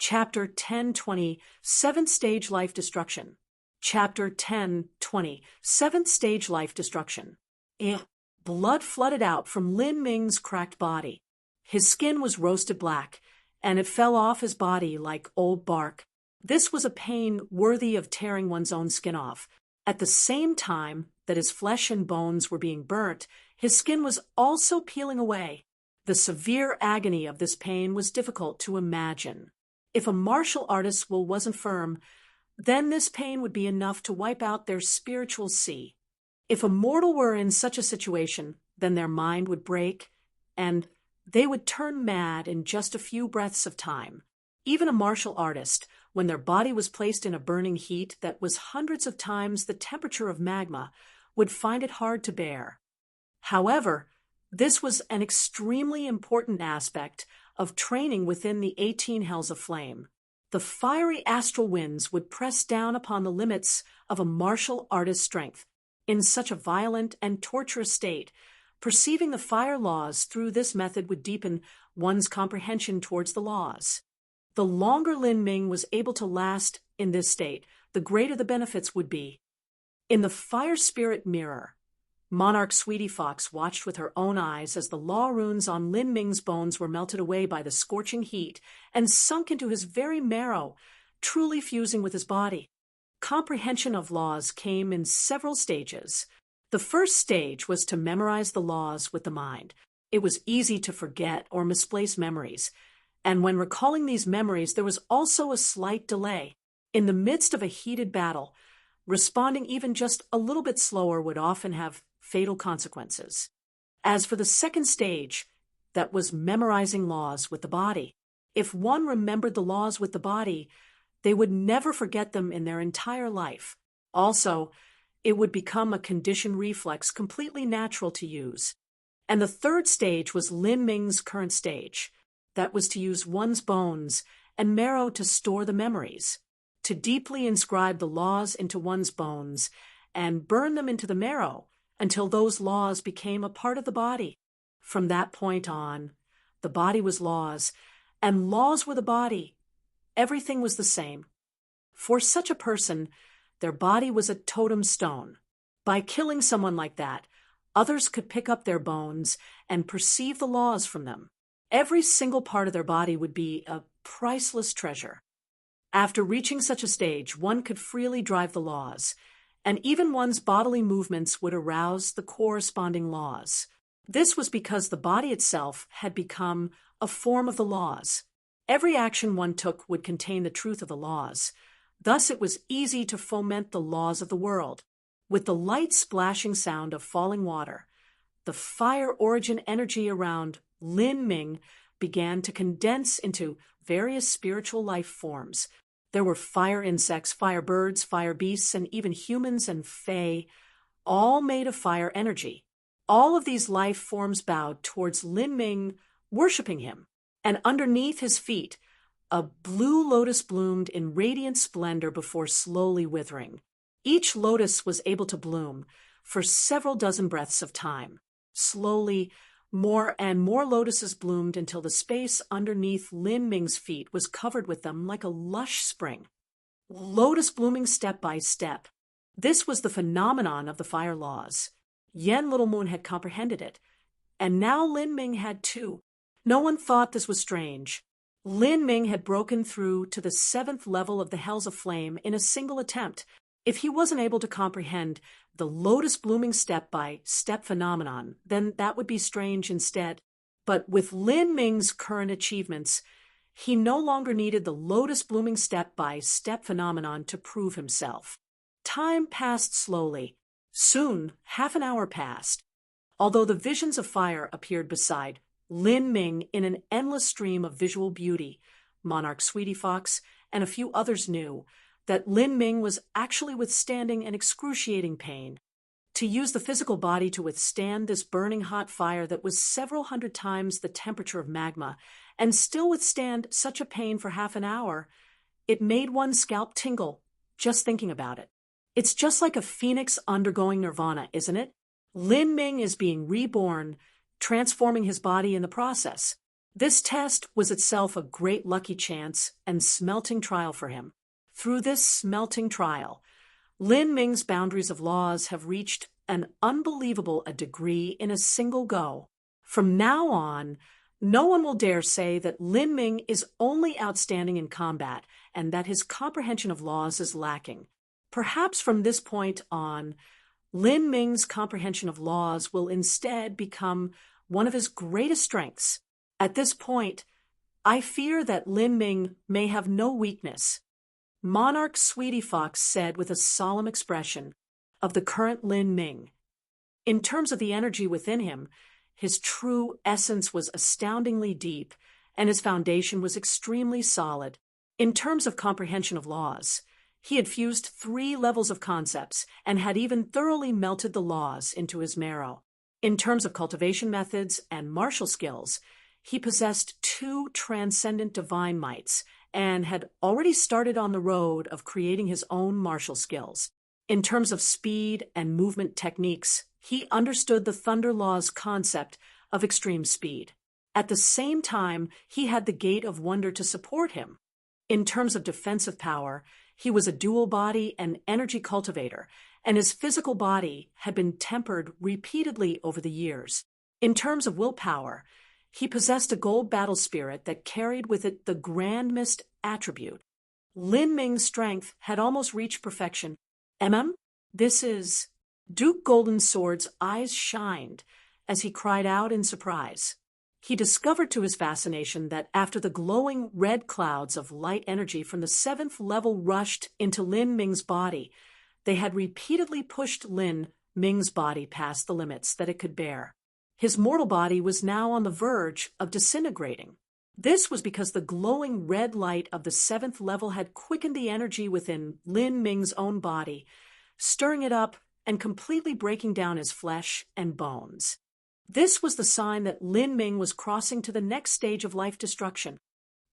Chapter 10:20, Seventh Stage Life Destruction. Chapter 10:20, Seventh Stage Life Destruction. Blood flooded out from Lin Ming's cracked body. His skin was roasted black, and it fell off his body like old bark. This was a pain worthy of tearing one's own skin off. At the same time that his flesh and bones were being burnt, his skin was also peeling away. The severe agony of this pain was difficult to imagine. If a martial artist's will wasn't firm, then this pain would be enough to wipe out their spiritual sea. If a mortal were in such a situation, then their mind would break, and they would turn mad in just a few breaths of time. Even a martial artist, when their body was placed in a burning heat that was hundreds of times the temperature of magma, would find it hard to bear. However, this was an extremely important aspect of training within the 18 hells of flame. The fiery astral winds would press down upon the limits of a martial artist's strength. In such a violent and torturous state, perceiving the fire laws through this method would deepen one's comprehension towards the laws. The longer Lin Ming was able to last in this state, the greater the benefits would be. In the fire spirit mirror, Monarch Sweetie Fox watched with her own eyes as the law runes on Lin Ming's bones were melted away by the scorching heat and sunk into his very marrow, truly fusing with his body. Comprehension of laws came in several stages. The first stage was to memorize the laws with the mind. It was easy to forget or misplace memories, and when recalling these memories, there was also a slight delay. In the midst of a heated battle, responding even just a little bit slower would often have fatal consequences. As for the second stage, that was memorizing laws with the body. If one remembered the laws with the body, they would never forget them in their entire life. Also, it would become a conditioned reflex completely natural to use. And the third stage was Lin Ming's current stage. That was to use one's bones and marrow to store the memories, to deeply inscribe the laws into one's bones and burn them into the marrow until those laws became a part of the body. From that point on, the body was laws, and laws were the body. Everything was the same. For such a person, their body was a totem stone. By killing someone like that, others could pick up their bones and perceive the laws from them. Every single part of their body would be a priceless treasure. After reaching such a stage, one could freely drive the laws, and even one's bodily movements would arouse the corresponding laws. This was because the body itself had become a form of the laws. Every action one took would contain the truth of the laws. Thus it was easy to foment the laws of the world. With the light splashing sound of falling water, the fire origin energy around Lin Ming began to condense into various spiritual life forms. There were fire insects, fire birds, fire beasts, and even humans and fae, all made of fire energy. All of these life forms bowed towards Lin Ming, worshipping him. And underneath his feet, a blue lotus bloomed in radiant splendor before slowly withering. Each lotus was able to bloom for several dozen breaths of time. Slowly, more and more lotuses bloomed until the space underneath Lin Ming's feet was covered with them like a lush spring. Lotus blooming step by step. This was the phenomenon of the fire laws. Yen Little Moon had comprehended it, and now Lin Ming had too. No one thought this was strange. Lin Ming had broken through to the 7th level of the Hells of Flame in a single attempt. If he wasn't able to comprehend the lotus blooming step-by-step phenomenon, then that would be strange instead. But with Lin Ming's current achievements, he no longer needed the lotus blooming step-by-step phenomenon to prove himself. Time passed slowly. Soon, half an hour passed. Although the visions of fire appeared beside Lin Ming in an endless stream of visual beauty, Monarch Sweetie Fox and a few others knew that Lin Ming was actually withstanding an excruciating pain. To use the physical body to withstand this burning hot fire that was several hundred times the temperature of magma, and still withstand such a pain for half an hour, it made one's scalp tingle just thinking about it. It's just like a phoenix undergoing nirvana, isn't it? Lin Ming is being reborn, transforming his body in the process. This test was itself a great lucky chance and smelting trial for him. Through this smelting trial, Lin Ming's boundaries of laws have reached an unbelievable a degree in a single go. From now on, no one will dare say that Lin Ming is only outstanding in combat and that his comprehension of laws is lacking. Perhaps from this point on, Lin Ming's comprehension of laws will instead become one of his greatest strengths. At this point, I fear that Lin Ming may have no weakness. Monarch Sweetie Fox said with a solemn expression of the current Lin Ming. In terms of the energy within him, his true essence was astoundingly deep, and his foundation was extremely solid. In terms of comprehension of laws, he had fused 3 levels of concepts and had even thoroughly melted the laws into his marrow. In terms of cultivation methods and martial skills, he possessed 2 transcendent divine mights and had already started on the road of creating his own martial skills. In terms of speed and movement techniques, he understood the Thunder Law's concept of extreme speed. At the same time, he had the Gate of Wonder to support him. In terms of defensive power, he was a dual body and energy cultivator, and his physical body had been tempered repeatedly over the years. In terms of willpower, he possessed a gold battle spirit that carried with it the grandest attribute. Lin Ming's strength had almost reached perfection. This is... Duke Golden Sword's eyes shined as he cried out in surprise. He discovered to his fascination that after the glowing red clouds of light energy from the 7th level rushed into Lin Ming's body, they had repeatedly pushed Lin Ming's body past the limits that it could bear. His mortal body was now on the verge of disintegrating. This was because the glowing red light of the 7th level had quickened the energy within Lin Ming's own body, stirring it up and completely breaking down his flesh and bones. This was the sign that Lin Ming was crossing to the next stage of life destruction.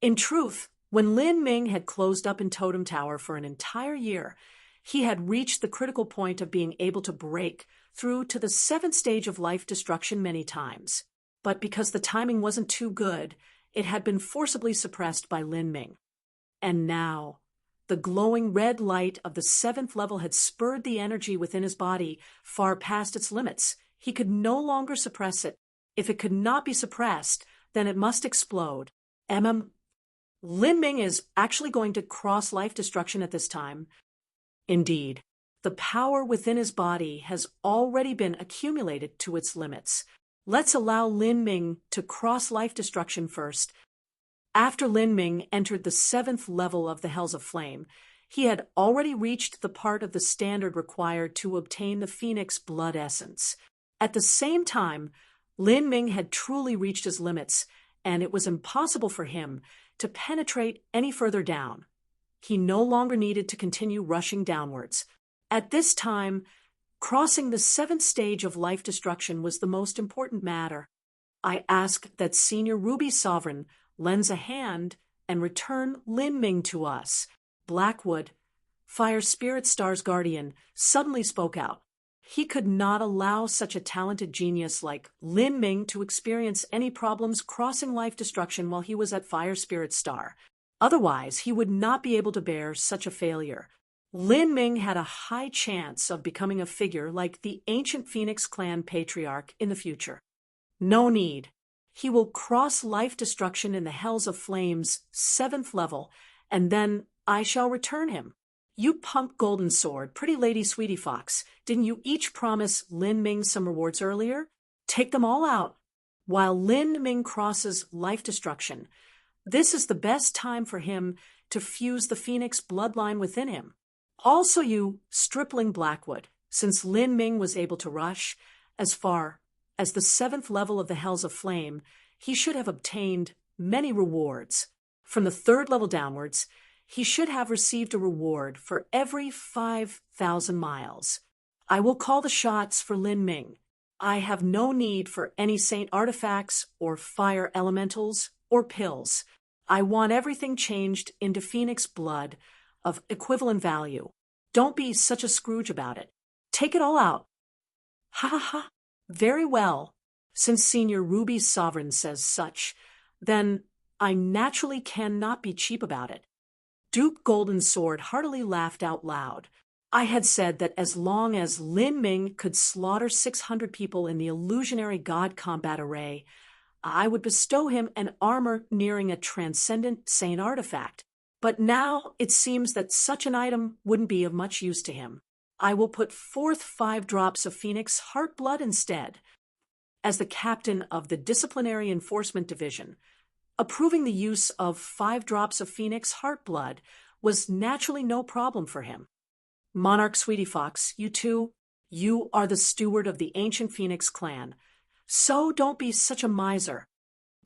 In truth, when Lin Ming had closed up in Totem Tower for an entire year, he had reached the critical point of being able to break through to the 7th stage of life destruction many times. But because the timing wasn't too good, it had been forcibly suppressed by Lin Ming. And now, the glowing red light of the 7th level had spurred the energy within his body far past its limits. He could no longer suppress it. If it could not be suppressed, then it must explode. Lin Ming is actually going to cross life destruction at this time. Indeed, the power within his body has already been accumulated to its limits. Let's allow Lin Ming to cross life destruction first. After Lin Ming entered the 7th level of the Hells of Flame, he had already reached the part of the standard required to obtain the Phoenix blood essence. At the same time, Lin Ming had truly reached his limits, and it was impossible for him to penetrate any further down. He no longer needed to continue rushing downwards. At this time, crossing the 7th stage of life destruction was the most important matter. I ask that Senior Ruby Sovereign lends a hand and return Lin Ming to us. Blackwood, Fire Spirit Star's guardian, suddenly spoke out. He could not allow such a talented genius like Lin Ming to experience any problems crossing life destruction while he was at Fire Spirit Star. Otherwise, he would not be able to bear such a failure. Lin Ming had a high chance of becoming a figure like the ancient Phoenix Clan patriarch in the future. No need. He will cross life destruction in the Hells of Flame's 7th level, and then I shall return him. You punk Golden Sword, Pretty Lady Sweetie Fox, didn't you each promise Lin Ming some rewards earlier? Take them all out. While Lin Ming crosses life destruction, this is the best time for him to fuse the Phoenix bloodline within him. Also you, stripling Blackwood, since Lin Ming was able to rush as far as the 7th level of the Hells of Flame, he should have obtained many rewards. From the 3rd level downwards, he should have received a reward for every 5,000 miles. I will call the shots for Lin Ming. I have no need for any saint artifacts or fire elementals or pills. I want everything changed into Phoenix blood of equivalent value. Don't be such a Scrooge about it. Take it all out. Ha ha ha. Very well. Since Senior Ruby Sovereign says such, then I naturally cannot be cheap about it. Duke Golden Sword heartily laughed out loud. I had said that as long as Lin Ming could slaughter 600 people in the illusionary god combat array, I would bestow him an armor nearing a transcendent saint artifact. But now it seems that such an item wouldn't be of much use to him. I will put forth 5 drops of Phoenix heart blood instead. As the captain of the Disciplinary Enforcement Division, approving the use of 5 drops of Phoenix heart blood was naturally no problem for him. Monarch Sweetie Fox, you are the steward of the ancient Phoenix clan, so don't be such a miser.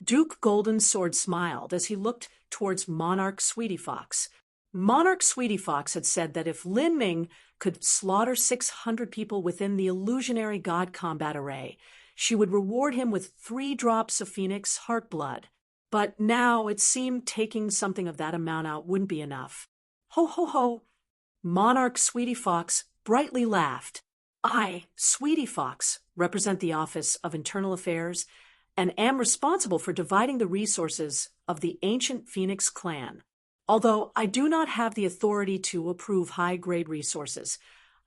Duke Golden Sword smiled as he looked towards Monarch Sweetie Fox. Monarch Sweetie Fox had said that if Lin Ming could slaughter 600 people within the illusionary god combat array, she would reward him with 3 drops of Phoenix heart blood. But now it seemed taking something of that amount out wouldn't be enough. Ho ho ho! Monarch Sweetie Fox brightly laughed. I, Sweetie Fox, represent the Office of Internal Affairs and am responsible for dividing the resources of the ancient Phoenix clan. Although I do not have the authority to approve high-grade resources,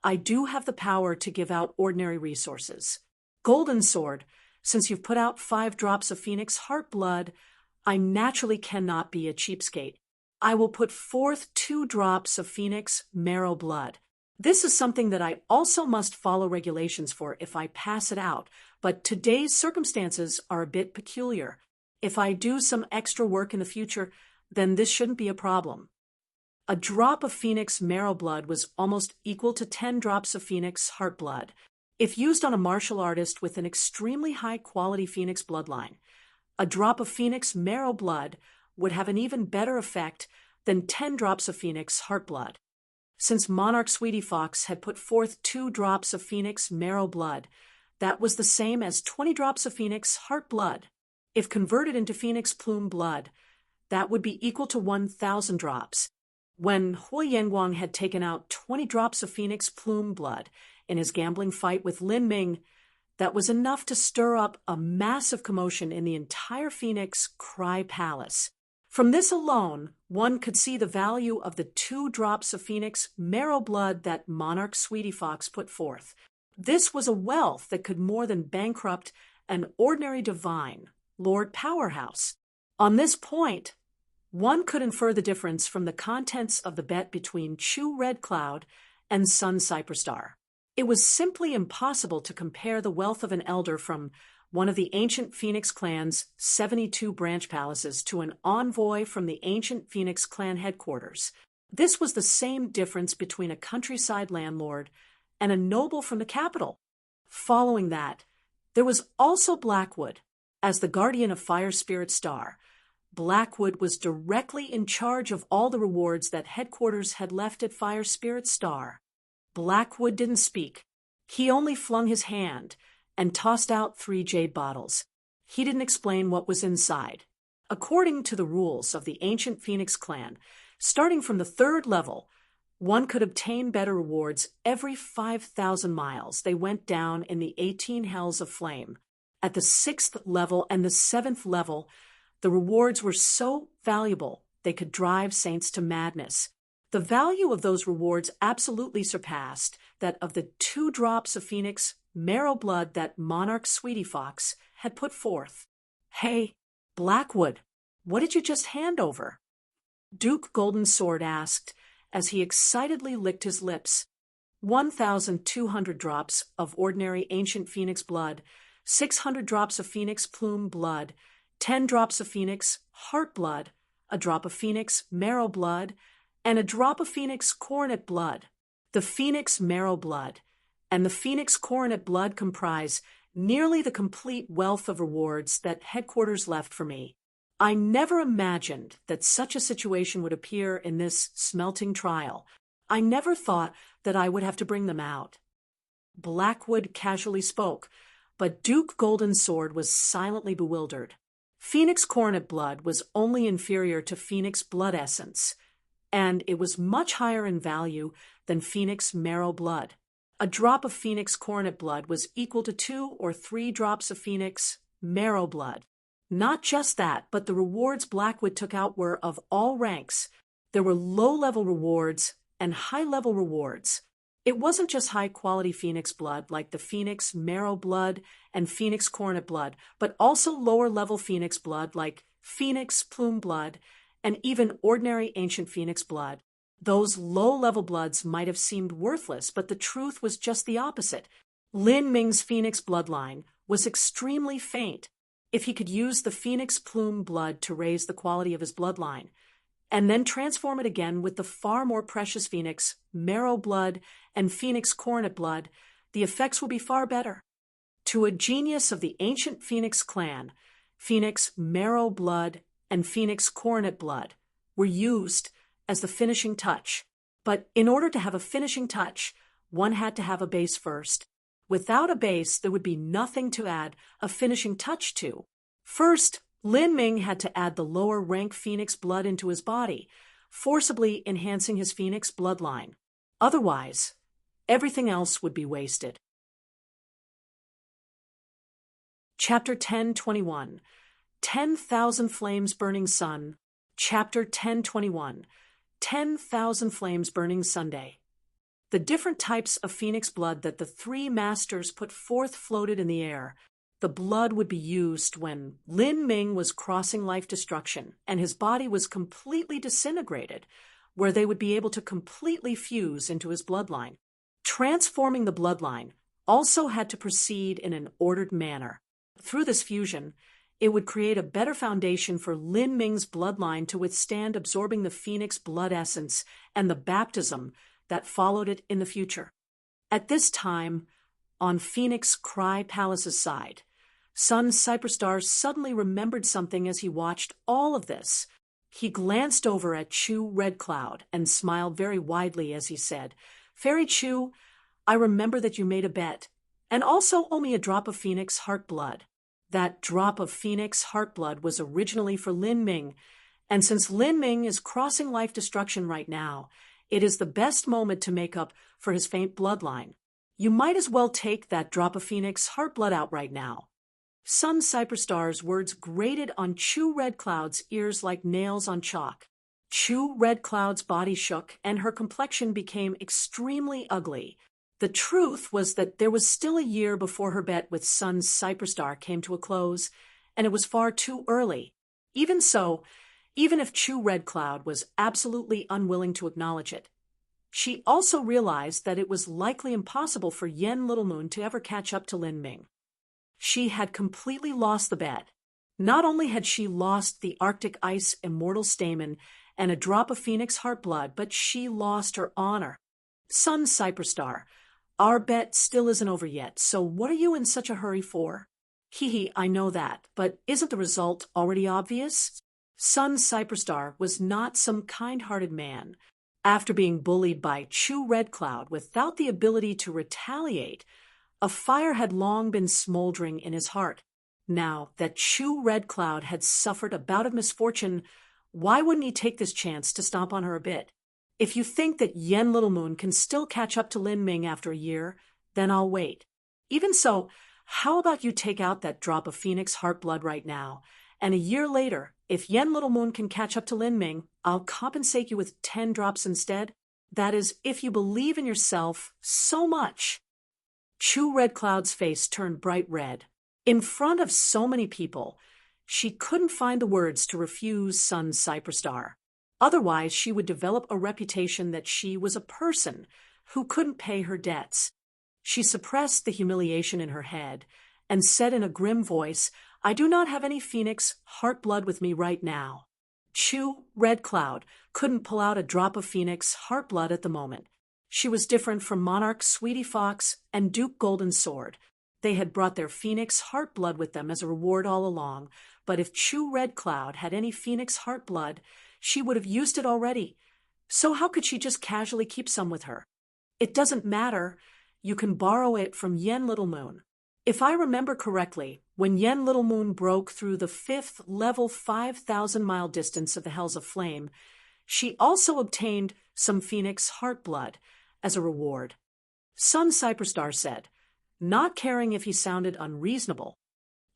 I do have the power to give out ordinary resources. Golden Sword, since you've put out 5 drops of Phoenix heart blood, I naturally cannot be a cheapskate. I will put forth 2 drops of Phoenix marrow blood. This is something that I also must follow regulations for if I pass it out, but today's circumstances are a bit peculiar. If I do some extra work in the future, then this shouldn't be a problem. A drop of Phoenix marrow blood was almost equal to 10 drops of Phoenix heart blood. If used on a martial artist with an extremely high-quality Phoenix bloodline, a drop of Phoenix marrow blood would have an even better effect than 10 drops of Phoenix heart blood. Since Monarch Sweetie Fox had put forth 2 drops of Phoenix marrow blood, that was the same as 20 drops of Phoenix heart blood. If converted into Phoenix plume blood, that would be equal to 1,000 drops. When Hui Yanguang had taken out 20 drops of Phoenix plume blood in his gambling fight with Lin Ming, that was enough to stir up a massive commotion in the entire Phoenix Cry Palace. From this alone, one could see the value of the 2 drops of Phoenix marrow blood that Monarch Sweetie Fox put forth. This was a wealth that could more than bankrupt an ordinary divine, Lord Powerhouse. On this point, one could infer the difference from the contents of the bet between Chu Red Cloud and Sun Cyperstar. It was simply impossible to compare the wealth of an elder from one of the ancient Phoenix clan's 72 branch palaces to an envoy from the ancient Phoenix clan headquarters. This was the same difference between a countryside landlord and a noble from the capital. Following that, there was also Blackwood. As the guardian of Fire Spirit Star, Blackwood was directly in charge of all the rewards that headquarters had left at Fire Spirit Star. Blackwood didn't speak. He only flung his hand and tossed out 3 jade bottles. He didn't explain what was inside. According to the rules of the ancient Phoenix clan, starting from the 3rd level, one could obtain better rewards every 5,000 miles they went down in the 18 hells of flame. At the 6th level and the 7th level, the rewards were so valuable they could drive saints to madness. The value of those rewards absolutely surpassed that of the 2 drops of Phoenix marrow blood that Monarch Sweetie Fox had put forth. Hey, Blackwood, what did you just hand over? Duke Golden Sword asked as he excitedly licked his lips. 1,200 drops of ordinary ancient Phoenix blood, 600 drops of Phoenix plume blood, 10 drops of Phoenix heart blood, a drop of Phoenix marrow blood, and a drop of Phoenix coronet blood. The Phoenix marrow blood and the Phoenix coronet blood comprise nearly the complete wealth of rewards that headquarters left for me. I never imagined that such a situation would appear in this smelting trial. I never thought that I would have to bring them out. Blackwood casually spoke, but Duke Golden Sword was silently bewildered. Phoenix coronet blood was only inferior to Phoenix blood essence, and it was much higher in value than Phoenix marrow blood. A drop of Phoenix coronet blood was equal to 2 or 3 drops of Phoenix marrow blood. Not just that, but the rewards Blackwood took out were of all ranks. There were low-level rewards and high-level rewards. It wasn't just high-quality phoenix blood like the phoenix marrow blood and phoenix coronet blood, but also lower-level phoenix blood like phoenix plume blood and even ordinary ancient phoenix blood. Those low-level bloods might have seemed worthless, but the truth was just the opposite. Lin Ming's phoenix bloodline was extremely faint. If he could use the phoenix plume blood to raise the quality of his bloodline, and then transform it again with the far more precious phoenix marrow blood and phoenix coronet blood, the effects will be far better. To a genius of the ancient phoenix clan, phoenix marrow blood and phoenix coronet blood were used as the finishing touch. But in order to have a finishing touch, one had to have a base first. Without a base, there would be nothing to add a finishing touch to. First, Lin Ming had to add the lower rank phoenix blood into his body, forcibly enhancing his phoenix bloodline. Otherwise, everything else would be wasted. Chapter 10:21 10,000 Flames Burning Sun. Chapter 10:21 10,000 Flames Burning Sunday. The different types of phoenix blood that the three masters put forth floated in the air. The blood would be used when Lin Ming was crossing life destruction and his body was completely disintegrated, where they would be able to completely fuse into his bloodline. Transforming the bloodline also had to proceed in an ordered manner. Through this fusion, it would create a better foundation for Lin Ming's bloodline to withstand absorbing the phoenix blood essence and the baptism that followed it in the future. At this time, on Phoenix Cry Palace's side, Sun Cyperstar suddenly remembered something as he watched all of this. He glanced over at Chu Red Cloud and smiled very widely as he said, "Fairy Chu, I remember that you made a bet, and also owe me a drop of Phoenix Heart Blood. That drop of Phoenix Heart Blood was originally for Lin Ming, and since Lin Ming is crossing life destruction right now, it is the best moment to make up for his faint bloodline. You might as well take that drop of Phoenix Heart Blood out right now." Sun Cyperstar's words grated on Chu Red Cloud's ears like nails on chalk. Chu Red Cloud's body shook, and her complexion became extremely ugly. The truth was that there was still a year before her bet with Sun Cyperstar came to a close, and it was far too early. Even so, even if Chu Red Cloud was absolutely unwilling to acknowledge it, she also realized that it was likely impossible for Yen Little Moon to ever catch up to Lin Ming. She had completely lost the bet. Not only had she lost the Arctic Ice Immortal Stamen and a drop of Phoenix Heart Blood, but she lost her honor. Sun Cyperstar, our bet still isn't over yet, so what are you in such a hurry for? Hee, I know that, but isn't the result already obvious? Sun Cyperstar was not some kind-hearted man. After being bullied by Chu Red Cloud without the ability to retaliate, a fire had long been smoldering in his heart. Now that Chu Red Cloud had suffered a bout of misfortune, why wouldn't he take this chance to stomp on her a bit? If you think that Yen Little Moon can still catch up to Lin Ming after a year, then I'll wait. Even so, how about you take out that drop of Phoenix Heart Blood right now, and a year later, if Yen Little Moon can catch up to Lin Ming, I'll compensate you with 10 drops instead. That is, if you believe in yourself so much. Chu Red Cloud's face turned bright red. In front of so many people, she couldn't find the words to refuse Sun Cyperstar. Otherwise, she would develop a reputation that she was a person who couldn't pay her debts. She suppressed the humiliation in her head and said in a grim voice, "I do not have any Phoenix Heart Blood with me right now." Chu Red Cloud couldn't pull out a drop of Phoenix Heart Blood at the moment. She was different from Monarch Sweetie Fox and Duke Golden Sword. They had brought their Phoenix Heart Blood with them as a reward all along, but if Chu Red Cloud had any Phoenix Heart Blood, she would have used it already. So how could she just casually keep some with her? It doesn't matter. You can borrow it from Yen Little Moon. If I remember correctly, when Yen Little Moon broke through the 5th level 5,000-mile distance of the Hells of Flame, she also obtained some Phoenix Heart Blood as a reward. Sun Cyperstar said, not caring if he sounded unreasonable.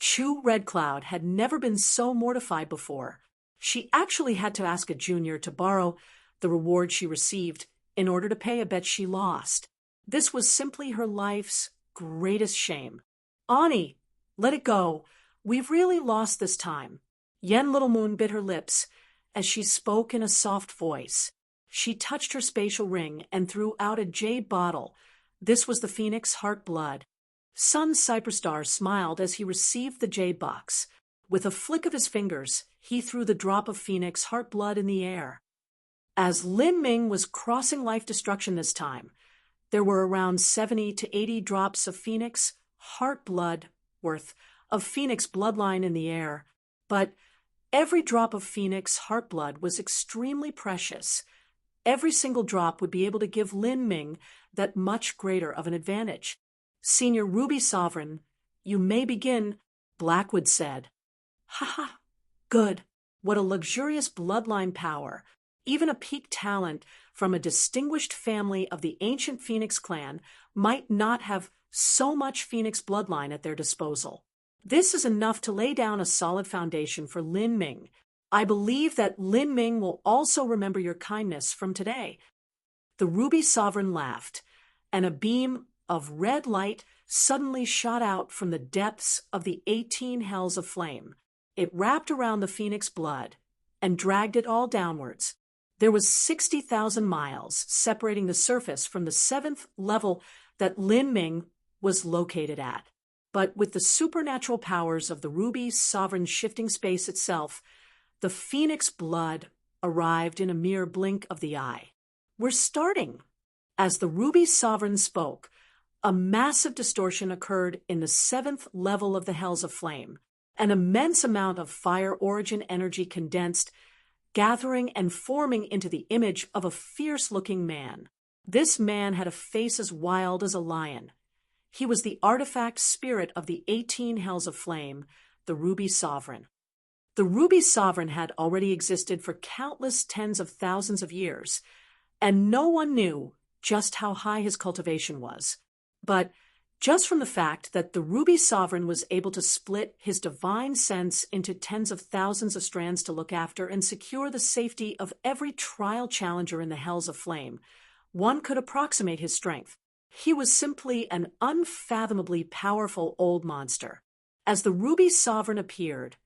Chu Red Cloud had never been so mortified before. She actually had to ask a junior to borrow the reward she received in order to pay a bet she lost. This was simply her life's greatest shame. Ani, let it go. We've really lost this time. Yen Little Moon bit her lips as she spoke in a soft voice. She touched her spatial ring and threw out a jade bottle. This was the Phoenix Heart Blood. Sun Cyperstar smiled as he received the jade box. With a flick of his fingers, he threw the drop of Phoenix Heart Blood in the air. As Lin Ming was crossing life destruction this time, there were around 70 to 80 drops of Phoenix Heart Blood worth of Phoenix bloodline in the air, but every drop of Phoenix Heart Blood was extremely precious. Every single drop would be able to give Lin Ming that much greater of an advantage. Senior Ruby Sovereign, you may begin, Blackwood said. Ha ha, good. What a luxurious bloodline power. Even a peak talent from a distinguished family of the ancient Phoenix clan might not have so much Phoenix bloodline at their disposal. This is enough to lay down a solid foundation for Lin Ming. I believe that Lin Ming will also remember your kindness from today. The Ruby Sovereign laughed, and a beam of red light suddenly shot out from the depths of the 18 hells of flame. It wrapped around the Phoenix blood and dragged it all downwards. There was 60,000 miles separating the surface from the 7th level that Lin Ming was located at. But with the supernatural powers of the Ruby Sovereign shifting space itself, the Phoenix blood arrived in a mere blink of the eye. We're starting. As the Ruby Sovereign spoke, a massive distortion occurred in the 7th level of the Hells of Flame. An immense amount of fire origin energy condensed, gathering and forming into the image of a fierce-looking man. This man had a face as wild as a lion. He was the artifact spirit of the 18 Hells of Flame, the Ruby Sovereign. The Ruby Sovereign had already existed for countless tens of thousands of years, and no one knew just how high his cultivation was. But just from the fact that the Ruby Sovereign was able to split his divine sense into tens of thousands of strands to look after and secure the safety of every trial challenger in the Hells of Flame, one could approximate his strength. He was simply an unfathomably powerful old monster. As the Ruby Sovereign appeared,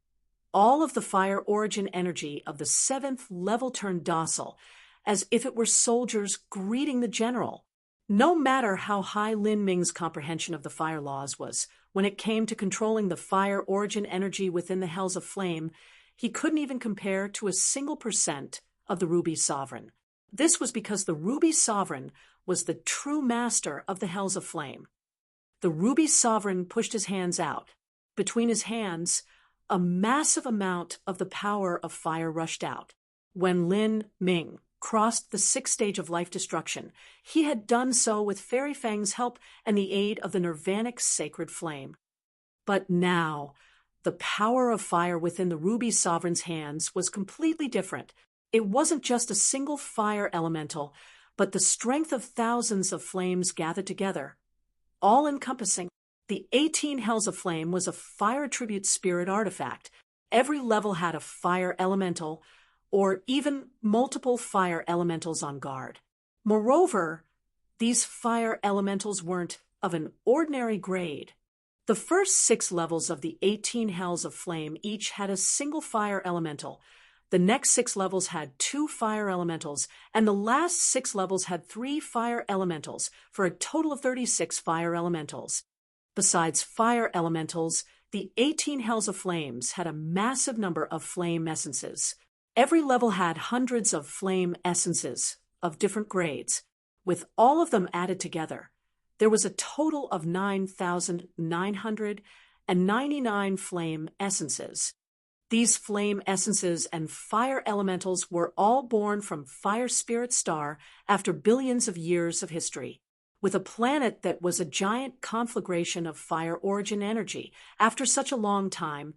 all of the fire origin energy of the 7th level turned docile, as if it were soldiers greeting the general. No matter how high Lin Ming's comprehension of the fire laws was, when it came to controlling the fire origin energy within the Hells of Flame, he couldn't even compare to a single % of the Ruby Sovereign. This was because the Ruby Sovereign was the true master of the Hells of Flame. The Ruby Sovereign pushed his hands out. Between his hands, a massive amount of the power of fire rushed out. When Lin Ming crossed the 6th stage of life destruction, he had done so with Fairy Fang's help and the aid of the Nirvanic sacred flame. But now, the power of fire within the Ruby Sovereign's hands was completely different. It wasn't just a single fire elemental, but the strength of thousands of flames gathered together, all-encompassing. The 18 Hells of Flame was a fire attribute spirit artifact. Every level had a fire elemental, or even multiple fire elementals on guard. Moreover, these fire elementals weren't of an ordinary grade. The first 6 levels of the 18 Hells of Flame each had a single fire elemental. The next 6 levels had 2 fire elementals, and the last 6 levels had 3 fire elementals, for a total of 36 fire elementals. Besides fire elementals, the 18 Hells of Flames had a massive number of flame essences. Every level had hundreds of flame essences of different grades. With all of them added together, there was a total of 9,999 flame essences. These flame essences and fire elementals were all born from Fire Spirit Star after billions of years of history. With a planet that was a giant conflagration of fire origin energy, after such a long time,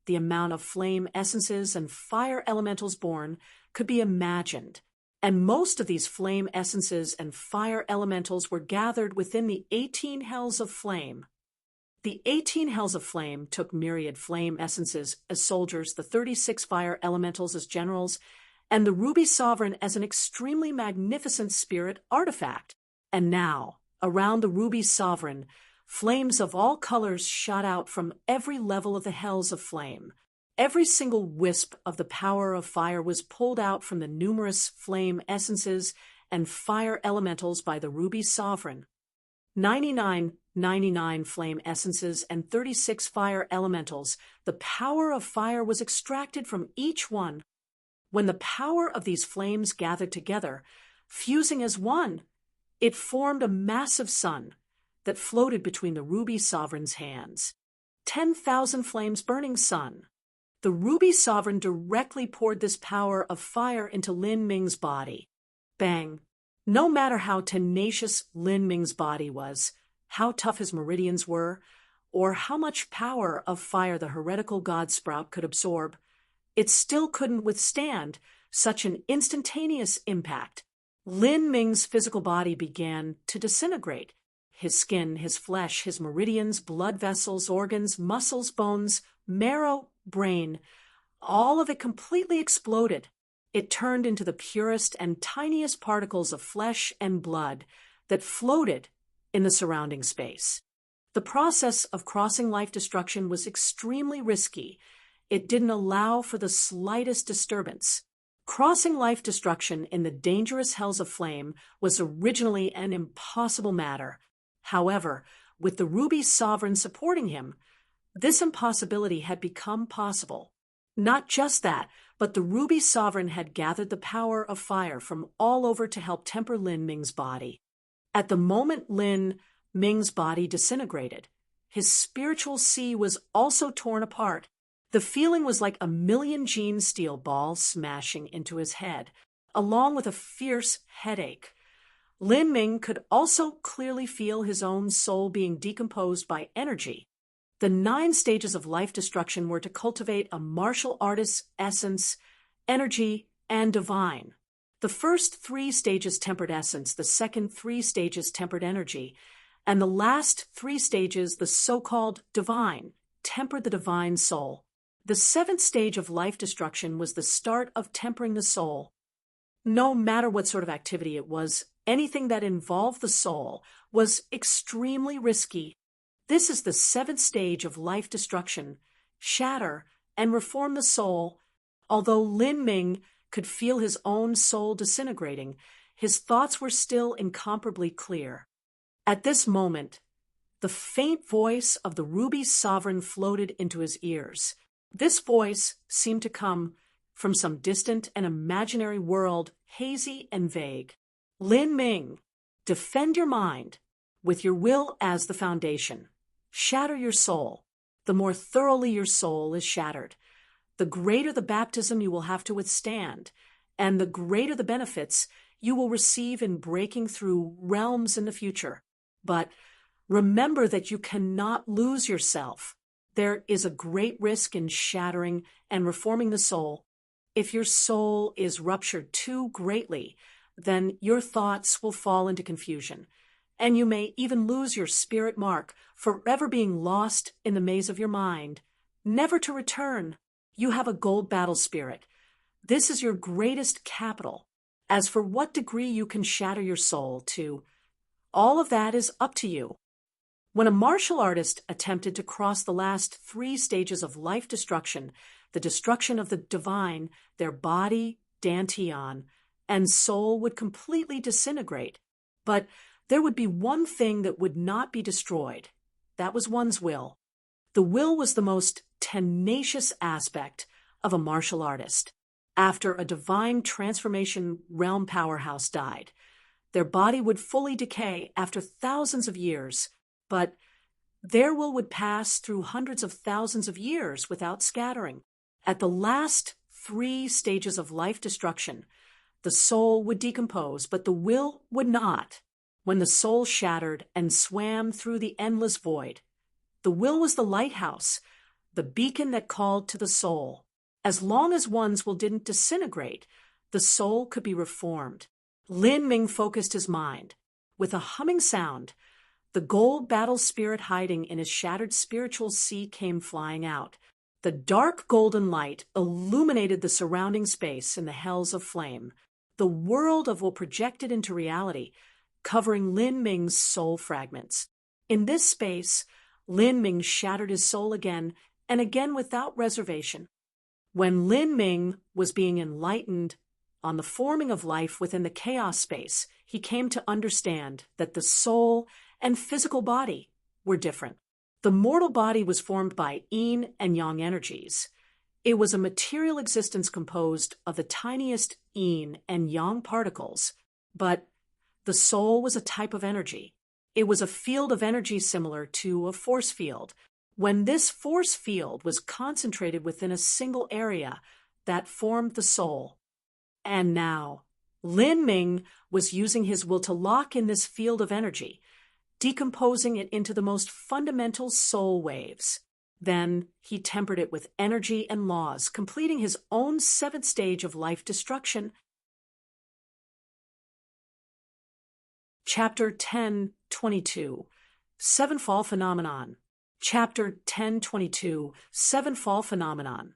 the amount of flame essences and fire elementals born could be imagined, and most of these flame essences and fire elementals were gathered within the 18 Hells of Flame. The 18 hells of flame took myriad flame essences as soldiers, the 36 fire elementals as generals, and the ruby sovereign as an extremely magnificent spirit artifact. And now, around the ruby sovereign, flames of all colors shot out from every level of the hells of flame. Every single wisp of the power of fire was pulled out from the numerous flame essences and fire elementals by the ruby sovereign. 99 flame essences and 36 fire elementals, the power of fire was extracted from each one. When the power of these flames gathered together, fusing as one, it formed a massive sun that floated between the ruby sovereign's hands. 10,000 flames burning sun. The ruby sovereign directly poured this power of fire into Lin Ming's body. Bang! No matter how tenacious Lin Ming's body was, how tough his meridians were, or how much power of fire the heretical god sprout could absorb, it still couldn't withstand such an instantaneous impact. Lin Ming's physical body began to disintegrate. His skin, his flesh, his meridians, blood vessels, organs, muscles, bones, marrow, brain, all of it completely exploded. It turned into the purest and tiniest particles of flesh and blood that floated in the surrounding space. The process of crossing life destruction was extremely risky. It didn't allow for the slightest disturbance. Crossing life destruction in the dangerous hells of flame was originally an impossible matter. However, with the ruby sovereign supporting him, this impossibility had become possible. Not just that, but the ruby sovereign had gathered the power of fire from all over to help temper Lin Ming's body. At the moment Lin Ming's body disintegrated, his spiritual sea was also torn apart. The feeling was like a million gene steel balls smashing into his head, along with a fierce headache. Lin Ming could also clearly feel his own soul being decomposed by energy. The 9 stages of life destruction were to cultivate a martial artist's essence, energy, and divine. The first 3 stages tempered essence, the second 3 stages tempered energy, and the last 3 stages, the so-called divine, tempered the divine soul. The 7th stage of life destruction was the start of tempering the soul. No matter what sort of activity it was, anything that involved the soul was extremely risky. This is the 7th stage of life destruction, shatter and reform the soul. Although Lin Ming could feel his own soul disintegrating, his thoughts were still incomparably clear. At this moment, the faint voice of the ruby sovereign floated into his ears. This voice seemed to come from some distant and imaginary world, hazy and vague. Lin Ming, defend your mind, with your will as the foundation. Shatter your soul. The more thoroughly your soul is shattered, the greater the baptism you will have to withstand, and the greater the benefits you will receive in breaking through realms in the future. But remember that you cannot lose yourself. There is a great risk in shattering and reforming the soul. If your soul is ruptured too greatly, then your thoughts will fall into confusion, and you may even lose your spirit mark, forever being lost in the maze of your mind, never to return. You have a gold battle spirit. This is your greatest capital. As for what degree you can shatter your soul to, all of that is up to you. When a martial artist attempted to cross the last 3 stages of life destruction, the destruction of the divine, their body, dantian, and soul would completely disintegrate. But there would be one thing that would not be destroyed. That was one's will. The will was the most tenacious aspect of a martial artist. After a divine transformation realm powerhouse died, their body would fully decay after thousands of years, but their will would pass through hundreds of thousands of years without scattering. At the last 3 stages of life destruction, the soul would decompose, but the will would not. When the soul shattered and swam through the endless void, the will was the lighthouse, the beacon that called to the soul. As long as one's will didn't disintegrate, the soul could be reformed. Lin Ming focused his mind. With a humming sound, The gold battle spirit hiding in his shattered spiritual sea came flying out. The dark golden light illuminated the surrounding space in the hells of flame. The world of will projected into reality, covering Lin Ming's soul fragments. In this space, Lin Ming shattered his soul again and again without reservation. When Lin Ming was being enlightened on the forming of life within the chaos space, he came to understand that the soul and physical body were different. The mortal body was formed by yin and yang energies. It was a material existence composed of the tiniest yin and yang particles, but the soul was a type of energy. It was a field of energy similar to a force field. When this force field was concentrated within a single area, that formed the soul. And now, Lin Ming was using his will to lock in this field of energy, decomposing it into the most fundamental soul waves. Then he tempered it with energy and laws, completing his own seventh stage of life destruction. Chapter 10:22, Sevenfold Phenomenon. Chapter 10:22, Sevenfold Phenomenon.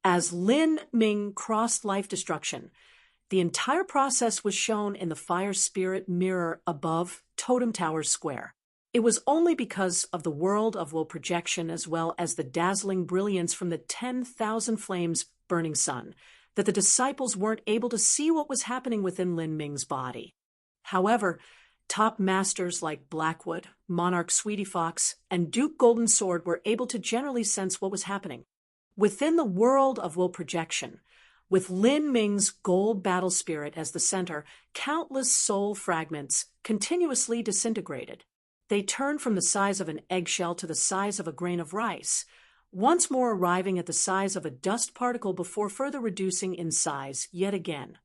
As Lin Ming crossed life destruction, the entire process was shown in the fire spirit mirror above Totem Tower Square. It was only because of the world of will projection as well as the dazzling brilliance from the 10,000 flames burning sun that the disciples weren't able to see what was happening within Lin Ming's body. However, top masters like Blackwood, Monarch Sweetie Fox, and Duke Golden Sword were able to generally sense what was happening. Within the world of will projection, with Lin Ming's gold battle spirit as the center, countless soul fragments continuously disintegrated. They turned from the size of an eggshell to the size of a grain of rice, once more arriving at the size of a dust particle before further reducing in size yet again.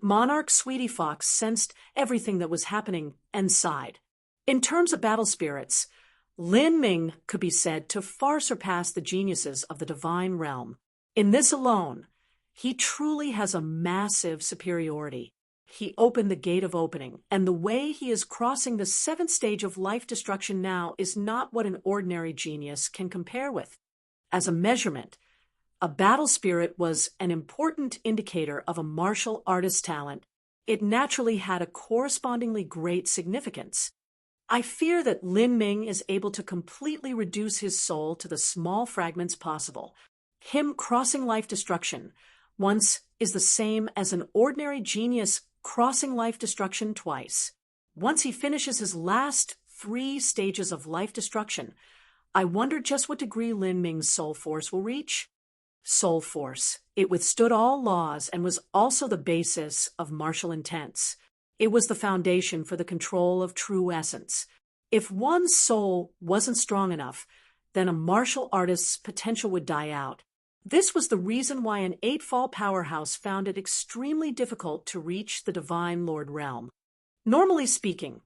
Monarch Sweetie Fox sensed everything that was happening and sighed. In terms of battle spirits, Lin Ming could be said to far surpass the geniuses of the divine realm. In this alone, he truly has a massive superiority. He opened the gate of opening, and the way he is crossing the seventh stage of life destruction now is not what an ordinary genius can compare with. As a measurement, a battle spirit was an important indicator of a martial artist's talent. It naturally had a correspondingly great significance. I fear that Lin Ming is able to completely reduce his soul to the small fragments possible. Him crossing life destruction once is the same as an ordinary genius crossing life destruction twice. Once he finishes his last 3 stages of life destruction, I wonder just what degree Lin Ming's soul force will reach. Soul force. It withstood all laws and was also the basis of martial intents. It was the foundation for the control of true essence. If one's soul wasn't strong enough, then a martial artist's potential would die out. This was the reason why an 8-fall powerhouse found it extremely difficult to reach the Divine Lord realm. Normally speaking,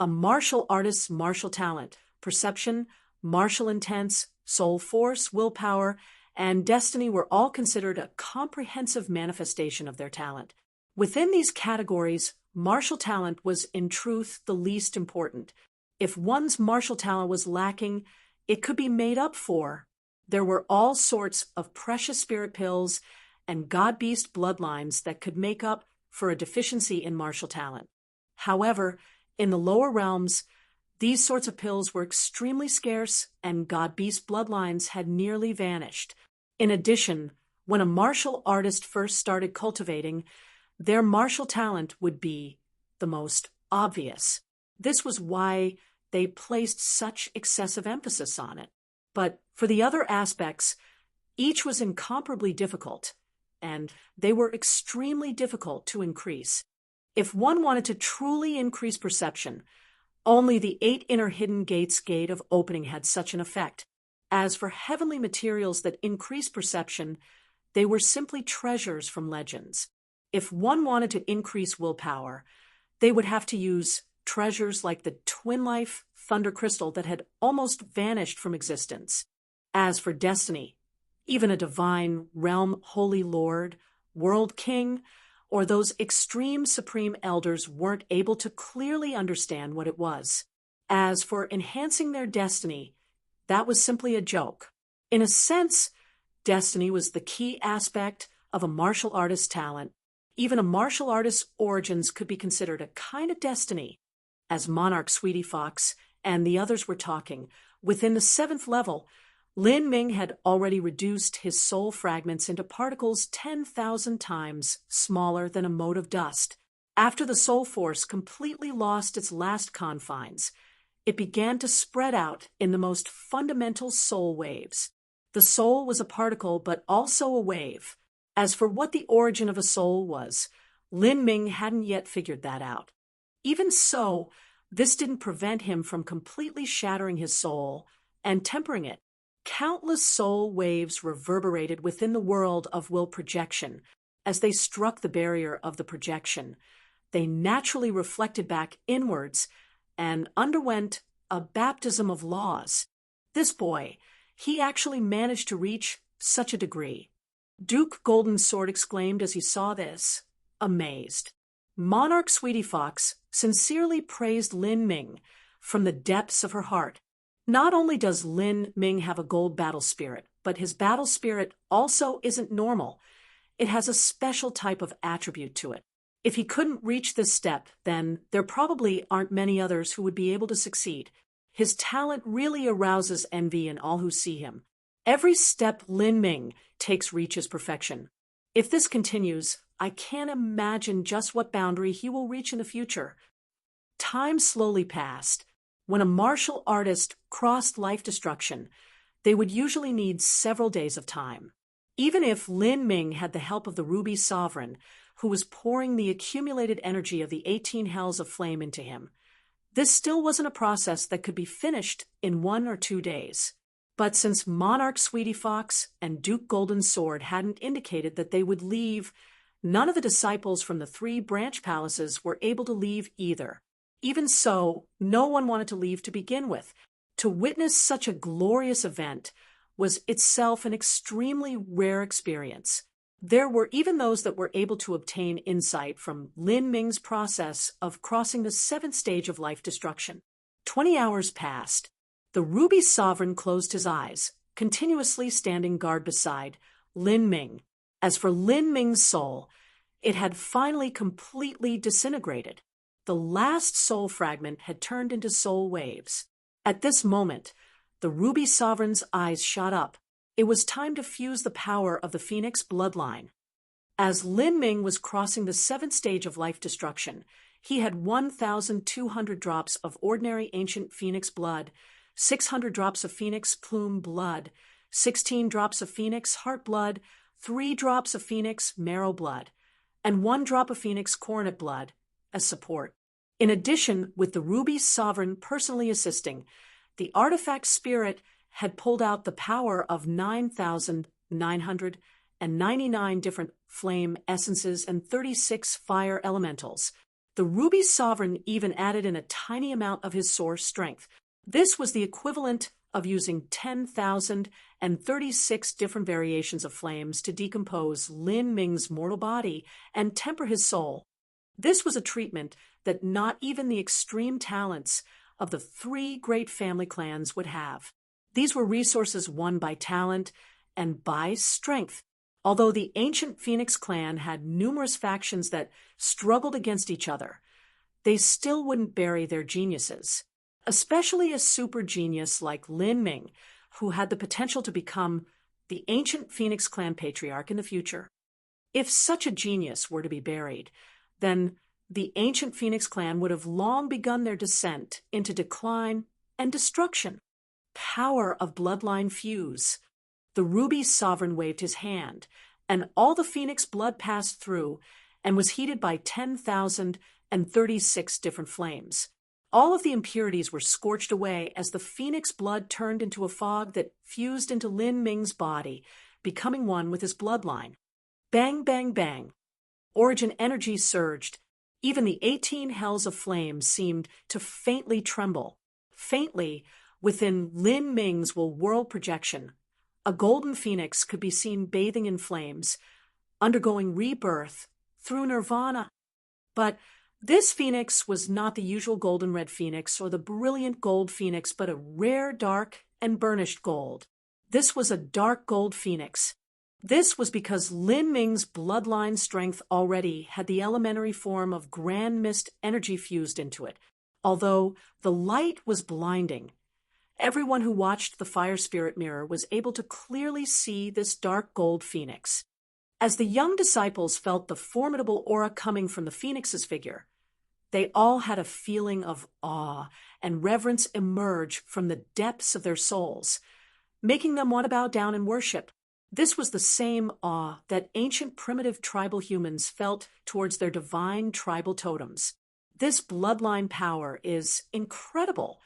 a martial artist's martial talent, perception, martial intents, soul force, willpower, and destiny were all considered a comprehensive manifestation of their talent. Within these categories, martial talent was in truth the least important. If one's martial talent was lacking, it could be made up for. There were all sorts of precious spirit pills and god-beast bloodlines that could make up for a deficiency in martial talent. However, in the lower realms, these sorts of pills were extremely scarce and god-beast bloodlines had nearly vanished. In addition, when a martial artist first started cultivating, their martial talent would be the most obvious. This was why they placed such excessive emphasis on it. But for the other aspects, each was incomparably difficult, and they were extremely difficult to increase. If one wanted to truly increase perception, only the 8 inner hidden gates gate of opening had such an effect. As for heavenly materials that increase perception, they were simply treasures from legends. If one wanted to increase willpower, they would have to use treasures like the Twin Life Thunder Crystal that had almost vanished from existence. As for destiny, even a divine realm holy lord, world king, or those extreme supreme elders weren't able to clearly understand what it was. As for enhancing their destiny, that was simply a joke. In a sense, destiny was the key aspect of a martial artist's talent. Even a martial artist's origins could be considered a kind of destiny. As Monarch Sweetie Fox and the others were talking, within the 7th level, Lin Ming had already reduced his soul fragments into particles 10,000 times smaller than a mote of dust. After the soul force completely lost its last confines, it began to spread out in the most fundamental soul waves. The soul was a particle, but also a wave. As for what the origin of a soul was, Lin Ming hadn't yet figured that out. Even so, this didn't prevent him from completely shattering his soul and tempering it. Countless soul waves reverberated within the world of will projection. As they struck the barrier of the projection, they naturally reflected back inwards and underwent a baptism of laws. This boy, he actually managed to reach such a degree. Duke Golden Sword exclaimed as he saw this, amazed. Monarch Sweetie Fox sincerely praised Lin Ming from the depths of her heart. Not only does Lin Ming have a gold battle spirit, but his battle spirit also isn't normal. It has a special type of attribute to it. If he couldn't reach this step, then there probably aren't many others who would be able to succeed. His talent really arouses envy in all who see him. Every step Lin Ming takes reaches perfection. If this continues, I can't imagine just what boundary he will reach in the future. Time slowly passed. When a martial artist crossed life destruction, they would usually need several days of time. Even if Lin Ming had the help of the Ruby Sovereign, who was pouring the accumulated energy of the 18 hells of flame into him, this still wasn't a process that could be finished in 1 or 2 days. But since Monarch Sweetie Fox and Duke Golden Sword hadn't indicated that they would leave, none of the disciples from the 3 branch palaces were able to leave either. Even so, no one wanted to leave to begin with. To witness such a glorious event was itself an extremely rare experience. There were even those that were able to obtain insight from Lin Ming's process of crossing the 7th stage of life destruction. 20 hours passed. The Ruby Sovereign closed his eyes, continuously standing guard beside Lin Ming. As for Lin Ming's soul, it had finally completely disintegrated. The last soul fragment had turned into soul waves. At this moment, the Ruby Sovereign's eyes shot up. It was time to fuse the power of the Phoenix bloodline. As Lin Ming was crossing the 7th stage of life destruction, he had 1,200 drops of ordinary ancient Phoenix blood, 600 drops of Phoenix plume blood, 16 drops of Phoenix heart blood, 3 drops of Phoenix marrow blood, and 1 drop of Phoenix coronet blood as support. In addition, with the Ruby Sovereign personally assisting, the artifact spirit had pulled out the power of 9,999 different flame essences and 36 fire elementals. The Ruby Sovereign even added in a tiny amount of his source strength. This was the equivalent of using 10,036 different variations of flames to decompose Lin Ming's mortal body and temper his soul. This was a treatment that not even the extreme talents of the 3 great family clans would have. These were resources won by talent and by strength. Although the ancient Phoenix clan had numerous factions that struggled against each other, they still wouldn't bury their geniuses, especially a super genius like Lin Ming, who had the potential to become the ancient Phoenix clan patriarch in the future. If such a genius were to be buried, then the ancient Phoenix clan would have long begun their descent into decline and destruction. Power of bloodline fuse. The Ruby Sovereign waved his hand, and all the Phoenix blood passed through and was heated by 10,036 different flames. All of the impurities were scorched away as the Phoenix blood turned into a fog that fused into Lin Ming's body, becoming one with his bloodline. Bang, bang, bang. Origin energy surged. Even the 18 hells of flame seemed to faintly tremble. Faintly, within Lin Ming's world projection, a golden phoenix could be seen bathing in flames, undergoing rebirth through nirvana. But This phoenix was not the usual golden red phoenix or the brilliant gold phoenix, but a rare dark and burnished gold. This was a dark gold phoenix. This was because Lin Ming's bloodline strength already had the elementary form of grand mist energy fused into it, although the light was blinding. Everyone who watched the fire spirit mirror was able to clearly see this dark gold phoenix. As the young disciples felt the formidable aura coming from the phoenix's figure, they all had a feeling of awe and reverence emerge from the depths of their souls, making them want to bow down and worship. This was the same awe that ancient primitive tribal humans felt towards their divine tribal totems. This bloodline power is incredible.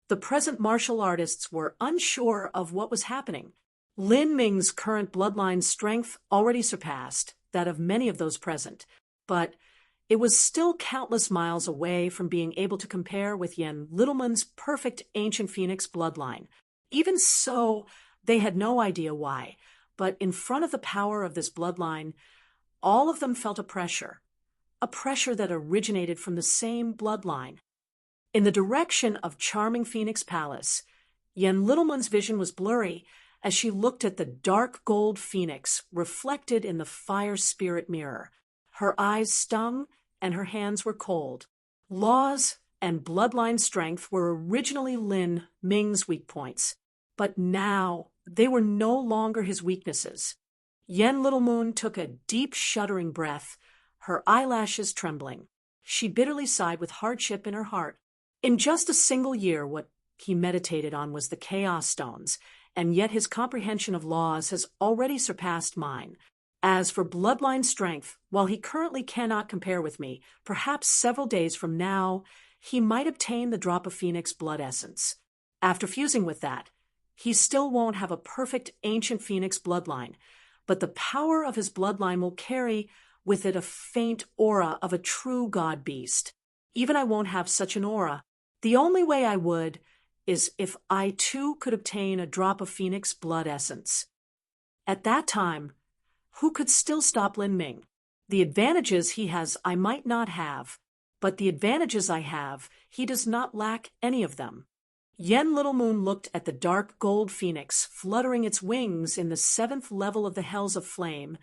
The present martial artists were unsure of what was happening. Lin Ming's current bloodline strength already surpassed that of many of those present, but it was still countless miles away from being able to compare with Yan Littleman's perfect ancient phoenix bloodline. Even so, they had no idea why, but in front of the power of this bloodline, all of them felt a pressure that originated from the same bloodline. In the direction of charming Phoenix Palace, Yan Littleman's vision was blurry as she looked at the dark gold phoenix reflected in the fire spirit mirror. Her eyes stung and her hands were cold. Laws and bloodline strength were originally Lin Ming's weak points, but now they were no longer his weaknesses. Yan Littlemoon took a deep, shuddering breath, her eyelashes trembling. She bitterly sighed with hardship in her heart. In just a single year, what he meditated on was the Chaos Stones, and yet his comprehension of laws has already surpassed mine. As for bloodline strength, while he currently cannot compare with me, perhaps several days from now, he might obtain the drop of Phoenix blood essence. After fusing with that, he still won't have a perfect ancient Phoenix bloodline, but the power of his bloodline will carry with it a faint aura of a true god beast. Even I won't have such an aura. The only way I would is if I too could obtain a drop of Phoenix blood essence. At that time, who could still stop Lin Ming? The advantages he has I might not have, but the advantages I have, he does not lack any of them. Yan Littlemoon looked at the dark gold phoenix fluttering its wings in the 7th level of the hells of flame,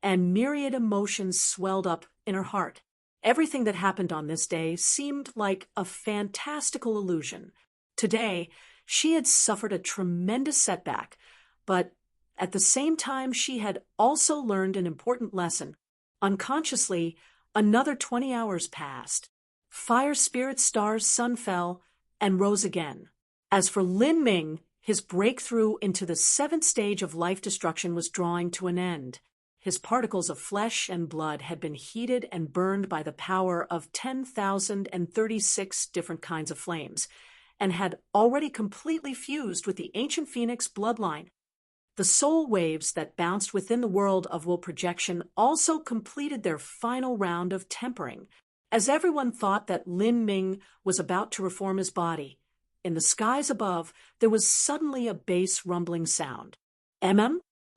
and myriad emotions swelled up in her heart. Everything that happened on this day seemed like a fantastical illusion. Today, she had suffered a tremendous setback, but at the same time she had also learned an important lesson. Unconsciously, another 20 hours passed. Fire spirit star's sun fell and rose again. As for Lin Ming, his breakthrough into the 7th stage of life destruction was drawing to an end. His particles of flesh and blood had been heated and burned by the power of 10,036 different kinds of flames, and had already completely fused with the ancient Phoenix bloodline. The soul waves that bounced within the world of will projection also completed their final round of tempering. As everyone thought that Lin Ming was about to reform his body, in the skies above there was suddenly a bass rumbling sound.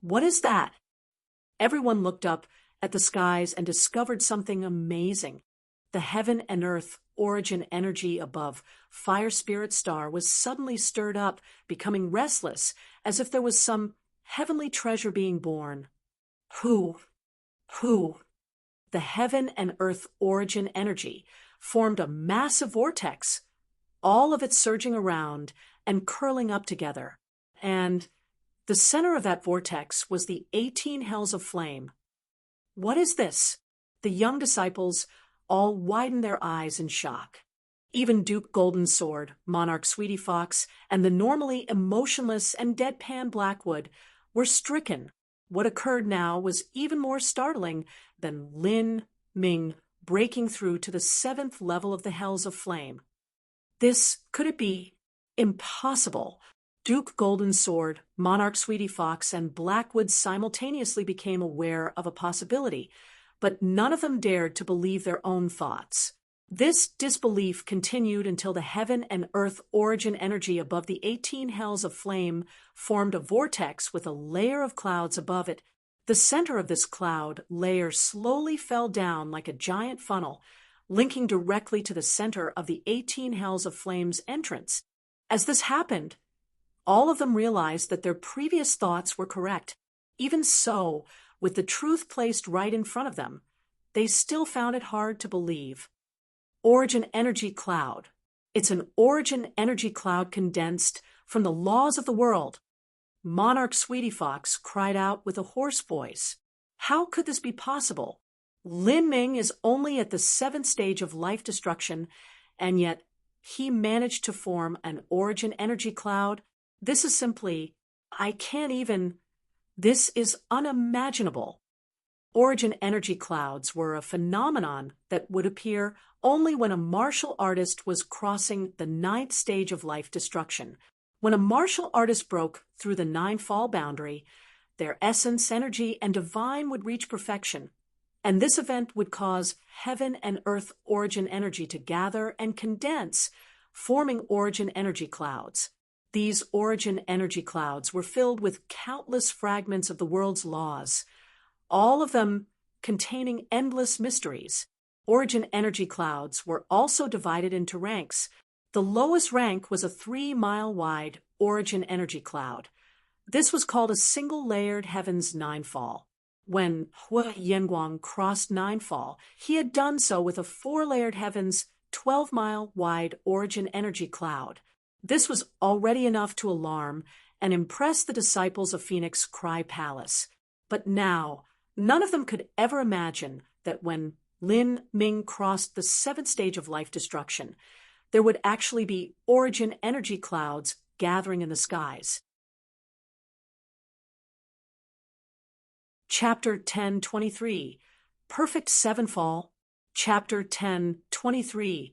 What is that? Everyone looked up at the skies and discovered something amazing. The heaven and earth origin energy above Fire Spirit Star was suddenly stirred up, becoming restless, as if there was some heavenly treasure being born. Who? The heaven and earth origin energy formed a massive vortex, all of it surging around and curling up together. And the center of that vortex was the 18 hells of flame. What is this? The young disciples all widened their eyes in shock. Even Duke Golden Sword, Monarch Sweetie Fox, and the normally emotionless and deadpan Blackwood were stricken. What occurred now was even more startling than Lin Ming breaking through to the 7th level of the hells of flame. Could it be? Impossible. Duke Golden Sword, Monarch Sweetie Fox, and Blackwood simultaneously became aware of a possibility, but none of them dared to believe their own thoughts. This disbelief continued until the heaven and earth origin energy above the 18 hells of flame formed a vortex with a layer of clouds above it. The center of this cloud layer slowly fell down like a giant funnel, linking directly to the center of the 18 Hells of Flames entrance. As this happened, all of them realized that their previous thoughts were correct. Even so, with the truth placed right in front of them, they still found it hard to believe. Origin energy cloud. It's an origin energy cloud condensed from the laws of the world. Monarch Sweetie Fox cried out with a hoarse voice. How could this be possible? Lin Ming is only at the 7th stage of life destruction, and yet he managed to form an origin energy cloud. This is simply, this is unimaginable. Origin energy clouds were a phenomenon that would appear only when a martial artist was crossing the 9th stage of life destruction. When a martial artist broke through the 9-fall boundary, their essence, energy, and divine would reach perfection. And this event would cause heaven and earth origin energy to gather and condense, forming origin energy clouds. These origin energy clouds were filled with countless fragments of the world's laws, all of them containing endless mysteries. Origin energy clouds were also divided into ranks. The lowest rank was a 3-mile-wide origin energy cloud. This was called a single-layered heaven's 9-fall. When Hua Yanguang crossed 9-fall, he had done so with a 4-layered heaven's 12-mile-wide origin energy cloud. This was already enough to alarm and impress the disciples of Phoenix Cry Palace. But now, none of them could ever imagine that when Lin Ming crossed the 7th stage of life destruction, there would actually be origin energy clouds gathering in the skies. Chapter 10:23, Perfect 7-fall. Chapter 10:23,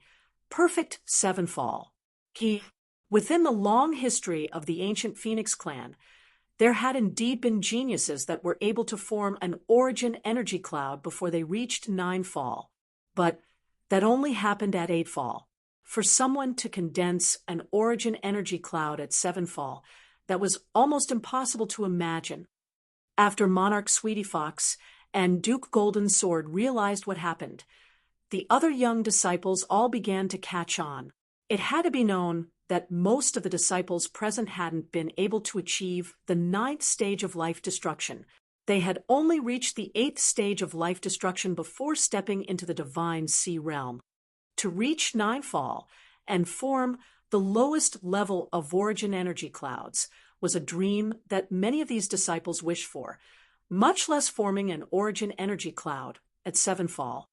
Perfect 7-fall. Within the long history of the ancient Phoenix clan, there had indeed been geniuses that were able to form an origin energy cloud before they reached 9-fall, but that only happened at 8-fall. For someone to condense an origin energy cloud at 7-fall, that was almost impossible to imagine. After Monarch Sweetie Fox and Duke Golden Sword realized what happened, the other young disciples all began to catch on. It had to be known that most of the disciples present hadn't been able to achieve the 9th stage of life destruction. They had only reached the 8th stage of life destruction before stepping into the divine sea realm. To reach 9-fall and form the lowest level of origin energy clouds was a dream that many of these disciples wished for, much less forming an origin energy cloud at 7-fall.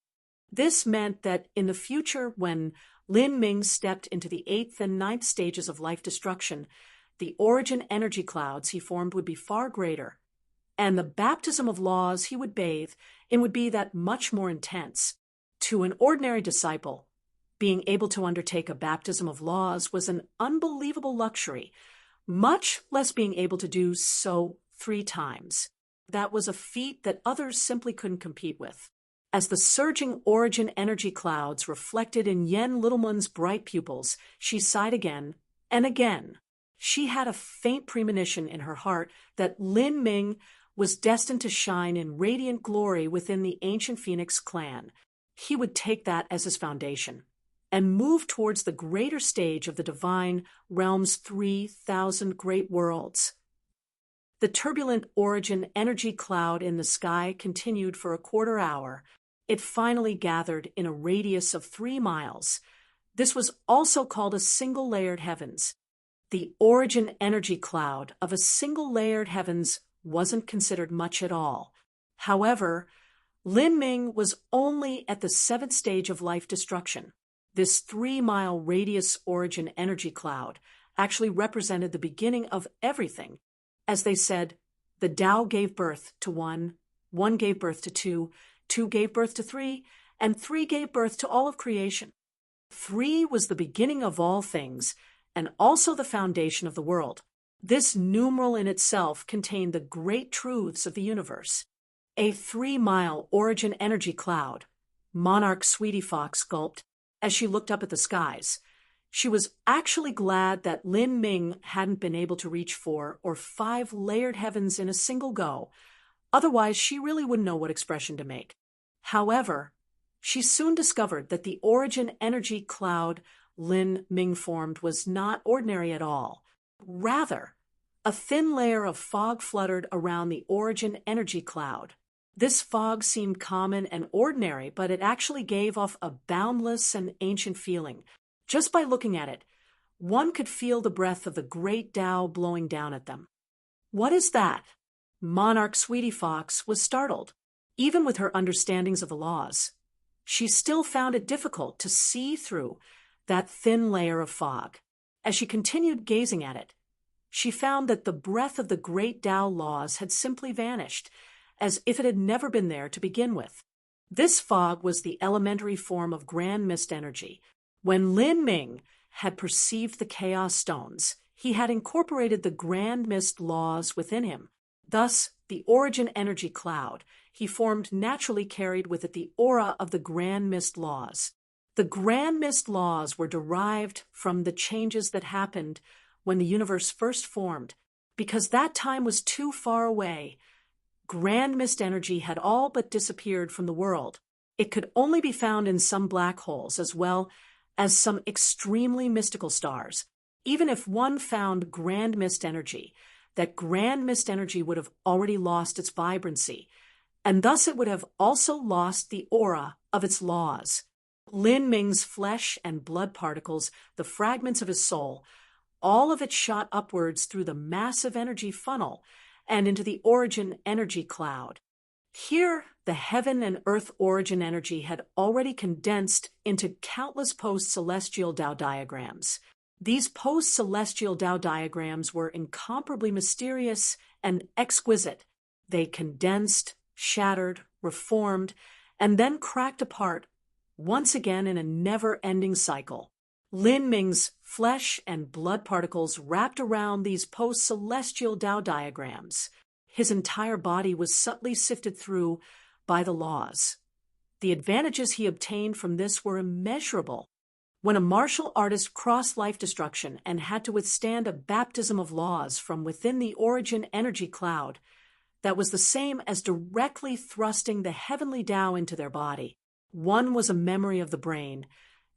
This meant that in the future, when Lin Ming stepped into the 8th and 9th stages of life destruction, the origin energy clouds he formed would be far greater, and the baptism of laws he would bathe in would be that much more intense. To an ordinary disciple, being able to undertake a baptism of laws was an unbelievable luxury, much less being able to do so 3 times. That was a feat that others simply couldn't compete with. As the surging origin energy clouds reflected in Yen Littleman's bright pupils, she sighed again and again. She had a faint premonition in her heart that Lin Ming was destined to shine in radiant glory within the ancient Phoenix clan. He would take that as his foundation and move towards the greater stage of the divine realm's 3,000 great worlds. The turbulent origin energy cloud in the sky continued for a quarter hour. It finally gathered in a radius of 3 miles. This was also called a single-layered heavens. The origin energy cloud of a single-layered heavens wasn't considered much at all. However, Lin Ming was only at the 7th stage of life destruction. This 3-mile radius origin energy cloud actually represented the beginning of everything. As they said, the Tao gave birth to 1, 1 gave birth to 2, 2 gave birth to 3, and 3 gave birth to all of creation. 3 was the beginning of all things, and also the foundation of the world. This numeral in itself contained the great truths of the universe. A 3-mile origin energy cloud. Monarch Sweetie Fox gulped as she looked up at the skies. She was actually glad that Lin Ming hadn't been able to reach 4 or 5 layered heavens in a single go. Otherwise, she really wouldn't know what expression to make. However, She soon discovered that the origin energy cloud Lin Ming formed was not ordinary at all. Rather, a thin layer of fog fluttered around the origin energy cloud. This fog seemed common and ordinary, but it actually gave off a boundless and ancient feeling. Just by looking at it, one could feel the breath of the great Tao blowing down at them. "What is that?" Monarch Sweetie Fox was startled. Even with her understandings of the laws, she still found it difficult to see through that thin layer of fog. As she continued gazing at it, she found that the breath of the great Tao laws had simply vanished, as if it had never been there to begin with. This fog was the elementary form of grand mist energy. When Lin Ming had perceived the chaos stones, he had incorporated the grand mist laws within him. Thus, the origin energy cloud he formed naturally carried with it the aura of the grand mist laws. The grand mist laws were derived from the changes that happened when the universe first formed. Because that time was too far away, grand mist energy had all but disappeared from the world. It could only be found in some black holes as well as some extremely mystical stars. Even if one found grand mist energy, that grand mist energy would have already lost its vibrancy, and thus it would have also lost the aura of its laws. Lin Ming's flesh and blood particles, the fragments of his soul, all of it shot upwards through the massive energy funnel and into the origin energy cloud. Here, the heaven and earth origin energy had already condensed into countless post-celestial Tao diagrams. These post-celestial Tao diagrams were incomparably mysterious and exquisite. They condensed, shattered, reformed, and then cracked apart, once again in a never-ending cycle. Lin Ming's flesh and blood particles wrapped around these post-celestial Tao diagrams. His entire body was subtly sifted through by the laws. The advantages he obtained from this were immeasurable. When a martial artist crossed life destruction and had to withstand a baptism of laws from within the origin energy cloud, that was the same as directly thrusting the heavenly Tao into their body. One was a memory of the brain,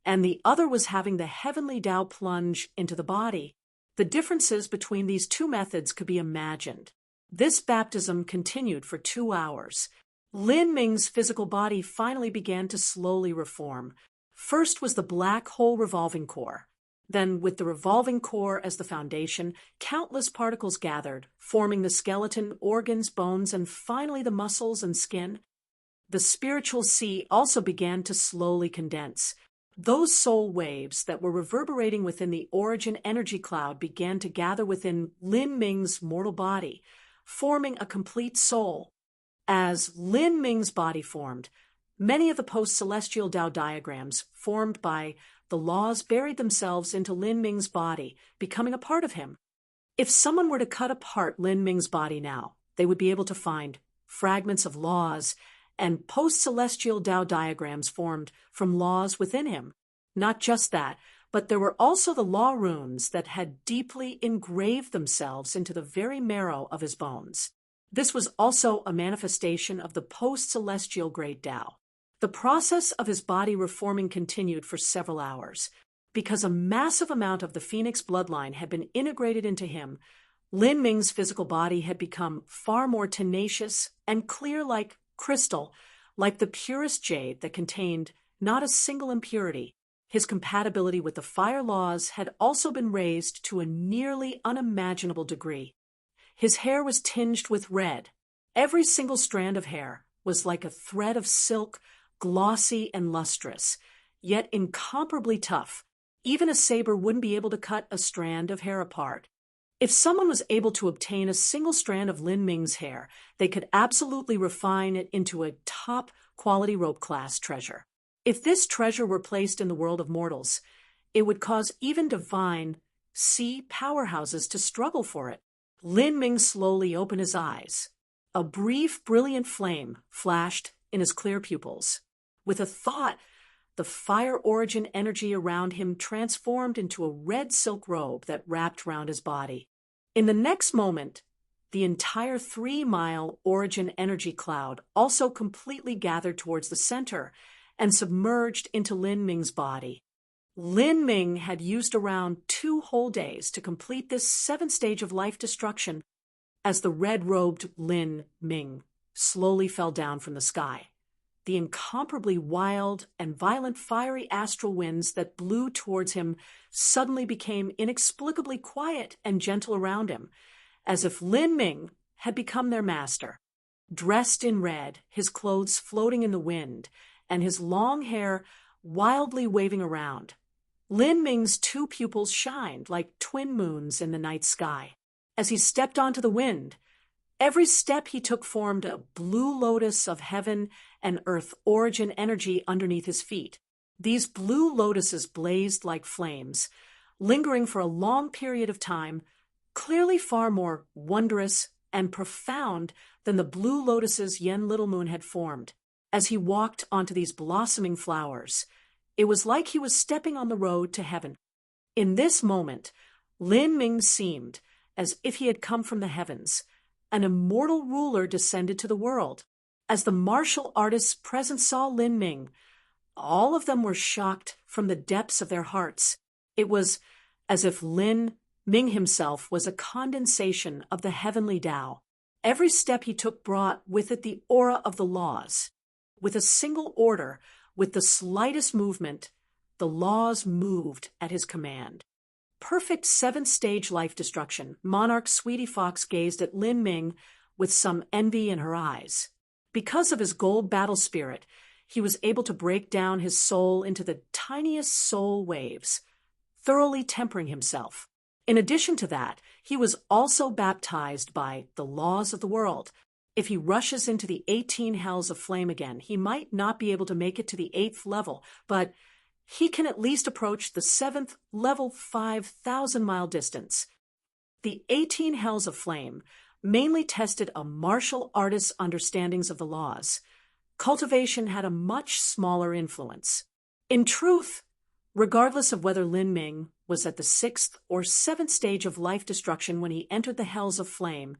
and the other was having the heavenly Tao plunge into the body. The differences between these two methods could be imagined. This baptism continued for 2 hours. Lin Ming's physical body finally began to slowly reform. First was the black hole revolving core. Then, with the revolving core as the foundation, countless particles gathered, forming the skeleton, organs, bones, and finally the muscles and skin. The spiritual sea also began to slowly condense. Those soul waves that were reverberating within the origin energy cloud began to gather within Lin Ming's mortal body, forming a complete soul. As Lin Ming's body formed, many of the post-celestial Tao diagrams formed by the laws buried themselves into Lin Ming's body, becoming a part of him. If someone were to cut apart Lin Ming's body now, they would be able to find fragments of laws and post-celestial Tao diagrams formed from laws within him. Not just that, but there were also the law runes that had deeply engraved themselves into the very marrow of his bones. This was also a manifestation of the post-celestial great Tao. The process of his body reforming continued for several hours. Because a massive amount of the Phoenix bloodline had been integrated into him, Lin Ming's physical body had become far more tenacious and clear like crystal, like the purest jade that contained not a single impurity. His compatibility with the fire laws had also been raised to a nearly unimaginable degree. His hair was tinged with red. Every single strand of hair was like a thread of silk, glossy and lustrous, yet incomparably tough. Even a saber wouldn't be able to cut a strand of hair apart. If someone was able to obtain a single strand of Lin Ming's hair, they could absolutely refine it into a top-quality rope-class treasure. If this treasure were placed in the world of mortals, it would cause even divine sea powerhouses to struggle for it. Lin Ming slowly opened his eyes. A brief, brilliant flame flashed in his clear pupils. With a thought, the fire origin energy around him transformed into a red silk robe that wrapped round his body. In the next moment, the entire 3-mile origin energy cloud also completely gathered towards the center and submerged into Lin Ming's body. Lin Ming had used around 2 whole days to complete this 7th stage of life destruction as the red-robed Lin Ming slowly fell down from the sky. The incomparably wild and violent fiery astral winds that blew towards him suddenly became inexplicably quiet and gentle around him, as if Lin Ming had become their master. Dressed in red, his clothes floating in the wind, and his long hair wildly waving around, Lin Ming's 2 pupils shined like twin moons in the night sky. As he stepped onto the wind, every step he took formed a blue lotus of heaven and earth origin energy underneath his feet. These blue lotuses blazed like flames, lingering for a long period of time, clearly far more wondrous and profound than the blue lotuses Yen Little Moon had formed. As he walked onto these blossoming flowers, it was like he was stepping on the road to heaven. In this moment, Lin Ming seemed as if he had come from the heavens. An immortal ruler descended to the world. As the martial artists present saw Lin Ming, all of them were shocked from the depths of their hearts. It was as if Lin Ming himself was a condensation of the heavenly Tao. Every step he took brought with it the aura of the laws. With a single order, with the slightest movement, the laws moved at his command. Perfect 7th stage life destruction, Monarch Sweetie Fox gazed at Lin Ming with some envy in her eyes. Because of his gold battle spirit, he was able to break down his soul into the tiniest soul waves, thoroughly tempering himself. In addition to that, he was also baptized by the laws of the world. If he rushes into the 18 hells of flame again, he might not be able to make it to the 8th level, but he can at least approach the 7th level 5,000-mile distance. The 18 hells of flame mainly tested a martial artist's understandings of the laws. Cultivation had a much smaller influence. In truth, regardless of whether Lin Ming was at the 6th or 7th stage of life destruction when he entered the hells of flame,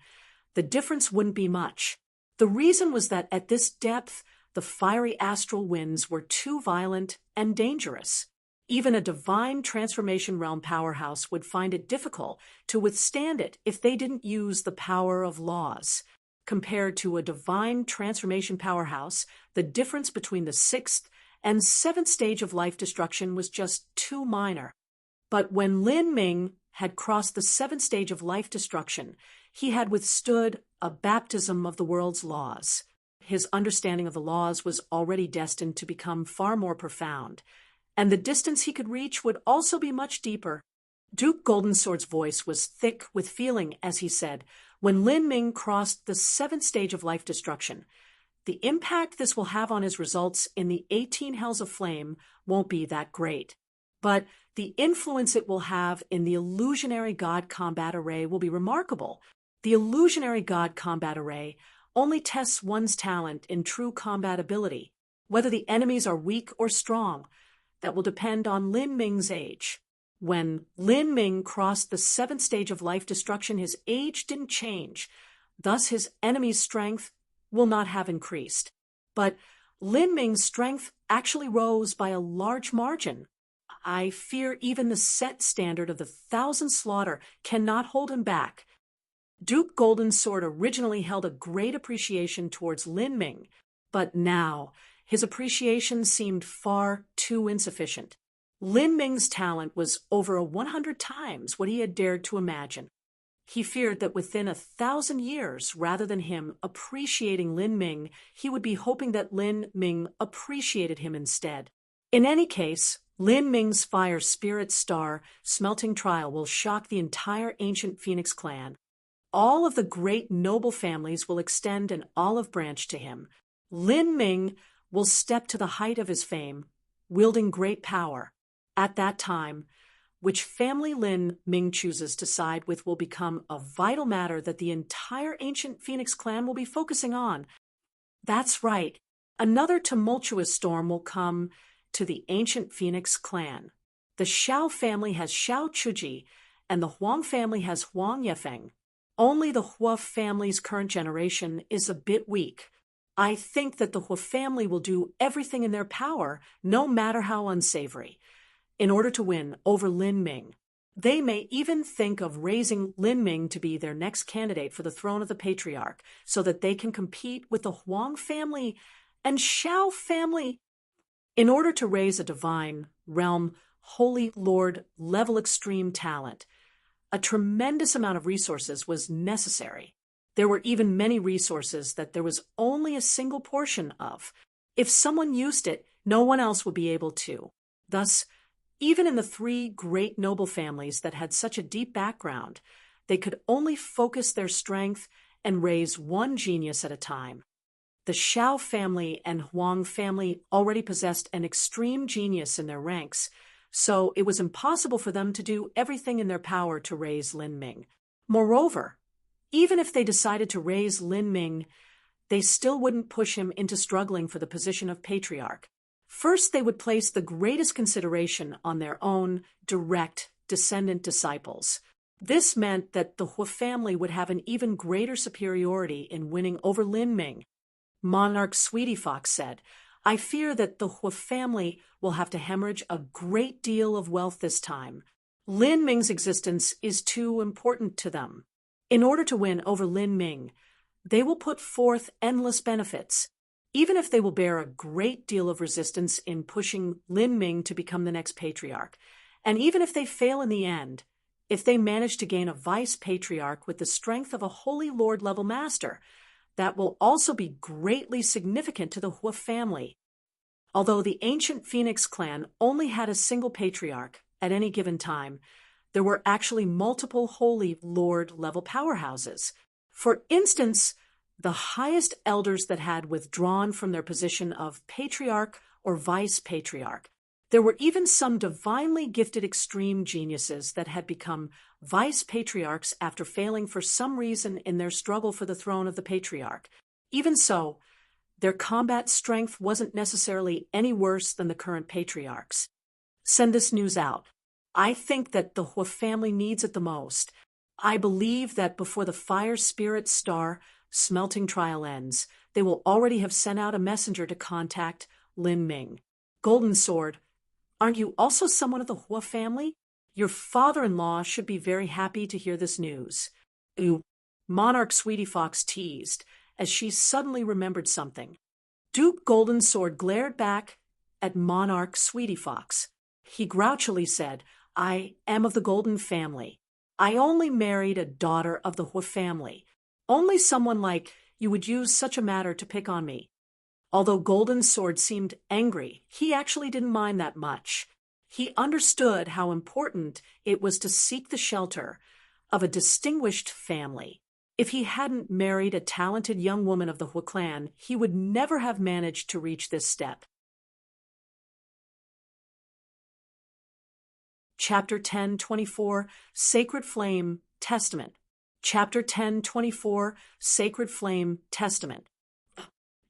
the difference wouldn't be much. The reason was that at this depth, the fiery astral winds were too violent and dangerous. Even a divine transformation realm powerhouse would find it difficult to withstand it if they didn't use the power of laws. Compared to a divine transformation powerhouse, the difference between the 6th and 7th stage of life destruction was just too minor. But when Lin Ming had crossed the 7th stage of life destruction, he had withstood a baptism of the world's laws. His understanding of the laws was already destined to become far more profound, and the distance he could reach would also be much deeper. Duke Goldensword's voice was thick with feeling as he said, when Lin Ming crossed the 7th stage of life destruction, the impact this will have on his results in the 18 hells of flame won't be that great. But the influence it will have in the illusionary God combat array will be remarkable. The illusionary God combat array only tests one's talent in true combat ability. Whether the enemies are weak or strong, that will depend on Lin Ming's age. When Lin Ming crossed the 7th stage of life destruction, his age didn't change. Thus, his enemy's strength will not have increased. But Lin Ming's strength actually rose by a large margin. I fear even the set standard of the 1,000 slaughter cannot hold him back. Duke Goldensword originally held a great appreciation towards Lin Ming, but now his appreciation seemed far too insufficient. Lin Ming's talent was over 100 times what he had dared to imagine. He feared that within 1,000 years, rather than him appreciating Lin Ming, he would be hoping that Lin Ming appreciated him instead. In any case, Lin Ming's fire spirit star smelting trial will shock the entire ancient Phoenix clan. All of the great noble families will extend an olive branch to him. Lin Ming will step to the height of his fame, wielding great power. At that time, which family Lin Ming chooses to side with will become a vital matter that the entire ancient Phoenix clan will be focusing on. That's right. Another tumultuous storm will come to the ancient Phoenix clan. The Xiao family has Xiao Chuji, and the Huang family has Huang Yefeng. Only the Hua family's current generation is a bit weak. I think that the Hua family will do everything in their power, no matter how unsavory, in order to win over Lin Ming. They may even think of raising Lin Ming to be their next candidate for the throne of the patriarch, so that they can compete with the Huang family and Xiao family. In order to raise a divine, realm, holy lord level extreme talent, a tremendous amount of resources was necessary. There were even many resources that there was only a single portion of. If someone used it, no one else would be able to. Thus, even in the three great noble families that had such a deep background, they could only focus their strength and raise one genius at a time. The Xiao family and Huang family already possessed an extreme genius in their ranks, so it was impossible for them to do everything in their power to raise Lin Ming. Moreover, even if they decided to raise Lin Ming, they still wouldn't push him into struggling for the position of patriarch. First, they would place the greatest consideration on their own direct descendant disciples. This meant that the Hua family would have an even greater superiority in winning over Lin Ming. Monarch Sweetie Fox said, I fear that the Hua family will have to hemorrhage a great deal of wealth this time. Lin Ming's existence is too important to them. In order to win over Lin Ming, they will put forth endless benefits, even if they will bear a great deal of resistance in pushing Lin Ming to become the next patriarch. And even if they fail in the end, if they manage to gain a vice patriarch with the strength of a holy lord level master, that will also be greatly significant to the Hua family. Although the ancient Phoenix clan only had a single patriarch at any given time, there were actually multiple holy lord level powerhouses. For instance, the highest elders that had withdrawn from their position of patriarch or vice patriarch. There were even some divinely gifted extreme geniuses that had become vice patriarchs after failing for some reason in their struggle for the throne of the patriarch. Even so, their combat strength wasn't necessarily any worse than the current patriarchs. Send this news out. I think that the Hua family needs it the most. I believe that before the fire spirit star smelting trial ends, they will already have sent out a messenger to contact Lin Ming. Golden Sword, aren't you also someone of the Hua family? Your father-in-law should be very happy to hear this news. Ooh, Monarch Sweetie Fox teased, as she suddenly remembered something. Duke Golden Sword glared back at Monarch Sweetie Fox. He grouchily said, I am of the Golden family. I only married a daughter of the Hua family. Only someone like you would use such a matter to pick on me. Although Golden Sword seemed angry, he actually didn't mind that much. He understood how important it was to seek the shelter of a distinguished family. If he hadn't married a talented young woman of the Hua clan, he would never have managed to reach this step. Chapter 10:24, Sacred Flame Testament. Chapter 10:24, Sacred Flame Testament.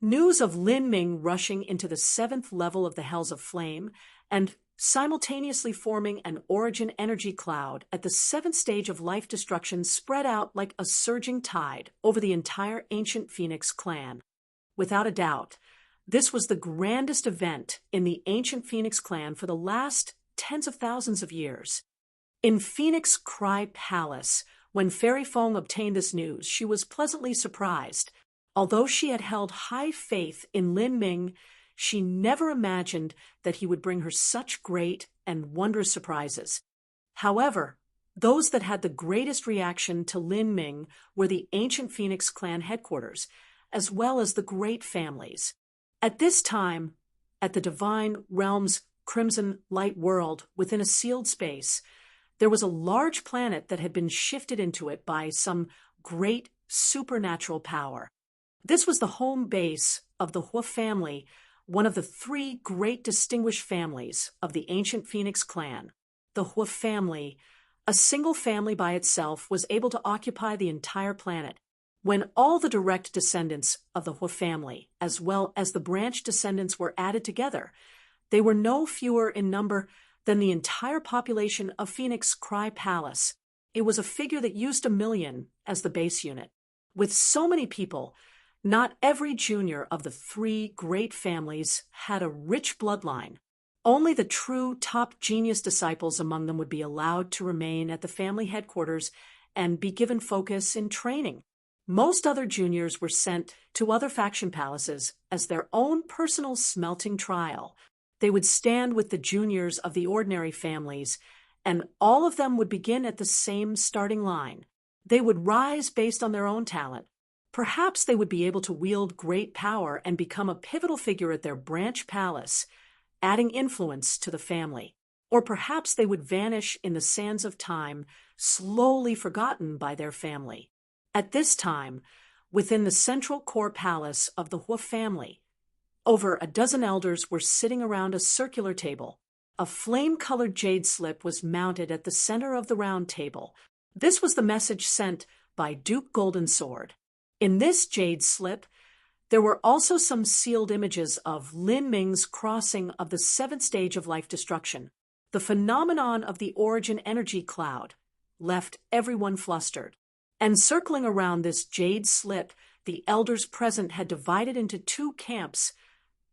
News of Lin Ming rushing into the 7th level of the Hells of Flame and simultaneously forming an origin energy cloud at the 7th stage of life destruction spread out like a surging tide over the entire ancient Phoenix clan. Without a doubt, this was the grandest event in the ancient Phoenix clan for the last tens of thousands of years. In Phoenix Cry Palace, when Fairy Fong obtained this news, she was pleasantly surprised. Although she had held high faith in Lin Ming, she never imagined that he would bring her such great and wondrous surprises. However, those that had the greatest reaction to Lin Ming were the ancient Phoenix clan headquarters, as well as the great families. At this time, at the Divine Realm's crimson light world within a sealed space, there was a large planet that had been shifted into it by some great supernatural power. This was the home base of the Hua family, one of the 3 great distinguished families of the ancient Phoenix clan. The Hua family, a single family by itself, was able to occupy the entire planet. When all the direct descendants of the Hua family, as well as the branch descendants, were added together, they were no fewer in number than the entire population of Phoenix Cry Palace. It was a figure that used 1 million as the base unit. With so many people, Not every junior of the three great families had a rich bloodline. Only the true top genius disciples among them would be allowed to remain at the family headquarters and be given focus in training. Most other juniors were sent to other faction palaces as their own personal smelting trial. They would stand with the juniors of the ordinary families, and all of them would begin at the same starting line. They would rise based on their own talent. Perhaps they would be able to wield great power and become a pivotal figure at their branch palace, adding influence to the family. Or perhaps they would vanish in the sands of time, slowly forgotten by their family. At this time, within the central core palace of the Hua family, over a dozen elders were sitting around a circular table. A flame-colored jade slip was mounted at the center of the round table. This was the message sent by Duke Goldensword. In this jade slip, there were also some sealed images of Lin Ming's crossing of the seventh stage of life destruction. The phenomenon of the origin energy cloud left everyone flustered. And circling around this jade slip, the elders present had divided into two camps,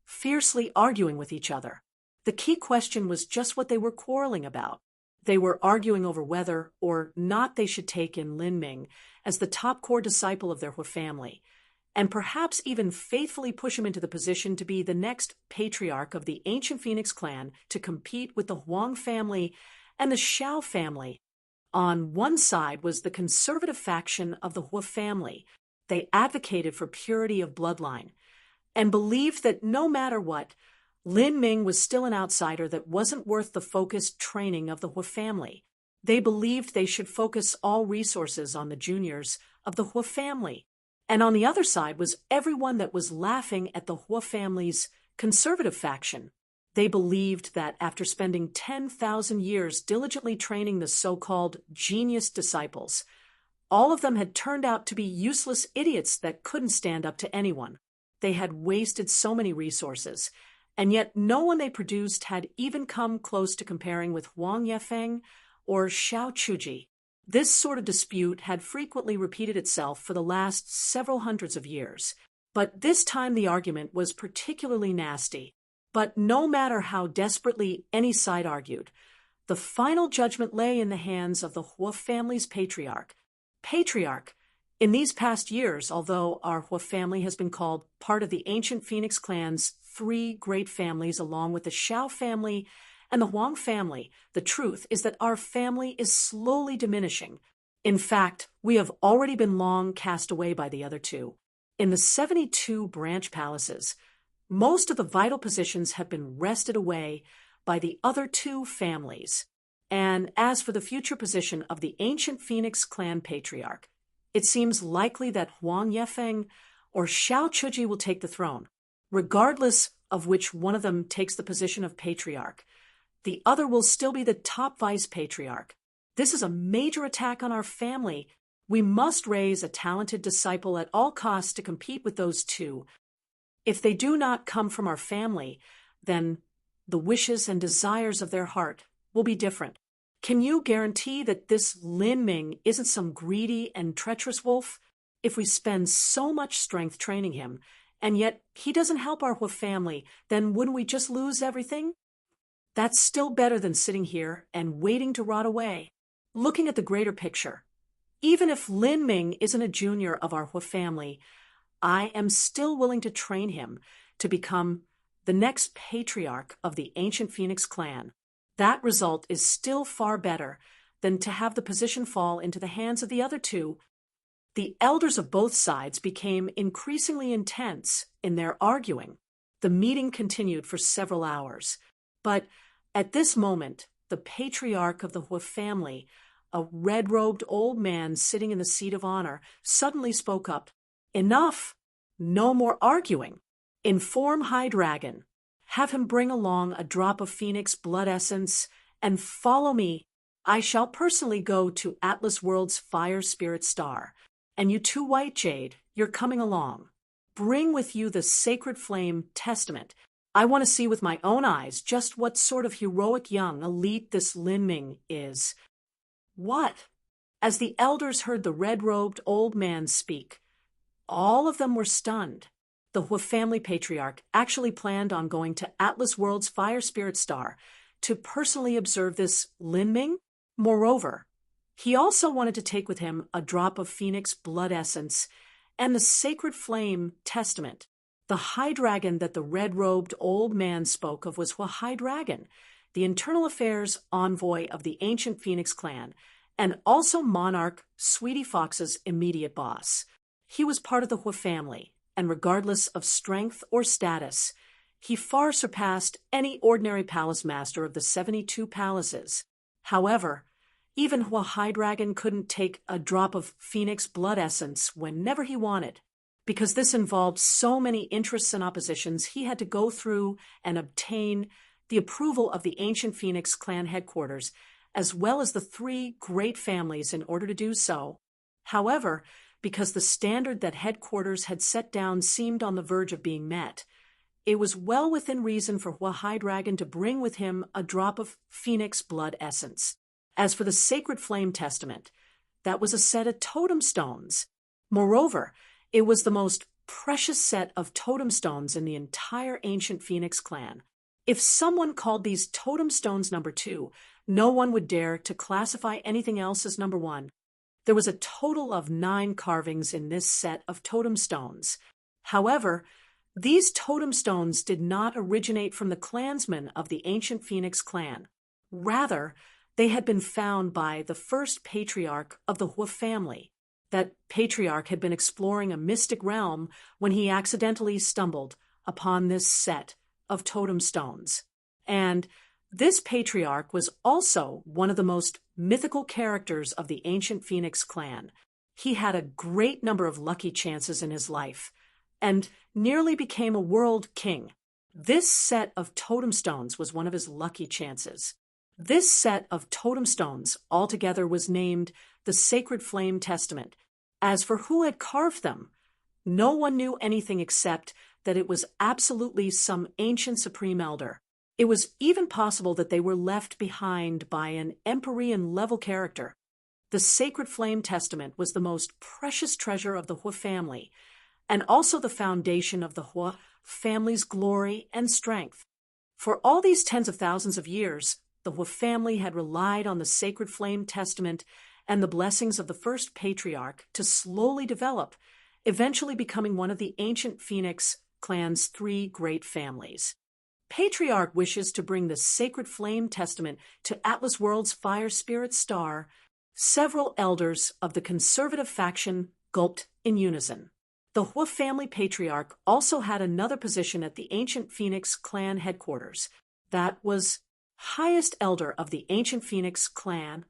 fiercely arguing with each other. The key question was just what they were quarreling about. They were arguing over whether or not they should take in Lin Ming as the top core disciple of their Hua family, and perhaps even faithfully push him into the position to be the next patriarch of the ancient Phoenix clan to compete with the Huang family and the Shao family. On one side was the conservative faction of the Hua family. They advocated for purity of bloodline and believed that no matter what, Lin Ming was still an outsider that wasn't worth the focused training of the Hua family. They believed they should focus all resources on the juniors of the Hua family. And on the other side was everyone that was laughing at the Hua family's conservative faction. They believed that after spending 10,000 years diligently training the so-called genius disciples, all of them had turned out to be useless idiots that couldn't stand up to anyone. They had wasted so many resources, and yet no one they produced had even come close to comparing with Wang Yefeng or Xiao Chuji. This sort of dispute had frequently repeated itself for the last several hundreds of years, but this time the argument was particularly nasty. But no matter how desperately any side argued, the final judgment lay in the hands of the Hua family's patriarch. In these past years, although our Hua family has been called part of the ancient Phoenix clan's three great families along with the Shao family and the Huang family, the truth is that our family is slowly diminishing. In fact, we have already been long cast away by the other two. In the 72 branch palaces, most of the vital positions have been wrested away by the other two families. And as for the future position of the ancient Phoenix clan patriarch, it seems likely that Huang Yefeng or Xiao Chuji will take the throne. Regardless of which one of them takes the position of patriarch, the other will still be the top vice patriarch. This is a major attack on our family. We must raise a talented disciple at all costs to compete with those two. If they do not come from our family, then the wishes and desires of their heart will be different. Can you guarantee that this Lin Ming isn't some greedy and treacherous wolf? If we spend so much strength training him, and yet he doesn't help our Hua family, then wouldn't we just lose everything? That's still better than sitting here and waiting to rot away. Looking at the greater picture, even if Lin Ming isn't a junior of our Hua family, I am still willing to train him to become the next patriarch of the ancient Phoenix clan. That result is still far better than to have the position fall into the hands of the other two. The elders of both sides became increasingly intense in their arguing. The meeting continued for several hours, but at this moment, the patriarch of the Hua family, a red-robed old man sitting in the seat of honor, suddenly spoke up. Enough! No more arguing. Inform High Dragon. Have him bring along a drop of Phoenix blood essence and follow me. I shall personally go to Atlas World's Fire Spirit Star. And you two White Jade, you're coming along. Bring with you the Sacred Flame Testament. I want to see with my own eyes just what sort of heroic young elite this Lin Ming is. What? As the elders heard the red-robed old man speak, all of them were stunned. The Hua family patriarch actually planned on going to Atlas World's Fire Spirit Star to personally observe this Lin Ming. Moreover, he also wanted to take with him a drop of phoenix blood essence and the sacred flame testament. The high dragon that the red-robed old man spoke of was Hua High Dragon, the internal affairs envoy of the ancient Phoenix clan, and also Monarch Sweetie Fox's immediate boss. He was part of the Hua family, and regardless of strength or status, he far surpassed any ordinary palace master of the 72 palaces. However, even Hua High Dragon couldn't take a drop of phoenix blood essence whenever he wanted. Because this involved so many interests and oppositions, he had to go through and obtain the approval of the ancient Phoenix clan headquarters, as well as the 3 great families in order to do so. However, because the standard that headquarters had set down seemed on the verge of being met, it was well within reason for Hua High Dragon to bring with him a drop of phoenix blood essence. As for the sacred flame testament, that was a set of totem stones. Moreover, it was the most precious set of totem stones in the entire ancient Phoenix clan. If someone called these totem stones number 2, no one would dare to classify anything else as number 1. There was a total of 9 carvings in this set of totem stones. However, these totem stones did not originate from the clansmen of the ancient Phoenix clan. Rather, they had been found by the first patriarch of the Hua family. That patriarch had been exploring a mystic realm when he accidentally stumbled upon this set of totem stones. And this patriarch was also one of the most mythical characters of the ancient Phoenix clan. He had a great number of lucky chances in his life and nearly became a world king. This set of totem stones was one of his lucky chances. This set of totem stones altogether was named the Sacred Flame Testament. As for who had carved them, no one knew anything except that it was absolutely some ancient supreme elder. It was even possible that they were left behind by an Empyrean-level character. The Sacred Flame Testament was the most precious treasure of the Hua family, and also the foundation of the Hua family's glory and strength. For all these tens of thousands of years, the Hua family had relied on the Sacred Flame Testament and the blessings of the first patriarch to slowly develop, eventually becoming one of the ancient Phoenix clan's 3 great families. Patriarch wishes to bring the Sacred Flame Testament to Atlas World's Fire Spirit Star. Several elders of the conservative faction gulped in unison. The Hua family patriarch also had another position at the ancient Phoenix clan headquarters. That was highest elder of the ancient Phoenix clan.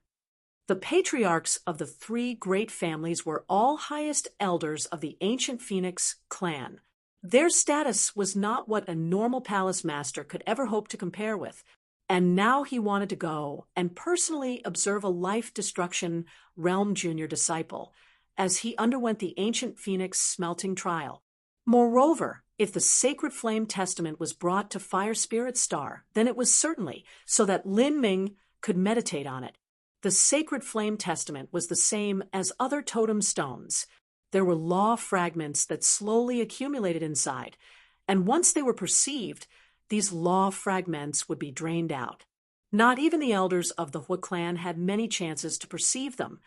The patriarchs of the 3 great families were all highest elders of the ancient Phoenix clan. Their status was not what a normal palace master could ever hope to compare with, and now he wanted to go and personally observe a life-destruction realm junior disciple as he underwent the ancient Phoenix smelting trial. Moreover, if the Sacred Flame Testament was brought to Fire Spirit Star, then it was certainly so that Lin Ming could meditate on it. The Sacred Flame Testament was the same as other totem stones. There were law fragments that slowly accumulated inside, and once they were perceived, these law fragments would be drained out. Not even the elders of the Hua clan had many chances to perceive them,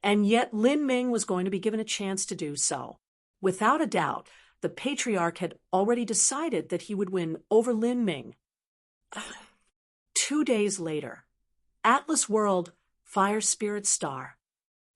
and yet Lin Ming was going to be given a chance to do so. Without a doubt, the patriarch had already decided that he would win over Lin Ming. 2 days later, Atlas World Fire Spirit Star.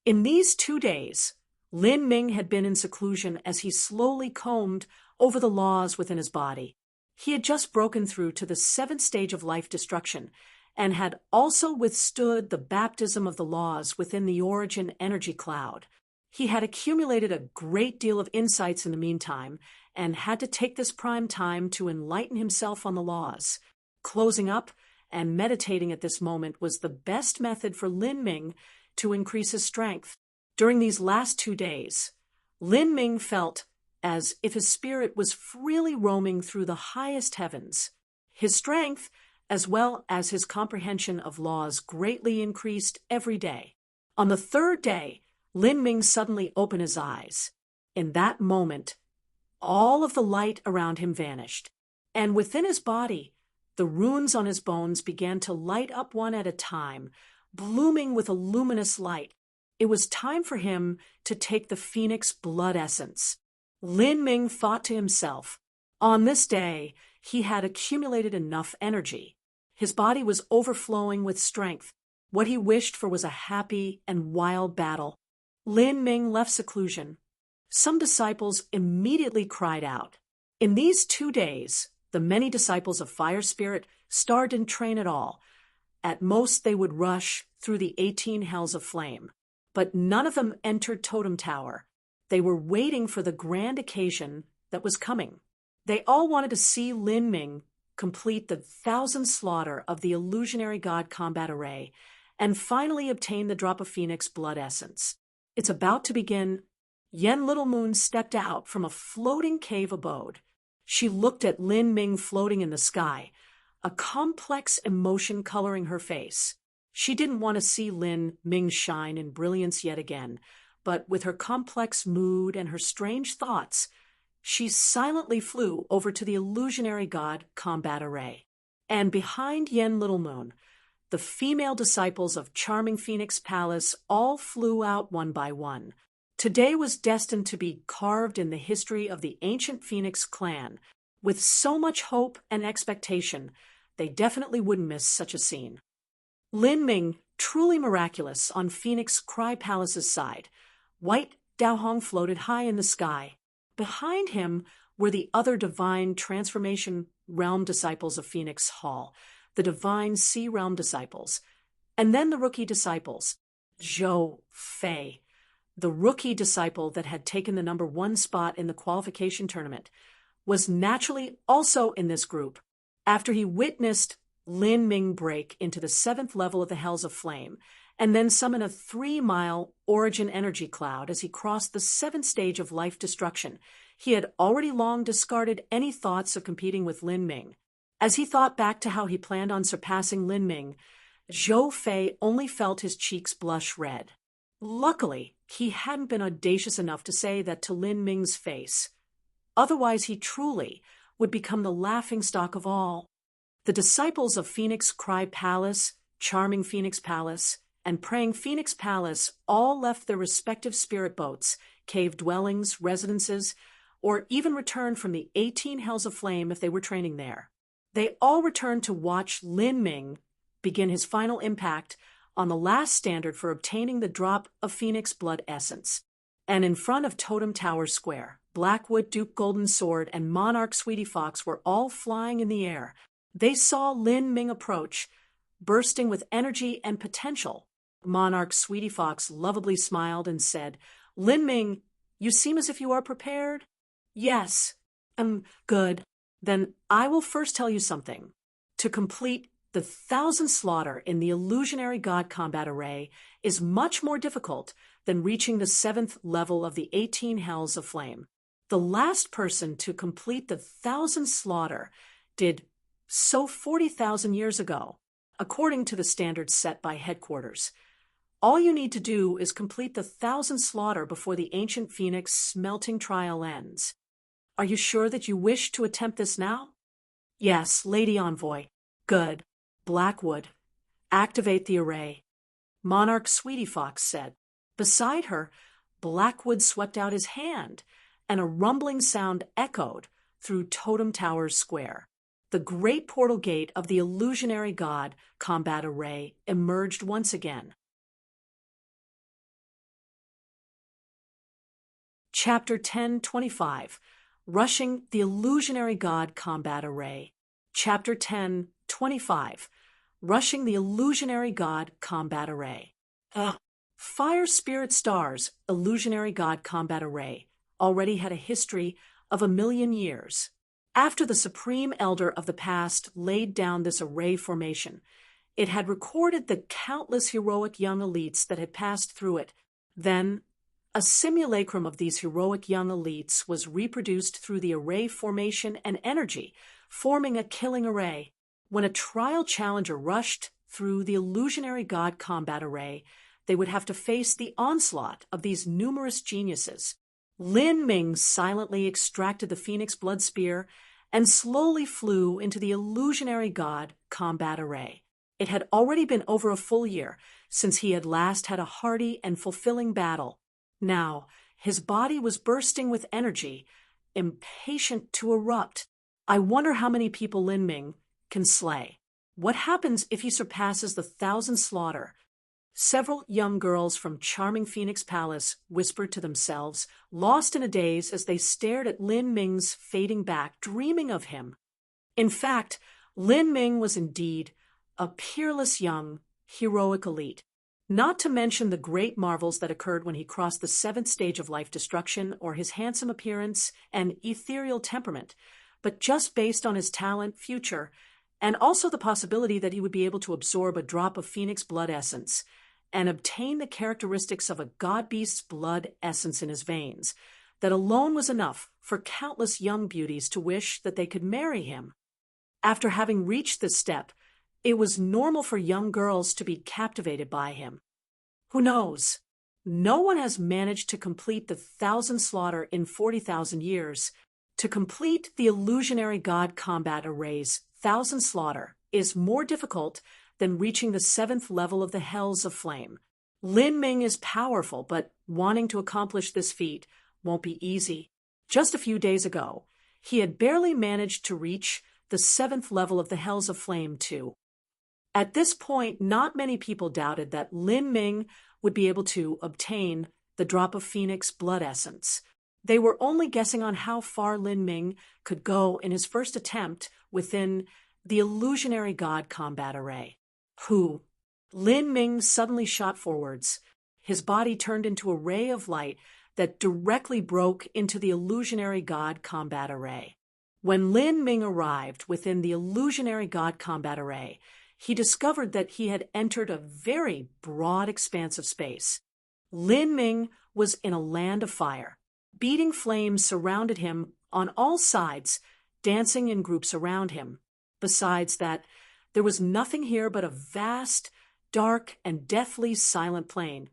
In these 2 days, Lin Ming had been in seclusion as he slowly combed over the laws within his body. He had just broken through to the 7th stage of life destruction and had also withstood the baptism of the laws within the origin energy cloud. He had accumulated a great deal of insights in the meantime and had to take this prime time to enlighten himself on the laws. Closing up and meditating at this moment was the best method for Lin Ming to increase his strength. During these last 2 days, Lin Ming felt as if his spirit was freely roaming through the highest heavens. His strength, as well as his comprehension of laws, greatly increased every day. On the 3rd day, Lin Ming suddenly opened his eyes. In that moment, all of the light around him vanished, and within his body, the runes on his bones began to light up one at a time, blooming with a luminous light. It was time for him to take the phoenix blood essence. Lin Ming thought to himself, on this day, he had accumulated enough energy. His body was overflowing with strength. What he wished for was a happy and wild battle. Lin Ming left seclusion. Some disciples immediately cried out. In these 2 days, the many disciples of Fire Spirit Star didn't train at all. At most, they would rush through the 18 hells of flame. But none of them entered Totem Tower. They were waiting for the grand occasion that was coming. They all wanted to see Lin Ming complete the 1,000 slaughter of the illusionary god combat array and finally obtain the drop of phoenix blood essence. It's about to begin. Yen Little Moon stepped out from a floating cave abode. She looked at Lin Ming floating in the sky, a complex emotion coloring her face. She didn't want to see Lin Ming shine in brilliance yet again, but with her complex mood and her strange thoughts, she silently flew over to the illusionary god combat array. And behind Yen Little Moon, the female disciples of Charming Phoenix Palace all flew out one by one. Today was destined to be carved in the history of the ancient Phoenix clan. With so much hope and expectation, they definitely wouldn't miss such a scene. Lin Ming, truly miraculous, on Phoenix Cry Palace's side. White Dao Hong floated high in the sky. Behind him were the other divine transformation realm disciples of Phoenix Hall, the divine sea realm disciples, and then the rookie disciples, Zhou Fei, the rookie disciple that had taken the number 1 spot in the qualification tournament, was naturally also in this group after he witnessed Lin Ming break into the 7th level of the Hells of Flame and then summon a 3-mile origin energy cloud as he crossed the 7th stage of life destruction. He had already long discarded any thoughts of competing with Lin Ming. As he thought back to how he planned on surpassing Lin Ming, Zhou Fei only felt his cheeks blush red. Luckily, he hadn't been audacious enough to say that to Lin Ming's face. Otherwise, he truly would become the laughingstock of all. The disciples of Phoenix Cry Palace, Charming Phoenix Palace, and Praying Phoenix Palace all left their respective spirit boats, cave dwellings, residences, or even returned from the 18 Hells of Flame if they were training there. They all returned to watch Lin Ming begin his final impact on the last standard for obtaining the drop of Phoenix blood essence. And in front of Totem Tower Square, Blackwood Duke Golden Sword and Monarch Sweetie Fox were all flying in the air. They saw Lin Ming approach, bursting with energy and potential. Monarch Sweetie Fox lovably smiled and said, "Lin Ming, you seem as if you are prepared." "Yes, good. Then I will first tell you something. To complete the 1,000 slaughter in the illusionary god combat array is much more difficult than reaching the 7th level of the 18 Hells of Flame. The last person to complete the 1,000 slaughter did so 40,000 years ago, according to the standards set by headquarters. All you need to do is complete the 1,000 slaughter before the ancient Phoenix smelting trial ends. Are you sure that you wish to attempt this now?" "Yes, Lady Envoy." "Good. Blackwood, activate the array." Monarch Sweetie Fox said. Beside her, Blackwood swept out his hand, and a rumbling sound echoed through Totem Tower Square. The great portal gate of the illusionary god combat array emerged once again. Chapter 10:25, Rushing the Illusionary God Combat Array. Chapter 10:25, Rushing the Illusionary God Combat Array. Fire Spirit Star's Illusionary God Combat Array already had a history of 1,000,000 years. After the Supreme Elder of the past laid down this array formation, it had recorded the countless heroic young elites that had passed through it. Then, a simulacrum of these heroic young elites was reproduced through the array formation and energy, forming a killing array. When a trial challenger rushed through the illusionary god combat array, they would have to face the onslaught of these numerous geniuses. Lin Ming silently extracted the Phoenix Blood Spear and slowly flew into the illusionary god combat array. It had already been over a full year since he had last had a hearty and fulfilling battle. Now, his body was bursting with energy, impatient to erupt. I wonder how many people Lin Ming can slay. What happens if he surpasses the 1,000 slaughter? Several young girls from charming Phoenix Palace whispered to themselves, lost in a daze as they stared at Lin Ming's fading back, dreaming of him. In fact, Lin Ming was indeed a peerless young, heroic elite. Not to mention the great marvels that occurred when he crossed the 7th stage of life destruction, or his handsome appearance and ethereal temperament, but just based on his talent, future, and also the possibility that he would be able to absorb a drop of Phoenix blood essence and obtain the characteristics of a god beast's blood essence in his veins, that alone was enough for countless young beauties to wish that they could marry him. After having reached this step, it was normal for young girls to be captivated by him. Who knows? No one has managed to complete the 1,000 slaughter in 40,000 years. To complete the illusionary god combat array's 1,000 slaughter is more difficult than reaching the 7th level of the Hells of Flame. Lin Ming is powerful, but wanting to accomplish this feat won't be easy. Just a few days ago, he had barely managed to reach the 7th level of the Hells of Flame too. At this point, not many people doubted that Lin Ming would be able to obtain the drop of Phoenix blood essence. They were only guessing on how far Lin Ming could go in his first attempt within the illusionary god combat array. Who? Lin Ming suddenly shot forwards. His body turned into a ray of light that directly broke into the illusionary god combat array. When Lin Ming arrived within the illusionary god combat array, he discovered that he had entered a very broad expanse of space. Lin Ming was in a land of fire. Beating flames surrounded him on all sides, dancing in groups around him. Besides that, there was nothing here but a vast, dark, and deathly silent plain,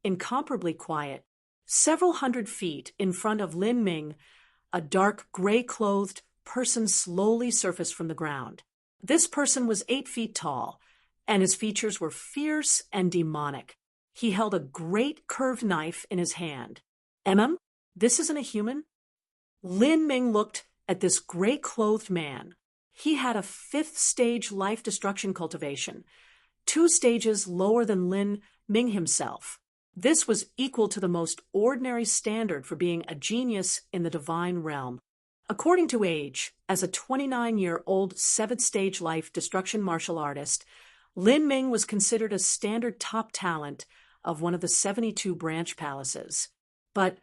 incomparably quiet. Several hundred feet in front of Lin Ming, a dark, gray-clothed person slowly surfaced from the ground. This person was 8 feet tall, and his features were fierce and demonic. He held a great curved knife in his hand. This isn't a human? Lin Ming looked at this gray-clothed man. He had a 5th stage life destruction cultivation, 2 stages lower than Lin Ming himself. This was equal to the most ordinary standard for being a genius in the divine realm. According to age, as a 29-year-old 7th stage life destruction martial artist, Lin Ming was considered a standard top talent of one of the 72 branch palaces. But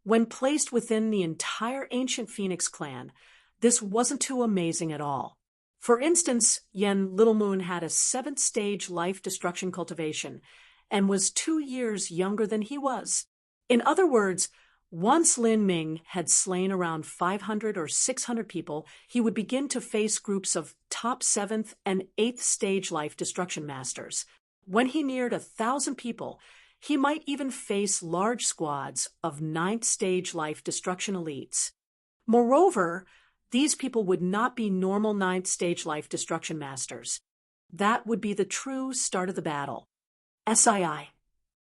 when placed within the entire ancient Phoenix clan, this wasn't too amazing at all. For instance, Yen Little Moon had a 7th stage life destruction cultivation and was 2 years younger than he was. In other words, once Lin Ming had slain around 500 or 600 people, he would begin to face groups of top 7th and 8th stage life destruction masters. When he neared 1,000 people, he might even face large squads of 9th stage life destruction elites. Moreover, these people would not be normal 9th stage life destruction masters. That would be the true start of the battle. SII.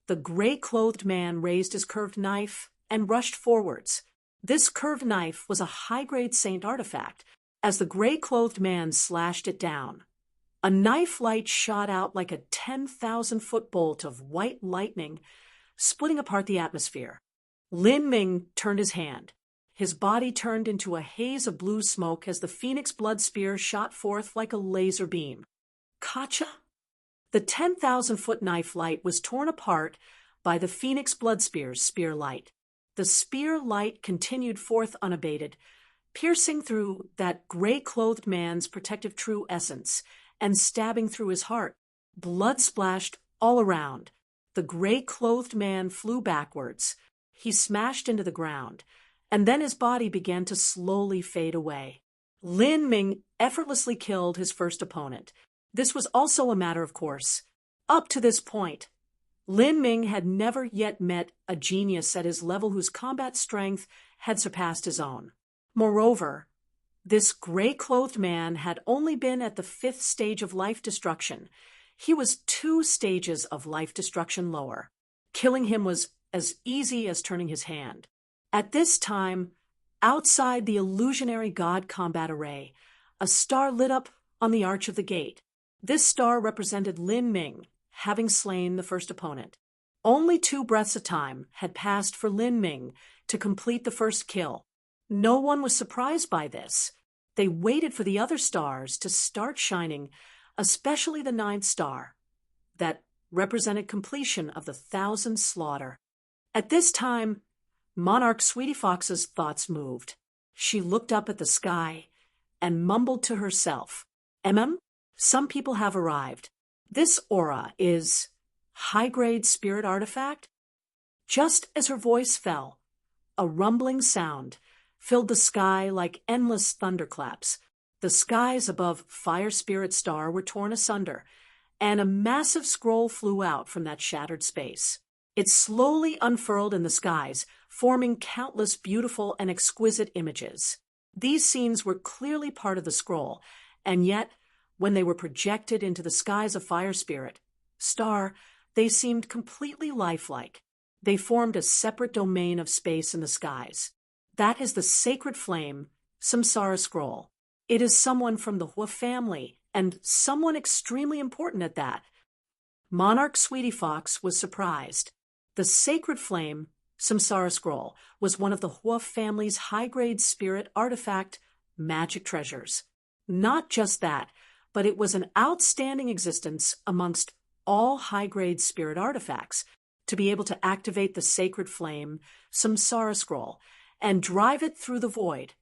The gray-clothed man raised his curved knife and rushed forwards. This curved knife was a high-grade saint artifact. As the gray-clothed man slashed it down, a knife light shot out like a 10,000-foot bolt of white lightning, splitting apart the atmosphere. Lin Ming turned his hand. His body turned into a haze of blue smoke as the Phoenix blood spear shot forth like a laser beam. Kacha? The 10,000-foot knife light was torn apart by the Phoenix blood spear's spear light. The spear light continued forth unabated, piercing through that gray-clothed man's protective true essence and stabbing through his heart. Blood splashed all around. The gray-clothed man flew backwards. He smashed into the ground, and then his body began to slowly fade away. Lin Ming effortlessly killed his first opponent. This was also a matter of course. Up to this point, Lin Ming had never yet met a genius at his level whose combat strength had surpassed his own. Moreover, this gray-clothed man had only been at the 5th stage of life destruction. He was 2 stages of life destruction lower. Killing him was as easy as turning his hand. At this time, outside the illusionary god combat array, a star lit up on the arch of the gate. This star represented Lin Ming, having slain the first opponent. Only 2 breaths of time had passed for Lin Ming to complete the first kill. No one was surprised by this. They waited for the other stars to start shining, especially the 9th star, that represented completion of the 1,000th slaughter. At this time, Monarch Sweetie Fox's thoughts moved. She looked up at the sky and mumbled to herself, some people have arrived. This aura is high-grade spirit artifact? Just as her voice fell, a rumbling sound filled the sky like endless thunderclaps. The skies above Fire Spirit Star were torn asunder, and a massive scroll flew out from that shattered space. It slowly unfurled in the skies, forming countless beautiful and exquisite images. These scenes were clearly part of the scroll, and yet, when they were projected into the skies of Fire Spirit Star, they seemed completely lifelike. They formed a separate domain of space in the skies. That is the sacred flame, Samsara Scroll. It is someone from the Hua family, and someone extremely important at that. Monarch Sweetie Fox was surprised. The sacred flame, Samsara Scroll, was one of the Hua family's high-grade spirit artifact magic treasures. Not just that, but it was an outstanding existence amongst all high-grade spirit artifacts to be able to activate the sacred flame, Samsara Scroll, and drive it through the void.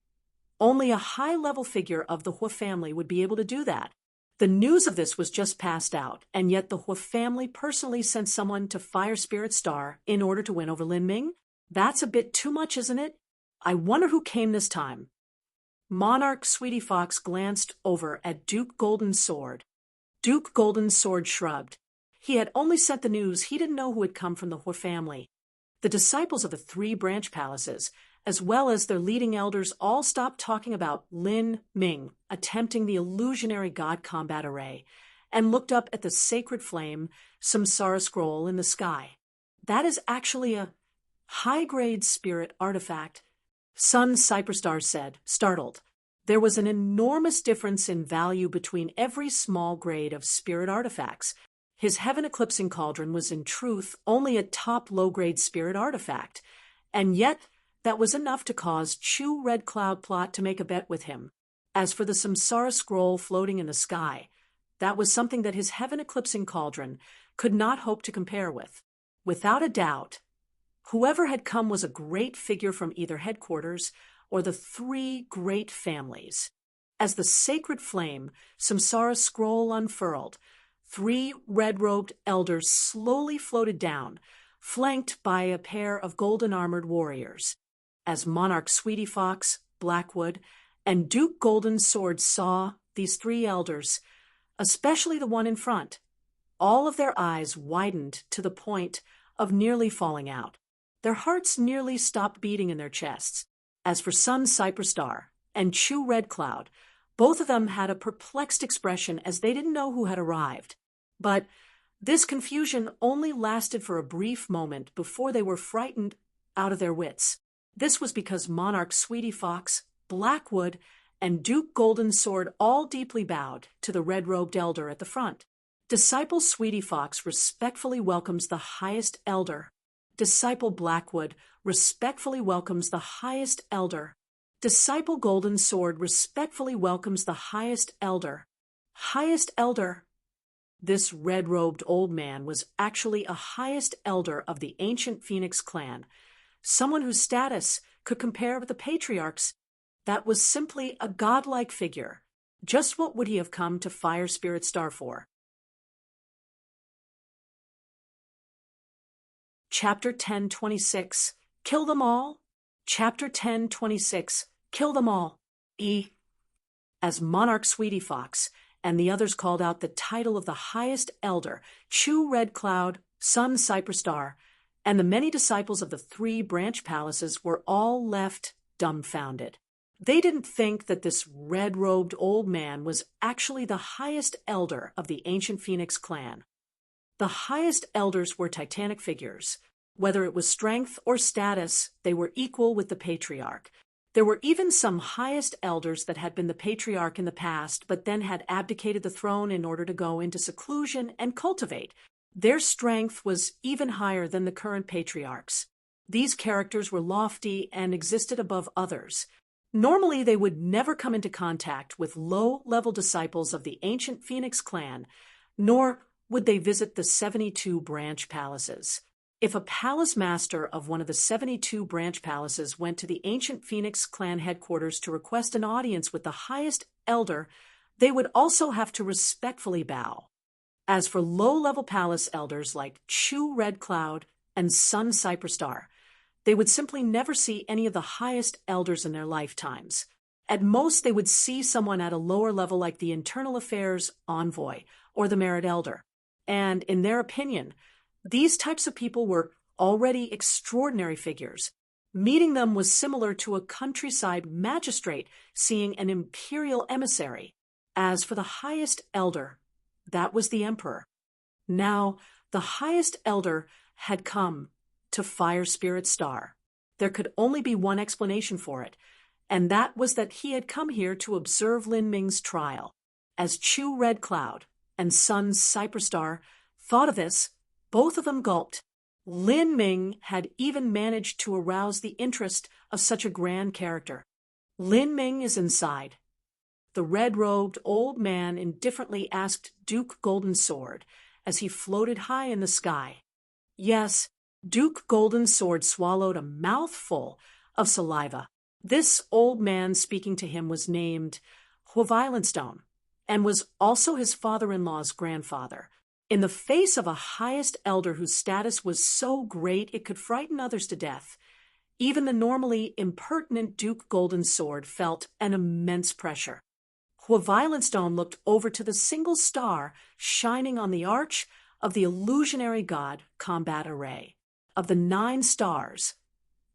Only a high-level figure of the Hua family would be able to do that. The news of this was just passed out, and yet the Hua family personally sent someone to Fire Spirit Star in order to win over Lin Ming? That's a bit too much, isn't it? I wonder who came this time. Monarch Sweetie Fox glanced over at Duke Golden Sword. Duke Golden Sword shrugged. He had only sent the news. He didn't know who had come from the Hua family. The disciples of the 3 branch palaces, as well as their leading elders, all stopped talking about Lin Ming attempting the illusionary god combat array and looked up at the sacred flame, Samsara Scroll in the sky. That is actually a high-grade spirit artifact, Sun Cyperstar said, startled. There was an enormous difference in value between every small grade of spirit artifacts. His Heaven Eclipsing Cauldron was in truth only a top low-grade spirit artifact, and yet that was enough to cause Chu Red Cloud Plot to make a bet with him. As for the Samsara Scroll floating in the sky, that was something that his Heaven Eclipsing Cauldron could not hope to compare with. Without a doubt, whoever had come was a great figure from either headquarters or the 3 great families. As the sacred flame, Samsara Scroll unfurled, 3 red-robed elders slowly floated down, flanked by a pair of golden-armored warriors. As Monarch Sweetie Fox, Blackwood, and Duke Golden Sword saw these 3 elders, especially the one in front, all of their eyes widened to the point of nearly falling out. Their hearts nearly stopped beating in their chests. As for Sun Cyperstar and Chu Red Cloud, both of them had a perplexed expression as they didn't know who had arrived. But this confusion only lasted for a brief moment before they were frightened out of their wits. This was because Monarch Sweetie Fox, Blackwood, and Duke Golden Sword all deeply bowed to the red-robed elder at the front. Disciple Sweetie Fox respectfully welcomes the highest elder. Disciple Blackwood respectfully welcomes the highest elder. Disciple Golden Sword respectfully welcomes the highest elder. Highest elder. This red-robed old man was actually a highest elder of the ancient Phoenix clan, someone whose status could compare with the patriarchs. That was simply a godlike figure. Just what would he have come to Fire Spirit Star for? Chapter 10:26. Kill them all? Chapter 10:26. Kill them all. As Monarch Sweetie Fox and the others called out the title of the highest elder, Chu Red Cloud, Sun, Cypress Star, and the many disciples of the three branch palaces were all left dumbfounded. They didn't think that this red-robed old man was actually the highest elder of the ancient Phoenix clan. The highest elders were titanic figures. Whether it was strength or status, they were equal with the patriarch. There were even some highest elders that had been the patriarch in the past, but then had abdicated the throne in order to go into seclusion and cultivate. Their strength was even higher than the current patriarchs. These characters were lofty and existed above others. Normally, they would never come into contact with low-level disciples of the ancient Phoenix clan, nor would they visit the 72 branch palaces. If a palace master of one of the 72 branch palaces went to the ancient Phoenix clan headquarters to request an audience with the highest elder, they would also have to respectfully bow. As for low-level palace elders like Chu Red Cloud and Sun Cypress Star, they would simply never see any of the highest elders in their lifetimes. At most, they would see someone at a lower level like the Internal Affairs Envoy or the Merit Elder. And in their opinion, these types of people were already extraordinary figures. Meeting them was similar to a countryside magistrate seeing an imperial emissary. As for the highest elder, that was the emperor. Now, the highest elder had come to Fire Spirit Star. There could only be one explanation for it, and that was that he had come here to observe Lin Ming's trial. As Chu Red Cloud and Sun Cypress Star thought of this, both of them gulped. Lin Ming had even managed to arouse the interest of such a grand character. Lin Ming is inside. The red-robed old man indifferently asked Duke Golden Sword as he floated high in the sky. Yes, Duke Golden Sword swallowed a mouthful of saliva. This old man speaking to him was named Stone and was also his father-in-law's grandfather. In the face of a highest elder whose status was so great it could frighten others to death, even the normally impertinent Duke Golden Sword felt an immense pressure. Stone looked over to the single star shining on the arch of the illusionary god combat array. Of the 9 stars,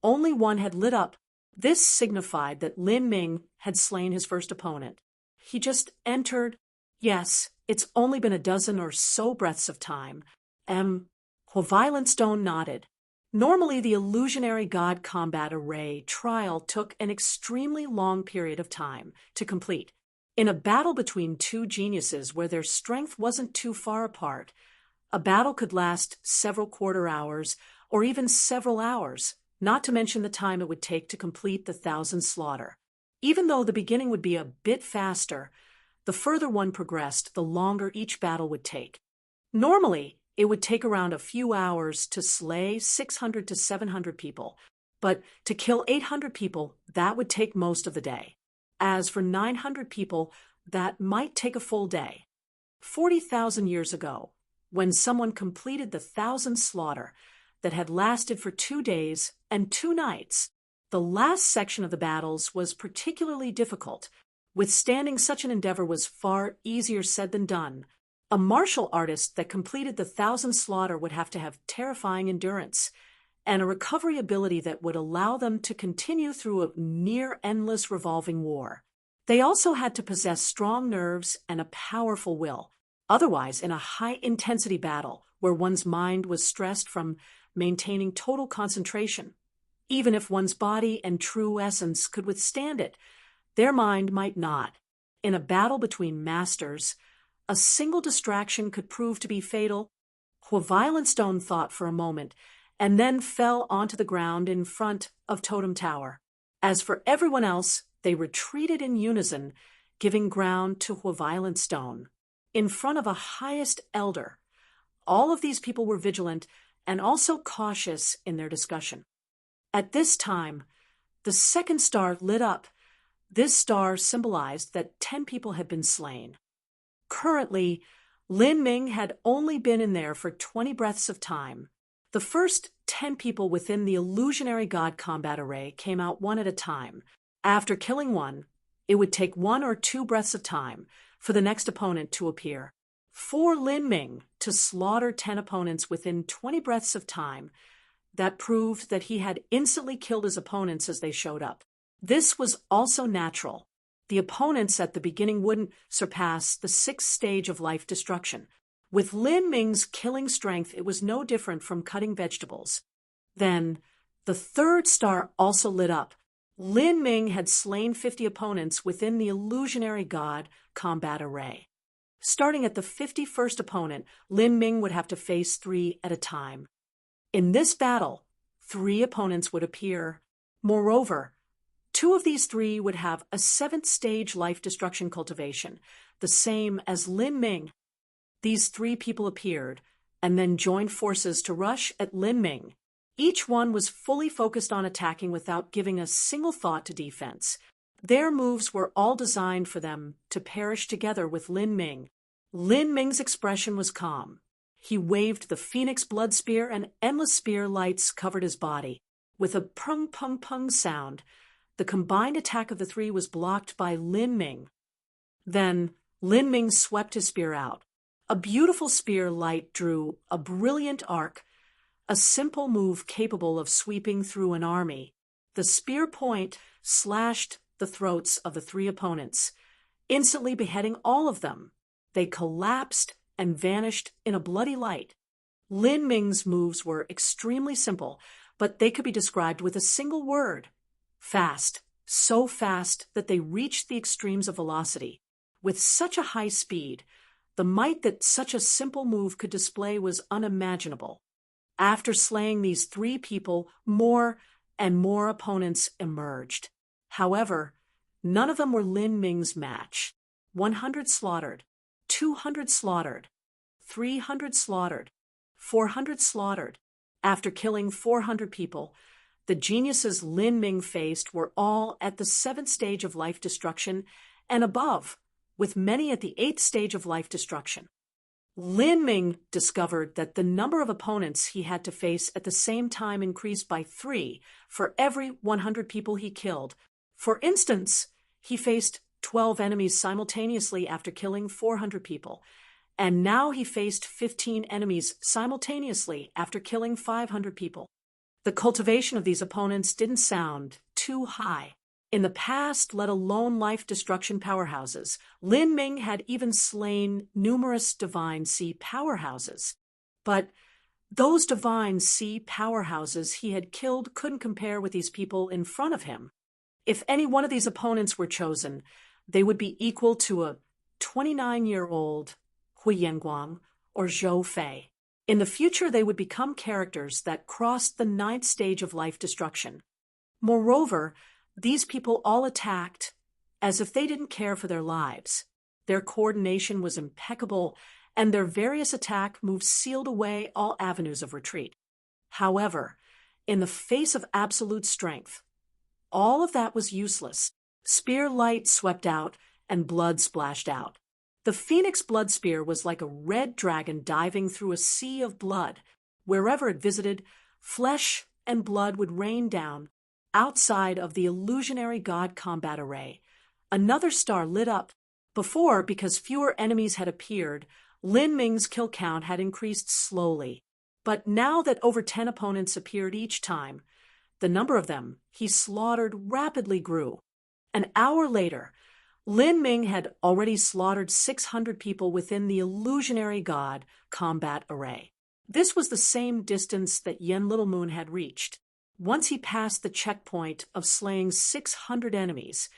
only one had lit up. This signified that Lin Ming had slain his first opponent. He just entered. Yes, it's only been a dozen or so breaths of time. Stone nodded. Normally, the illusionary god combat array trial took an extremely long period of time to complete. In a battle between two geniuses where their strength wasn't too far apart, a battle could last several quarter hours or even several hours, not to mention the time it would take to complete the 1,000 slaughter. Even though the beginning would be a bit faster, the further one progressed, the longer each battle would take. Normally, it would take around a few hours to slay 600 to 700 people, but to kill 800 people, that would take most of the day. As for 900 people, that might take a full day. 40,000 years ago, when someone completed the 1,000 slaughter that had lasted for 2 days and 2 nights, the last section of the battles was particularly difficult. Withstanding such an endeavor was far easier said than done. A martial artist that completed the 1,000 slaughter would have to have terrifying endurance and a recovery ability that would allow them to continue through a near-endless revolving war. They also had to possess strong nerves and a powerful will. Otherwise, in a high-intensity battle where one's mind was stressed from maintaining total concentration, even if one's body and true essence could withstand it, their mind might not. In a battle between masters, a single distraction could prove to be fatal. Stone thought for a moment and then fell onto the ground in front of Totem Tower. As for everyone else, they retreated in unison, giving ground to Stone. In front of a highest elder, all of these people were vigilant and also cautious in their discussion. At this time, the second star lit up. This star symbolized that 10 people had been slain. Currently, Lin Ming had only been in there for 20 breaths of time. The first 10 people within the illusionary god combat array came out one at a time. After killing one, it would take 1 or 2 breaths of time for the next opponent to appear. For Lin Ming to slaughter 10 opponents within 20 breaths of time, that proved that he had instantly killed his opponents as they showed up. This was also natural. The opponents at the beginning wouldn't surpass the 6th stage of life destruction. With Lin Ming's killing strength, it was no different from cutting vegetables. Then, the 3rd star also lit up. Lin Ming had slain 50 opponents within the illusionary god combat array. Starting at the 51st opponent, Lin Ming would have to face 3 at a time. In this battle, 3 opponents would appear. Moreover, 2 of these 3 would have a 7th stage life destruction cultivation, the same as Lin Ming. These 3 people appeared, and then joined forces to rush at Lin Ming. Each one was fully focused on attacking without giving a single thought to defense. Their moves were all designed for them to perish together with Lin Ming. Lin Ming's expression was calm. He waved the phoenix blood spear, and endless spear lights covered his body. With a pung pung pung sound, the combined attack of the 3 was blocked by Lin Ming. Then Lin Ming swept his spear out. A beautiful spear light drew a brilliant arc, a simple move capable of sweeping through an army. The spear point slashed the throats of the 3 opponents, instantly beheading all of them. They collapsed and vanished in a bloody light. Lin Ming's moves were extremely simple, but they could be described with a single word: fast. So fast that they reached the extremes of velocity. With such a high speed, the might that such a simple move could display was unimaginable. After slaying these 3 people, more and more opponents emerged. However, none of them were Lin Ming's match. 100 slaughtered, 200 slaughtered, 300 slaughtered, 400 slaughtered. After killing 400 people, the geniuses Lin Ming faced were all at the 7th stage of life destruction and above, with many at the 8th stage of life destruction. Lin Ming discovered that the number of opponents he had to face at the same time increased by 3 for every 100 people he killed. For instance, he faced 12 enemies simultaneously after killing 400 people, and now he faced 15 enemies simultaneously after killing 500 people. The cultivation of these opponents didn't sound too high. In the past, let alone life destruction powerhouses, Lin Ming had even slain numerous divine sea powerhouses. But those divine sea powerhouses he had killed couldn't compare with these people in front of him. If any one of these opponents were chosen, they would be equal to a 29-year-old Hui Yanguang or Zhou Fei. In the future, they would become characters that crossed the 9th stage of life destruction. Moreover, these people all attacked as if they didn't care for their lives. Their coordination was impeccable, and their various attack moves sealed away all avenues of retreat. However, in the face of absolute strength, all of that was useless. Spear light swept out, and blood splashed out. The phoenix blood spear was like a red dragon diving through a sea of blood. Wherever it visited, flesh and blood would rain down. Outside of the illusionary god combat array, another star lit up. Before, because fewer enemies had appeared, Lin Ming's kill count had increased slowly. But now that over 10 opponents appeared each time, the number of them he slaughtered rapidly grew. An hour later, Lin Ming had already slaughtered 600 people within the illusionary god combat array. This was the same distance that Yen Little Moon had reached. Once he passed the checkpoint of slaying 600 enemies,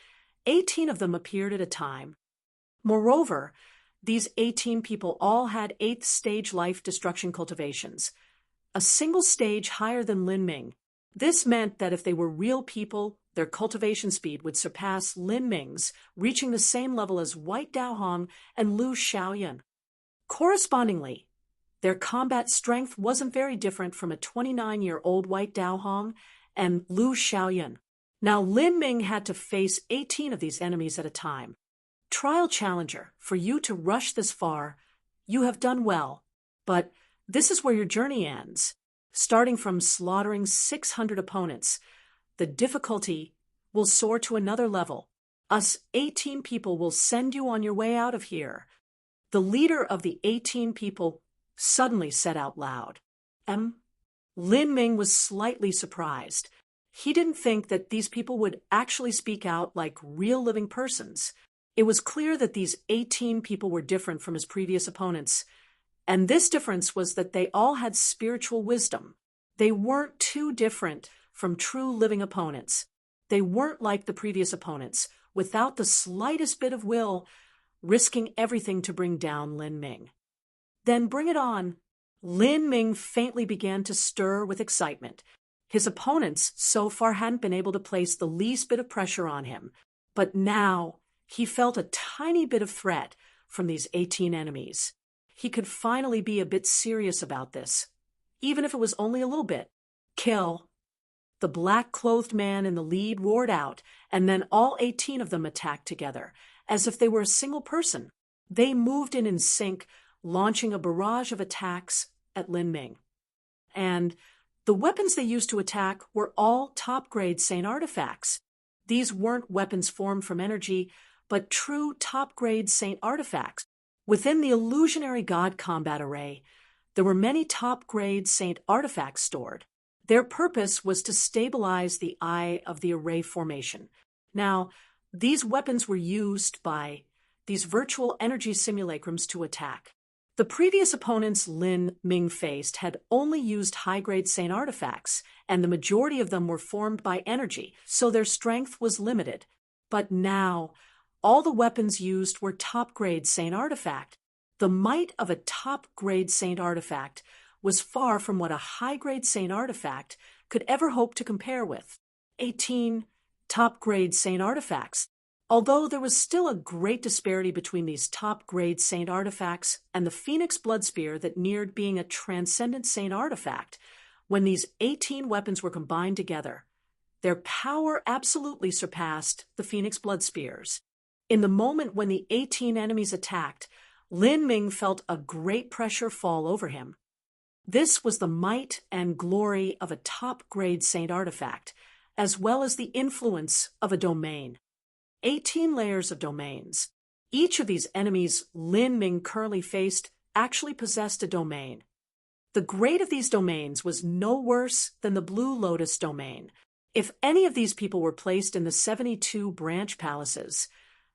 18 of them appeared at a time. Moreover, these 18 people all had 8th stage life destruction cultivations, a single stage higher than Lin Ming. This meant that if they were real people, their cultivation speed would surpass Lin Ming's, reaching the same level as White Dao Hong and Lu Xiaoyan. Correspondingly, their combat strength wasn't very different from a 29-year-old White Dao Hong and Lu Xiaoyan. Now Lin Ming had to face 18 of these enemies at a time. Trial Challenger, for you to rush this far, you have done well, but this is where your journey ends. Starting from slaughtering 600 opponents, the difficulty will soar to another level. Us 18 people will send you on your way out of here. The leader of the 18 people suddenly said out loud. Lin Ming was slightly surprised. He didn't think that these people would actually speak out like real living persons. It was clear that these 18 people were different from his previous opponents, and this difference was that they all had spiritual wisdom. They weren't too different from true living opponents. They weren't like the previous opponents, without the slightest bit of will, risking everything to bring down Lin Ming. Then bring it on. Lin Ming faintly began to stir with excitement. His opponents so far hadn't been able to place the least bit of pressure on him, but now he felt a tiny bit of threat from these 18 enemies. He could finally be a bit serious about this, even if it was only a little bit. Kill. The black-clothed man in the lead roared out, and then all 18 of them attacked together, as if they were a single person. They moved in sync, launching a barrage of attacks at Lin Ming. And the weapons they used to attack were all top-grade Saint artifacts. These weren't weapons formed from energy, but true top-grade Saint artifacts. Within the illusionary god combat array, there were many top-grade Saint artifacts stored. Their purpose was to stabilize the eye of the array formation. Now, these weapons were used by these virtual energy simulacrums to attack. The previous opponents Lin Ming faced had only used high-grade Saint artifacts, and the majority of them were formed by energy, so their strength was limited. But now, all the weapons used were top-grade Saint artifact. The might of a top-grade Saint artifact was far from what a high-grade Saint artifact could ever hope to compare with. 18 top-grade Saint artifacts. Although there was still a great disparity between these top-grade Saint artifacts and the Phoenix Blood Spear that neared being a transcendent Saint artifact, when these 18 weapons were combined together, their power absolutely surpassed the Phoenix Blood Spears. In the moment when the 18 enemies attacked, Lin Ming felt a great pressure fall over him. This was the might and glory of a top-grade Saint artifact, as well as the influence of a domain. 18 layers of domains. Each of these enemies Lin Ming currently faced actually possessed a domain. The grade of these domains was no worse than the Blue Lotus domain. If any of these people were placed in the 72 branch palaces,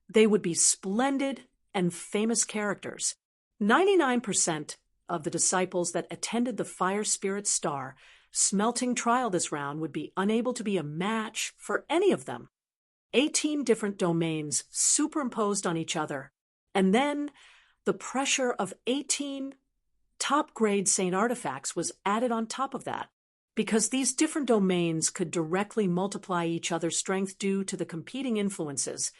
they would be splendid and famous characters. 99% of the disciples that attended the Fire Spirit Star smelting trial this round would be unable to be a match for any of them. 18 different domains superimposed on each other, and then the pressure of 18 top-grade Saint artifacts was added on top of that. Because these different domains could directly multiply each other's strength due to the competing influences,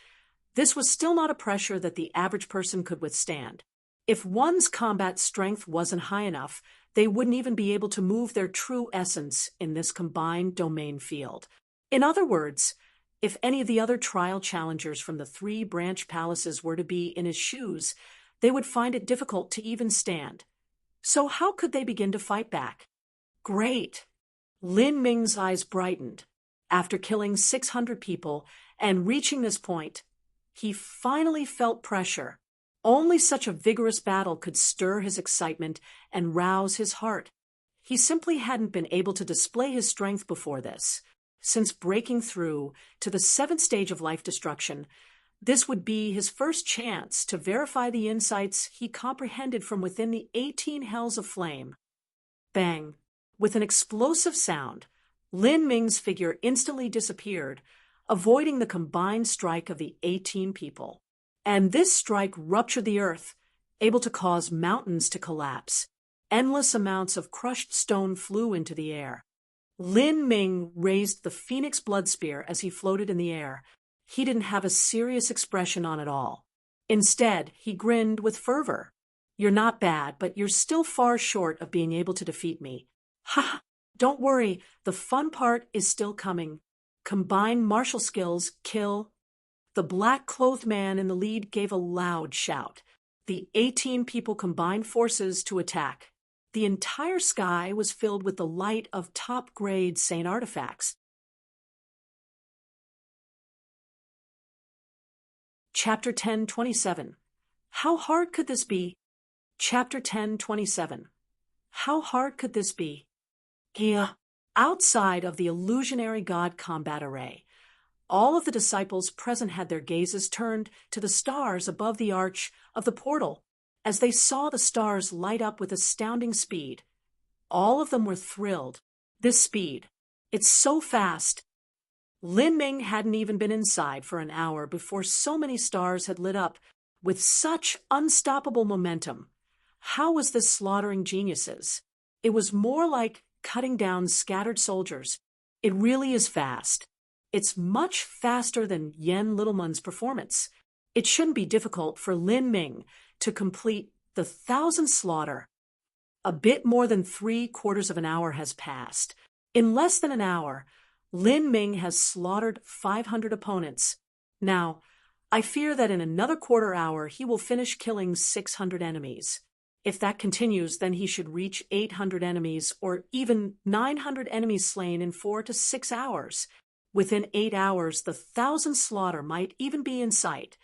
this was still not a pressure that the average person could withstand. If one's combat strength wasn't high enough, they wouldn't even be able to move their true essence in this combined domain field. In other words, if any of the other trial challengers from the 3 branch palaces were to be in his shoes, they would find it difficult to even stand. So how could they begin to fight back? Great! Lin Ming's eyes brightened. After killing 600 people and reaching this point, he finally felt pressure. Only such a vigorous battle could stir his excitement and rouse his heart. He simply hadn't been able to display his strength before this. Since breaking through to the 7th stage of life destruction, this would be his first chance to verify the insights he comprehended from within the 18 hells of flame. Bang! With an explosive sound, Lin Ming's figure instantly disappeared, avoiding the combined strike of the 18 people. And this strike ruptured the earth, able to cause mountains to collapse. Endless amounts of crushed stone flew into the air. Lin Ming raised the Phoenix Blood Spear as he floated in the air. He didn't have a serious expression on at all. Instead, he grinned with fervor. "You're not bad, but you're still far short of being able to defeat me. Ha! Don't worry, the fun part is still coming. Combine martial skills, kill." The black-clothed man in the lead gave a loud shout. The 18 people combined forces to attack. The entire sky was filled with the light of top-grade Saint artifacts. Chapter 10:27. How hard could this be? Chapter 10:27. How hard could this be? Yeah. Outside of the illusionary god combat array, all of the disciples present had their gazes turned to the stars above the arch of the portal as they saw the stars light up with astounding speed. All of them were thrilled. This speed. It's so fast. Lin Ming hadn't even been inside for an hour before so many stars had lit up with such unstoppable momentum. How was this slaughtering geniuses? It was more like cutting down scattered soldiers. It really is fast. It's much faster than Yen Littleman's performance. It shouldn't be difficult for Lin Ming to complete the 1,000 slaughter. A bit more than 3/4 of an hour has passed. In less than an hour, Lin Ming has slaughtered 500 opponents. Now, I fear that in another quarter hour he will finish killing 600 enemies. If that continues, then he should reach 800 enemies or even 900 enemies slain in 4 to 6 hours. Within 8 hours, the 1,000 slaughter might even be in sight.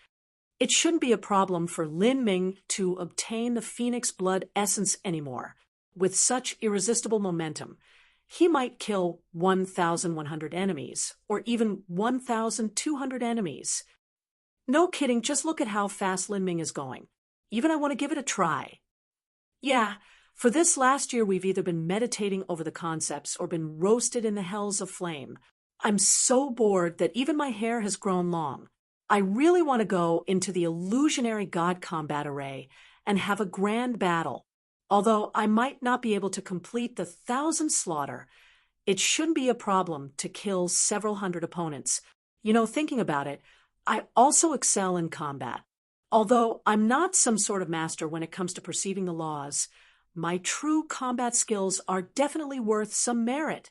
It shouldn't be a problem for Lin Ming to obtain the Phoenix Blood Essence anymore. With such irresistible momentum, he might kill 1,100 enemies, or even 1,200 enemies. No kidding, just look at how fast Lin Ming is going. Even I want to give it a try. Yeah, for this last year we've either been meditating over the concepts or been roasted in the hells of flame. I'm so bored that even my hair has grown long. I really want to go into the illusionary god combat array and have a grand battle. Although I might not be able to complete the 1,000 slaughter, it shouldn't be a problem to kill several hundred opponents. Thinking about it, I also excel in combat. Although I'm not some sort of master when it comes to perceiving the laws, my true combat skills are definitely worth some merit.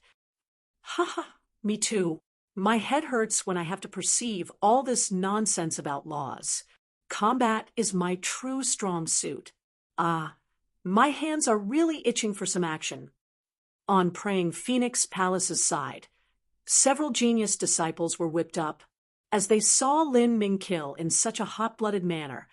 Haha, me too. My head hurts when I have to perceive all this nonsense about laws. Combat is my true strong suit. My hands are really itching for some action. On praying Phoenix Palace's side, several genius disciples were whipped up. As they saw Lin Ming kill in such a hot-blooded manner,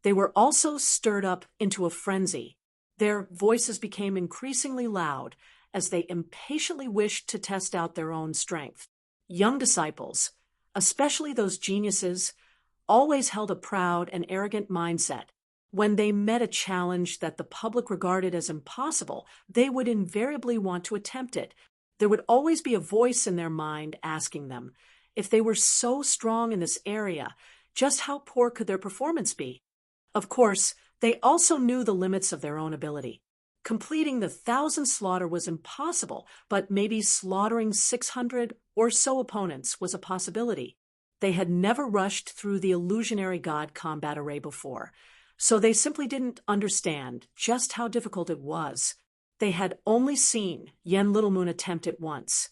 they were also stirred up into a frenzy. Their voices became increasingly loud as they impatiently wished to test out their own strength. Young disciples, especially those geniuses, always held a proud and arrogant mindset. When they met a challenge that the public regarded as impossible, they would invariably want to attempt it. There would always be a voice in their mind asking them, if they were so strong in this area, just how poor could their performance be? Of course, they also knew the limits of their own ability. Completing the 1,000 slaughter was impossible, but maybe slaughtering 600 or so opponents was a possibility. They had never rushed through the illusionary god combat array before, so they simply didn't understand just how difficult it was. They had only seen Yen Littlemoon attempt it once.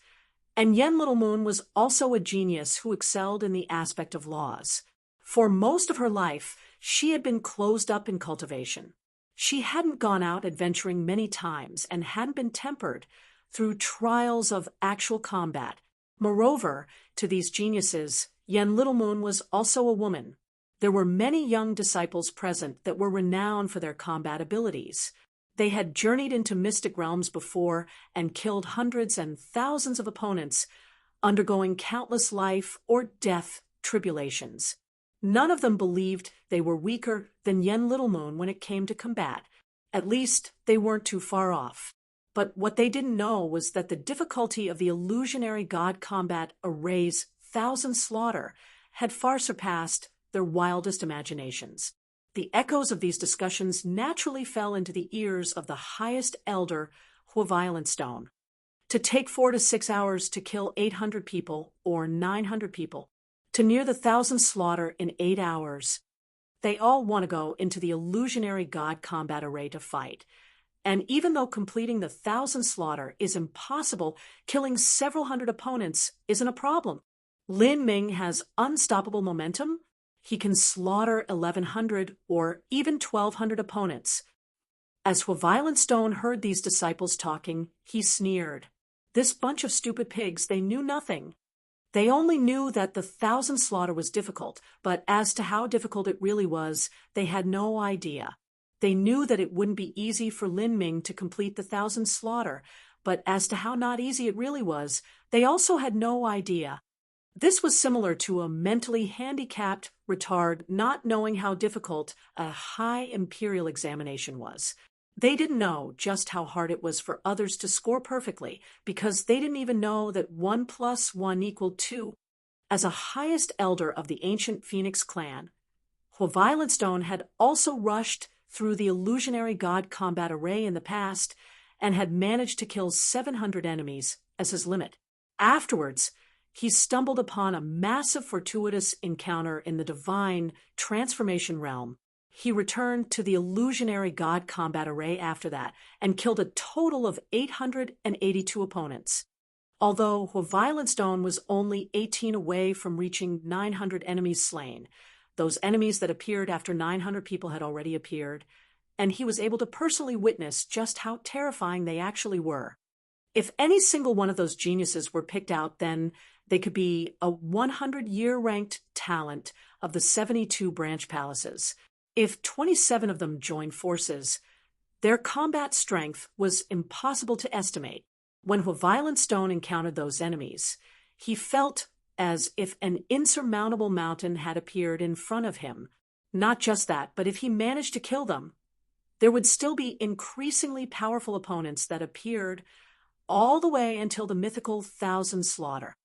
And Yen Littlemoon was also a genius who excelled in the aspect of laws. For most of her life, she had been closed up in cultivation. She hadn't gone out adventuring many times and hadn't been tempered through trials of actual combat. Moreover, to these geniuses, Yen Littlemoon was also a woman. There were many young disciples present that were renowned for their combat abilities. They had journeyed into mystic realms before and killed hundreds and thousands of opponents, undergoing countless life or death tribulations. None of them believed they were weaker than Yen Littlemoon when it came to combat. At least they weren't too far off. But what they didn't know was that the difficulty of the illusionary god combat array's 1,000 slaughter had far surpassed their wildest imaginations. The echoes of these discussions naturally fell into the ears of the highest elder, Violent Stone. To take 4 to 6 hours to kill 800 people or 900 people, to near the 1,000 slaughter in 8 hours. They all want to go into the illusionary god combat array to fight. And even though completing the 1,000 slaughter is impossible, killing several hundred opponents isn't a problem. Lin Ming has unstoppable momentum. He can slaughter 1,100 or even 1,200 opponents. As Violent Stone heard these disciples talking, he sneered. This bunch of stupid pigs, they knew nothing. They only knew that the 1,000 slaughter was difficult, but as to how difficult it really was, they had no idea. They knew that it wouldn't be easy for Lin Ming to complete the 1,000 slaughter, but as to how not easy it really was, they also had no idea. This was similar to a mentally handicapped retard not knowing how difficult a high imperial examination was. They didn't know just how hard it was for others to score perfectly, because they didn't even know that 1 + 1 = 2. As a highest elder of the ancient Phoenix clan, Violent Stone had also rushed through the illusionary god combat array in the past and had managed to kill 700 enemies as his limit. Afterwards, he stumbled upon a massive fortuitous encounter in the divine transformation realm. He returned to the illusionary god combat array after that and killed a total of 882 opponents. Although Violent Stone was only 18 away from reaching 900 enemies slain, those enemies that appeared after 900 people had already appeared, and he was able to personally witness just how terrifying they actually were. If any single one of those geniuses were picked out, then they could be a 100-year ranked talent of the 72 branch palaces. If 27 of them joined forces, their combat strength was impossible to estimate. When Violent Stone encountered those enemies, he felt as if an insurmountable mountain had appeared in front of him. Not just that, but if he managed to kill them, there would still be increasingly powerful opponents that appeared all the way until the mythical 1,000 slaughter.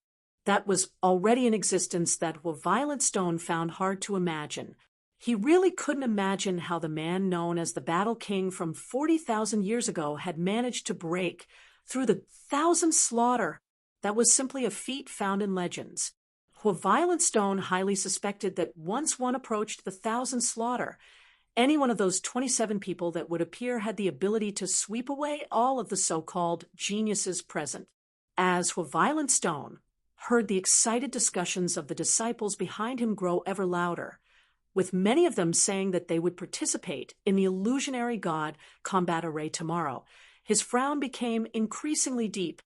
That was already in existence that Violent Stone found hard to imagine. He really couldn't imagine how the man known as the Battle King from 40,000 years ago had managed to break through the 1,000 slaughter. That was simply a feat found in legends. Violent Stone highly suspected that once one approached the 1,000 slaughter, any one of those 27 people that would appear had the ability to sweep away all of the so-called geniuses present. As Violent Stone heard the excited discussions of the disciples behind him grow ever louder, with many of them saying that they would participate in the illusionary god combat array tomorrow, his frown became increasingly deep.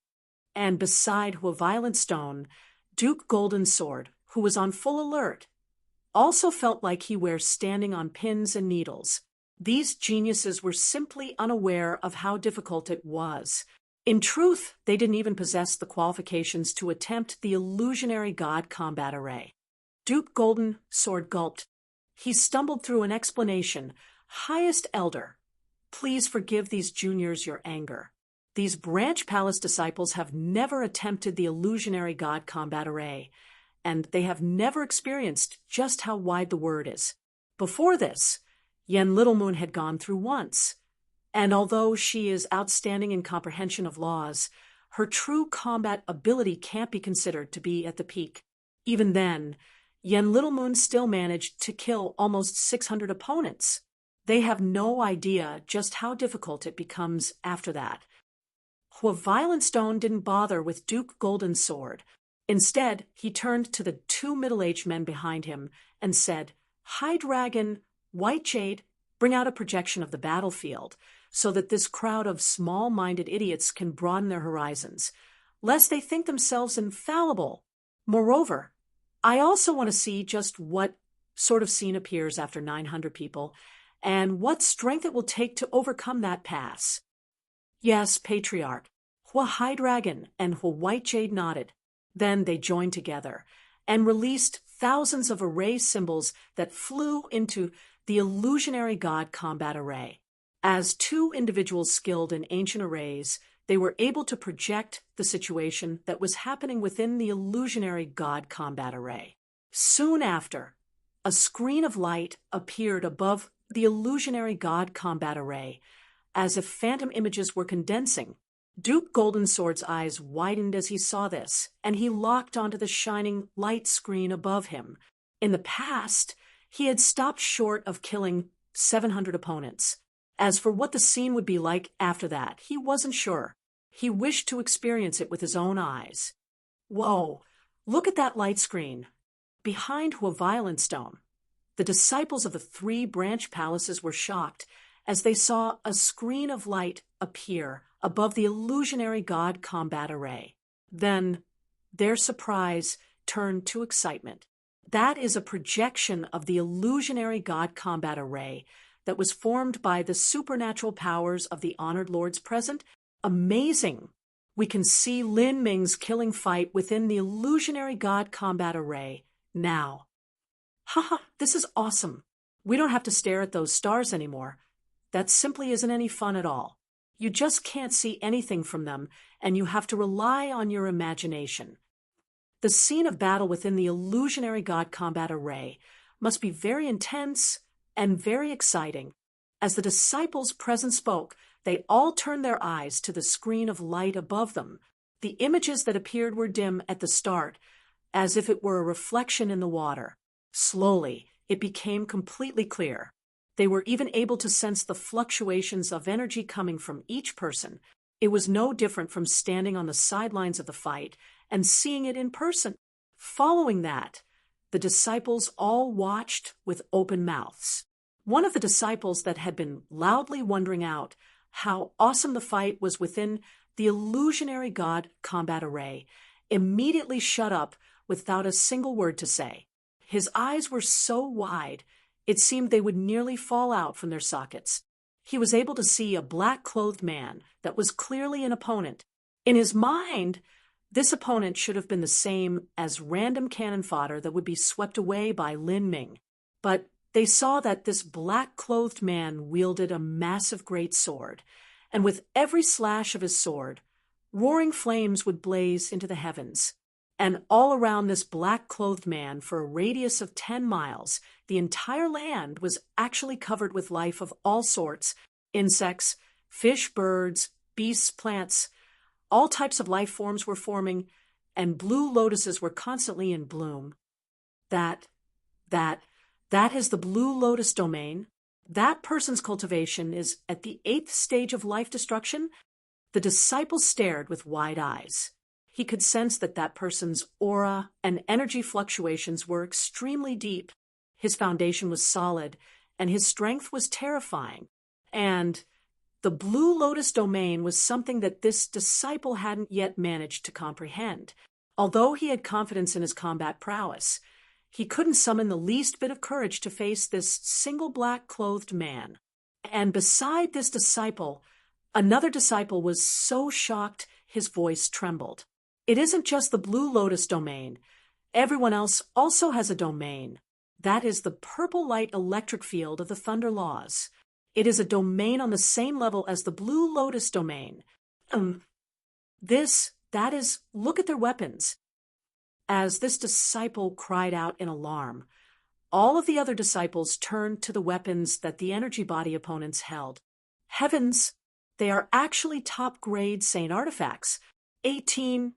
And beside Violent Stone, Duke Golden Sword, who was on full alert, also felt like he were standing on pins and needles. These geniuses were simply unaware of how difficult it was. In truth, they didn't even possess the qualifications to attempt the illusionary god combat array. Duke Golden Sword gulped. He stumbled through an explanation. Highest Elder, please forgive these juniors your anger. These branch palace disciples have never attempted the illusionary god combat array, and they have never experienced just how wide the word is. Before this, Yen Little Moon had gone through once, and although she is outstanding in comprehension of laws, her true combat ability can't be considered to be at the peak. Even then, Yen Little Moon still managed to kill almost 600 opponents. They have no idea just how difficult it becomes after that. Violent Stone didn't bother with Duke Golden Sword. Instead, he turned to the 2 middle-aged men behind him and said, "High Dragon, White Jade, bring out a projection of the battlefield so that this crowd of small-minded idiots can broaden their horizons, lest they think themselves infallible. Moreover, I also want to see just what sort of scene appears after 900 people and what strength it will take to overcome that pass." "Yes, Patriarch." High Dragon and White Jade nodded. Then they joined together and released thousands of array symbols that flew into the illusionary god combat array. As 2 individuals skilled in ancient arrays, they were able to project the situation that was happening within the illusionary god combat array. Soon after, a screen of light appeared above the illusionary god combat array, as if phantom images were condensing. Duke Golden Sword's eyes widened as he saw this, and he locked onto the shining light screen above him. In the past, he had stopped short of killing 700 opponents. As for what the scene would be like after that, he wasn't sure. He wished to experience it with his own eyes. Whoa, look at that light screen. Behind Violent Stone, the disciples of the 3 branch palaces were shocked as they saw a screen of light appear above the illusionary god combat array. Then, their surprise turned to excitement. That is a projection of the illusionary God combat array that was formed by the supernatural powers of the honored lords present. Amazing! We can see Lin Ming's killing fight within the illusionary God combat array now. Haha, this is awesome. We don't have to stare at those stars anymore. That simply isn't any fun at all. You just can't see anything from them, and you have to rely on your imagination. The scene of battle within the illusionary God combat array must be very intense and very exciting. As the disciples present spoke, they all turned their eyes to the screen of light above them. The images that appeared were dim at the start, as if it were a reflection in the water. Slowly, it became completely clear. They were even able to sense the fluctuations of energy coming from each person. It was no different from standing on the sidelines of the fight and seeing it in person. Following that, the disciples all watched with open mouths. One of the disciples that had been loudly wondering out how awesome the fight was within the illusionary God combat array immediately shut up without a single word to say. His eyes were so wide, it seemed they would nearly fall out from their sockets. He was able to see a black-clothed man that was clearly an opponent. In his mind, this opponent should have been the same as random cannon fodder that would be swept away by Lin Ming. But they saw that this black-clothed man wielded a massive great sword, and with every slash of his sword, roaring flames would blaze into the heavens. And all around this black-clothed man, for a radius of 10 miles, the entire land was actually covered with life of all sorts: insects, fish, birds, beasts, plants. All types of life forms were forming, and blue lotuses were constantly in bloom. That is the blue lotus domain. That person's cultivation is at the 8th stage of life destruction. The disciple stared with wide eyes. He could sense that that person's aura and energy fluctuations were extremely deep. His foundation was solid, and his strength was terrifying. And the blue lotus domain was something that this disciple hadn't yet managed to comprehend. Although he had confidence in his combat prowess, he couldn't summon the least bit of courage to face this single black-clothed man. And beside this disciple, another disciple was so shocked his voice trembled. It isn't just the blue lotus domain. Everyone else also has a domain. That is the purple light electric field of the thunder laws. It is a domain on the same level as the blue lotus domain. Look at their weapons. As this disciple cried out in alarm, all of the other disciples turned to the weapons that the energy body opponents held. Heavens, they are actually top-grade Saint artifacts. 18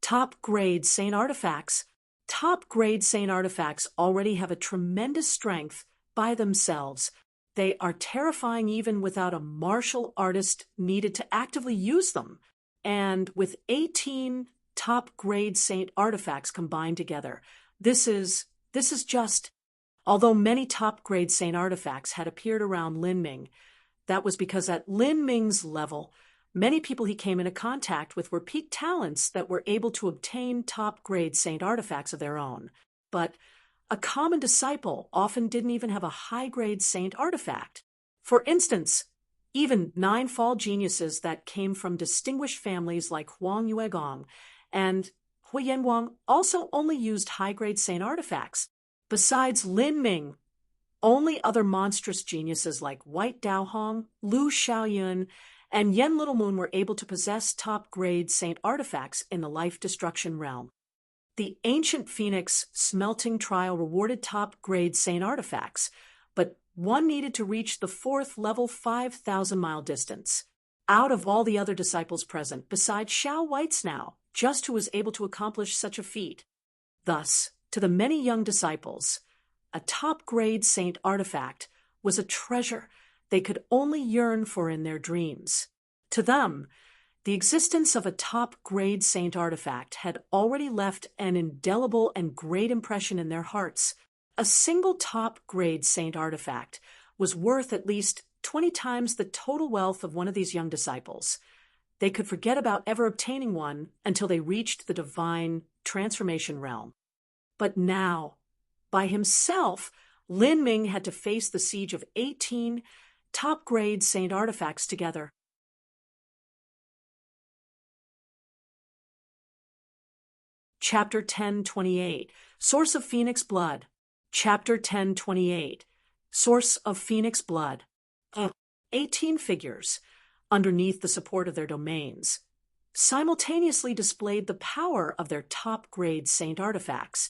top-grade Saint artifacts. Top-grade Saint artifacts already have a tremendous strength by themselves. They are terrifying even without a martial artist needed to actively use them. And with 18 top-grade Saint artifacts combined together, this is just... Although many top-grade Saint artifacts had appeared around Lin Ming, that was because at Lin Ming's level, many people he came into contact with were peak talents that were able to obtain top-grade Saint artifacts of their own. But a common disciple often didn't even have a high-grade Saint artifact. For instance, even 9 fall geniuses that came from distinguished families like Huang Yuegong and Hui Yanwang also only used high-grade Saint artifacts. Besides Lin Ming, only other monstrous geniuses like White Daohong, Lu Xiaoyun, and Yen Little Moon were able to possess top-grade Saint artifacts in the life destruction realm. The ancient Phoenix smelting trial rewarded top-grade Saint artifacts, but one needed to reach the 4th level 5,000-mile distance. Out of all the other disciples present, besides Xiao Whitesnow, just who was able to accomplish such a feat. Thus, to the many young disciples, a top-grade Saint artifact was a treasure they could only yearn for in their dreams. To them, the existence of a top-grade Saint artifact had already left an indelible and great impression in their hearts. A single top-grade Saint artifact was worth at least 20 times the total wealth of one of these young disciples. They could forget about ever obtaining one until they reached the divine transformation realm. But now, by himself, Lin Ming had to face the siege of 18 top-grade saint artifacts together. Chapter 10:28, Source of Phoenix Blood. Chapter 10:28, Source of Phoenix Blood. 18 figures, underneath the support of their domains, simultaneously displayed the power of their top-grade saint artifacts.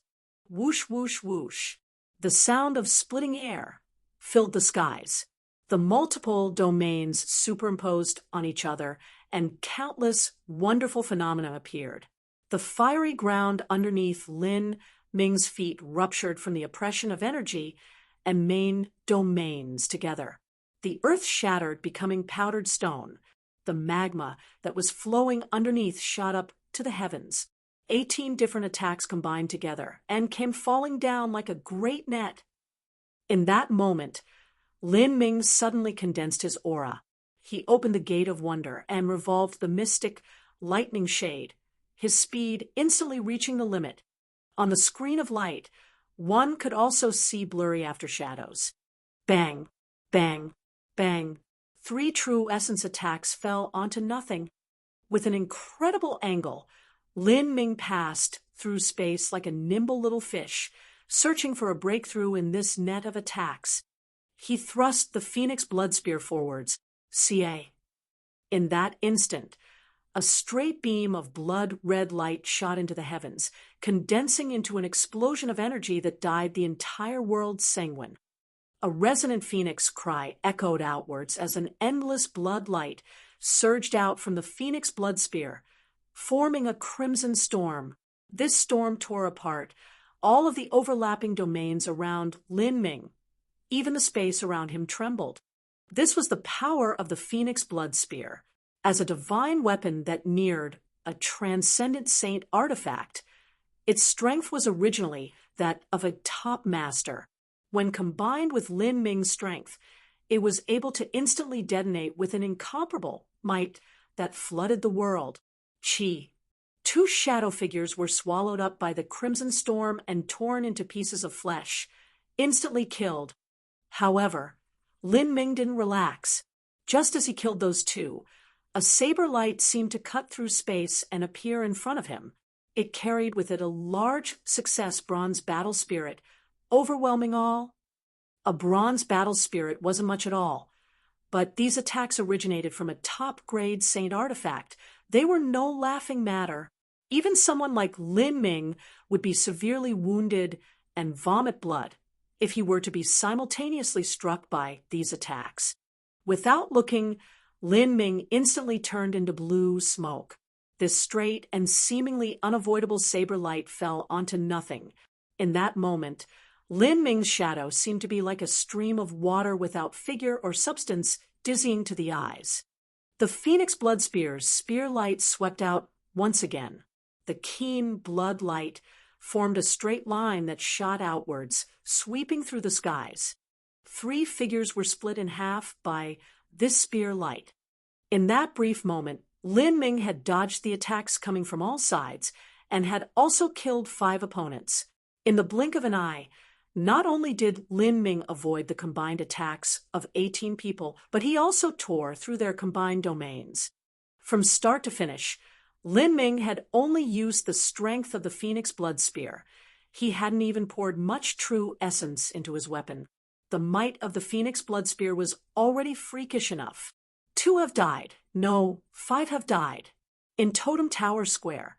Whoosh, whoosh, whoosh. The sound of splitting air filled the skies. The multiple domains superimposed on each other, and countless wonderful phenomena appeared. The fiery ground underneath Lin Ming's feet ruptured from the oppression of energy and main domains together. The earth shattered, becoming powdered stone. The magma that was flowing underneath shot up to the heavens. 18 different attacks combined together and came falling down like a great net. In that moment, Lin Ming suddenly condensed his aura. He opened the gate of wonder and revolved the mystic lightning shade, his speed instantly reaching the limit. On the screen of light, one could also see blurry aftershadows. Bang, bang, bang. 3 true essence attacks fell onto nothing. With an incredible angle, Lin Ming passed through space like a nimble little fish, searching for a breakthrough in this net of attacks. He thrust the Phoenix Blood Spear forwards. CA. In that instant, a straight beam of blood-red light shot into the heavens, condensing into an explosion of energy that dyed the entire world sanguine. A resonant phoenix cry echoed outwards as an endless blood light surged out from the Phoenix Blood Spear, forming a crimson storm. This storm tore apart all of the overlapping domains around Lin Ming. Even the space around him trembled. This was the power of the Phoenix Blood Spear. As a divine weapon that neared a transcendent saint artifact, its strength was originally that of a top master. When combined with Lin Ming's strength, it was able to instantly detonate with an incomparable might that flooded the world. Chi. 2 shadow figures were swallowed up by the crimson storm and torn into pieces of flesh, instantly killed. However, Lin Ming didn't relax. Just as he killed those 2, a saber light seemed to cut through space and appear in front of him. It carried with it a large success bronze battle spirit, overwhelming all. A bronze battle spirit wasn't much at all, but these attacks originated from a top-grade saint artifact. They were no laughing matter. Even someone like Lin Ming would be severely wounded and vomit blood if he were to be simultaneously struck by these attacks. Without looking, Lin Ming instantly turned into blue smoke. This straight and seemingly unavoidable saber light fell onto nothing. In that moment, Lin Ming's shadow seemed to be like a stream of water without figure or substance, dizzying to the eyes. The Phoenix Blood Spear's spear light swept out once again. The keen blood light formed a straight line that shot outwards, sweeping through the skies. 3 figures were split in half by this spear light. In that brief moment, Lin Ming had dodged the attacks coming from all sides and had also killed 5 opponents. In the blink of an eye, not only did Lin Ming avoid the combined attacks of 18 people, but he also tore through their combined domains. From start to finish, Lin Ming had only used the strength of the Phoenix Blood Spear. He hadn't even poured much true essence into his weapon. The might of the Phoenix Blood Spear was already freakish enough. 2 have died. No, 5 have died. In Totem Tower Square,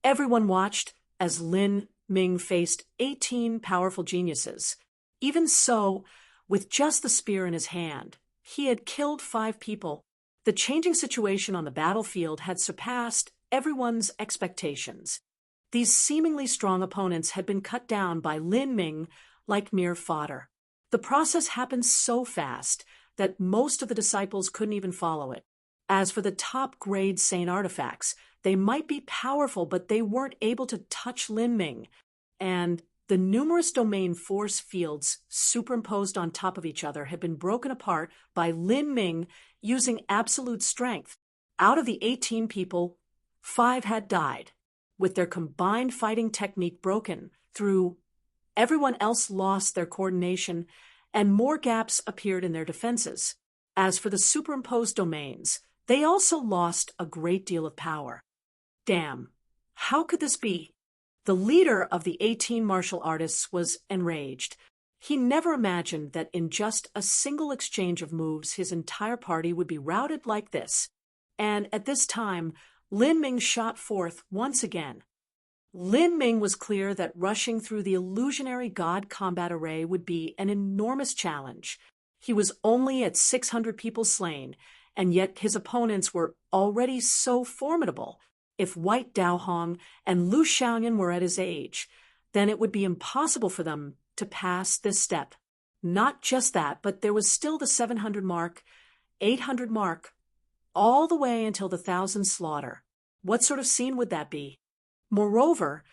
everyone watched as Lin Ming faced 18 powerful geniuses. Even so, with just the spear in his hand, he had killed 5 people. The changing situation on the battlefield had surpassed everyone's expectations. These seemingly strong opponents had been cut down by Lin Ming like mere fodder. The process happened so fast that most of the disciples couldn't even follow it. As for the top-grade saint artifacts, they might be powerful, but they weren't able to touch Lin Ming. And the numerous domain force fields superimposed on top of each other had been broken apart by Lin Ming using absolute strength. Out of the 18 people, 5 had died. With their combined fighting technique broken, through. Everyone else lost their coordination, and more gaps appeared in their defenses. As for the superimposed domains, they also lost a great deal of power. Damn, how could this be? The leader of the 18 martial artists was enraged. He never imagined that in just a single exchange of moves his entire party would be routed like this. And at this time, Lin Ming shot forth once again. Lin Ming was clear that rushing through the illusionary god combat array would be an enormous challenge. He was only at 600 people slain, and yet his opponents were already so formidable. If White Daohong and Lu Xiaoyan were at his age, then it would be impossible for them to pass this step. Not just that, but there was still the 700 mark, 800 mark, all the way until the 1,000 slaughter. What sort of scene would that be? Moreover,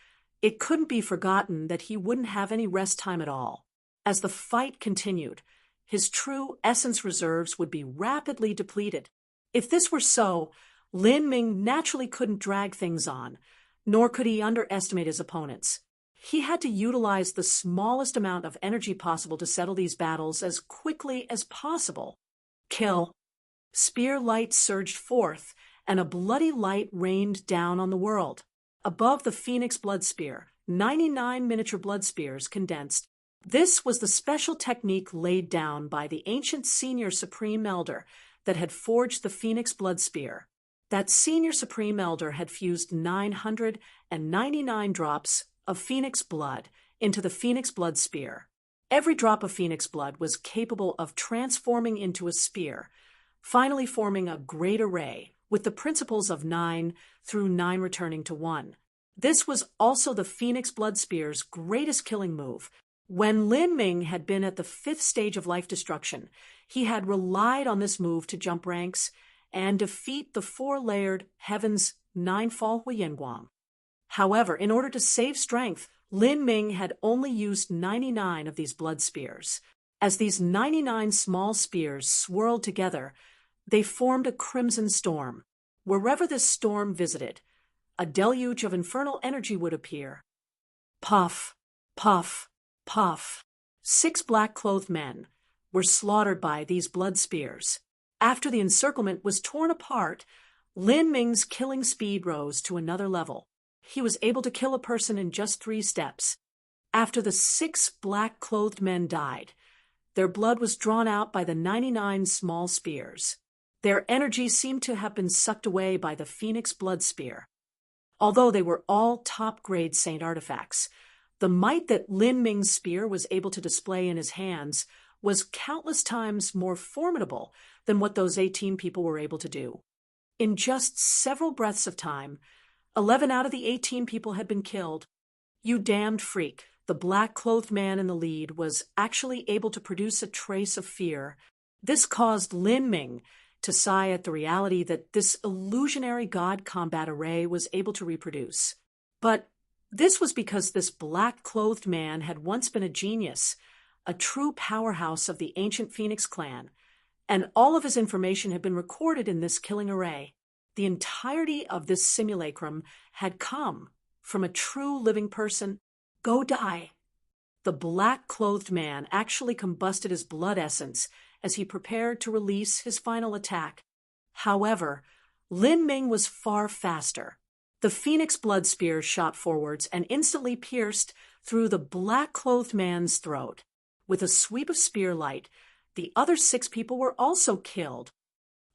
it couldn't be forgotten that he wouldn't have any rest time at all. As the fight continued, his true essence reserves would be rapidly depleted. If this were so, Lin Ming naturally couldn't drag things on, nor could he underestimate his opponents. He had to utilize the smallest amount of energy possible to settle these battles as quickly as possible. Kill. Spear light surged forth, and a bloody light rained down on the world. Above the Phoenix Blood Spear, 99 miniature blood spears condensed. This was the special technique laid down by the ancient senior Supreme Elder that had forged the Phoenix Blood Spear. That senior Supreme Elder had fused 999 drops of Phoenix blood into the Phoenix Blood Spear. Every drop of Phoenix blood was capable of transforming into a spear, finally forming a great array, with the principles of 9 through 9 returning to 1. This was also the Phoenix Blood Spear's greatest killing move. When Lin Ming had been at the 5th stage of life destruction, he had relied on this move to jump ranks and defeat the 4-layered Heaven's 9-fall Huiyinguang. However, in order to save strength, Lin Ming had only used 99 of these blood spears. As these 99 small spears swirled together, they formed a crimson storm. Wherever this storm visited, a deluge of infernal energy would appear. Puff, puff, puff. 6 black-clothed men were slaughtered by these blood spears. After the encirclement was torn apart, Lin Ming's killing speed rose to another level. He was able to kill a person in just 3 steps. After the 6 black-clothed men died, their blood was drawn out by the 99 small spears. Their energy seemed to have been sucked away by the Phoenix Blood Spear. Although they were all top-grade saint artifacts, the might that Lin Ming's spear was able to display in his hands was countless times more formidable than what those 18 people were able to do. In just several breaths of time, 11 out of the 18 people had been killed. You damned freak, the black-clothed man in the lead was actually able to produce a trace of fear. This caused Lin Ming to sigh at the reality that this illusionary god combat array was able to reproduce. But this was because this black-clothed man had once been a genius, a true powerhouse of the ancient Phoenix clan, and all of his information had been recorded in this killing array. The entirety of this simulacrum had come from a true living person. Go die. The black-clothed man actually combusted his blood essence as he prepared to release his final attack. However, Lin Ming was far faster. The Phoenix Blood Spear shot forwards and instantly pierced through the black-clothed man's throat. With a sweep of spear light, the other 6 people were also killed.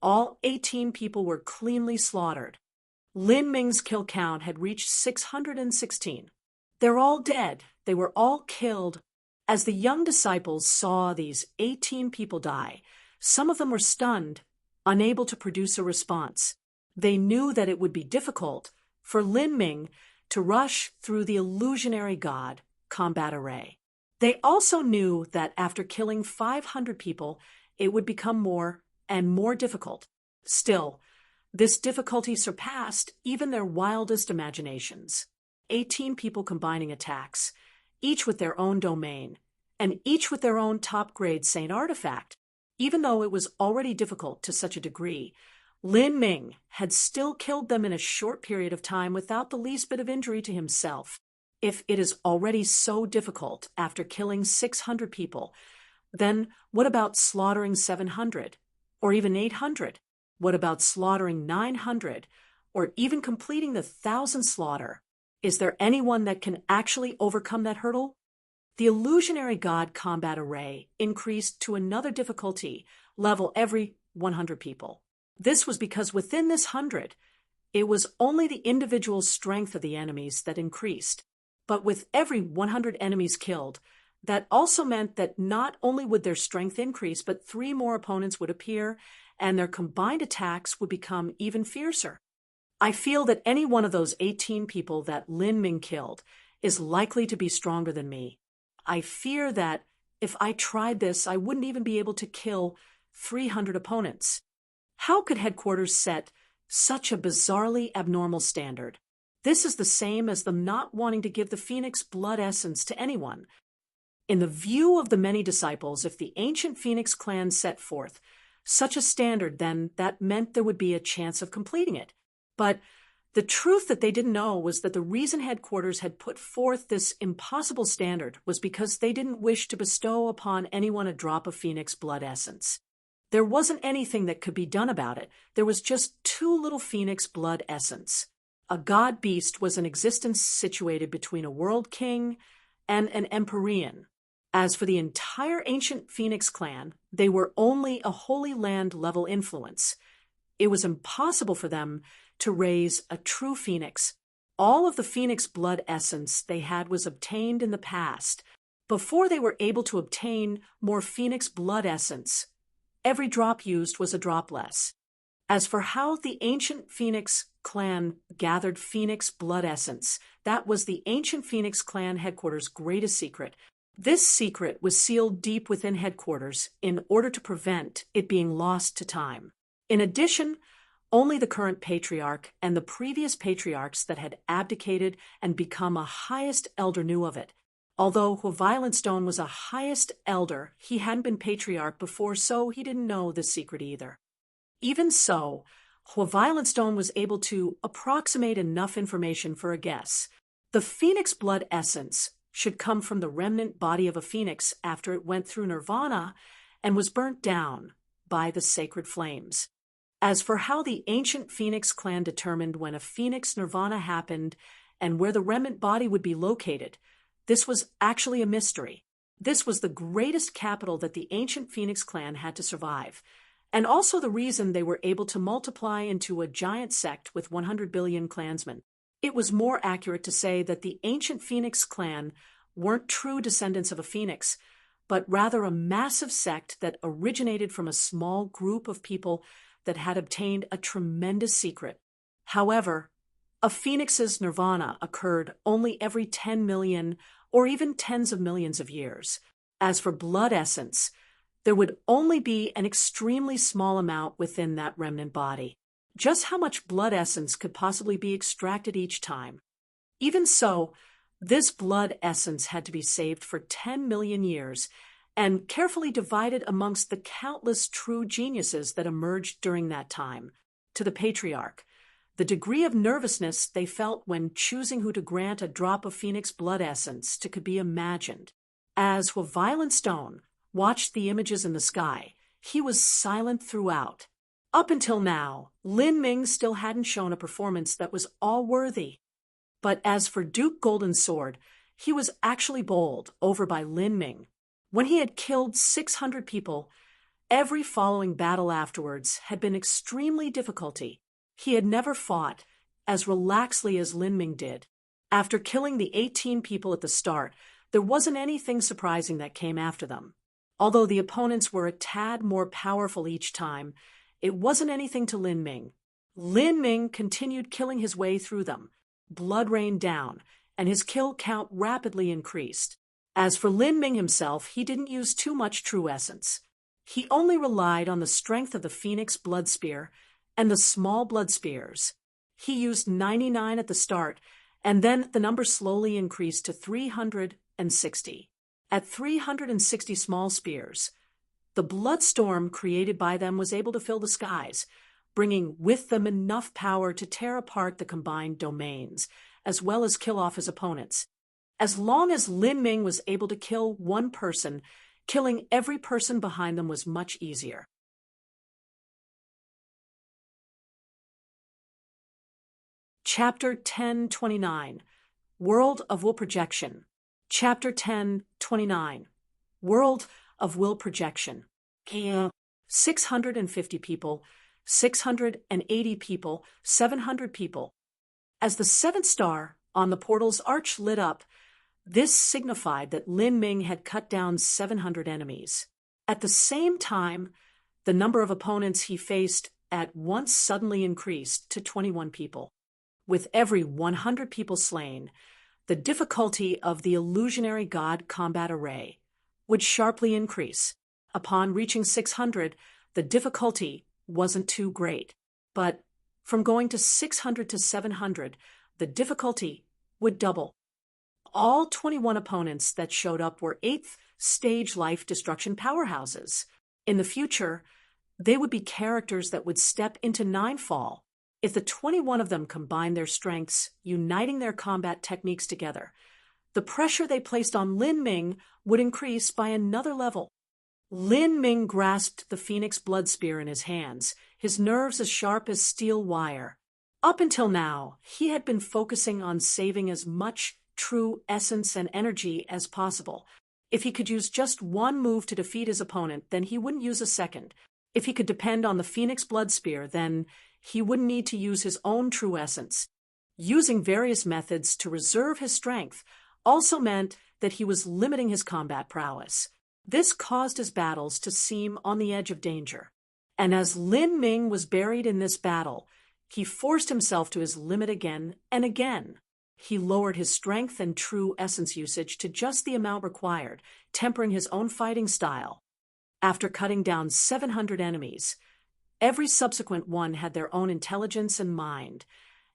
All 18 people were cleanly slaughtered. Lin Ming's kill count had reached 616. They're all dead. They were all killed. As the young disciples saw these 18 people die, some of them were stunned, unable to produce a response. They knew that it would be difficult for Lin Ming to rush through the illusionary god combat array. They also knew that after killing 500 people, it would become more and more difficult. Still, this difficulty surpassed even their wildest imaginations. 18 people combining attacks, each with their own domain, and each with their own top-grade saint artifact. Even though it was already difficult to such a degree, Lin Ming had still killed them in a short period of time without the least bit of injury to himself. If it is already so difficult after killing 600 people, then what about slaughtering 700 or even 800? What about slaughtering 900 or even completing the 1,000 slaughter? Is there anyone that can actually overcome that hurdle? The illusionary god combat array increased to another difficulty level every 100 people. This was because within this 100, it was only the individual strength of the enemies that increased. But with every 100 enemies killed, that also meant that not only would their strength increase, but 3 more opponents would appear, and their combined attacks would become even fiercer. I feel that any one of those 18 people that Lin Ming killed is likely to be stronger than me. I fear that if I tried this, I wouldn't even be able to kill 300 opponents. How could headquarters set such a bizarrely abnormal standard? This is the same as them not wanting to give the Phoenix blood essence to anyone. In the view of the many disciples, if the ancient Phoenix clan set forth such a standard, then that meant there would be a chance of completing it. But the truth that they didn't know was that the reason headquarters had put forth this impossible standard was because they didn't wish to bestow upon anyone a drop of Phoenix blood essence. There wasn't anything that could be done about it. There was just too little Phoenix blood essence. A god beast was in existence situated between a world king and an empyrean. As for the entire ancient Phoenix clan, they were only a Holy Land level influence. It was impossible for them to raise a true Phoenix. All of the Phoenix blood essence they had was obtained in the past. Before they were able to obtain more Phoenix blood essence, every drop used was a drop less. As for how the ancient Phoenix clan gathered Phoenix blood essence, that was the ancient Phoenix clan headquarters' greatest secret. This secret was sealed deep within headquarters in order to prevent it being lost to time. In addition, only the current patriarch and the previous patriarchs that had abdicated and become a highest elder knew of it. Although Violent Stone was a highest elder, he hadn't been patriarch before, so he didn't know the secret either. Even so, Violent Stone was able to approximate enough information for a guess. The Phoenix blood essence should come from the remnant body of a phoenix after it went through nirvana and was burnt down by the sacred flames. As for how the ancient Phoenix clan determined when a phoenix nirvana happened and where the remnant body would be located, this was actually a mystery. This was the greatest capital that the ancient Phoenix clan had to survive, and also the reason they were able to multiply into a giant sect with 100 billion clansmen. It was more accurate to say that the ancient Phoenix clan weren't true descendants of a phoenix, but rather a massive sect that originated from a small group of people that had obtained a tremendous secret. However, a phoenix's nirvana occurred only every 10 million or even tens of millions of years. As for blood essence, there would only be an extremely small amount within that remnant body. Just how much blood essence could possibly be extracted each time? Even so, this blood essence had to be saved for 10 million years and carefully divided amongst the countless true geniuses that emerged during that time. To the patriarch, the degree of nervousness they felt when choosing who to grant a drop of Phoenix blood essence to could be imagined. As Violent Stone watched the images in the sky, he was silent throughout. Up until now, Lin Ming still hadn't shown a performance that was all-worthy. But as for Duke Golden Sword, he was actually bowled over by Lin Ming. When he had killed 600 people, every following battle afterwards had been extremely difficult. He had never fought as relaxedly as Lin Ming did. After killing the 18 people at the start, there wasn't anything surprising that came after them. Although the opponents were a tad more powerful each time, it wasn't anything to Lin Ming. Lin Ming continued killing his way through them. Blood rained down, and his kill count rapidly increased. As for Lin Ming himself, he didn't use too much true essence. He only relied on the strength of the Phoenix blood spear and the small blood spears. He used 99 at the start, and then the number slowly increased to 360. At 360 small spears, the blood storm created by them was able to fill the skies, bringing with them enough power to tear apart the combined domains, as well as kill off his opponents. As long as Lin Ming was able to kill one person, killing every person behind them was much easier. Chapter 1029, World of Will Projection. Chapter 1029, World of Will Projection. 650 people, 680 people, 700 people. As the seventh star on the portal's arch lit up, this signified that Lin Ming had cut down 700 enemies. At the same time, the number of opponents he faced at once suddenly increased to 21 people. With every 100 people slain, the difficulty of the illusionary god combat array would sharply increase. Upon reaching 600, the difficulty wasn't too great, but from going to 600 to 700, the difficulty would double. All 21 opponents that showed up were 8th stage life destruction powerhouses. In the future, they would be characters that would step into Ninefall if the 21 of them combined their strengths, uniting their combat techniques together. The pressure they placed on Lin Ming would increase by another level. Lin Ming grasped the Phoenix Blood Spear in his hands, his nerves as sharp as steel wire. Up until now, he had been focusing on saving as much true essence and energy as possible. If he could use just one move to defeat his opponent, then he wouldn't use a second. If he could depend on the Phoenix Blood Spear, then he wouldn't need to use his own true essence. Using various methods to reserve his strength also meant that he was limiting his combat prowess. This caused his battles to seem on the edge of danger. And as Lin Ming was buried in this battle, he forced himself to his limit again and again. He lowered his strength and true essence usage to just the amount required, tempering his own fighting style. After cutting down 700 enemies, every subsequent one had their own intelligence and mind,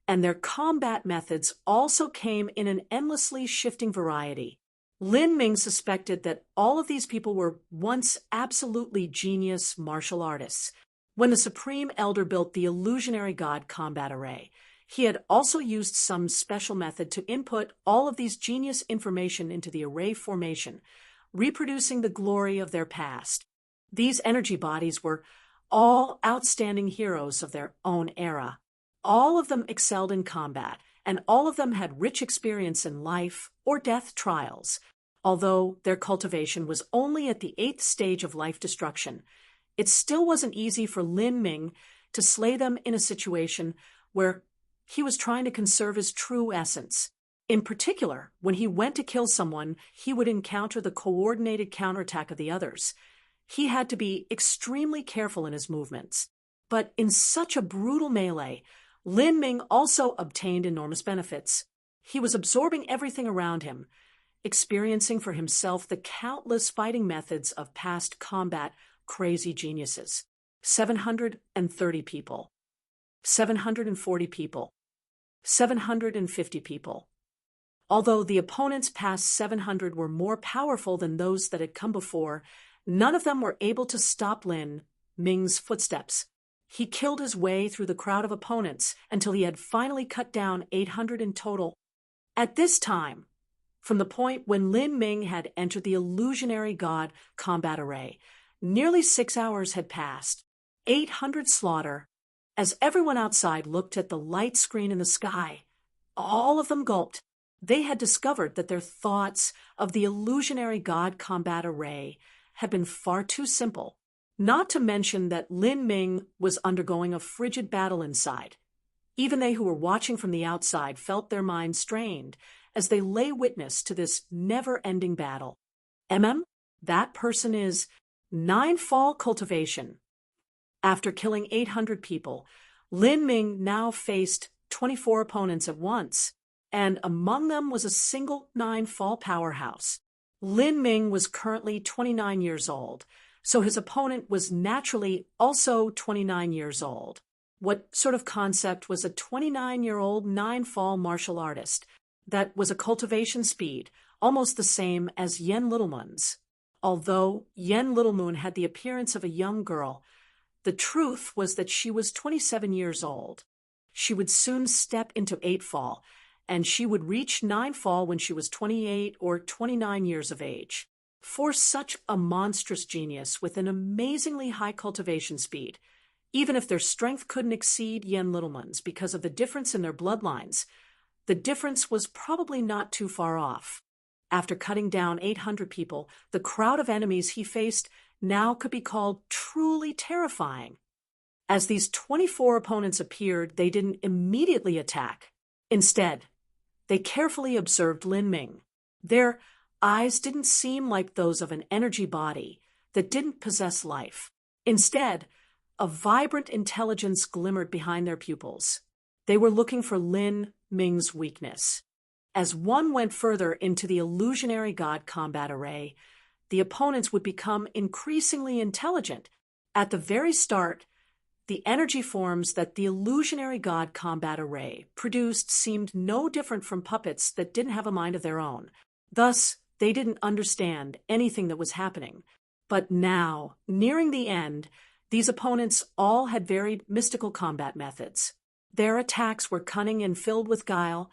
and their combat methods also came in an endlessly shifting variety. Lin Ming suspected that all of these people were once absolutely genius martial artists. When the Supreme Elder built the illusionary god combat array, he had also used some special method to input all of these genius information into the array formation, reproducing the glory of their past. These energy bodies were all outstanding heroes of their own era. All of them excelled in combat, and all of them had rich experience in life or death trials. Although their cultivation was only at the 8th stage of life destruction, it still wasn't easy for Lin Ming to slay them in a situation where he was trying to conserve his true essence. In particular, when he went to kill someone, he would encounter the coordinated counterattack of the others. He had to be extremely careful in his movements. But in such a brutal melee, Lin Ming also obtained enormous benefits. He was absorbing everything around him, experiencing for himself the countless fighting methods of past combat crazy geniuses. 730 people, 740 people, 750 people. Although the opponents past 700 were more powerful than those that had come before, none of them were able to stop Lin Ming's footsteps. He killed his way through the crowd of opponents until he had finally cut down 800 in total. At this time, from the point when Lin Ming had entered the illusionary god combat array, nearly 6 hours had passed. 800 slaughter. As everyone outside looked at the light screen in the sky, all of them gulped. They had discovered that their thoughts of the illusionary god combat array had been far too simple. Not to mention that Lin Ming was undergoing a frigid battle inside. Even they who were watching from the outside felt their minds strained as they lay witness to this never-ending battle. That person is Ninefall cultivation. After killing 800 people, Lin Ming now faced 24 opponents at once, and among them was a single Ninefall powerhouse. Lin Ming was currently 29 years old, so his opponent was naturally also 29 years old. What sort of concept was a 29-year-old Ninefall martial artist that was a cultivation speed almost the same as Yen Littlemoon's? Although Yen Littlemoon had the appearance of a young girl, the truth was that she was 27 years old. She would soon step into 8fall, and she would reach Ninefall when she was 28 or 29 years of age. For such a monstrous genius with an amazingly high cultivation speed, even if their strength couldn't exceed Yen Littleman's because of the difference in their bloodlines, the difference was probably not too far off. After cutting down 800 people, the crowd of enemies he faced now could be called truly terrifying. As these 24 opponents appeared, they didn't immediately attack. Instead, they carefully observed Lin Ming. Their eyes didn't seem like those of an energy body that didn't possess life. Instead, a vibrant intelligence glimmered behind their pupils. They were looking for Lin Ming's weakness. As one went further into the illusionary god combat array, the opponents would become increasingly intelligent. At the very start, the energy forms that the illusionary god combat array produced seemed no different from puppets that didn't have a mind of their own. Thus, they didn't understand anything that was happening. But now, nearing the end, these opponents all had varied mystical combat methods. Their attacks were cunning and filled with guile,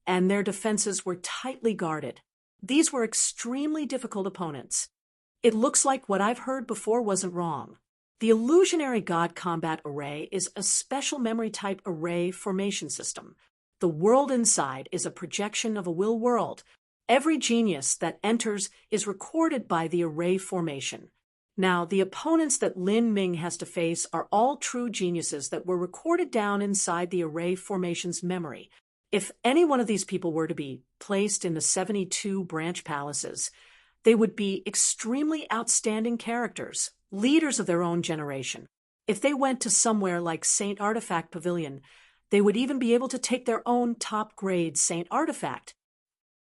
and their defenses were tightly guarded. These were extremely difficult opponents. It looks like what I've heard before wasn't wrong. The illusionary god combat array is a special memory type array formation system. The world inside is a projection of a will world. Every genius that enters is recorded by the array formation. Now, the opponents that Lin Ming has to face are all true geniuses that were recorded down inside the array formation's memory. If any one of these people were to be placed in the 72 branch palaces, they would be extremely outstanding characters, leaders of their own generation. If they went to somewhere like Saint Artifact Pavilion, they would even be able to take their own top-grade Saint Artifact.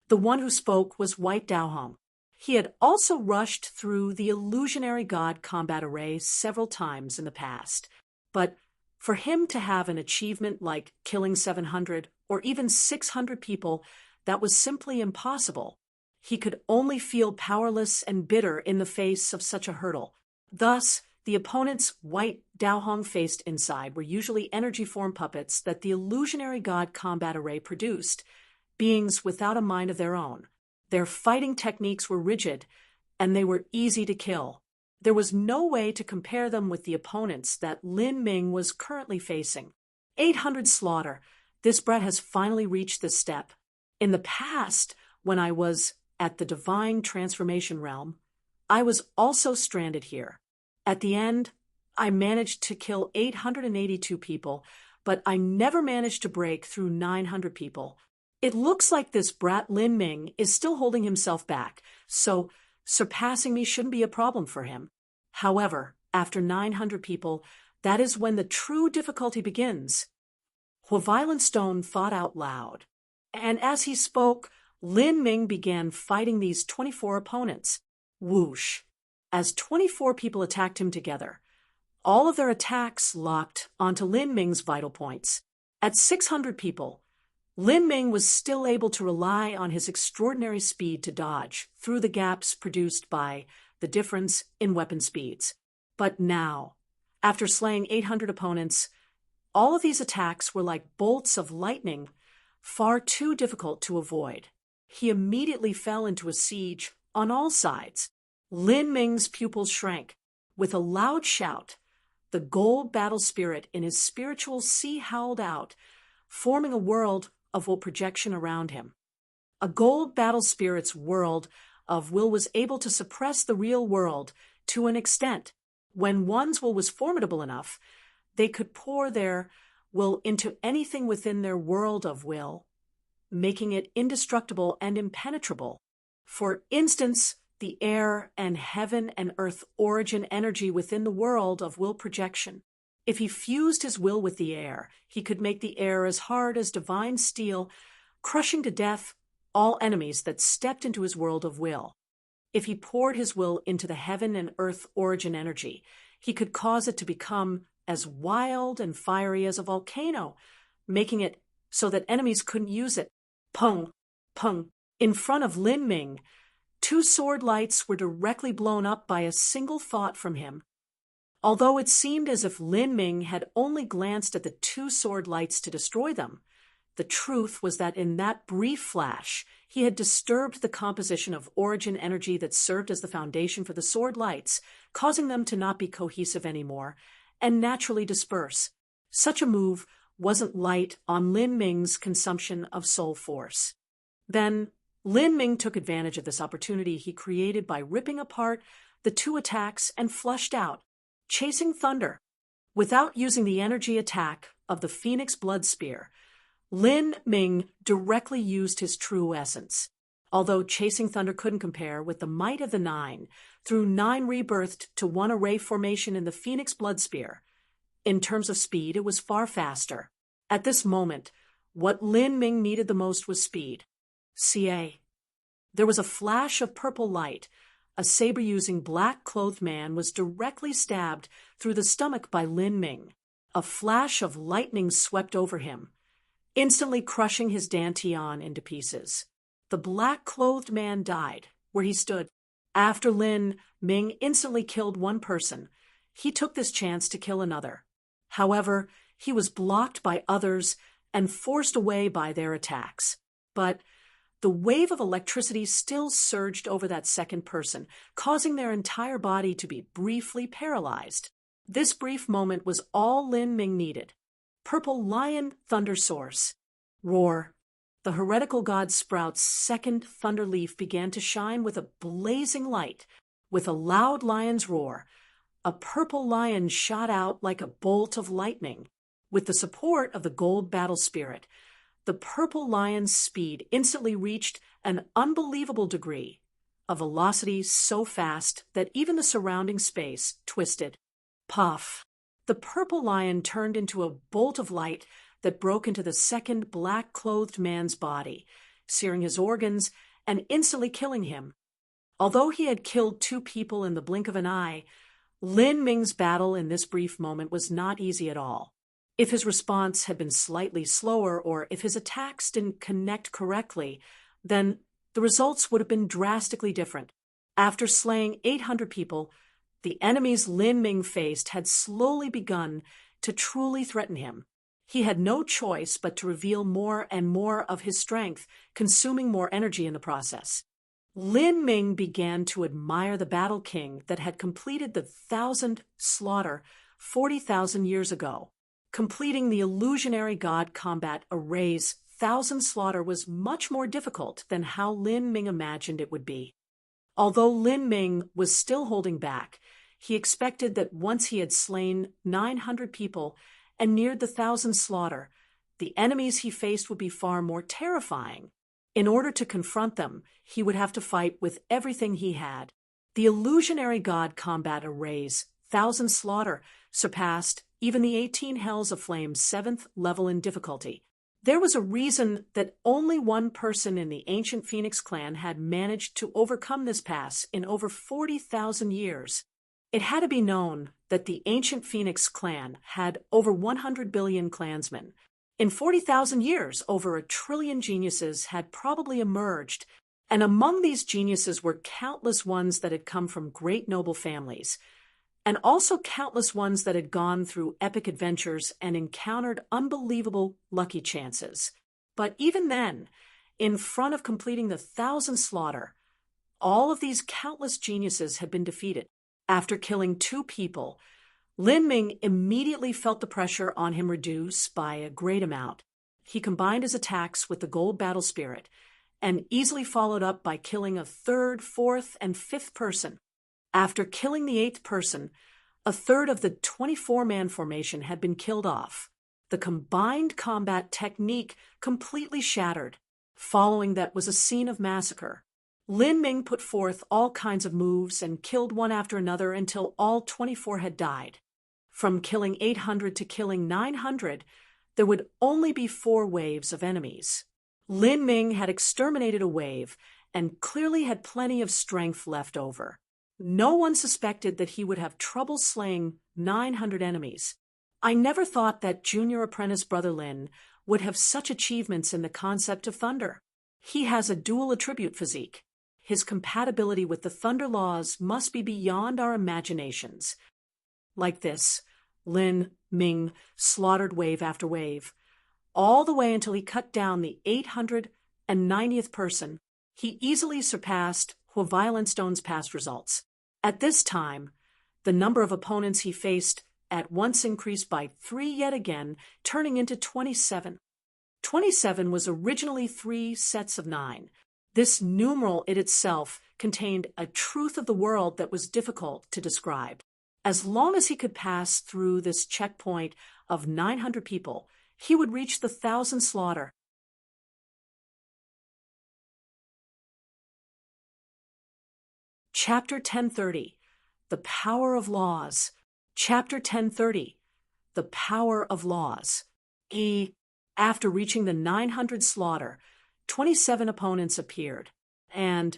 The one who spoke was White Daohong. He had also rushed through the illusionary god combat array several times in the past, but for him to have an achievement like killing 700 or even 600 people, that was simply impossible. He could only feel powerless and bitter in the face of such a hurdle. Thus, the opponents White Daohong faced inside were usually energy form puppets that the illusionary god combat array produced, beings without a mind of their own. Their fighting techniques were rigid, and they were easy to kill. There was no way to compare them with the opponents that Lin Ming was currently facing. 800 slaughter. This brat has finally reached this step. In the past, when I was at the divine transformation realm, I was also stranded here. At the end, I managed to kill 882 people, but I never managed to break through 900 people. It looks like this brat Lin Ming is still holding himself back, so surpassing me shouldn't be a problem for him. However, after 900 people, that is when the true difficulty begins. Violent Stone fought out loud, and as he spoke, Lin Ming began fighting these 24 opponents. Whoosh! As 24 people attacked him together, all of their attacks locked onto Lin Ming's vital points. At 600 people, Lin Ming was still able to rely on his extraordinary speed to dodge through the gaps produced by the difference in weapon speeds. But now, after slaying 800 opponents, all of these attacks were like bolts of lightning, far too difficult to avoid. He immediately fell into a siege on all sides. Lin Ming's pupils shrank. With a loud shout, the gold battle spirit in his spiritual sea howled out, forming a world of will projection around him. A gold battle spirit's world of will was able to suppress the real world to an extent. When one's will was formidable enough, they could pour their will into anything within their world of will, making it indestructible and impenetrable. For instance, the air and heaven and earth origin energy within the world of will projection. If he fused his will with the air, he could make the air as hard as divine steel, crushing to death all enemies that stepped into his world of will. If he poured his will into the heaven and earth origin energy, he could cause it to become as wild and fiery as a volcano, making it so that enemies couldn't use it. Pung, pung. In front of Lin Ming, 2 sword lights were directly blown up by a single thought from him. Although it seemed as if Lin Ming had only glanced at the 2 sword lights to destroy them, The truth was that in that brief flash, he had disturbed the composition of origin energy that served as the foundation for the sword lights, causing them to not be cohesive anymore and naturally disperse. Such a move wasn't light on Lin Ming's consumption of soul force. Then, Lin Ming took advantage of this opportunity he created by ripping apart the two attacks and flushed out, chasing thunder. Without using the energy attack of the Phoenix Blood Spear, Lin Ming directly used his true essence. Although chasing thunder couldn't compare with the might of the Nine, through 9 rebirthed to 1 array formation in the Phoenix Blood Spear. In terms of speed, it was far faster. At this moment, what Lin Ming needed the most was speed. CA. There was a flash of purple light. A saber-using black-clothed man was directly stabbed through the stomach by Lin Ming. A flash of lightning swept over him, instantly crushing his dantian into pieces. The black-clothed man died where he stood. After Lin Ming instantly killed one person, he took this chance to kill another. However, he was blocked by others and forced away by their attacks. But the wave of electricity still surged over that second person, causing their entire body to be briefly paralyzed. This brief moment was all Lin Ming needed. Purple Lion Thunder Source. Roar. The heretical god Sprout's second thunder leaf began to shine with a blazing light. With a loud lion's roar, a purple lion shot out like a bolt of lightning. With the support of the gold battle spirit, the purple lion's speed instantly reached an unbelievable degree, a velocity so fast that even the surrounding space twisted. Puff! The purple lion turned into a bolt of light that broke into the second black-clothed man's body, searing his organs and instantly killing him. Although he had killed 2 people in the blink of an eye, Lin Ming's battle in this brief moment was not easy at all. If his response had been slightly slower or if his attacks didn't connect correctly, then the results would have been drastically different. After slaying 800 people, the enemies Lin Ming faced had slowly begun to truly threaten him. He had no choice but to reveal more and more of his strength, consuming more energy in the process. Lin Ming began to admire the Battle King that had completed the 1,000 slaughter 40,000 years ago. Completing the illusionary god combat array's 1,000 slaughter was much more difficult than how Lin Ming imagined it would be. Although Lin Ming was still holding back, he expected that once he had slain 900 people and neared the 1,000 slaughter, the enemies he faced would be far more terrifying. In order to confront them, he would have to fight with everything he had. The illusionary god combat array's 1,000 slaughter surpassed even the 18 Hells of Flame's 7th level in difficulty. There was a reason that only one person in the ancient Phoenix clan had managed to overcome this pass in over 40,000 years. It had to be known that the ancient Phoenix clan had over 100 billion clansmen. In 40,000 years, over 1 trillion geniuses had probably emerged, and among these geniuses were countless ones that had come from great noble families, and also countless ones that had gone through epic adventures and encountered unbelievable lucky chances. But even then, in front of completing the 1,000 slaughter, all of these countless geniuses had been defeated. After killing 2 people, Lin Ming immediately felt the pressure on him reduce by a great amount. He combined his attacks with the gold battle spirit and easily followed up by killing a 3rd, 4th, and 5th person. After killing the 8th person, a third of the 24-man formation had been killed off. The combined combat technique completely shattered. Following that was a scene of massacre. Lin Ming put forth all kinds of moves and killed one after another until all 24 had died. From killing 800 to killing 900, there would only be 4 waves of enemies. Lin Ming had exterminated a wave and clearly had plenty of strength left over. No one suspected that he would have trouble slaying 900 enemies. I never thought that junior apprentice Brother Lin would have such achievements in the concept of thunder. He has a dual attribute physique. His compatibility with the thunder laws must be beyond our imaginations. Like this, Lin Ming slaughtered wave after wave. all the way until he cut down the 890th person. He easily surpassed Violet Stone's past results. At this time, the number of opponents he faced at once increased by 3 yet again, turning into 27. 27 was originally 3 sets of 9. This numeral in itself contained a truth of the world that was difficult to describe. As long as he could pass through this checkpoint of 900 people, he would reach the 1,000 slaughter. Chapter 1030, The Power of Laws. Chapter 1030, The Power of Laws. After reaching the 900 slaughter, 27 opponents appeared, and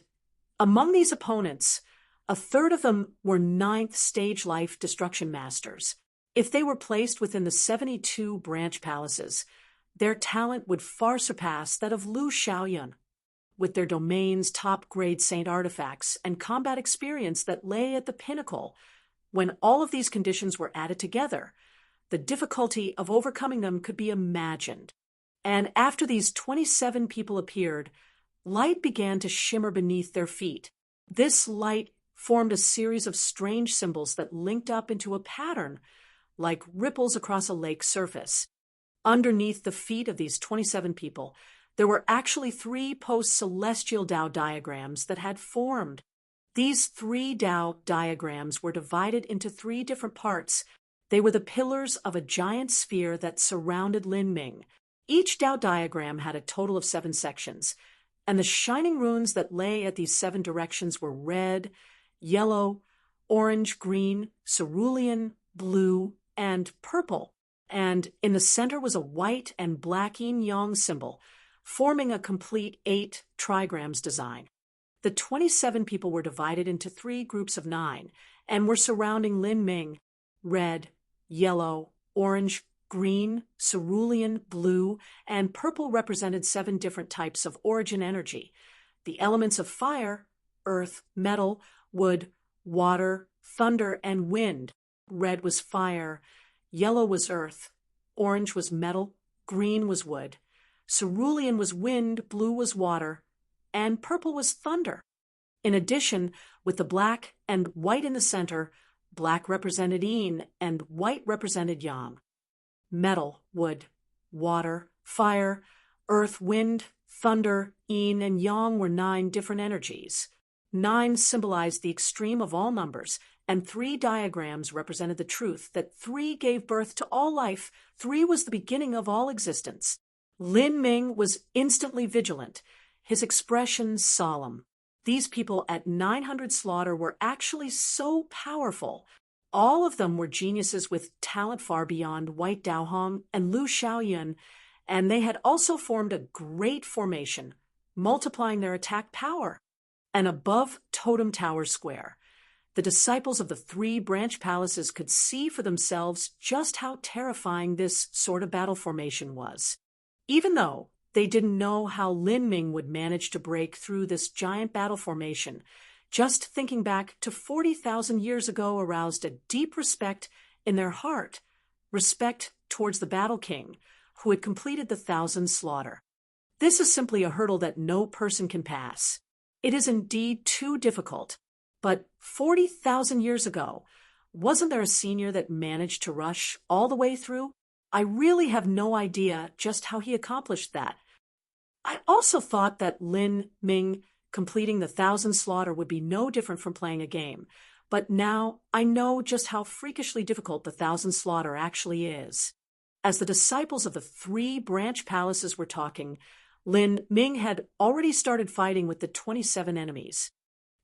among these opponents, a third of them were 9th stage life destruction masters. If they were placed within the 72 branch palaces, their talent would far surpass that of Lu Xiaoyun. With their domain's top-grade saint artifacts and combat experience that lay at the pinnacle, when all of these conditions were added together, the difficulty of overcoming them could be imagined. And after these 27 people appeared, light began to shimmer beneath their feet. This light formed a series of strange symbols that linked up into a pattern, like ripples across a lake surface. Underneath the feet of these 27 people, there were actually 3 post-celestial Tao diagrams that had formed. These 3 Tao diagrams were divided into 3 different parts. They were the pillars of a giant sphere that surrounded Lin Ming. Each Tao diagram had a total of 7 sections, and the shining runes that lay at these 7 directions were red, yellow, orange, green, cerulean, blue, and purple. And in the center was a white and black yin-yang symbol, forming a complete 8 trigrams design. The 27 people were divided into 3 groups of 9 and were surrounding Lin Ming. Red, yellow, orange, green, cerulean, blue, and purple represented 7 different types of origin energy. The elements of fire, earth, metal, wood, water, thunder, and wind. Red was fire, yellow was earth, orange was metal, green was wood, cerulean was wind, blue was water, and purple was thunder. In addition, with the black and white in the center, black represented yin and white represented yang. Metal, wood, water, fire, earth, wind, thunder, yin, and yang were 9 different energies. 9 symbolized the extreme of all numbers, and 3 diagrams represented the truth that 3 gave birth to all life. 3 was the beginning of all existence. Lin Ming was instantly vigilant, his expression solemn. These people at 900 slaughter were actually so powerful. All of them were geniuses with talent far beyond White Dao Hong and Lu Xiaoyun, and they had also formed a great formation, multiplying their attack power. And above Totem Tower Square, the disciples of the 3 branch palaces could see for themselves just how terrifying this sort of battle formation was. Even though they didn't know how Lin Ming would manage to break through this giant battle formation, just thinking back to 40,000 years ago aroused a deep respect in their heart, respect towards the Battle King, who had completed the 1,000 slaughter. This is simply a hurdle that no person can pass. It is indeed too difficult. But 40,000 years ago, wasn't there a senior that managed to rush all the way through? I really have no idea just how he accomplished that. I also thought that Lin Ming completing the 1,000 slaughter would be no different from playing a game, but now I know just how freakishly difficult the 1,000 slaughter actually is. As the disciples of the 3 branch palaces were talking, Lin Ming had already started fighting with the 27 enemies.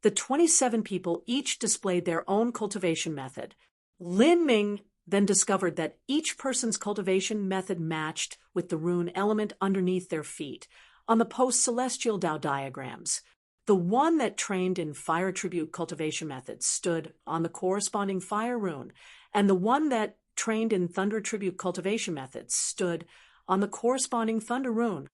The 27 people each displayed their own cultivation method. Lin Ming then discovered that each person's cultivation method matched with the rune element underneath their feet on the post-celestial Tao diagrams. The one that trained in fire tribute cultivation methods stood on the corresponding fire rune, and the one that trained in thunder tribute cultivation methods stood on the corresponding thunder rune.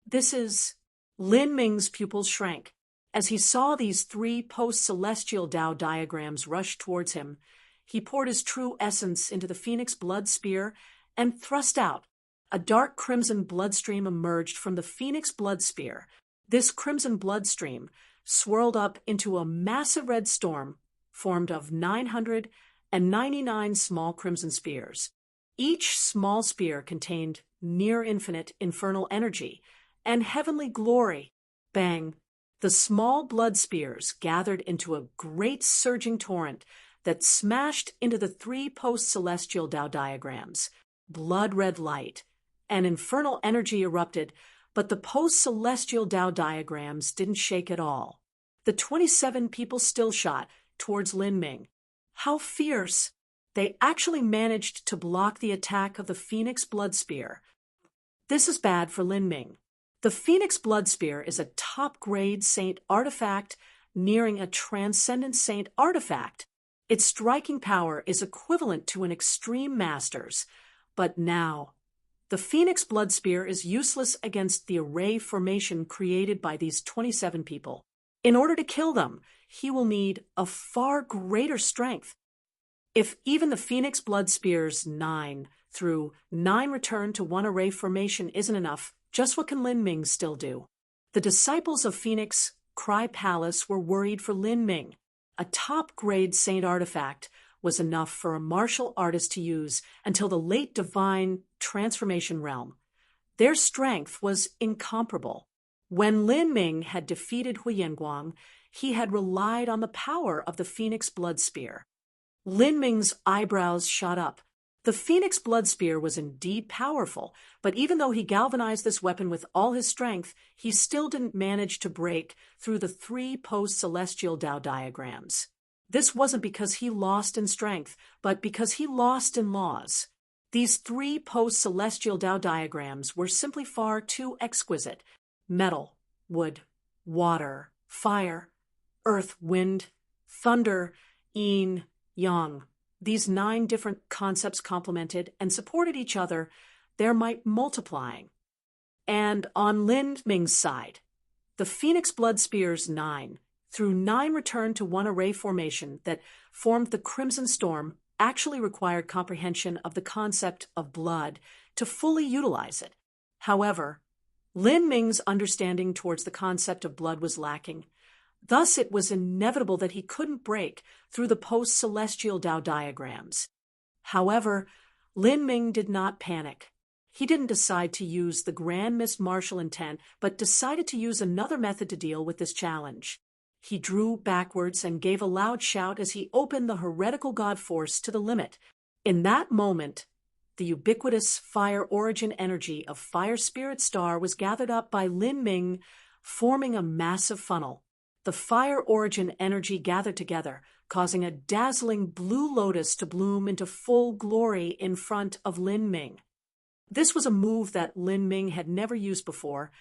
This is Lin Ming's pupils shrank. As he saw these 3 post-celestial Tao diagrams rush towards him, he poured his true essence into the phoenix blood spear and thrust out. A dark crimson bloodstream emerged from the phoenix blood spear. This crimson bloodstream swirled up into a massive red storm formed of 999 small crimson spears. Each small spear contained near-infinite infernal energy and heavenly glory. Bang! The small blood spears gathered into a great surging torrent that smashed into the three post-celestial Tao diagrams. Blood-red light and infernal energy erupted, but the post-celestial Tao diagrams didn't shake at all. The 27 people still shot towards Lin Ming. How fierce! They actually managed to block the attack of the Phoenix Blood Spear. This is bad for Lin Ming. The Phoenix Blood Spear is a top-grade saint artifact nearing a transcendent saint artifact. Its striking power is equivalent to an extreme master's. But now, the Phoenix Blood Spear is useless against the array formation created by these 27 people. In order to kill them, he will need a far greater strength. If even the Phoenix Blood Spear's 9 through 9 return to 1 array formation isn't enough, just what can Lin Ming still do? The disciples of Phoenix Cry Palace were worried for Lin Ming. A top-grade saint artifact was enough for a martial artist to use until the late divine transformation realm. Their strength was incomparable. When Lin Ming had defeated Huyenguang, he had relied on the power of the Phoenix Blood Spear. Lin Ming's eyebrows shot up. The Phoenix Blood Spear was indeed powerful, but even though he galvanized this weapon with all his strength, he still didn't manage to break through the 3 post-celestial Tao diagrams. This wasn't because he lost in strength, but because he lost in laws. These 3 post-celestial Tao diagrams were simply far too exquisite. Metal, wood, water, fire, earth, wind, thunder, yin, yang. These 9 different concepts complemented and supported each other, their might multiplying. And on Lin Ming's side, the Phoenix Blood Spear's 9 through 9 return to 1 array formation that formed the Crimson Storm actually required comprehension of the concept of blood to fully utilize it. However, Lin Ming's understanding towards the concept of blood was lacking. Thus, it was inevitable that he couldn't break through the post-celestial Tao diagrams. However, Lin Ming did not panic. He didn't decide to use the grand mismartial intent, but decided to use another method to deal with this challenge. He drew backwards and gave a loud shout as he opened the heretical god force to the limit. In that moment, the ubiquitous fire origin energy of Fire Spirit Star was gathered up by Lin Ming, forming a massive funnel. The fire origin energy gathered together, causing a dazzling blue lotus to bloom into full glory in front of Lin Ming. This was a move that Lin Ming had never used before,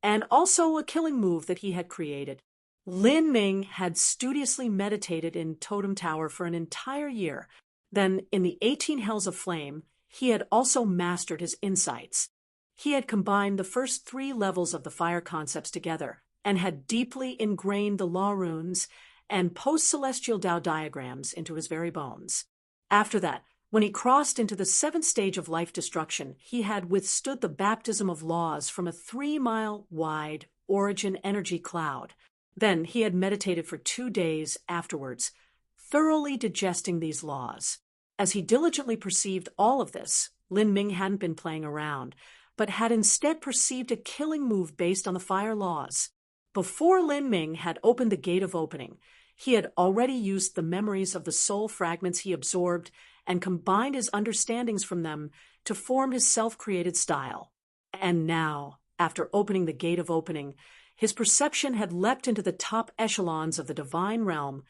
and also a killing move that he had created. Lin Ming had studiously meditated in Totem Tower for an entire year. Then, in the 18 Hells of Flame, he had also mastered his insights. He had combined the first 3 levels of the fire concepts together, and had deeply ingrained the law runes and post-celestial Tao diagrams into his very bones. After that, when he crossed into the 7th stage of life destruction, he had withstood the baptism of laws from a 3-mile-wide origin energy cloud. Then he had meditated for 2 days afterwards, thoroughly digesting these laws. As he diligently perceived all of this, Lin Ming hadn't been playing around, but had instead perceived a killing move based on the fire laws. Before Lin Ming had opened the gate of opening, he had already used the memories of the soul fragments he absorbed and combined his understandings from them to form his self-created style. And now, after opening the gate of opening, his perception had leapt into the top echelons of the divine realm,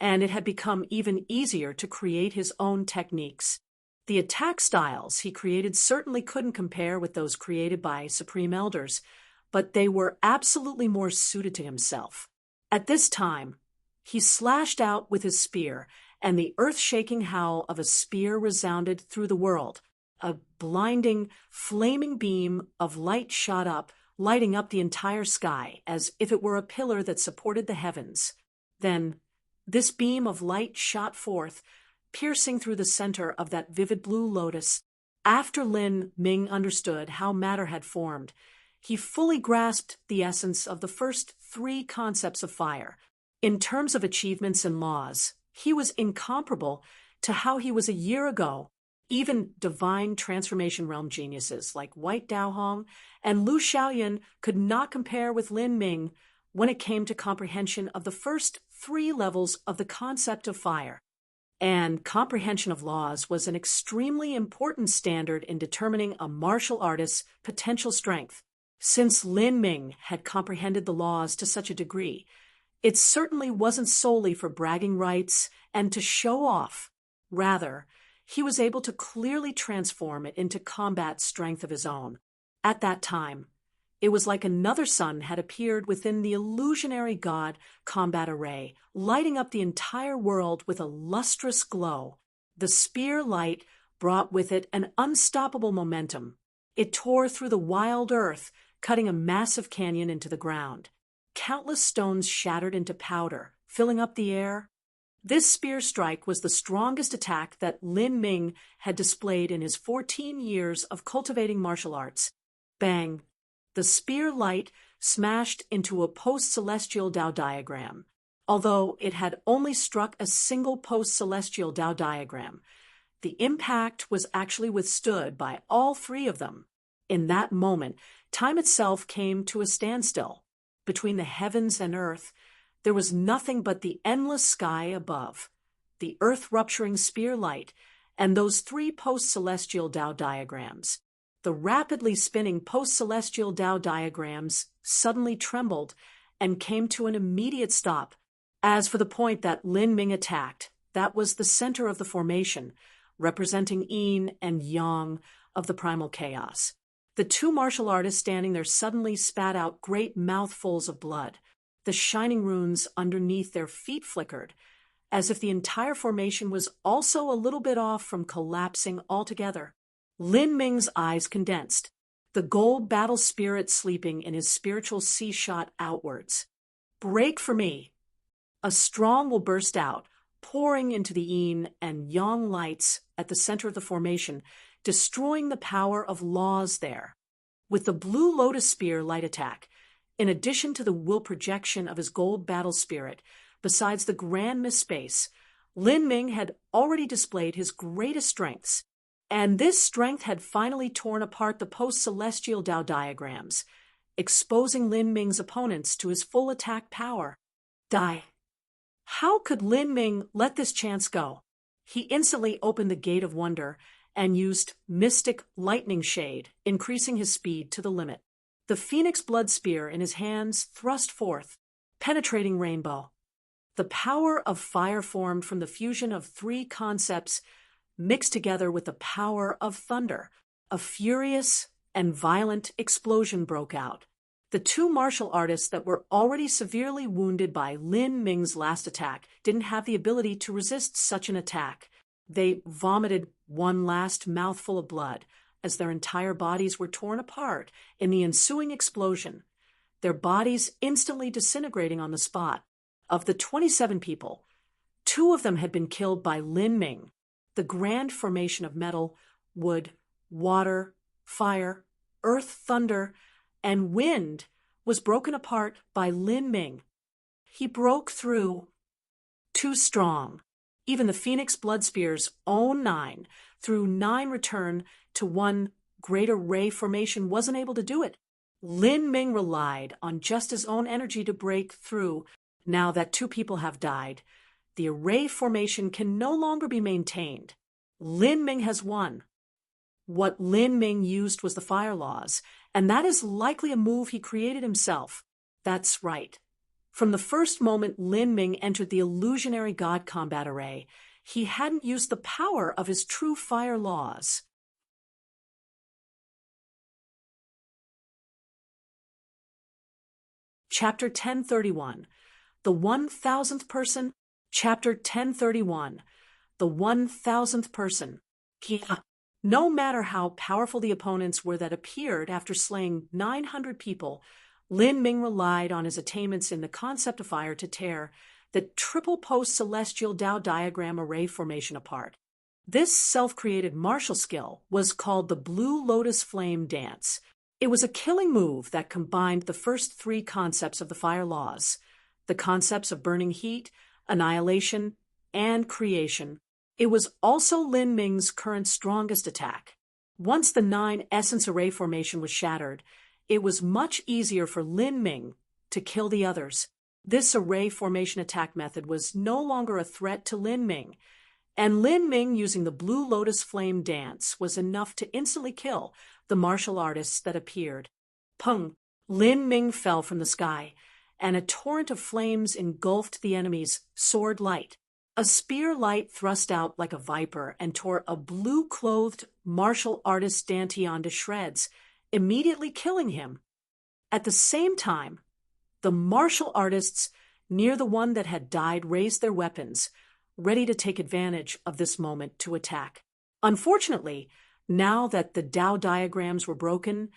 and it had become even easier to create his own techniques. The attack styles he created certainly couldn't compare with those created by Supreme Elders, but they were absolutely more suited to himself. At this time, he slashed out with his spear, and the earth-shaking howl of a spear resounded through the world. A blinding, flaming beam of light shot up, lighting up the entire sky as if it were a pillar that supported the heavens. Then, this beam of light shot forth, piercing through the center of that vivid blue lotus, After Lin Ming understood how matter had formed, he fully grasped the essence of the first three concepts of fire. In terms of achievements and laws, he was incomparable to how he was a year ago. Even divine transformation realm geniuses like White Daohong and Lu Xiaoyan could not compare with Lin Ming when it came to comprehension of the first three levels of the concept of fire. And comprehension of laws was an extremely important standard in determining a martial artist's potential strength. Since Lin Ming had comprehended the laws to such a degree, it certainly wasn't solely for bragging rights and to show off. Rather, he was able to clearly transform it into combat strength of his own. At that time, it was like another sun had appeared within the illusionary god combat array, lighting up the entire world with a lustrous glow. The spear light brought with it an unstoppable momentum. It tore through the wild earth, cutting a massive canyon into the ground. Countless stones shattered into powder, filling up the air. This spear strike was the strongest attack that Lin Ming had displayed in his 14 years of cultivating martial arts. Bang! The spear light smashed into a post-celestial Tao diagram. Although it had only struck a single post-celestial Tao diagram, the impact was actually withstood by all three of them. In that moment, time itself came to a standstill. Between the heavens and earth, there was nothing but the endless sky above, the earth-rupturing spear light, and those three post-celestial Tao diagrams. The rapidly spinning post-celestial Tao diagrams suddenly trembled and came to an immediate stop. As for the point that Lin Ming attacked, that was the center of the formation, representing yin and yang of the primal chaos. The two martial artists standing there suddenly spat out great mouthfuls of blood. The shining runes underneath their feet flickered, as if the entire formation was also a little bit off from collapsing altogether. Lin Ming's eyes condensed, the gold battle spirit sleeping in his spiritual sea shot outwards. Break for me! A strong will burst out, pouring into the yin and yang lights at the center of the formation, destroying the power of laws there. With the blue lotus spear light attack, in addition to the will projection of his gold battle spirit, besides the grand misspace, Lin Ming had already displayed his greatest strengths, and this strength had finally torn apart the post-celestial Tao diagrams, exposing Lin Ming's opponents to his full attack power. Die. How could Lin Ming let this chance go? He instantly opened the gate of wonder and used mystic lightning shade, increasing his speed to the limit. The phoenix blood spear in his hands thrust forth, penetrating rainbow. The power of fire formed from the fusion of three concepts mixed together with the power of thunder. A furious and violent explosion broke out. The two martial artists that were already severely wounded by Lin Ming's last attack didn't have the ability to resist such an attack. They vomited one last mouthful of blood as their entire bodies were torn apart in the ensuing explosion, their bodies instantly disintegrating on the spot. Of the 27 people, 2 of them had been killed by Lin Ming. The grand formation of metal, wood, water, fire, earth, thunder, and wind was broken apart by Lin Ming. He broke through. Too strong. Even the Phoenix Blood Spear's own 9, through 9 return to 1 greater ray formation, wasn't able to do it. Lin Ming relied on just his own energy to break through. Now that 2 people have died, the array formation can no longer be maintained. Lin Ming has won. What Lin Ming used was the fire laws, and that is likely a move he created himself. That's right. From the first moment Lin Ming entered the illusionary god combat array, he hadn't used the power of his true fire laws. Chapter 1031. The 1000th person. Chapter 1031. The 1000th person. No matter how powerful the opponents were that appeared after slaying 900 people, Lin Ming relied on his attainments in the concept of fire to tear the triple post-celestial Tao diagram array formation apart. This self-created martial skill was called the Blue Lotus Flame Dance. It was a killing move that combined the first three concepts of the fire laws, the concepts of burning heat, annihilation, and creation. It was also Lin Ming's current strongest attack. Once the 9 essence array formation was shattered, it was much easier for Lin Ming to kill the others. This array formation attack method was no longer a threat to Lin Ming, and Lin Ming using the Blue Lotus Flame Dance was enough to instantly kill the martial artists that appeared. Pung! Lin Ming fell from the sky, and a torrent of flames engulfed the enemy's sword light. A spear light thrust out like a viper and tore a blue-clothed martial artist Dantian to shreds, immediately killing him. At the same time, the martial artists near the one that had died raised their weapons, ready to take advantage of this moment to attack. Unfortunately, now that the Tao diagrams were broken,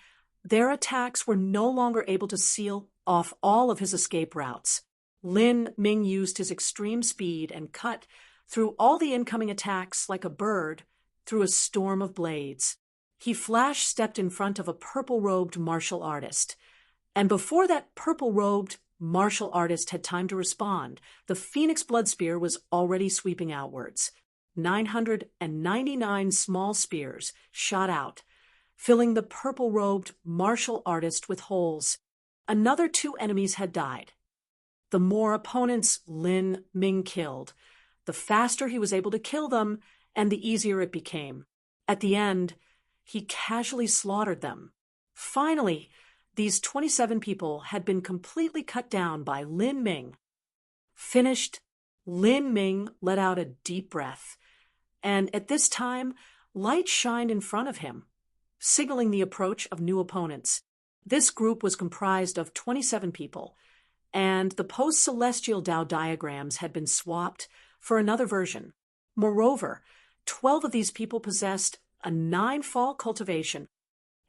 their attacks were no longer able to seal off all of his escape routes. Lin Ming used his extreme speed and cut through all the incoming attacks like a bird through a storm of blades. He flash-stepped in front of a purple-robed martial artist, and before that purple-robed martial artist had time to respond, the Phoenix Blood Spear was already sweeping outwards. 999 small spears shot out, filling the purple-robed martial artist with holes. Another 2 enemies had died. The more opponents Lin Ming killed, the faster he was able to kill them, and the easier it became. At the end, he casually slaughtered them. Finally, these 27 people had been completely cut down by Lin Ming. Finished, Lin Ming let out a deep breath, and at this time, light shined in front of him, signaling the approach of new opponents. This group was comprised of 27 people, and the post-celestial Tao diagrams had been swapped for another version. Moreover, 12 of these people possessed a 9-fall cultivation.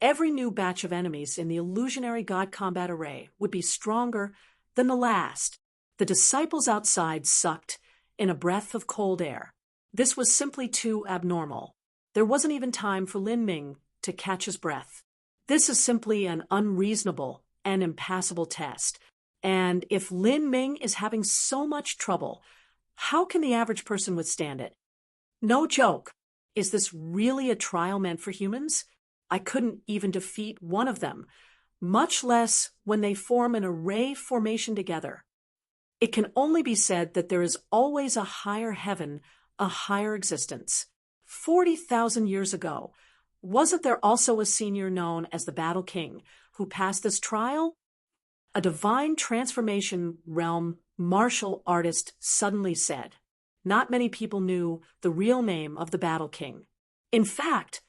Every new batch of enemies in the illusionary God combat array would be stronger than the last. The disciples outside sucked in a breath of cold air. This was simply too abnormal. There wasn't even time for Lin Ming to catch his breath. This is simply an unreasonable and impassable test. And if Lin Ming is having so much trouble, how can the average person withstand it? No joke. Is this really a trial meant for humans? I couldn't even defeat one of them, much less when they form an array formation together. It can only be said that there is always a higher heaven, a higher existence. 40,000 years ago, wasn't there also a senior known as the Battle King who passed this trial? A divine transformation realm martial artist suddenly said. Not many people knew the real name of the Battle King. In fact,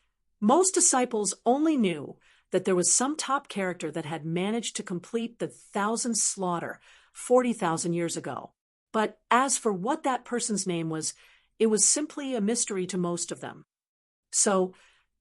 most disciples only knew that there was some top character that had managed to complete the 1,000 slaughter 40,000 years ago. But as for what that person's name was, it was simply a mystery to most of them. So,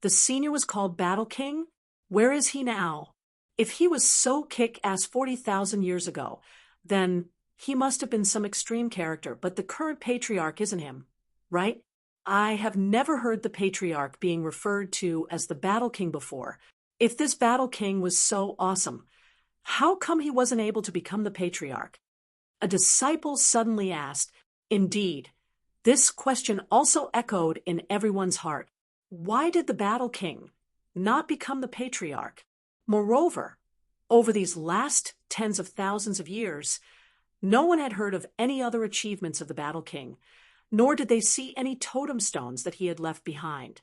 the senior was called Battle King? Where is he now? If he was so kick-ass 40,000 years ago, then he must have been some extreme character, but the current patriarch isn't him, right? I have never heard the patriarch being referred to as the Battle King before. If this Battle King was so awesome, how come he wasn't able to become the patriarch? A disciple suddenly asked. Indeed, this question also echoed in everyone's heart. Why did the Battle King not become the patriarch? Moreover, over these last tens of thousands of years, no one had heard of any other achievements of the Battle King, nor did they see any totem stones that he had left behind.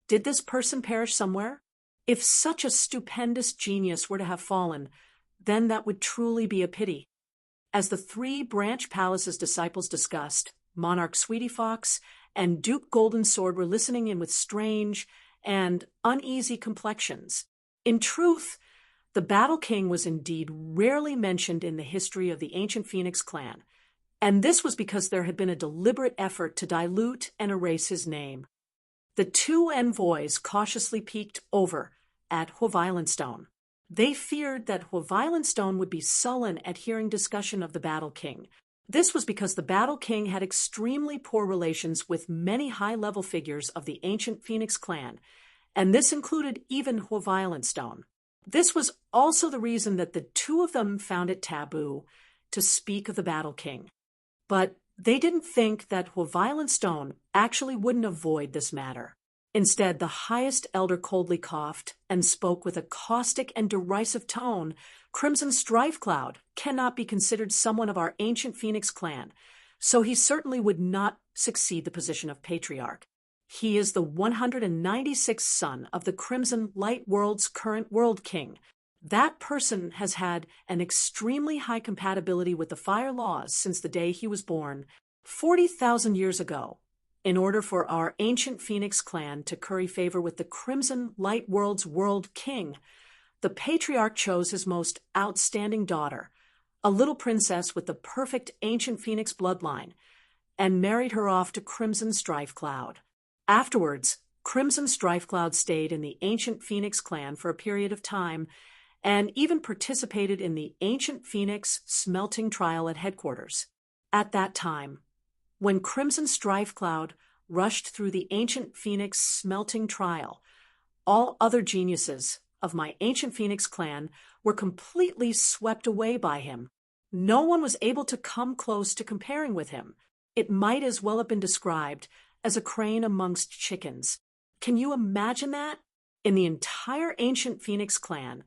Did this person perish somewhere? If such a stupendous genius were to have fallen, then that would truly be a pity. As the 3 Branch Palace's disciples discussed, Monarch Sweetie Fox and Duke Golden Sword were listening in with strange and uneasy complexions. In truth, the Battle King was indeed rarely mentioned in the history of the ancient Phoenix clan, and this was because there had been a deliberate effort to dilute and erase his name. The 2 envoys cautiously peeked over at Stone. They feared that Stone would be sullen at hearing discussion of the Battle King, This was because the Battle King had extremely poor relations with many high-level figures of the ancient Phoenix clan, and this included even Stone. This was also the reason that the two of them found it taboo to speak of the Battle King. But they didn't think that Stone actually wouldn't avoid this matter. Instead, the highest elder coldly coughed and spoke with a caustic and derisive tone. Crimson Strifecloud cannot be considered someone of our ancient Phoenix clan, so he certainly would not succeed the position of patriarch. He is the 196th son of the Crimson Light World's current World King. That person has had an extremely high compatibility with the fire laws since the day he was born, 40,000 years ago. In order for our ancient Phoenix clan to curry favor with the Crimson Light World's World King, the patriarch chose his most outstanding daughter, a little princess with the perfect ancient Phoenix bloodline, and married her off to Crimson Strifecloud. Afterwards, Crimson Strifecloud stayed in the ancient Phoenix clan for a period of time and even participated in the ancient Phoenix smelting trial at headquarters. At that time, when Crimson Strifecloud rushed through the ancient Phoenix smelting trial, all other geniuses of my ancient Phoenix clan were completely swept away by him. No one was able to come close to comparing with him. It might as well have been described as a crane amongst chickens. Can you imagine that? In the entire ancient Phoenix clan,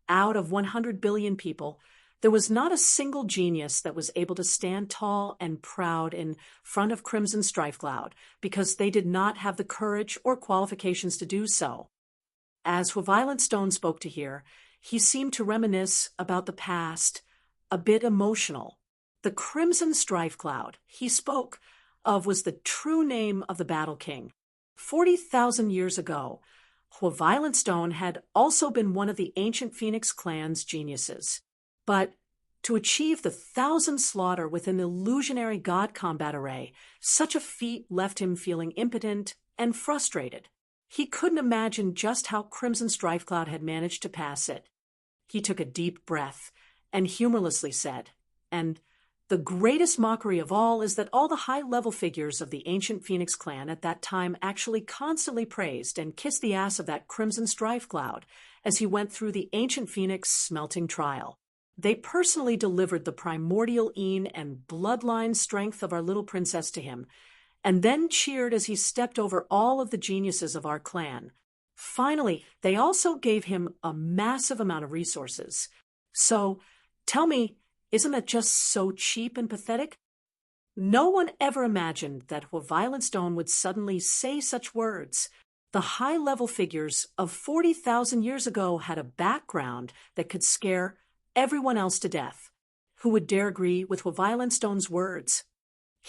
out of 100 billion people, there was not a single genius that was able to stand tall and proud in front of Crimson Strifecloud because they did not have the courage or qualifications to do so. As Stone spoke to here, he seemed to reminisce about the past, a bit emotional. The Crimson Strifecloud he spoke of was the true name of the Battle King. 40,000 years ago, Stone had also been one of the ancient Phoenix clan's geniuses. But to achieve the 1,000 slaughter with an illusionary god combat array, such a feat left him feeling impotent and frustrated. He couldn't imagine just how Crimson Strifecloud had managed to pass it. He took a deep breath and humorlessly said, "And the greatest mockery of all is that all the high-level figures of the ancient Phoenix clan at that time actually constantly praised and kissed the ass of that Crimson Strifecloud as he went through the ancient Phoenix smelting trial. They personally delivered the primordial een and bloodline strength of our little princess to him, and then cheered as he stepped over all of the geniuses of our clan. Finally, they also gave him a massive amount of resources. So, tell me, isn't that just so cheap and pathetic?" No one ever imagined that Stone would suddenly say such words. The high-level figures of 40,000 years ago had a background that could scare everyone else to death. Who would dare agree with Stone's words?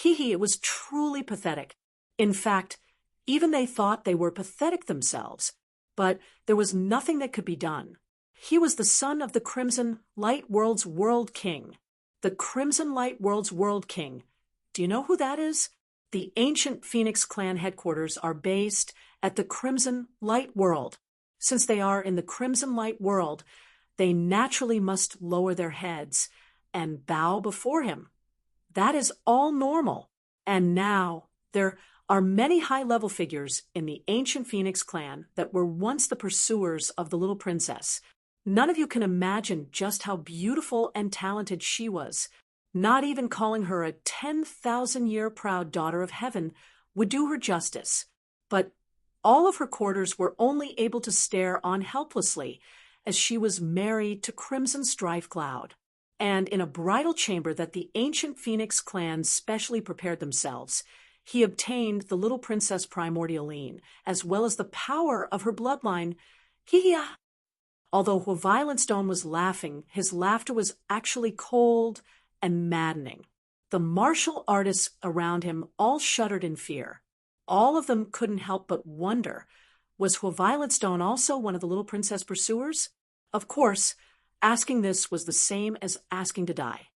It was truly pathetic. In fact, even they thought they were pathetic themselves, but there was nothing that could be done. He was the son of the Crimson Light World's World King. The Crimson Light World's World King. Do you know who that is? The ancient Phoenix clan headquarters are based at the Crimson Light World. Since they are in the Crimson Light World, they naturally must lower their heads and bow before him. That is all normal. And now there are many high-level figures in the ancient Phoenix clan that were once the pursuers of the little princess. None of you can imagine just how beautiful and talented she was. Not even calling her a 10,000-year proud daughter of heaven would do her justice. But all of her courters were only able to stare on helplessly as she was married to Crimson Strifecloud. And in a bridal chamber that the ancient Phoenix clan specially prepared themselves, he obtained the little princess primordial een, as well as the power of her bloodline. Although Stone was laughing, his laughter was actually cold and maddening. The martial artists around him all shuddered in fear. All of them couldn't help but wonder, was Stone also one of the little princess pursuers? Of course, asking this was the same as asking to die.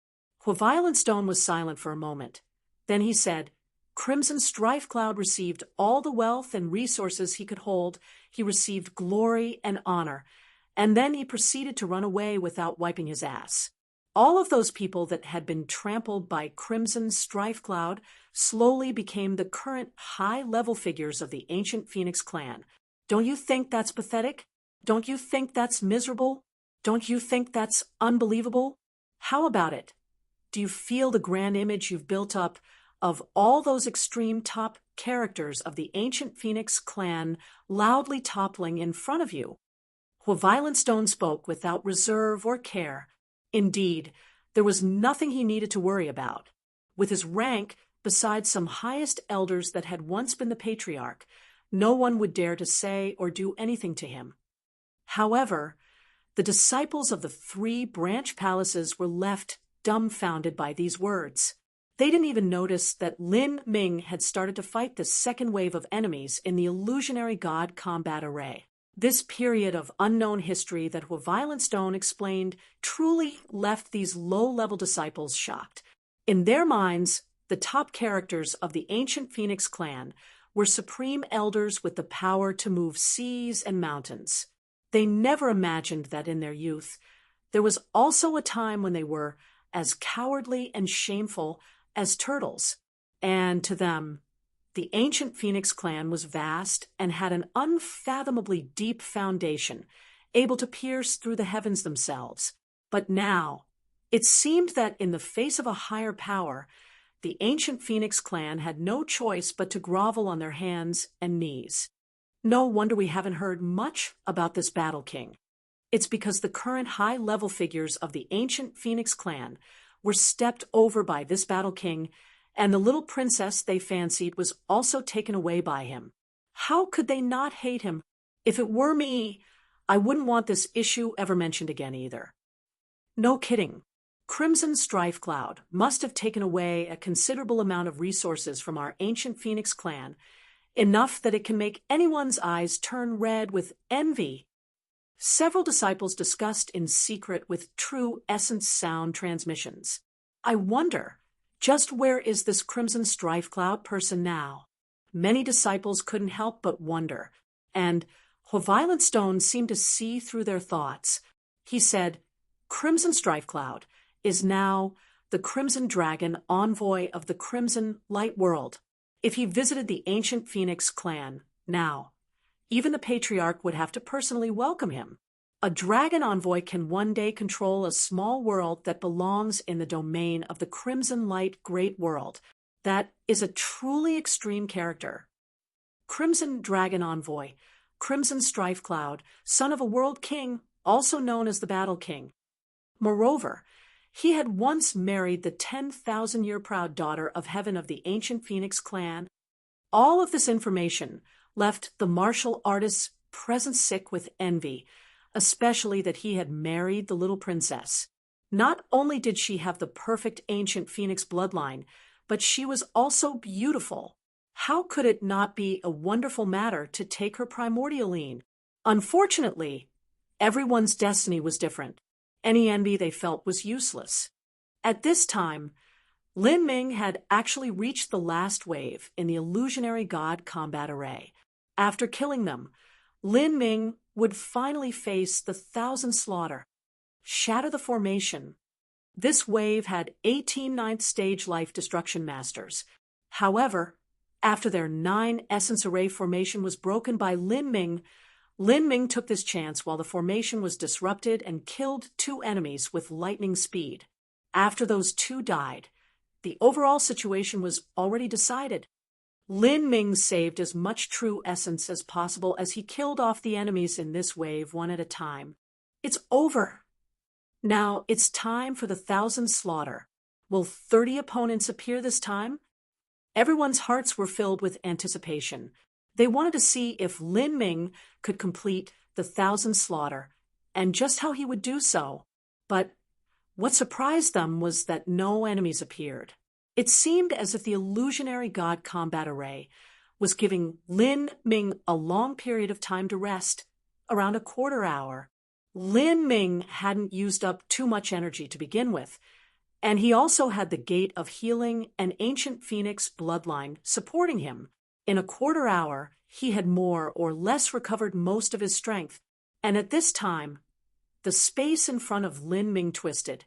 Stone was silent for a moment. Then he said, "Crimson Strifecloud received all the wealth and resources he could hold. He received glory and honor. And then he proceeded to run away without wiping his ass. All of those people that had been trampled by Crimson Strife Cloud slowly became the current high-level figures of the ancient Phoenix clan. Don't you think that's pathetic? Don't you think that's miserable? Don't you think that's unbelievable? How about it? Do you feel the grand image you've built up of all those extreme top characters of the ancient Phoenix clan loudly toppling in front of you? Violent Stone spoke without reserve or care. Indeed, there was nothing he needed to worry about. With his rank beside some highest elders that had once been the patriarch, no one would dare to say or do anything to him. However, the disciples of the 3 branch palaces were left dumbfounded by these words. They didn't even notice that Lin Ming had started to fight the second wave of enemies in the illusionary god combat array. This period of unknown history that Violent Stone explained truly left these low-level disciples shocked. In their minds, the top characters of the ancient Phoenix clan were supreme elders with the power to move seas and mountains. They never imagined that in their youth, there was also a time when they were as cowardly and shameful as turtles, and to them, the ancient Phoenix clan was vast and had an unfathomably deep foundation, able to pierce through the heavens themselves. But now, it seemed that in the face of a higher power, the ancient Phoenix clan had no choice but to grovel on their hands and knees. No wonder we haven't heard much about this Battle King. It's because the current high-level figures of the ancient Phoenix clan were stepped over by this Battle King, and the little princess they fancied was also taken away by him. How could they not hate him? If it were me, I wouldn't want this issue ever mentioned again either. No kidding. Crimson Strife Cloud must have taken away a considerable amount of resources from our ancient Phoenix clan, enough that it can make anyone's eyes turn red with envy. Several disciples discussed in secret with true essence sound transmissions. I wonder, just where is this Crimson Strife Cloud person now? Many disciples couldn't help but wonder, and Violent Stone seemed to see through their thoughts. He said, Crimson Strife Cloud is now the Crimson Dragon, envoy of the Crimson Light World. If he visited the ancient Phoenix clan now, even the patriarch would have to personally welcome him. A dragon envoy can one day control a small world that belongs in the domain of the Crimson Light Great World. That is a truly extreme character. Crimson Dragon Envoy, Crimson Strife Cloud, son of a world king, also known as the Battle King. Moreover, he had once married the 10,000-year-proud daughter of heaven of the ancient Phoenix clan. All of this information left the martial artist's present sick with envy, especially that he had married the little princess. Not only did she have the perfect ancient Phoenix bloodline, but she was also beautiful. How could it not be a wonderful matter to take her primordial lean? Unfortunately, everyone's destiny was different. Any envy they felt was useless. At this time, Lin Ming had actually reached the last wave in the illusionary god combat array. After killing them, Lin Ming would finally face the 1,000 slaughter, shatter the formation. This wave had 18 ninth stage life destruction masters. However, after their 9 essence array formation was broken by Lin Ming took this chance while the formation was disrupted and killed 2 enemies with lightning speed. After those 2 died, the overall situation was already decided. Lin Ming saved as much true essence as possible as he killed off the enemies in this wave one at a time. It's over. Now it's time for the 1,000 slaughter. Will 30 opponents appear this time? Everyone's hearts were filled with anticipation. They wanted to see if Lin Ming could complete the 1,000 slaughter, and just how he would do so. But what surprised them was that no enemies appeared. It seemed as if the illusionary god combat array was giving Lin Ming a long period of time to rest, around a quarter hour. Lin Ming hadn't used up too much energy to begin with, and he also had the gate of healing and ancient Phoenix bloodline supporting him. In a quarter hour, he had more or less recovered most of his strength, and at this time, the space in front of Lin Ming twisted,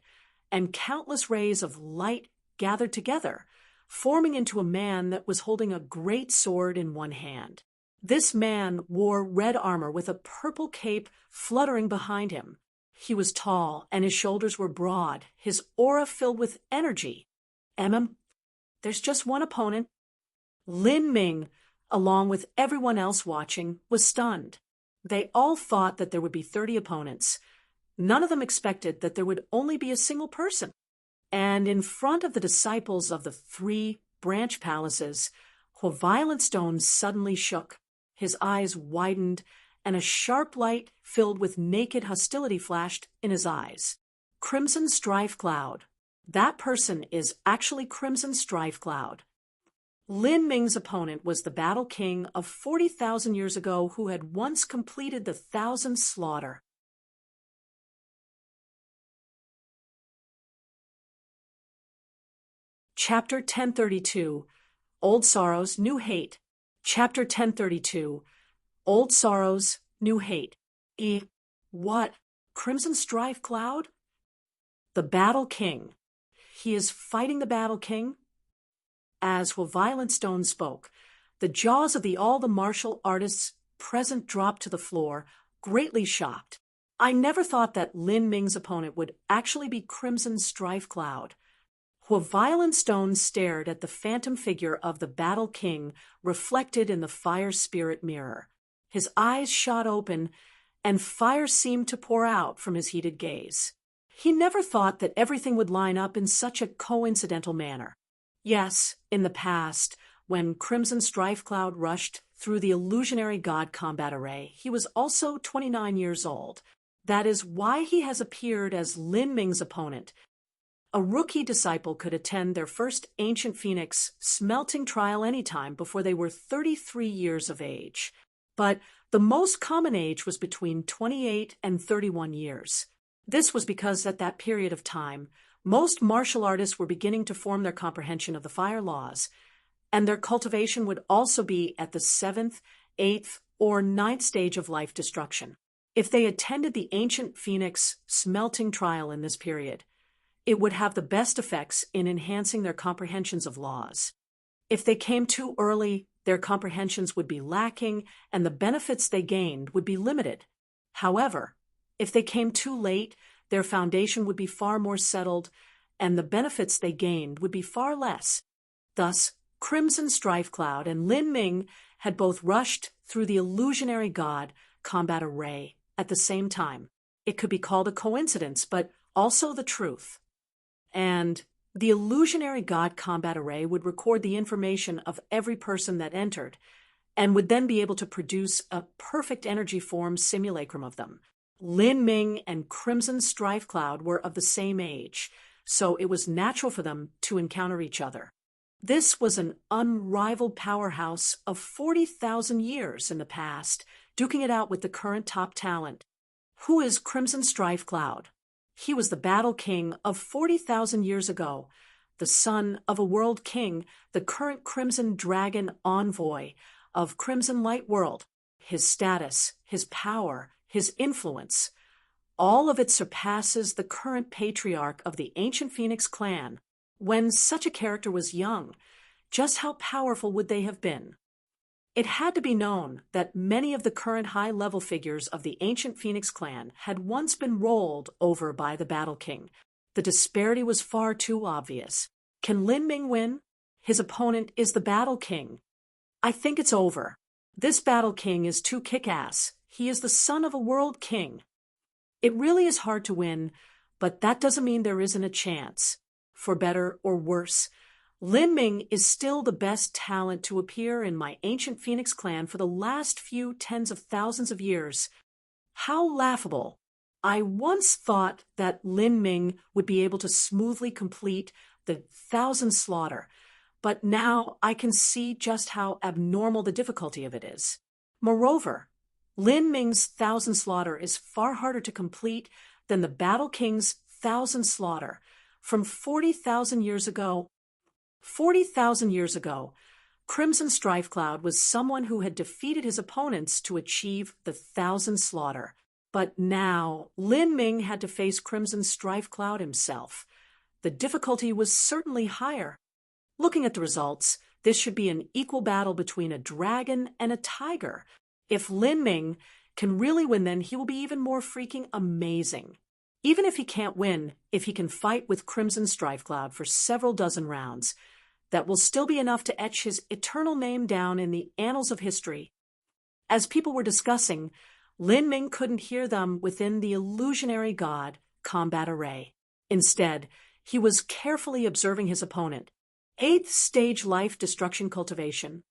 and countless rays of light gathered together, forming into a man that was holding a great sword in one hand. This man wore red armor with a purple cape fluttering behind him. He was tall, and his shoulders were broad, his aura filled with energy. There's just one opponent. Lin Ming, along with everyone else watching, was stunned. They all thought that there would be 30 opponents. None of them expected that there would only be a single person. And in front of the disciples of the 3 branch palaces, Violet Stone suddenly shook. His eyes widened, and a sharp light filled with naked hostility flashed in his eyes. Crimson Strife Cloud. That person is actually Crimson Strife Cloud. Lin Ming's opponent was the Battle King of 40,000 years ago who had once completed the 1,000 slaughter. Chapter 1032, Old Sorrows, New Hate. Chapter 1032, Old Sorrows, New Hate. What? Crimson Strife Cloud? The Battle King. He is fighting the Battle King? As Violet Stone spoke, the jaws of all the martial artists present dropped to the floor, greatly shocked. I never thought that Lin Ming's opponent would actually be Crimson Strife Cloud. Violet Stone stared at the phantom figure of the Battle King reflected in the fire spirit mirror. His eyes shot open, and fire seemed to pour out from his heated gaze. He never thought that everything would line up in such a coincidental manner. Yes, in the past, when Crimson Strife Cloud rushed through the illusionary god combat array, he was also 29 years old. That is why he has appeared as Lin Ming's opponent. A rookie disciple could attend their first Ancient Phoenix smelting trial anytime before they were 33 years of age. But the most common age was between 28 and 31 years. This was because at that period of time, most martial artists were beginning to form their comprehension of the fire laws, and their cultivation would also be at the 7th, 8th, or 9th stage of life destruction. If they attended the Ancient Phoenix smelting trial in this period, it would have the best effects in enhancing their comprehensions of laws. If they came too early, their comprehensions would be lacking, and the benefits they gained would be limited. However, if they came too late, their foundation would be far more settled, and the benefits they gained would be far less. Thus, Crimson Strife Cloud and Lin Ming had both rushed through the illusionary god combat array at the same time. It could be called a coincidence, but also the truth. And the illusionary god combat array would record the information of every person that entered, and would then be able to produce a perfect energy form simulacrum of them. Lin Ming and Crimson Strife Cloud were of the same age, so it was natural for them to encounter each other. This was an unrivaled powerhouse of 40,000 years in the past, duking it out with the current top talent. Who is Crimson Strife Cloud? He was the Battle King of 40,000 years ago, the son of a world king, the current Crimson Dragon envoy of Crimson Light World. His status, his power, his influence, all of it surpasses the current patriarch of the Ancient Phoenix clan. When such a character was young, just how powerful would they have been? It had to be known that many of the current high-level figures of the Ancient Phoenix clan had once been rolled over by the Battle King. The disparity was far too obvious. Can Lin Ming win? His opponent is the Battle King. I think it's over. This Battle King is too kick-ass. He is the son of a world king. It really is hard to win, but that doesn't mean there isn't a chance. For better or worse, Lin Ming is still the best talent to appear in my Ancient Phoenix clan for the last few tens of thousands of years. How laughable. I once thought that Lin Ming would be able to smoothly complete the 1,000 slaughter, but now I can see just how abnormal the difficulty of it is. Moreover, Lin Ming's 1,000 slaughter is far harder to complete than the Battle King's 1,000 slaughter. From 40,000 years ago, 40,000 years ago, Crimson Strife Cloud was someone who had defeated his opponents to achieve the 1,000 slaughter. But now, Lin Ming had to face Crimson Strife Cloud himself. the difficulty was certainly higher. Looking at the results, this should be an equal battle between a dragon and a tiger. If Lin Ming can really win, then he will be even more freaking amazing. Even if he can't win, if he can fight with Crimson Strifecloud for several dozen rounds, that will still be enough to etch his eternal name down in the annals of history. As people were discussing, Lin Ming couldn't hear them within the illusionary god combat array. Instead, he was carefully observing his opponent. 8th stage life destruction cultivation.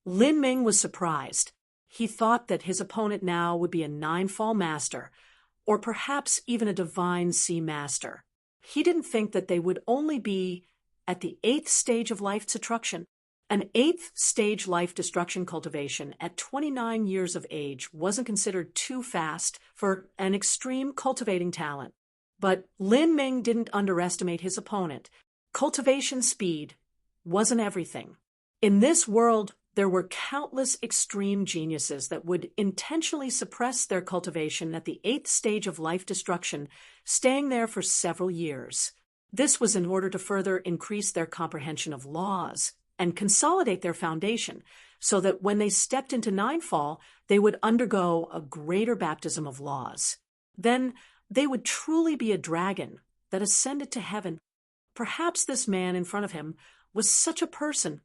Lin Ming was surprised. He thought that his opponent now would be a 9-fall master, or perhaps even a divine sea master. He didn't think that they would only be at the 8th stage of life destruction. An 8th stage life destruction cultivation at 29 years of age wasn't considered too fast for an extreme cultivating talent. But Lin Ming didn't underestimate his opponent. Cultivation speed wasn't everything. In this world, there were countless extreme geniuses that would intentionally suppress their cultivation at the 8th stage of life destruction, staying there for several years. This was in order to further increase their comprehension of laws and consolidate their foundation, so that when they stepped into 9-fall, they would undergo a greater baptism of laws. Then they would truly be a dragon that ascended to heaven. Perhaps this man in front of him was such a person.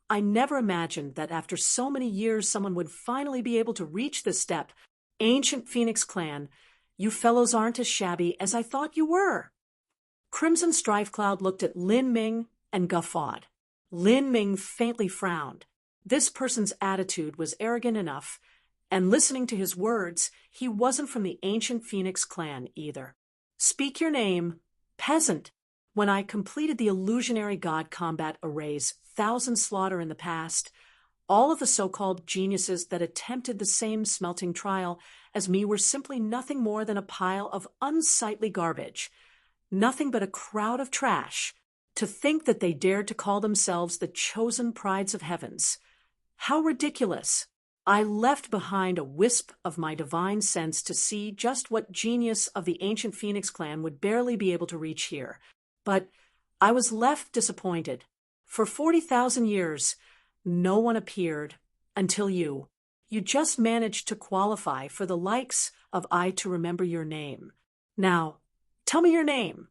I never imagined that after so many years someone would finally be able to reach this step. Ancient Phoenix Clan, you fellows aren't as shabby as I thought you were. Crimson Strifecloud looked at Lin Ming and guffawed. Lin Ming faintly frowned. This person's attitude was arrogant enough, and listening to his words, he wasn't from the Ancient Phoenix Clan either. Speak your name, peasant. When I completed the illusionary god combat array's 1,000 slaughter in the past, all of the so-called geniuses that attempted the same smelting trial as me were simply nothing more than a pile of unsightly garbage, nothing but a crowd of trash. To think that they dared to call themselves the chosen prides of heavens. How ridiculous! I left behind a wisp of my divine sense to see just what genius of the Ancient Phoenix Clan would barely be able to reach here. But I was left disappointed. For 40,000 years, no one appeared until you. You just managed to qualify for the likes of I to remember your name. Now, tell me your name.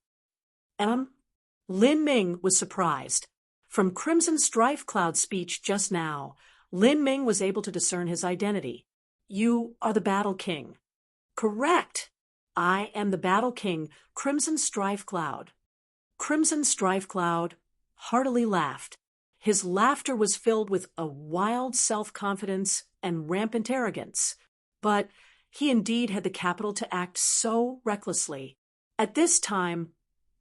Lin Ming was surprised. From Crimson Strifecloud's speech just now, Lin Ming was able to discern his identity. You are the Battle King. Correct. I am the Battle King, Crimson Strifecloud. Crimson Strifecloud heartily laughed. His laughter was filled with a wild self-confidence and rampant arrogance. But he indeed had the capital to act so recklessly. At this time,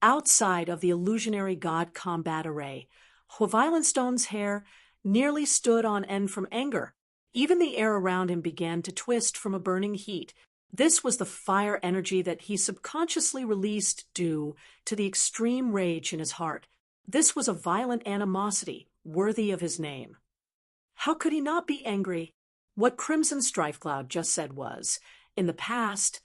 outside of the illusionary god combat array, Stone's hair nearly stood on end from anger. Even the air around him began to twist from a burning heat. This was the fire energy that he subconsciously released due to the extreme rage in his heart. This was a violent animosity worthy of his name. How could he not be angry? What Crimson Strifecloud just said was, in the past,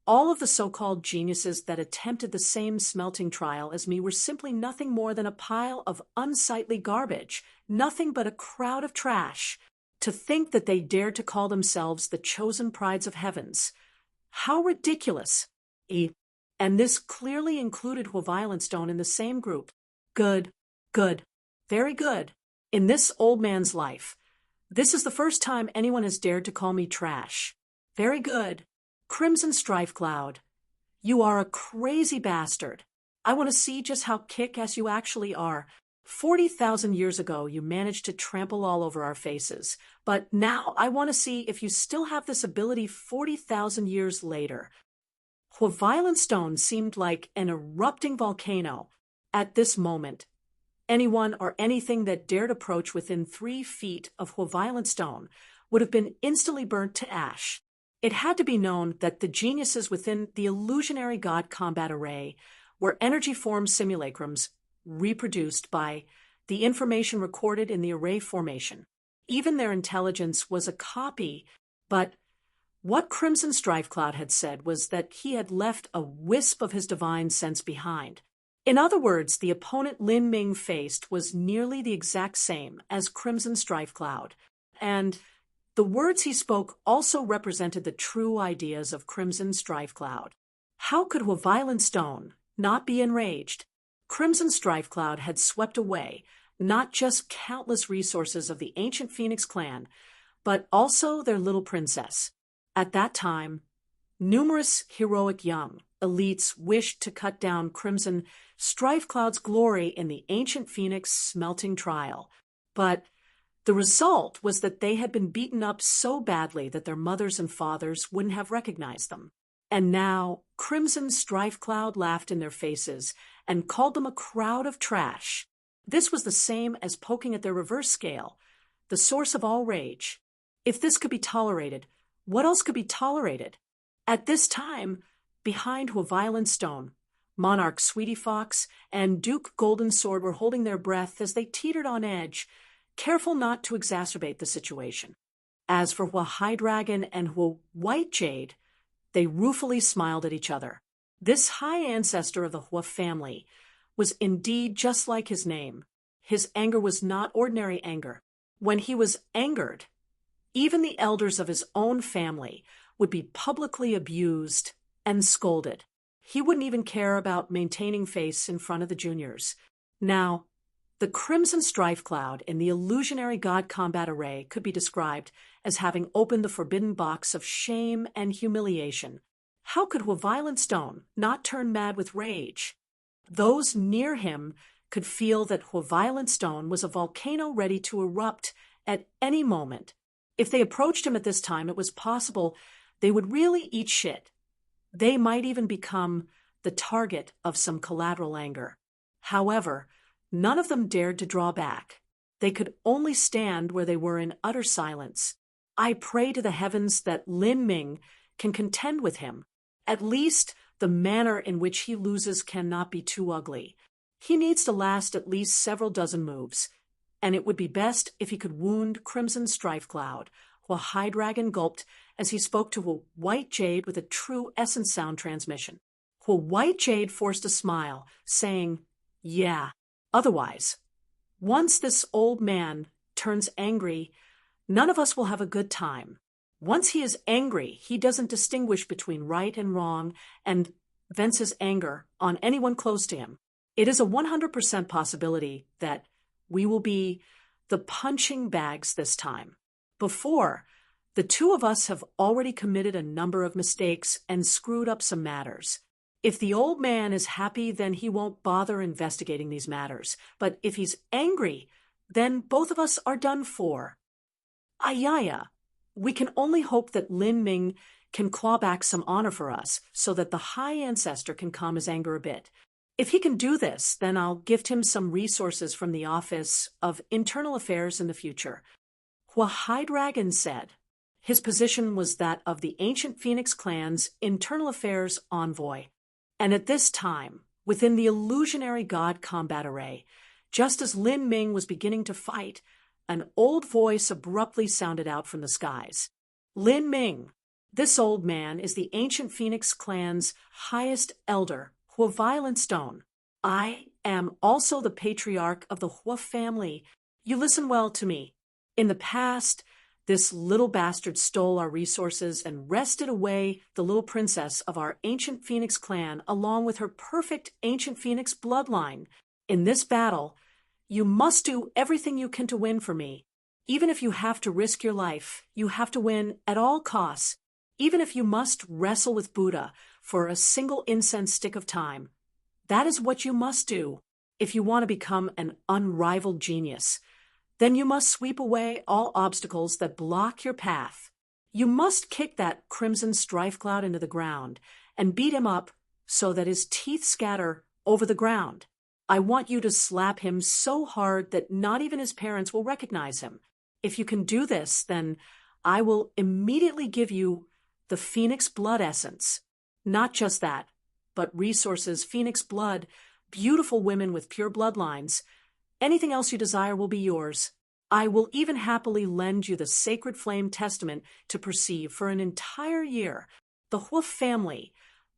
all of the so-called geniuses that attempted the same smelting trial as me were simply nothing more than a pile of unsightly garbage, nothing but a crowd of trash. To think that they dared to call themselves the chosen prides of heavens. How ridiculous! And this clearly included Stone in the same group. Good, very good. In this old man's life, this is the first time anyone has dared to call me trash. Very good. Crimson Strifecloud, you are a crazy bastard. I want to see just how kick-ass you actually are. 40,000 years ago, you managed to trample all over our faces. But now I want to see if you still have this ability 40,000 years later. Stone seemed like an erupting volcano at this moment. Anyone or anything that dared approach within 3 feet of Stone would have been instantly burnt to ash. It had to be known that the geniuses within the illusionary god combat array were energy-formed simulacrums reproduced by the information recorded in the array formation. Even their intelligence was a copy, but What Crimson Strifecloud had said was that he had left a wisp of his divine sense behind. In other words, the opponent Lin Ming faced was nearly the exact same as Crimson Strifecloud, and the words he spoke also represented the true ideas of Crimson Strifecloud. How could a violent stone not be enraged? Crimson Strifecloud had swept away not just countless resources of the ancient Phoenix clan, but also their little princess. At that time, numerous heroic young elites wished to cut down Crimson Strifecloud's glory in the ancient Phoenix smelting trial, but the result was that they had been beaten up so badly that their mothers and fathers wouldn't have recognized them. And now Crimson Strifecloud laughed in their faces and called them a crowd of trash. This was the same as poking at their reverse scale, the source of all rage. If this could be tolerated, what else could be tolerated? At this time, behind a violent stone, Monarch Sweetie Fox and Duke Golden Sword were holding their breath as they teetered on edge, careful not to exacerbate the situation. As for High Dragon and White Jade, they ruefully smiled at each other. This high ancestor of the Hua family was indeed just like his name. His anger was not ordinary anger. When he was angered, even the elders of his own family would be publicly abused and scolded. He wouldn't even care about maintaining face in front of the juniors. Now, the Crimson Strifecloud in the illusionary God Combat Array could be described as having opened the forbidden box of shame and humiliation. How could a violent stone not turn mad with rage? Those near him could feel that a violent stone was a volcano ready to erupt at any moment. If they approached him at this time, it was possible they would really eat shit. They might even become the target of some collateral anger. However, none of them dared to draw back. They could only stand where they were in utter silence. I pray to the heavens that Lin Ming can contend with him. At least the manner in which he loses cannot be too ugly. He needs to last at least several dozen moves, and it would be best if he could wound Crimson Strifecloud, while High Dragon gulped as he spoke to a White Jade with a true essence sound transmission. While White Jade forced a smile, saying, "Yeah." Otherwise, once this old man turns angry, none of us will have a good time. Once he is angry, he doesn't distinguish between right and wrong and vents his anger on anyone close to him. It is a 100% possibility that we will be the punching bags this time. Before, the two of us have already committed a number of mistakes and screwed up some matters. If the old man is happy, then he won't bother investigating these matters. But if he's angry, then both of us are done for. Ayaya, we can only hope that Lin Ming can claw back some honor for us so that the High Ancestor can calm his anger a bit. If he can do this, then I'll gift him some resources from the Office of Internal Affairs in the future. High Dragon said his position was that of the ancient Phoenix clan's Internal Affairs envoy. And at this time, within the illusionary God Combat Array, just as Lin Ming was beginning to fight, an old voice abruptly sounded out from the skies. "Lin Ming, this old man is the ancient Phoenix clan's highest elder, Hua Violent Stone. I am also the patriarch of the Hua family. You listen well to me. In the past, this little bastard stole our resources and wrested away the little princess of our ancient Phoenix clan along with her perfect ancient Phoenix bloodline. In this battle, you must do everything you can to win for me. Even if you have to risk your life, you have to win at all costs. Even if you must wrestle with Buddha for a single incense stick of time, that is what you must do if you want to become an unrivaled genius. Then you must sweep away all obstacles that block your path. You must kick that Crimson Strifecloud into the ground and beat him up so that his teeth scatter over the ground. I want you to slap him so hard that not even his parents will recognize him. If you can do this, then I will immediately give you the Phoenix Blood Essence. Not just that, but resources, Phoenix Blood, beautiful women with pure bloodlines. Anything else you desire will be yours. I will even happily lend you the sacred flame testament to perceive for an entire year. The Hoof family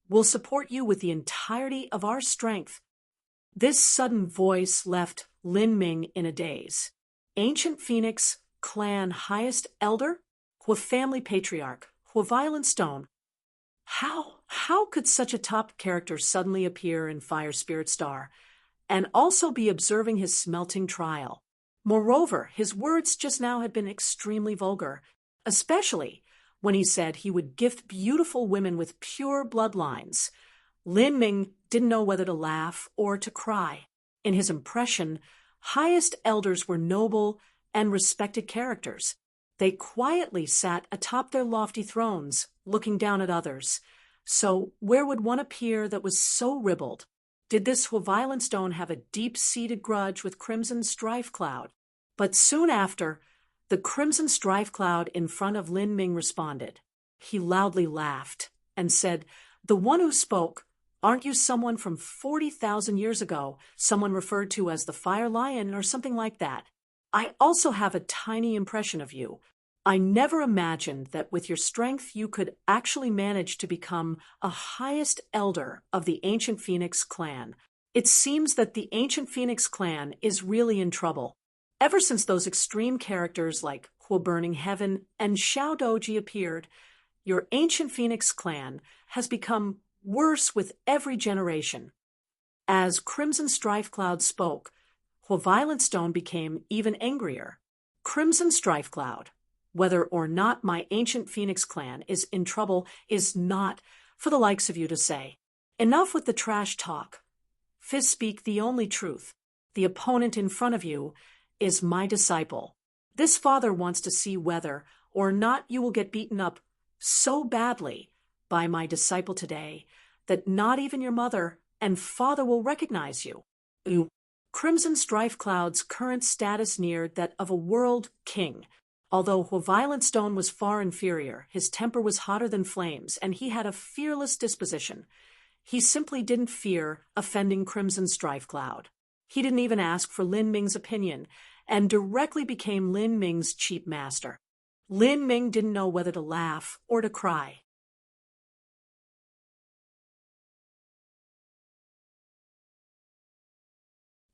will support you with the entirety of our strength. This sudden voice left Lin Ming in a daze. Ancient Phoenix clan highest elder? Hoof family patriarch, Hoof Violent Stone. How could such a top character suddenly appear in Fire Spirit Star and also be observing his smelting trial? Moreover, his words just now had been extremely vulgar, especially when he said he would gift beautiful women with pure bloodlines. Lin Ming didn't know whether to laugh or to cry. In his impression, highest elders were noble and respected characters. They quietly sat atop their lofty thrones, looking down at others. So where would one appear that was so ribald? Did this Violent Stone have a deep-seated grudge with Crimson Strife Cloud? But soon after, the Crimson Strife Cloud in front of Lin Ming responded. He loudly laughed and said, "The one who spoke, aren't you someone from 40,000 years ago, someone referred to as the Fire Lion or something like that? I also have a tiny impression of you. I never imagined that with your strength you could actually manage to become a highest elder of the Ancient Phoenix clan. It seems that the Ancient Phoenix clan is really in trouble. Ever since those extreme characters like Burning Heaven and Xiao Doji appeared, your Ancient Phoenix clan has become worse with every generation." As Crimson Strife Cloud spoke, Violent Stone became even angrier. "Crimson Strife Cloud, whether or not my Ancient Phoenix clan is in trouble is not for the likes of you to say. Enough with the trash talk. Fizz speak the only truth. The opponent in front of you is my disciple. This father wants to see whether or not you will get beaten up so badly by my disciple today that not even your mother and father will recognize you." Crimson Strife Cloud's current status neared that of a world king. Although Violent Stone was far inferior, his temper was hotter than flames, and he had a fearless disposition. He simply didn't fear offending Crimson Strife Cloud. He didn't even ask for Lin Ming's opinion, and directly became Lin Ming's cheap master. Lin Ming didn't know whether to laugh or to cry.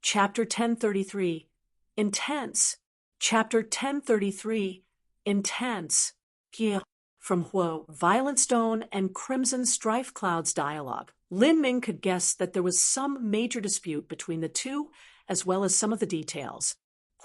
Chapter 1033. Intense. Chapter 1033. Intense. Here, from Violent Stone and Crimson Strife Cloud's dialogue, Lin Ming could guess that there was some major dispute between the two, as well as some of the details.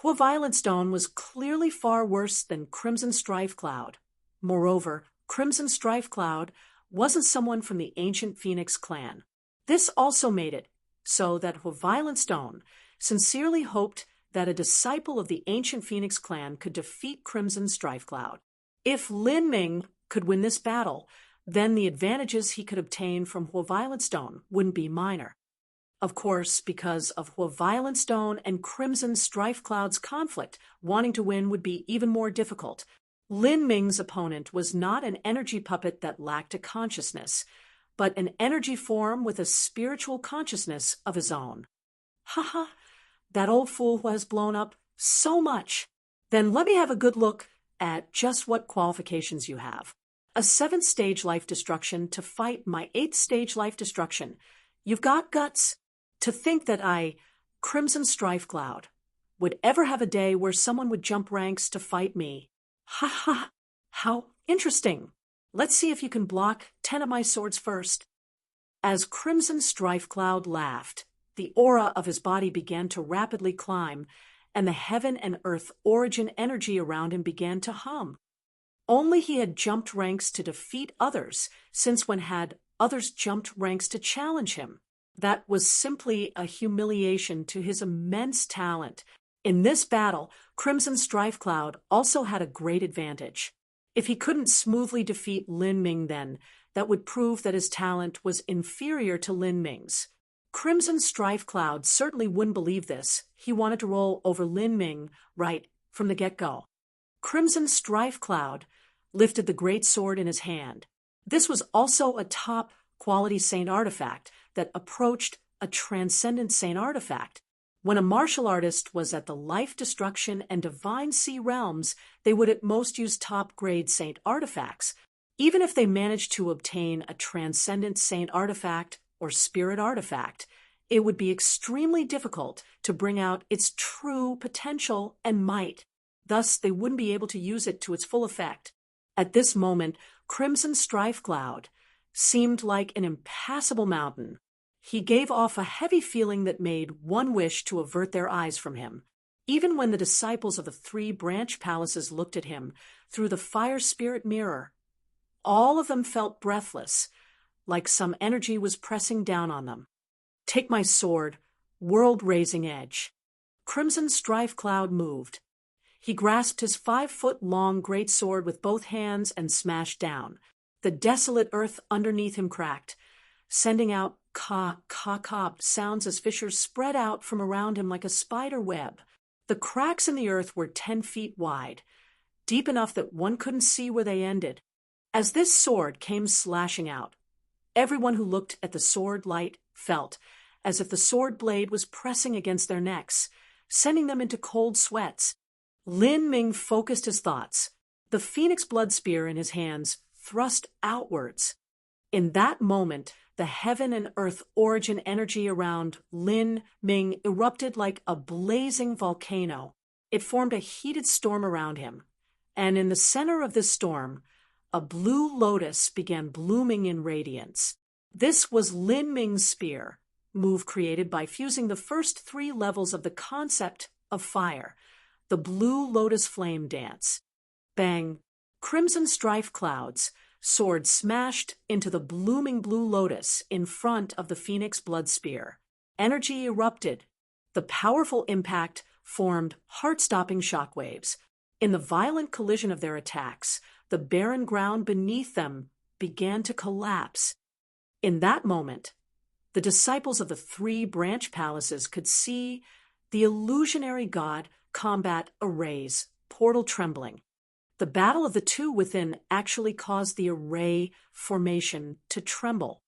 Violent Stone was clearly far worse than Crimson Strife Cloud. Moreover, Crimson Strife Cloud wasn't someone from the Ancient Phoenix clan. This also made it so that Violent Stone sincerely hoped that a disciple of the Ancient Phoenix clan could defeat Crimson Strife Cloud. If Lin Ming could win this battle, then the advantages he could obtain from Violent Stone wouldn't be minor. Of course, because of Violent Stone and Crimson Strife Cloud's conflict, wanting to win would be even more difficult. Lin Ming's opponent was not an energy puppet that lacked a consciousness, but an energy form with a spiritual consciousness of his own. Haha, that old fool who has blown up so much. Then let me have a good look at just what qualifications you have. A 7th stage life destruction to fight my 8th stage life destruction. You've got guts. To think that I, Crimson Strife Cloud, would ever have a day where someone would jump ranks to fight me. Ha ha! How interesting! Let's see if you can block 10 of my swords first. As Crimson Strife Cloud laughed, the aura of his body began to rapidly climb, and the heaven and earth origin energy around him began to hum. Only he had jumped ranks to defeat others, since when had others jumped ranks to challenge him? That was simply a humiliation to his immense talent. In this battle, Crimson Strife Cloud also had a great advantage. If he couldn't smoothly defeat Lin Ming then, that would prove that his talent was inferior to Lin Ming's. Crimson Strife Cloud certainly wouldn't believe this. He wanted to roll over Lin Ming right from the get-go. Crimson Strife Cloud lifted the great sword in his hand. This was also a top-quality saint artifact that approached a transcendent saint artifact. When a martial artist was at the life destruction and divine sea realms, they would at most use top-grade saint artifacts. Even if they managed to obtain a transcendent saint artifact or spirit artifact, it would be extremely difficult to bring out its true potential and might. Thus, they wouldn't be able to use it to its full effect. At this moment, Crimson Strife Cloud seemed like an impassable mountain. He gave off a heavy feeling that made one wish to avert their eyes from him. Even when the disciples of the three branch palaces looked at him through the fire spirit mirror, all of them felt breathless, like some energy was pressing down on them. Take my sword, world-raising edge. Crimson Strife Cloud moved. He grasped his 5-foot-long great sword with both hands and smashed down. The desolate earth underneath him cracked, sending out ka-ka-ka sounds as fissures spread out from around him like a spider web. The cracks in the earth were 10 feet wide, deep enough that one couldn't see where they ended. As this sword came slashing out, everyone who looked at the sword light felt as if the sword blade was pressing against their necks, sending them into cold sweats. Lin Ming focused his thoughts, the phoenix blood spear in his hands thrust outwards. In that moment, the heaven and earth origin energy around Lin Ming erupted like a blazing volcano. It formed a heated storm around him, and in the center of this storm, a blue lotus began blooming in radiance. This was Lin Ming's spear, move created by fusing the first 3 levels of the concept of fire, the blue lotus flame dance. Bang! Crimson strife clouds, sword smashed into the blooming blue lotus in front of the phoenix blood spear. Energy erupted. The powerful impact formed heart-stopping shockwaves. In the violent collision of their attacks, the barren ground beneath them began to collapse. In that moment, the disciples of the 3 branch palaces could see the illusionary god combat arrays, portal trembling. The battle of the 2 within actually caused the array formation to tremble.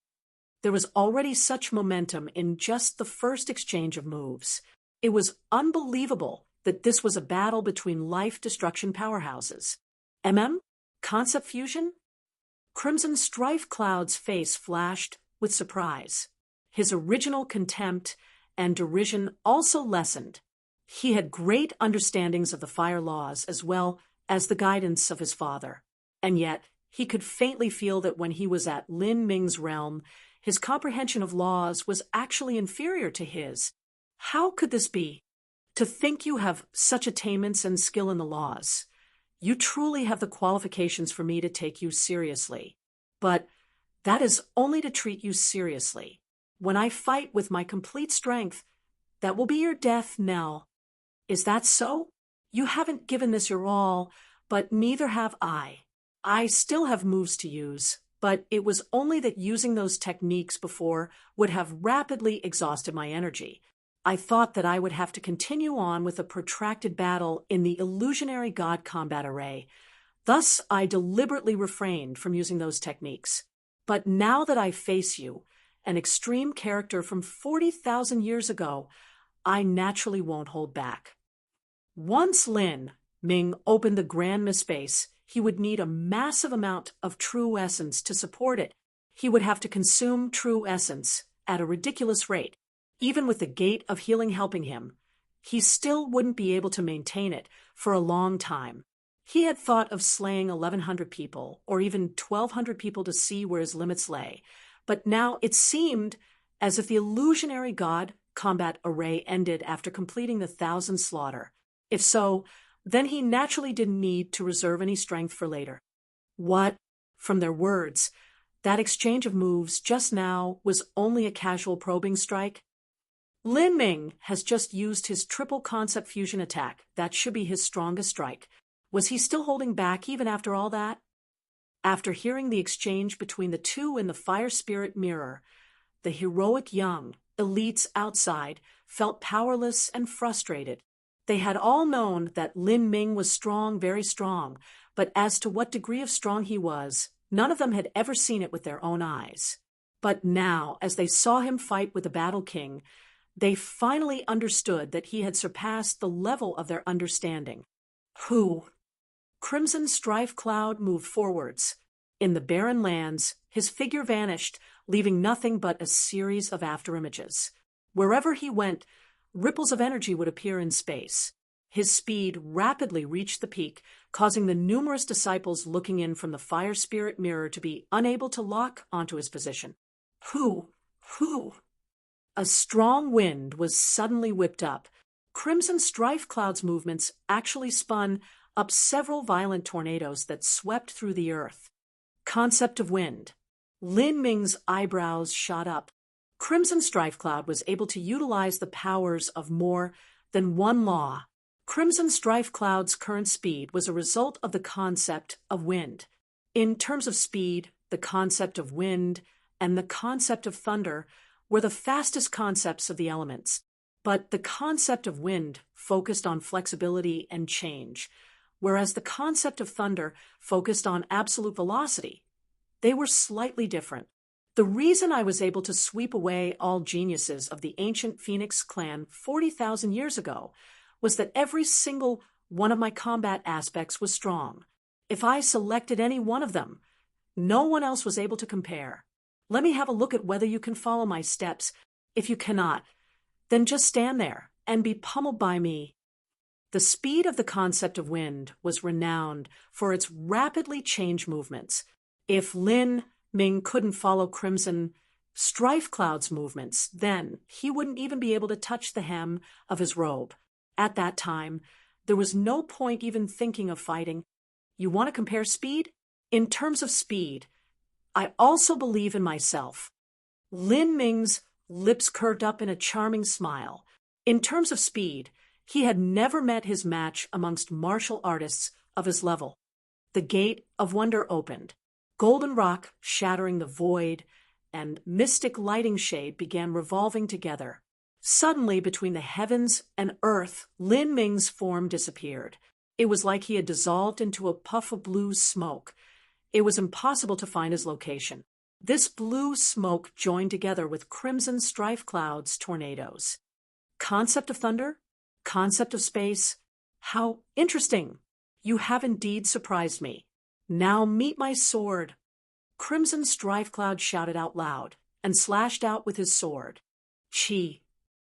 There was already such momentum in just the first exchange of moves. It was unbelievable that this was a battle between life-destruction powerhouses. Concept fusion? Crimson Strife Cloud's face flashed with surprise. His original contempt and derision also lessened. He had great understandings of the fire laws as well as the guidance of his father, and yet he could faintly feel that when he was at Lin Ming's realm, his comprehension of laws was actually inferior to his. How could this be? To think you have such attainments and skill in the laws. You truly have the qualifications for me to take you seriously. But that is only to treat you seriously. When I fight with my complete strength, that will be your death knell. Is that so? You haven't given this your all, but neither have I. I still have moves to use, but it was only that using those techniques before would have rapidly exhausted my energy. I thought that I would have to continue on with a protracted battle in the illusionary god combat array. Thus, I deliberately refrained from using those techniques. But now that I face you, an extreme character from 40,000 years ago, I naturally won't hold back. Once Lin Ming opened the grand space, he would need a massive amount of true essence to support it. He would have to consume true essence at a ridiculous rate. Even with the gate of healing helping him, he still wouldn't be able to maintain it for a long time. He had thought of slaying 1,100 people or even 1,200 people to see where his limits lay, but now it seemed as if the illusionary god combat array ended after completing the 1,000 slaughter. If so, then he naturally didn't need to reserve any strength for later. What? From their words, that exchange of moves just now was only a casual probing strike? Lin Ming has just used his triple concept fusion attack. That should be his strongest strike. Was he still holding back even after all that? After hearing the exchange between the 2 in the fire spirit mirror, the heroic young elites outside felt powerless and frustrated. They had all known that Lin Ming was strong, very strong, but as to what degree of strong he was, none of them had ever seen it with their own eyes. But now, as they saw him fight with the Battle King, They finally understood that he had surpassed the level of their understanding. Who? Crimson Strife Cloud moved forwards. In the barren lands, his figure vanished, leaving nothing but a series of afterimages. Wherever he went, ripples of energy would appear in space. His speed rapidly reached the peak, causing the numerous disciples looking in from the fire spirit mirror to be unable to lock onto his position. Who? A strong wind was suddenly whipped up. Crimson Strife Cloud's movements actually spun up several violent tornadoes that swept through the earth. Concept of wind. Lin Ming's eyebrows shot up. Crimson Strife Cloud was able to utilize the powers of more than one law. Crimson Strife Cloud's current speed was a result of the concept of wind. In terms of speed, the concept of wind and the concept of thunder were the fastest concepts of the elements. But the concept of wind focused on flexibility and change, whereas the concept of thunder focused on absolute velocity. They were slightly different. The reason I was able to sweep away all geniuses of the ancient Phoenix clan 40,000 years ago was that every single one of my combat aspects was strong. If I selected any one of them, no one else was able to compare. Let me have a look at whether you can follow my steps. If you cannot, then just stand there and be pummeled by me. The speed of the concept of wind was renowned for its rapidly changed movements. If Lin Ming couldn't follow Crimson Strife Cloud's movements, then he wouldn't even be able to touch the hem of his robe. At that time, there was no point even thinking of fighting. You want to compare speed? In terms of speed, I also believe in myself. Lin Ming's lips curved up in a charming smile. In terms of speed, he had never met his match amongst martial artists of his level. The gate of wonder opened. Golden rock shattering the void, and mystic lighting shade began revolving together. Suddenly, between the heavens and earth, Lin Ming's form disappeared. It was like he had dissolved into a puff of blue smoke. It was impossible to find his location. This blue smoke joined together with Crimson Strife Cloud's tornadoes. Concept of thunder? Concept of space? How interesting! You have indeed surprised me. Now meet my sword. Crimson Strife Cloud shouted out loud and slashed out with his sword. Chi.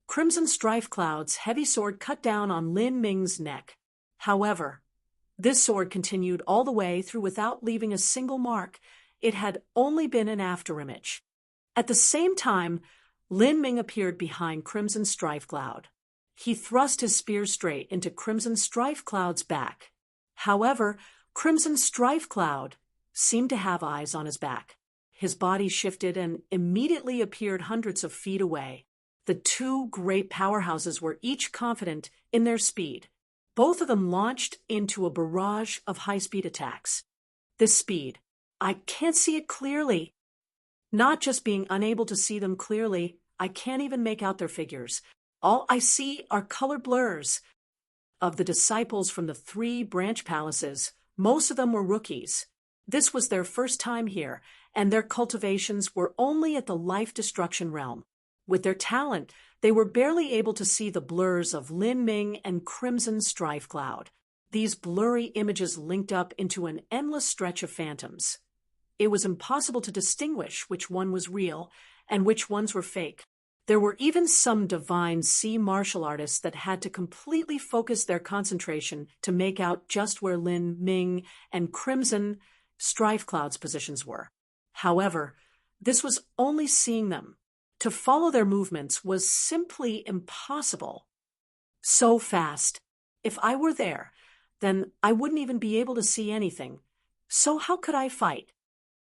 Crimson Strife Cloud's heavy sword cut down on Lin Ming's neck. However, this sword continued all the way through without leaving a single mark. It had only been an afterimage. At the same time, Lin Ming appeared behind Crimson Strife Cloud. He thrust his spear straight into Crimson Strife Cloud's back. However, Crimson Strife Cloud seemed to have eyes on his back. His body shifted and immediately appeared hundreds of feet away. The two great powerhouses were each confident in their speed. Both of them launched into a barrage of high-speed attacks. This speed, I can't see it clearly. Not just being unable to see them clearly, I can't even make out their figures. All I see are color blurs. Of the disciples from the 3 branch palaces, most of them were rookies. This was their first time here, and their cultivations were only at the life destruction realm. With their talent, they were barely able to see the blurs of Lin Ming and Crimson Strife Cloud. These blurry images linked up into an endless stretch of phantoms. It was impossible to distinguish which one was real and which ones were fake. There were even some divine sea martial artists that had to completely focus their concentration to make out just where Lin Ming and Crimson Strife Cloud's positions were. However, this was only seeing them. To follow their movements was simply impossible. So fast. If I were there, then I wouldn't even be able to see anything. So how could I fight?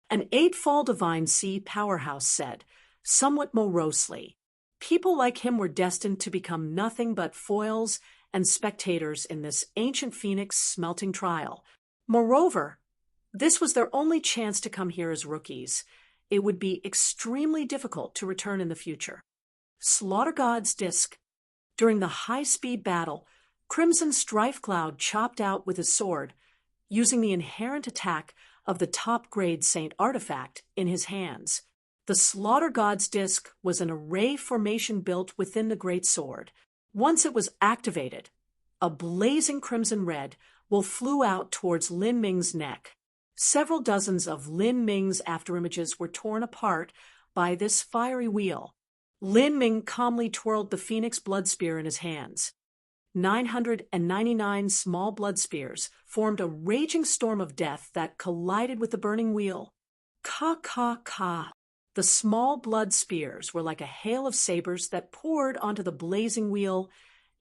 An 8-fall divine sea powerhouse said, somewhat morosely. People like him were destined to become nothing but foils and spectators in this ancient phoenix smelting trial. Moreover, this was their only chance to come here as rookies. It would be extremely difficult to return in the future. Slaughter God's Disc. During the high-speed battle, Crimson Strife Cloud chopped out with his sword, using the inherent attack of the top-grade Saint artifact in his hands. The The Slaughter God's disc was an array formation built within the great sword. Once it was activated, a blazing crimson red will flew out towards Lin Ming's neck. Several dozens of Lin Ming's afterimages were torn apart by this fiery wheel. Lin Ming calmly twirled the phoenix blood spear in his hands. 999 small blood spears formed a raging storm of death that collided with the burning wheel. Ka ka ka. The small blood spears were like a hail of sabers that poured onto the blazing wheel,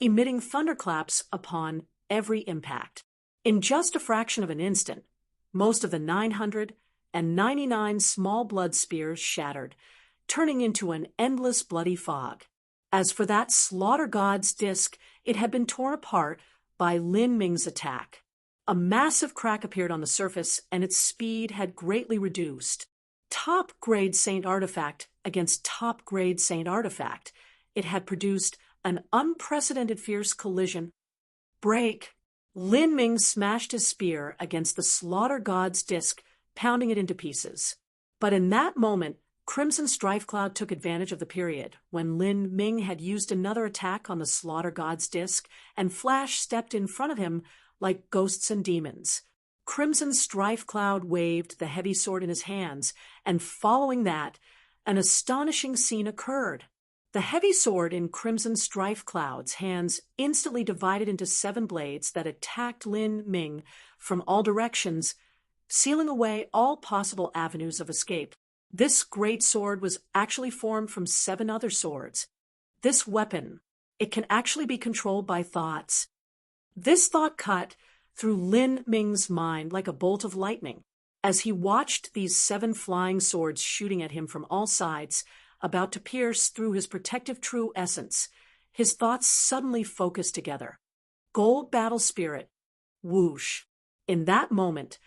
emitting thunderclaps upon every impact. In just a fraction of an instant, most of the 999 small blood spears shattered, turning into an endless bloody fog. As for that Slaughter God's disc, it had been torn apart by Lin Ming's attack. A massive crack appeared on the surface, and its speed had greatly reduced. Top-grade Saint Artifact against top-grade Saint Artifact, it had produced an unprecedented fierce collision. Break! Lin Ming smashed his spear against the Slaughter God's disc, pounding it into pieces. But in that moment, Crimson Strife Cloud took advantage of the period when Lin Ming had used another attack on the Slaughter God's disc, and Flash stepped in front of him like ghosts and demons. Crimson Strife Cloud waved the heavy sword in his hands, and following that, an astonishing scene occurred. The heavy sword in Crimson Strife Cloud's hands instantly divided into 7 blades that attacked Lin Ming from all directions, sealing away all possible avenues of escape. This great sword was actually formed from 7 other swords. This weapon, it can actually be controlled by thoughts. This thought cut through Lin Ming's mind like a bolt of lightning. As he watched these 7 flying swords shooting at him from all sides, about to pierce through his protective true essence, his thoughts suddenly focused together. Gold battle spirit. Whoosh. In that moment,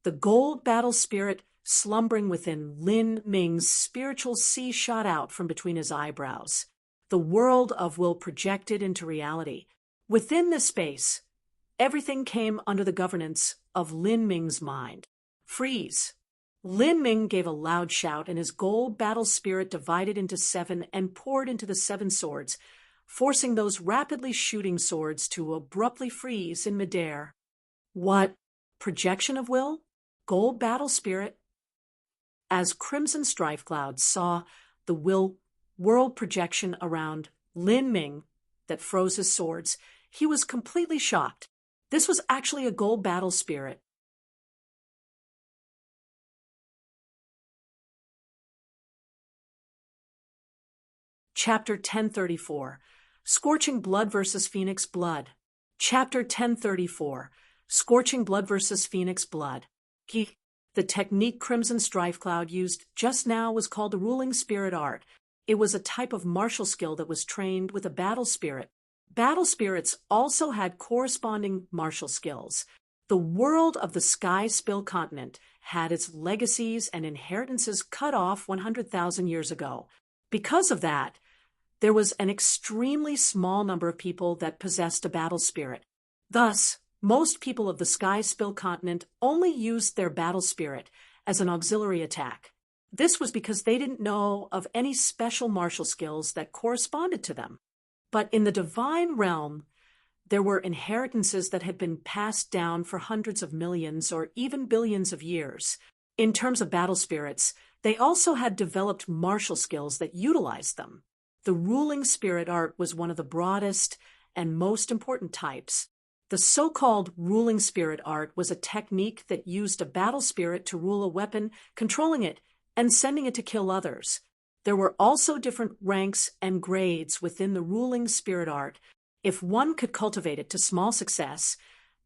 the gold battle spirit slumbering within Lin Ming's spiritual sea shot out from between his eyebrows. The world of will projected into reality. Within this space, everything came under the governance of Lin Ming's mind. Freeze! Lin Ming gave a loud shout, and his gold battle spirit divided into 7 and poured into the 7 swords, forcing those rapidly shooting swords to abruptly freeze in midair. What? Projection of will? Gold battle spirit? As Crimson Strife Cloud saw the world projection around Lin Ming that froze his swords, he was completely shocked. This was actually a gold battle spirit. Chapter 1034, Scorching Blood vs. Phoenix Blood. Chapter 1034, Scorching Blood vs. Phoenix Blood. The technique Crimson Strife Cloud used just now was called the Ruling Spirit Art. It was a type of martial skill that was trained with a battle spirit. Battle spirits also had corresponding martial skills. The world of the Sky Spill continent had its legacies and inheritances cut off 100,000 years ago. Because of that, there was an extremely small number of people that possessed a battle spirit. Thus, most people of the Sky Spill continent only used their battle spirit as an auxiliary attack. This was because they didn't know of any special martial skills that corresponded to them. But in the divine realm, there were inheritances that had been passed down for hundreds of millions or even billions of years. In terms of battle spirits, they also had developed martial skills that utilized them. The Ruling Spirit Art was one of the broadest and most important types. The so-called Ruling Spirit Art was a technique that used a battle spirit to rule a weapon, controlling it, and sending it to kill others. There were also different ranks and grades within the Ruling Spirit Art. If one could cultivate it to small success,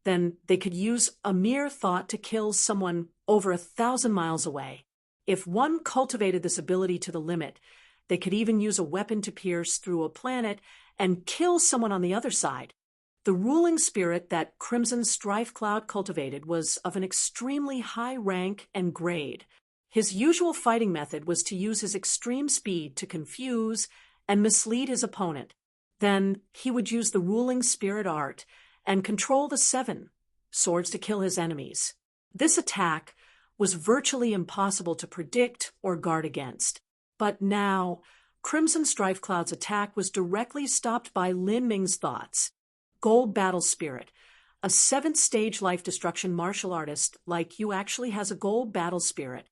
then they could use a mere thought to kill someone over 1,000 miles away. If one cultivated this ability to the limit, they could even use a weapon to pierce through a planet and kill someone on the other side. The ruling spirit that Crimson Strife Cloud cultivated was of an extremely high rank and grade. His usual fighting method was to use his extreme speed to confuse and mislead his opponent. Then he would use the Ruling Spirit Art and control the 7 swords to kill his enemies. This attack was virtually impossible to predict or guard against. But now, Crimson Strife Cloud's attack was directly stopped by Lin Ming's thoughts. Gold Battle Spirit. A 7th-stage life destruction martial artist like you actually has a gold battle spirit.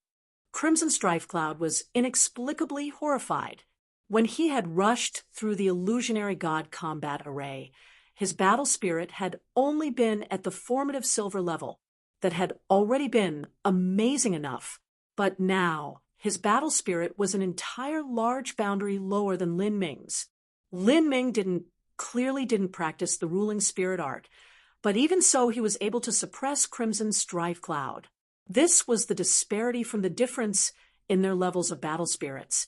Crimson Strife Cloud was inexplicably horrified. When he had rushed through the illusionary god combat array, his battle spirit had only been at the formative silver level. That had already been amazing enough. But now, his battle spirit was an entire large boundary lower than Lin Ming's. Lin Ming clearly didn't practice the ruling spirit art, but even so he was able to suppress Crimson Strife Cloud. This was the disparity from the difference in their levels of battle spirits.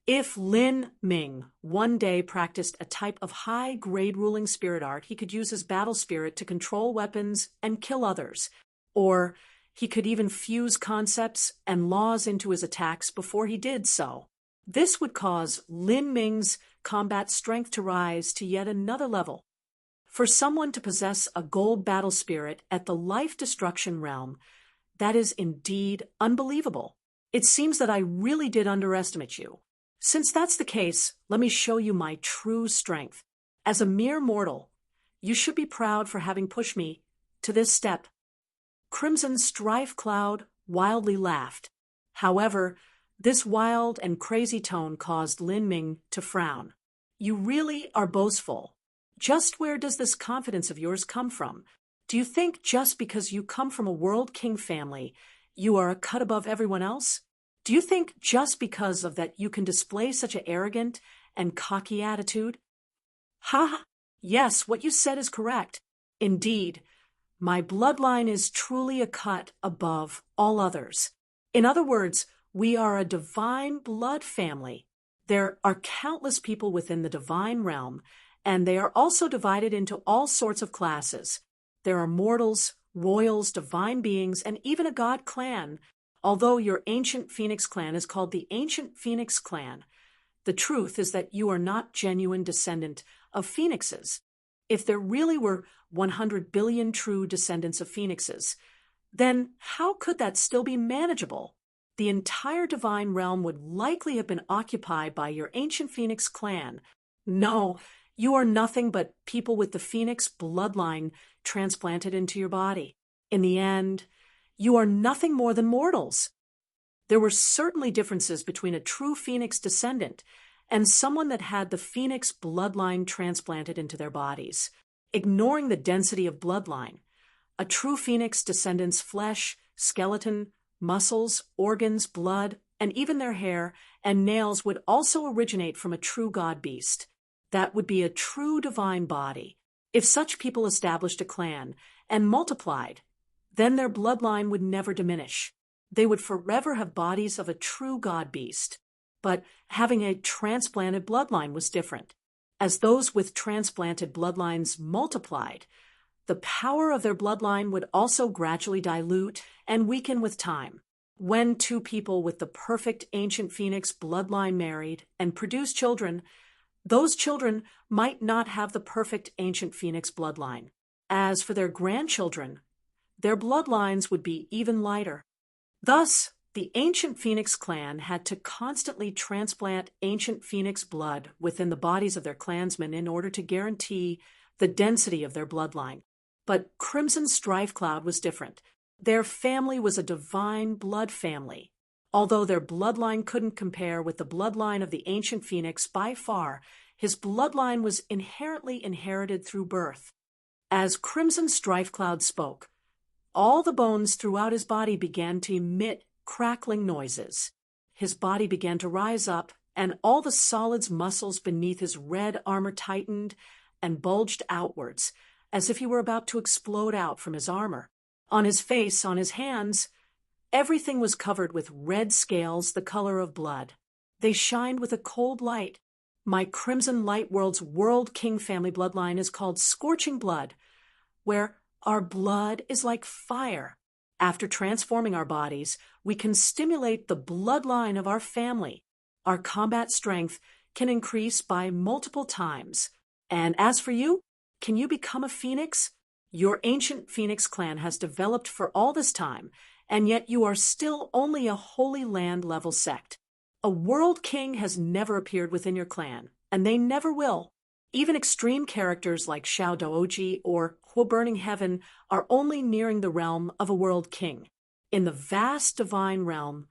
If Lin Ming one day practiced a type of high-grade ruling spirit art, he could use his battle spirit to control weapons and kill others, or he could even fuse concepts and laws into his attacks before he did so. This would cause Lin Ming's combat strength to rise to yet another level. For someone to possess a gold battle spirit at the life destruction realm, that is indeed unbelievable. It seems that I really did underestimate you. Since that's the case, let me show you my true strength. As a mere mortal, you should be proud for having pushed me to this step. Crimson Strife Cloud wildly laughed. However, this wild and crazy tone caused Lin Ming to frown. You really are boastful. Just where does this confidence of yours come from? Do you think just because you come from a world king family, you are a cut above everyone else? Do you think just because of that you can display such an arrogant and cocky attitude? Ha! Yes, what you said is correct. Indeed, my bloodline is truly a cut above all others. In other words, we are a divine blood family. There are countless people within the divine realm, and they are also divided into all sorts of classes. There are mortals, royals, divine beings, and even a god clan. Although your ancient Phoenix clan is called the Ancient Phoenix Clan, the truth is that you are not genuine descendant of phoenixes. If there really were 100 billion true descendants of phoenixes, then how could that still be manageable? The entire divine realm would likely have been occupied by your ancient Phoenix clan. No, you are nothing but people with the Phoenix bloodline transplanted into your body. In the end, you are nothing more than mortals. There were certainly differences between a true Phoenix descendant and someone that had the Phoenix bloodline transplanted into their bodies. Ignoring the density of bloodline, a true Phoenix descendant's flesh, skeleton, muscles, organs, blood, and even their hair and nails would also originate from a true god beast. That would be a true divine body. If such people established a clan and multiplied, then their bloodline would never diminish. They would forever have bodies of a true god beast. But having a transplanted bloodline was different. As those with transplanted bloodlines multiplied, the power of their bloodline would also gradually dilute and weaken with time. When two people with the perfect ancient Phoenix bloodline married and produced children, those children might not have the perfect ancient Phoenix bloodline. As for their grandchildren, their bloodlines would be even lighter. Thus, the ancient Phoenix clan had to constantly transplant ancient Phoenix blood within the bodies of their clansmen in order to guarantee the density of their bloodline. But Crimson Strife Cloud was different. Their family was a divine blood family. Although their bloodline couldn't compare with the bloodline of the ancient Phoenix by far, his bloodline was inherently inherited through birth. As Crimson Strife Cloud spoke, all the bones throughout his body began to emit crackling noises. His body began to rise up, and all the solid muscles beneath his red armor tightened and bulged outwards, as if he were about to explode out from his armor. On his face, on his hands, everything was covered with red scales the color of blood. They shined with a cold light. My Crimson Light World's World King family bloodline is called Scorching Blood, where our blood is like fire. After transforming our bodies, we can stimulate the bloodline of our family. Our combat strength can increase by multiple times. And as for you, can you become a phoenix? Your ancient Phoenix clan has developed for all this time, and yet you are still only a Holy Land level sect. A world king has never appeared within your clan, and they never will. Even extreme characters like Xiao Doji or Huo Burning Heaven are only nearing the realm of a world king. In the vast divine realm,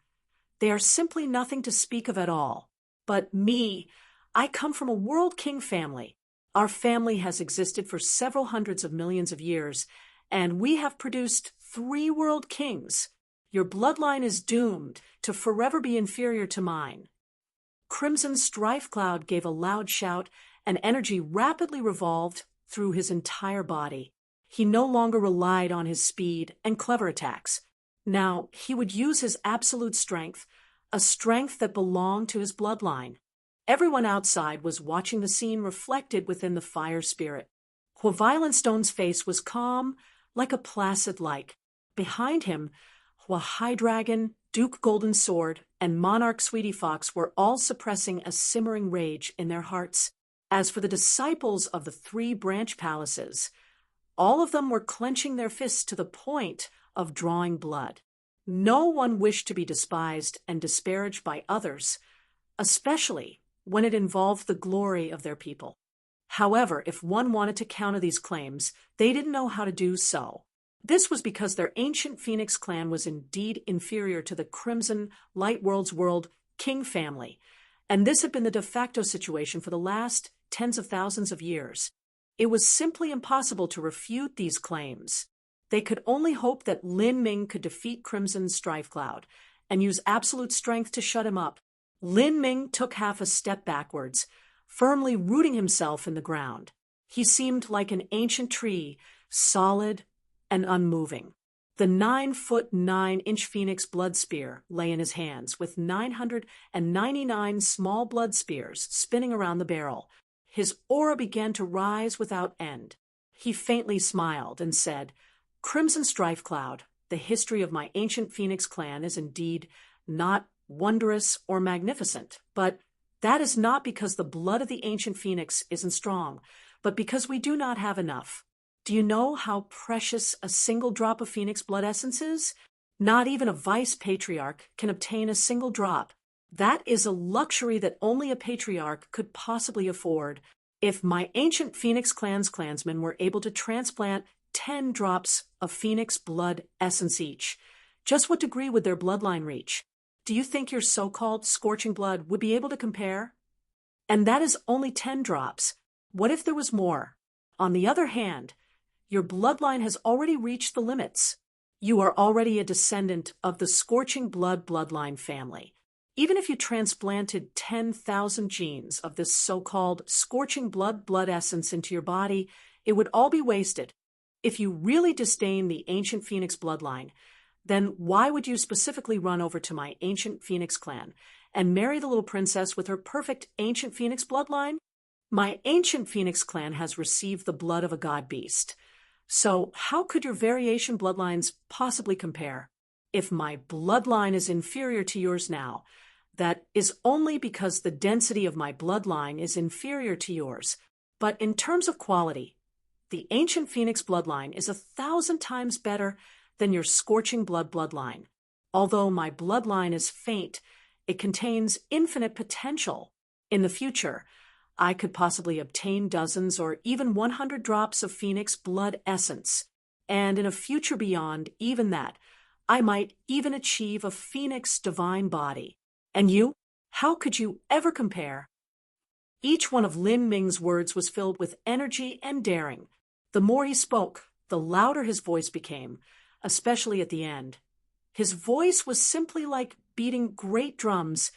they are simply nothing to speak of at all. But me, I come from a world king family. Our family has existed for several hundreds of millions of years, and we have produced 3 world kings. Your bloodline is doomed to forever be inferior to mine. Crimson Strife Cloud gave a loud shout, and energy rapidly revolved through his entire body. He no longer relied on his speed and clever attacks. Now he would use his absolute strength, a strength that belonged to his bloodline. Everyone outside was watching the scene reflected within the fire spirit. Violent Stone's face was calm, like a placid lake. Behind him, High Dragon, Duke Golden Sword, and Monarch Sweetie Fox were all suppressing a simmering rage in their hearts. As for the disciples of the 3 branch palaces, all of them were clenching their fists to the point of drawing blood. No one wished to be despised and disparaged by others, especially when it involved the glory of their people. However, if one wanted to counter these claims, they didn't know how to do so. This was because their ancient Phoenix clan was indeed inferior to the Crimson Lightworld's world king family, and this had been the de facto situation for the last tens of thousands of years. It was simply impossible to refute these claims. They could only hope that Lin Ming could defeat Crimson Strife Cloud and use absolute strength to shut him up. Lin Ming took half a step backwards, firmly rooting himself in the ground. He seemed like an ancient tree, solid and unmoving. The 9-foot 9-inch Phoenix blood spear lay in his hands, with 999 small blood spears spinning around the barrel. His aura began to rise without end. He faintly smiled and said, "Crimson Strife Cloud, the history of my ancient Phoenix clan is indeed not wondrous or magnificent, but that is not because the blood of the ancient Phoenix isn't strong, but because we do not have enough. Do you know how precious a single drop of Phoenix blood essence is? Not even a vice patriarch can obtain a single drop. That is a luxury that only a patriarch could possibly afford. If my ancient Phoenix clan's clansmen were able to transplant 10 drops of Phoenix blood essence each, just what degree would their bloodline reach? Do you think your so-called scorching blood would be able to compare? And that is only 10 drops. What if there was more? On the other hand, your bloodline has already reached the limits. You are already a descendant of the scorching blood bloodline family. Even if you transplanted 10,000 genes of this so-called scorching blood essence into your body, it would all be wasted. If you really disdain the ancient Phoenix bloodline, then why would you specifically run over to my ancient Phoenix clan and marry the little princess with her perfect ancient Phoenix bloodline? My ancient Phoenix clan has received the blood of a god beast. So how could your variation bloodlines possibly compare? If my bloodline is inferior to yours now, that is only because the density of my bloodline is inferior to yours. But in terms of quality, the ancient Phoenix bloodline is 1,000 times better than your scorching bloodline. Although my bloodline is faint, it contains infinite potential. In the future, I could possibly obtain dozens or even 100 drops of Phoenix blood essence. And in a future beyond even that, I might even achieve a Phoenix divine body. And you? How could you ever compare? Each one of Lin Ming's words was filled with energy and daring. The more he spoke, the louder his voice became, especially at the end. His voice was simply like beating great drums,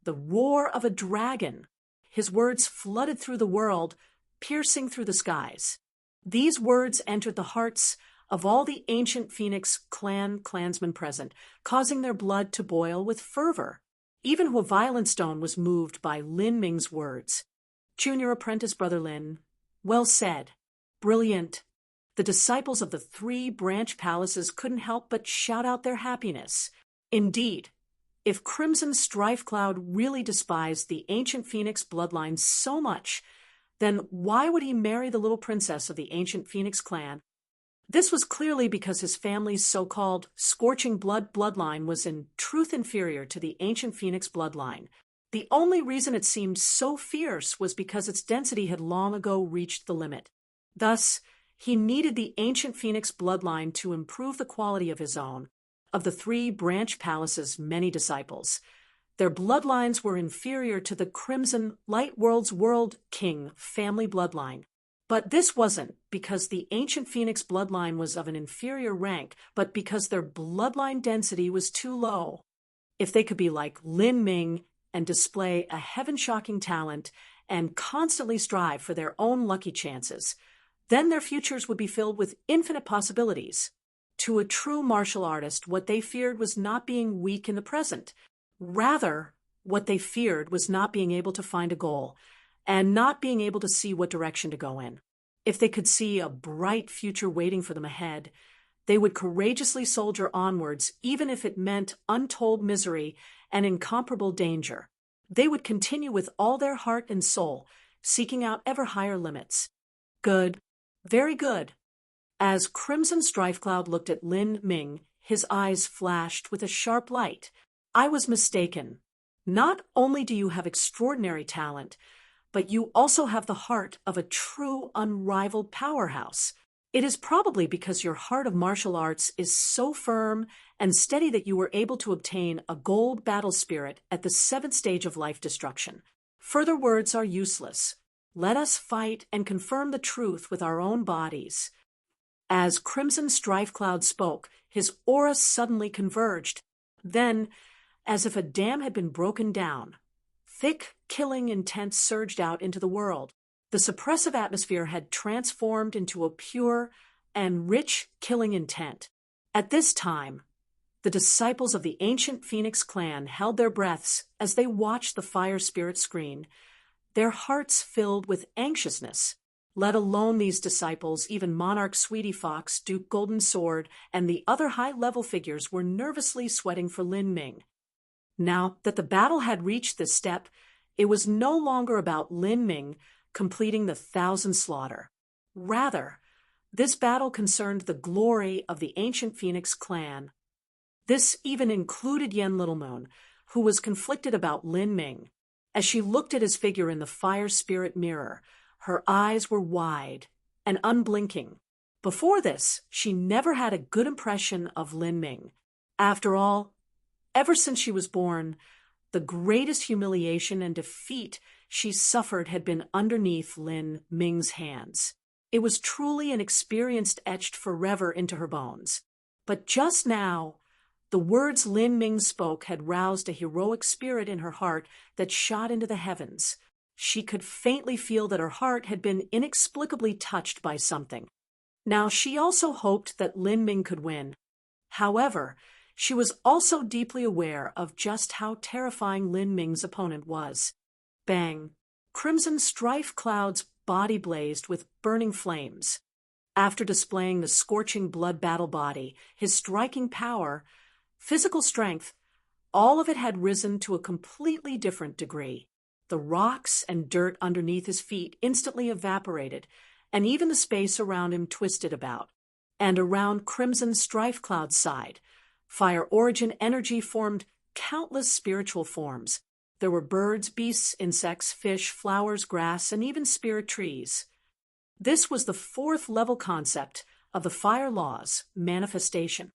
the roar of a dragon. His words flooded through the world, piercing through the skies. These words entered the hearts of all the ancient Phoenix clansmen present, causing their blood to boil with fervor. Even Violent Stone was moved by Lin Ming's words. Junior Apprentice Brother Lin, well said. Brilliant. The disciples of the 3 branch palaces couldn't help but shout out their happiness. Indeed, if Crimson Strife Cloud really despised the ancient Phoenix bloodline so much, then why would he marry the little princess of the ancient Phoenix clan? This was clearly because his family's so-called scorching bloodline was in truth inferior to the ancient Phoenix bloodline. The only reason it seemed so fierce was because its density had long ago reached the limit. Thus, he needed the ancient Phoenix bloodline to improve the quality of his own, of the three branch palace's many disciples. Their bloodlines were inferior to the Crimson Light World's World King family bloodline. But this wasn't because the ancient Phoenix bloodline was of an inferior rank, but because their bloodline density was too low. If they could be like Lin Ming and display a heaven-shocking talent and constantly strive for their own lucky chances, then their futures would be filled with infinite possibilities. To a true martial artist, what they feared was not being weak in the present. Rather, what they feared was not being able to find a goal and not being able to see what direction to go in. If they could see a bright future waiting for them ahead, they would courageously soldier onwards, even if it meant untold misery and incomparable danger. They would continue with all their heart and soul, seeking out ever higher limits. Good. Very good. As Crimson Strifecloud looked at Lin Ming, his eyes flashed with a sharp light. I was mistaken. Not only do you have extraordinary talent, but you also have the heart of a true unrivaled powerhouse. It is probably because your heart of martial arts is so firm and steady that you were able to obtain a gold battle spirit at the 7th stage of life destruction. Further words are useless. Let us fight and confirm the truth with our own bodies. As Crimson Strifecloud spoke, his aura suddenly converged. Then, as if a dam had been broken down, thick, killing intent surged out into the world. The suppressive atmosphere had transformed into a pure and rich killing intent. At this time, the disciples of the ancient Phoenix clan held their breaths as they watched the fire spirit screen, their hearts filled with anxiousness. Let alone these disciples, even Monarch Sweetie Fox, Duke Golden Sword, and the other high-level figures were nervously sweating for Lin Ming. Now that the battle had reached this step, it was no longer about Lin Ming completing the 1,000 slaughter. Rather, this battle concerned the glory of the ancient Phoenix clan. This even included Yen Little Moon, who was conflicted about Lin Ming. As she looked at his figure in the fire spirit mirror, her eyes were wide and unblinking. Before this, she never had a good impression of Lin Ming. After all, ever since she was born, the greatest humiliation and defeat she suffered had been underneath Lin Ming's hands. It was truly an experience etched forever into her bones. But just now, the words Lin Ming spoke had roused a heroic spirit in her heart that shot into the heavens. She could faintly feel that her heart had been inexplicably touched by something. Now, she also hoped that Lin Ming could win. However, she was also deeply aware of just how terrifying Lin Ming's opponent was. Bang! Crimson Strifecloud's body blazed with burning flames. After displaying the scorching blood battle body, his striking power, physical strength, all of it had risen to a completely different degree. The rocks and dirt underneath his feet instantly evaporated, and even the space around him twisted about. And around Crimson Strifecloud's side, Fire Origin energy formed countless spiritual forms. There were birds, beasts, insects, fish, flowers, grass, and even spirit trees. This was the 4th level concept of the fire laws, manifestation.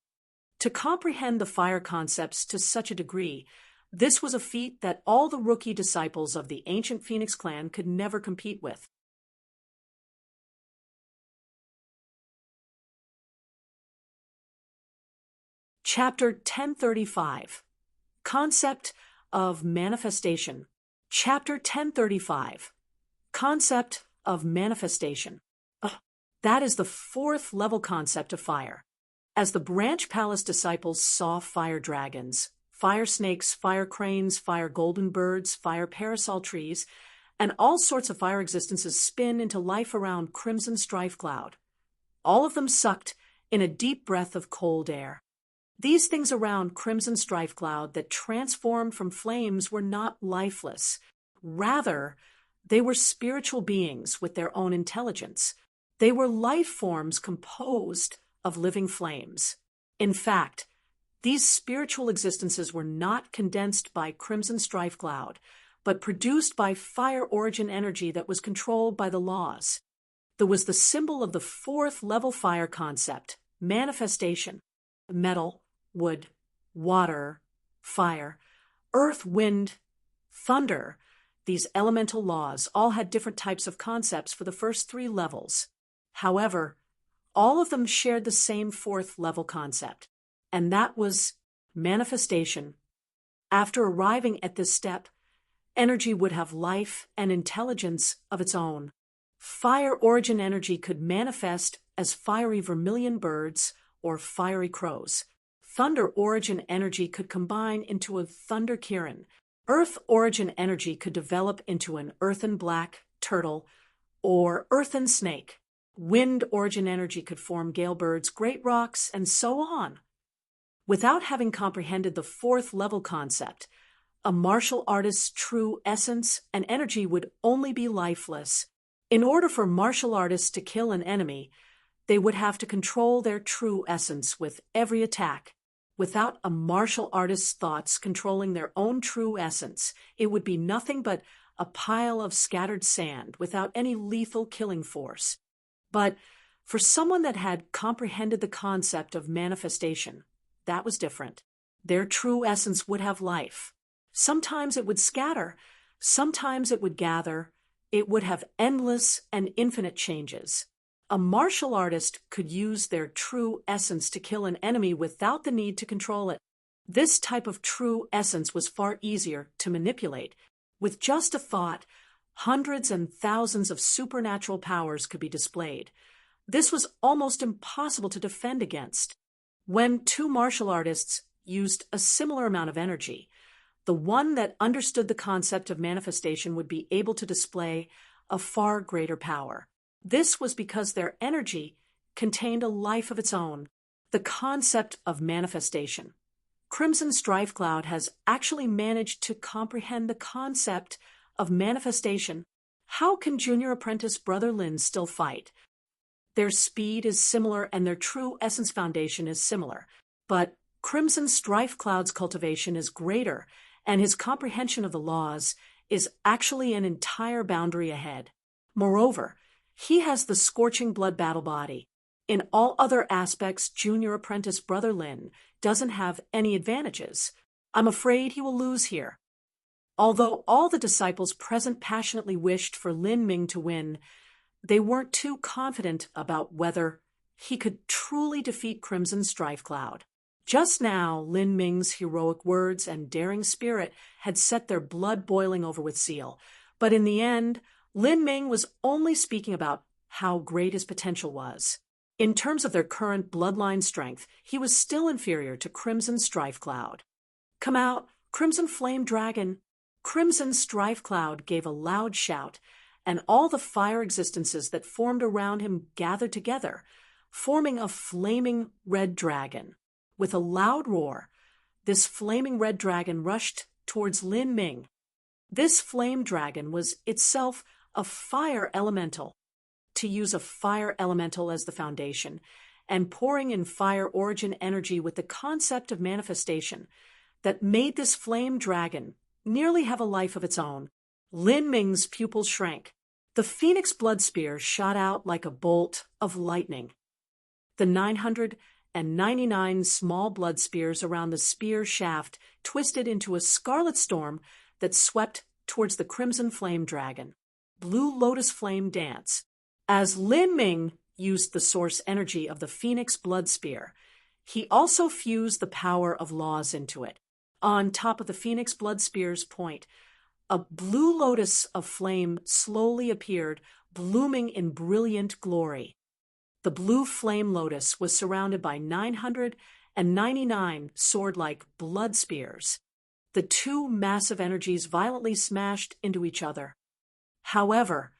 To comprehend the fire concepts to such a degree, this was a feat that all the rookie disciples of the ancient Phoenix clan could never compete with. Chapter 1035. Concept of Manifestation. Chapter 1035. Concept of Manifestation. That is the 4th level concept of fire. As the Branch Palace disciples saw fire dragons, fire snakes, fire cranes, fire golden birds, fire parasol trees, and all sorts of fire existences spin into life around Crimson Strifecloud. All of them sucked in a deep breath of cold air. These things around Crimson Strifecloud that transformed from flames were not lifeless. Rather, they were spiritual beings with their own intelligence. They were life forms composed of living flames. In fact, these spiritual existences were not condensed by crimson strife cloud, but produced by fire origin energy that was controlled by the laws. There was the symbol of the fourth level fire concept, manifestation: metal, wood, water, fire, earth, wind, thunder. These elemental laws all had different types of concepts for the first 3 levels. However, all of them shared the same fourth level concept, and that was manifestation. After arriving at this step, energy would have life and intelligence of its own. Fire origin energy could manifest as fiery vermilion birds or fiery crows. Thunder origin energy could combine into a thunder kirin. Earth origin energy could develop into an earthen black turtle or earthen snake. Wind origin energy could form gale birds, great rocks, and so on. Without having comprehended the fourth level concept, a martial artist's true essence and energy would only be lifeless. In order for martial artists to kill an enemy, they would have to control their true essence with every attack. Without a martial artist's thoughts controlling their own true essence, it would be nothing but a pile of scattered sand without any lethal killing force. But for someone that had comprehended the concept of manifestation, that was different. Their true essence would have life. Sometimes it would scatter, sometimes it would gather. It would have endless and infinite changes. A martial artist could use their true essence to kill an enemy without the need to control it. This type of true essence was far easier to manipulate. With just a thought, hundreds and thousands of supernatural powers could be displayed. This was almost impossible to defend against. When 2 martial artists used a similar amount of energy, the one that understood the concept of manifestation would be able to display a far greater power. This was because their energy contained a life of its own, the concept of manifestation. Crimson Strife Cloud has actually managed to comprehend the concept of manifestation. How can Junior Apprentice Brother Lin still fight? Their speed is similar and their true essence foundation is similar, but Crimson Strife Cloud's cultivation is greater, and his comprehension of the laws is actually an entire boundary ahead. Moreover, he has the scorching blood battle body. In all other aspects, Junior Apprentice Brother Lin doesn't have any advantages. I'm afraid he will lose here. Although all the disciples present passionately wished for Lin Ming to win, they weren't too confident about whether he could truly defeat Crimson Strife Cloud. Just now, Lin Ming's heroic words and daring spirit had set their blood boiling over with zeal. But in the end, Lin Ming was only speaking about how great his potential was. In terms of their current bloodline strength, he was still inferior to Crimson Strife Cloud. "Come out, Crimson Flame Dragon!" Crimson Strife Cloud gave a loud shout, and all the fire existences that formed around him gathered together, forming a flaming red dragon. With a loud roar, this flaming red dragon rushed towards Lin Ming. This flame dragon was itself a fire elemental. To use a fire elemental as the foundation, and pouring in fire origin energy with the concept of manifestation that made this flame dragon nearly have a life of its own, Lin Ming's pupils shrank. The phoenix blood spear shot out like a bolt of lightning. The 999 small blood spears around the spear shaft twisted into a scarlet storm that swept towards the crimson flame dragon. Blue lotus flame dance. As Lin Ming used the source energy of the phoenix blood spear, he also fused the power of laws into it. On top of the phoenix blood spear's point, a blue lotus of flame slowly appeared, blooming in brilliant glory. The blue flame lotus was surrounded by 999 sword-like blood spears. The 2 massive energies violently smashed into each other. However,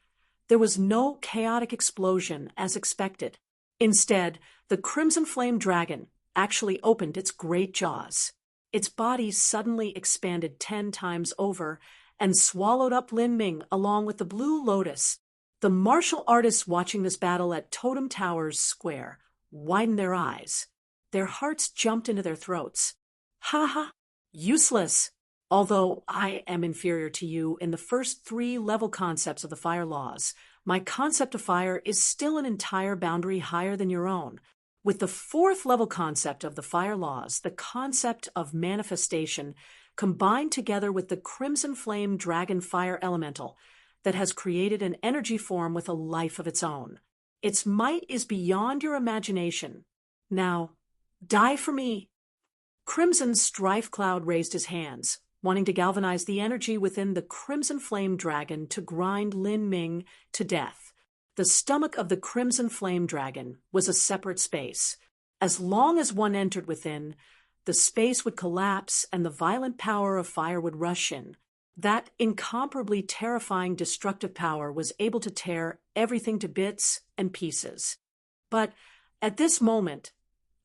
there was no chaotic explosion as expected. Instead, the crimson flame dragon actually opened its great jaws. Its body suddenly expanded 10 times over and swallowed up Lin Ming along with the blue lotus. The martial artists watching this battle at Totem Towers Square widened their eyes. Their hearts jumped into their throats. Ha ha! Useless! Although I am inferior to you in the first 3 level concepts of the fire laws, my concept of fire is still an entire boundary higher than your own. With the 4th level concept of the fire laws, the concept of manifestation, combined together with the crimson flame dragon fire elemental that has created an energy form with a life of its own. Its might is beyond your imagination. Now, die for me. Crimson Strife Cloud raised his hands, wanting to galvanize the energy within the crimson flame dragon to grind Lin Ming to death. The stomach of the crimson flame dragon was a separate space. As long as one entered within, the space would collapse and the violent power of fire would rush in. That incomparably terrifying destructive power was able to tear everything to bits and pieces. But at this moment,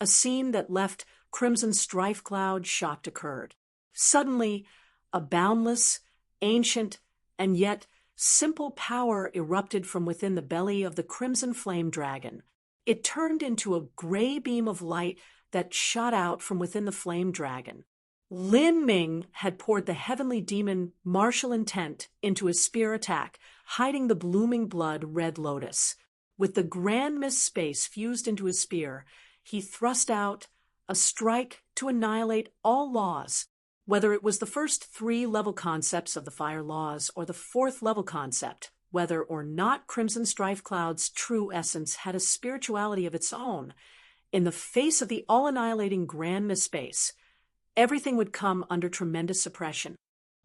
a scene that left Crimson Strife Cloud shocked occurred. Suddenly, a boundless, ancient, and yet simple power erupted from within the belly of the crimson flame dragon. It turned into a gray beam of light that shot out from within the flame dragon. Lin Ming had poured the heavenly demon martial intent into his spear attack, hiding the blooming blood red lotus. With the grand mist space fused into his spear, he thrust out a strike to annihilate all laws. Whether it was the first 3 level concepts of the fire laws or the 4th level concept, whether or not Crimson Strife Cloud's true essence had a spirituality of its own, in the face of the all-annihilating grand mist space, everything would come under tremendous suppression.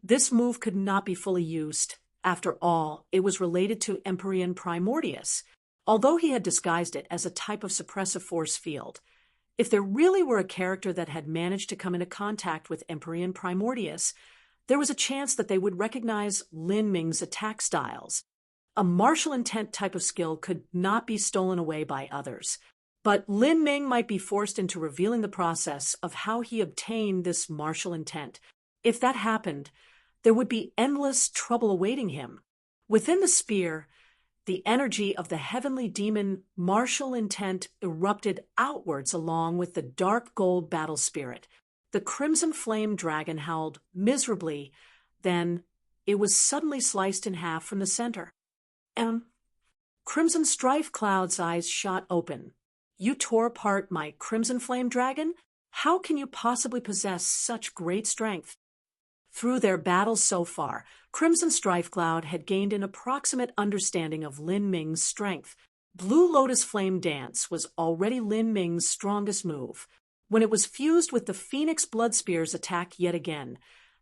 This move could not be fully used. After all, it was related to Empyrean Primordius, although he had disguised it as a type of suppressive force field. If there really were a character that had managed to come into contact with Empyrean Primordius, there was a chance that they would recognize Lin Ming's attack styles. A martial intent type of skill could not be stolen away by others. But Lin Ming might be forced into revealing the process of how he obtained this martial intent. If that happened, there would be endless trouble awaiting him. Within the spear, the energy of the heavenly demon martial intent erupted outwards along with the dark gold battle spirit. The crimson flame dragon howled miserably, then it was suddenly sliced in half from the center. Crimson Strife Cloud's eyes shot open. You tore apart my crimson flame dragon? How can you possibly possess such great strength? Through their battles so far, Crimson Strife Cloud had gained an approximate understanding of Lin Ming's strength. Blue Lotus Flame Dance was already Lin Ming's strongest move. When it was fused with the Phoenix Blood Spear's attack yet again,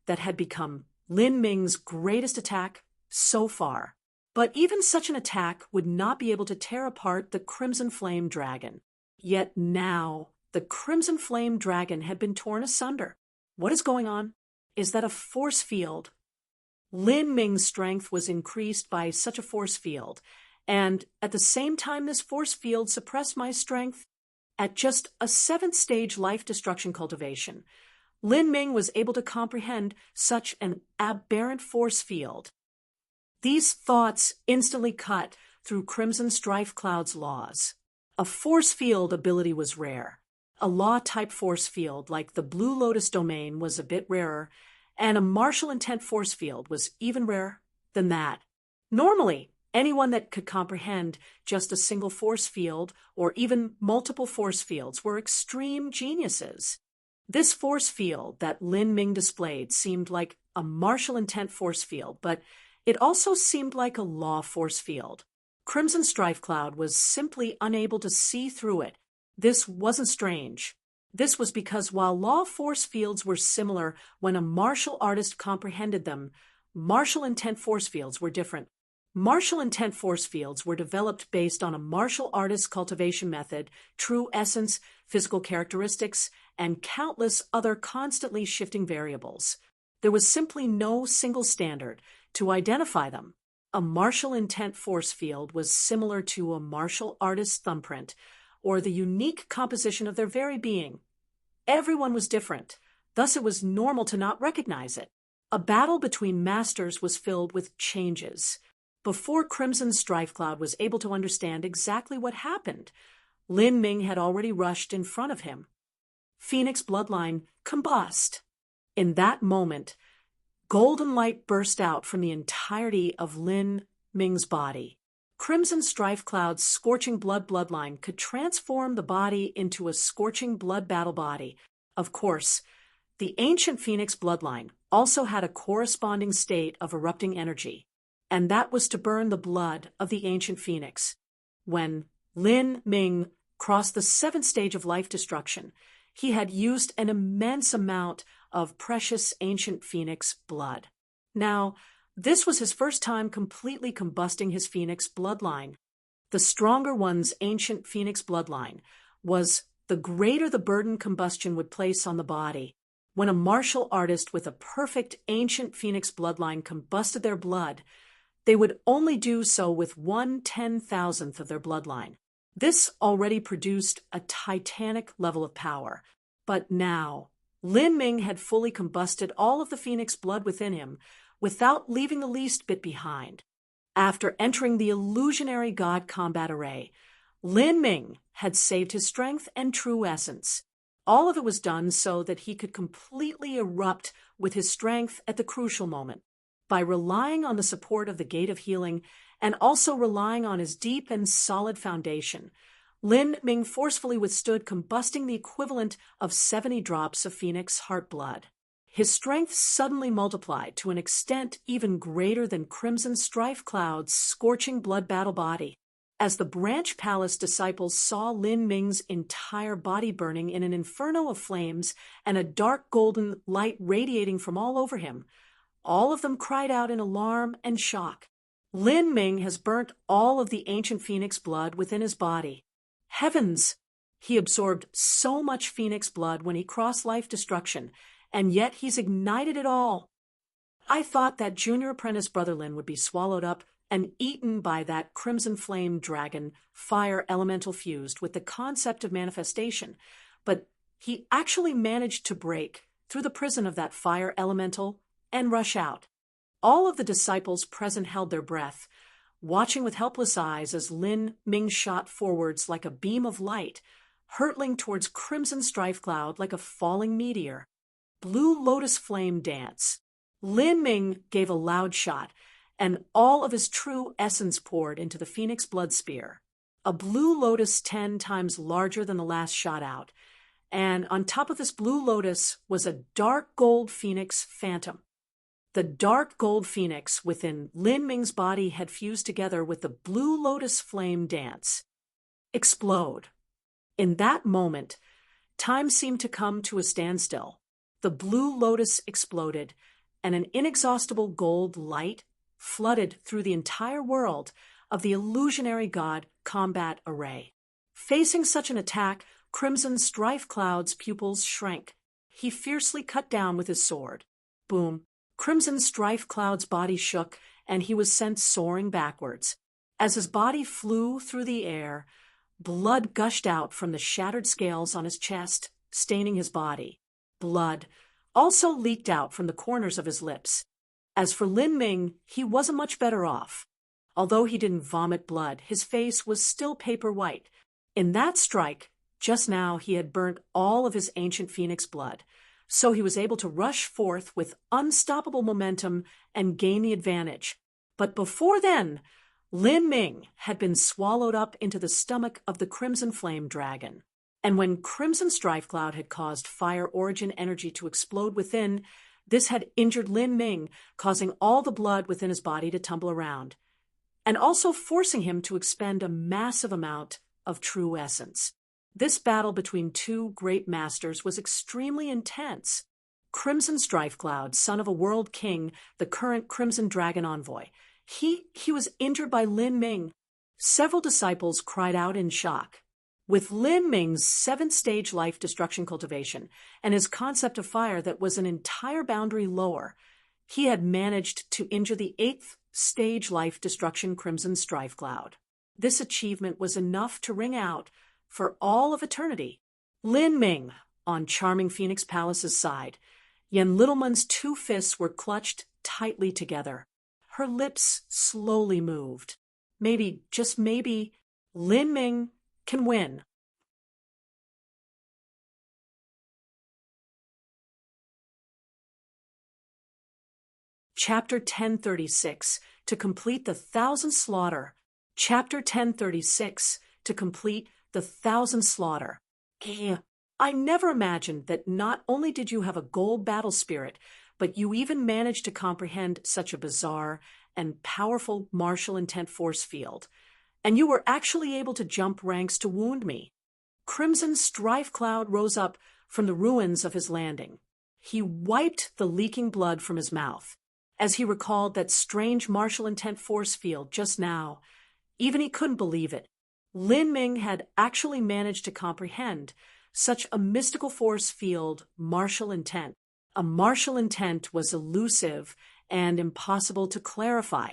that had become Lin Ming's greatest attack so far. But even such an attack would not be able to tear apart the Crimson Flame Dragon. Yet now, the Crimson Flame Dragon had been torn asunder. What is going on? Is that a force field? Lin Ming's strength was increased by such a force field, and at the same time this force field suppressed my strength. At just a 7th stage life destruction cultivation, Lin Ming was able to comprehend such an aberrant force field. These thoughts instantly cut through Crimson Strife Cloud's laws. A force field ability was rare. A law-type force field, like the Blue Lotus domain, was a bit rarer, and a martial intent force field was even rarer than that. Normally, anyone that could comprehend just a single force field or even multiple force fields were extreme geniuses. This force field that Lin Ming displayed seemed like a martial intent force field, but it also seemed like a law force field. Crimson Strife Cloud was simply unable to see through it. This wasn't strange. This was because while law force fields were similar when a martial artist comprehended them, martial intent force fields were different. Martial intent force fields were developed based on a martial artist's cultivation method, true essence, physical characteristics, and countless other constantly shifting variables. There was simply no single standard to identify them. A martial intent force field was similar to a martial artist's thumbprint, or the unique composition of their very being. Everyone was different, thus it was normal to not recognize it. A battle between masters was filled with changes. Before Crimson Strife Cloud was able to understand exactly what happened, Lin Ming had already rushed in front of him. Phoenix bloodline combust. In that moment, golden light burst out from the entirety of Lin Ming's body. Crimson strife cloud's scorching bloodline could transform the body into a scorching blood battle body. Of course, the ancient Phoenix bloodline also had a corresponding state of erupting energy, and that was to burn the blood of the ancient Phoenix. When Lin Ming crossed the 7th stage of life destruction, he had used an immense amount of precious ancient Phoenix blood. Now, this was his first time completely combusting his Phoenix bloodline. The stronger one's ancient Phoenix bloodline was the greater the burden combustion would place on the body. When a martial artist with a perfect ancient Phoenix bloodline combusted their blood, they would only do so with 1/10,000th of their bloodline. This already produced a titanic level of power. But now, Lin Ming had fully combusted all of the Phoenix blood within him, without leaving the least bit behind. After entering the illusionary god combat array, Lin Ming had saved his strength and true essence. All of it was done so that he could completely erupt with his strength at the crucial moment, by relying on the support of the Gate of Healing and also relying on his deep and solid foundation. Lin Ming forcefully withstood combusting the equivalent of 70 drops of Phoenix heart blood. His strength suddenly multiplied to an extent even greater than Crimson Strife Cloud's scorching blood battle body. As the Branch Palace disciples saw Lin Ming's entire body burning in an inferno of flames and a dark golden light radiating from all over him, all of them cried out in alarm and shock. Lin Ming has burnt all of the ancient Phoenix blood within his body. Heavens! He absorbed so much Phoenix blood when he crossed life destruction, and yet he's ignited it all. I thought that junior apprentice Brother Lin would be swallowed up and eaten by that crimson flame dragon, fire elemental fused with the concept of manifestation, but he actually managed to break through the prison of that fire elemental and rush out. All of the disciples present held their breath, watching with helpless eyes as Lin Ming shot forwards like a beam of light, hurtling towards Crimson Strife Cloud like a falling meteor. Blue Lotus Flame Dance. Lin Ming gave a loud shot, and all of his true essence poured into the Phoenix Blood Spear. A blue lotus 10 times larger than the last shot out, and on top of this blue lotus was a dark gold Phoenix Phantom. The dark gold Phoenix within Lin Ming's body had fused together with the Blue Lotus Flame Dance. Explode. In that moment, time seemed to come to a standstill. The Blue Lotus exploded, and an inexhaustible gold light flooded through the entire world of the illusionary god combat array. Facing such an attack, Crimson Strife Cloud's pupils shrank. He fiercely cut down with his sword. Boom. Crimson Strife Cloud's body shook, and he was sent soaring backwards. As his body flew through the air, blood gushed out from the shattered scales on his chest, staining his body. Blood also leaked out from the corners of his lips. As for Lin Ming, he wasn't much better off. Although he didn't vomit blood, his face was still paper white. In that strike, just now he had burnt all of his ancient Phoenix blood, so he was able to rush forth with unstoppable momentum and gain the advantage. But before then, Lin Ming had been swallowed up into the stomach of the Crimson Flame Dragon. And when Crimson Strife Cloud had caused Fire Origin energy to explode within, this had injured Lin Ming, causing all the blood within his body to tumble around, and also forcing him to expend a massive amount of true essence. This battle between two great masters was extremely intense. Crimson Strife Cloud, son of a world king, the current Crimson Dragon envoy, he was injured by Lin Ming. Several disciples cried out in shock. With Lin Ming's 7th stage life destruction cultivation and his concept of fire that was an entire boundary lower, he had managed to injure the 8th stage life destruction Crimson Strife Cloud. This achievement was enough to ring out for all of eternity. Lin Ming, on Charming Phoenix Palace's side, Yen Littleman's 2 fists were clutched tightly together. Her lips slowly moved. Maybe, just maybe, Lin Ming can win. Chapter 1036, to complete the 1,000 slaughter. Chapter 1036, to complete the 1,000 slaughter. I never imagined that not only did you have a gold battle spirit, but you even managed to comprehend such a bizarre and powerful martial intent force field. And you were actually able to jump ranks to wound me. Crimson strife cloud rose up from the ruins of his landing. He wiped the leaking blood from his mouth. As he recalled that strange martial intent force field just now, even he couldn't believe it. Lin Ming had actually managed to comprehend such a mystical force field, martial intent. A martial intent was elusive and impossible to clarify.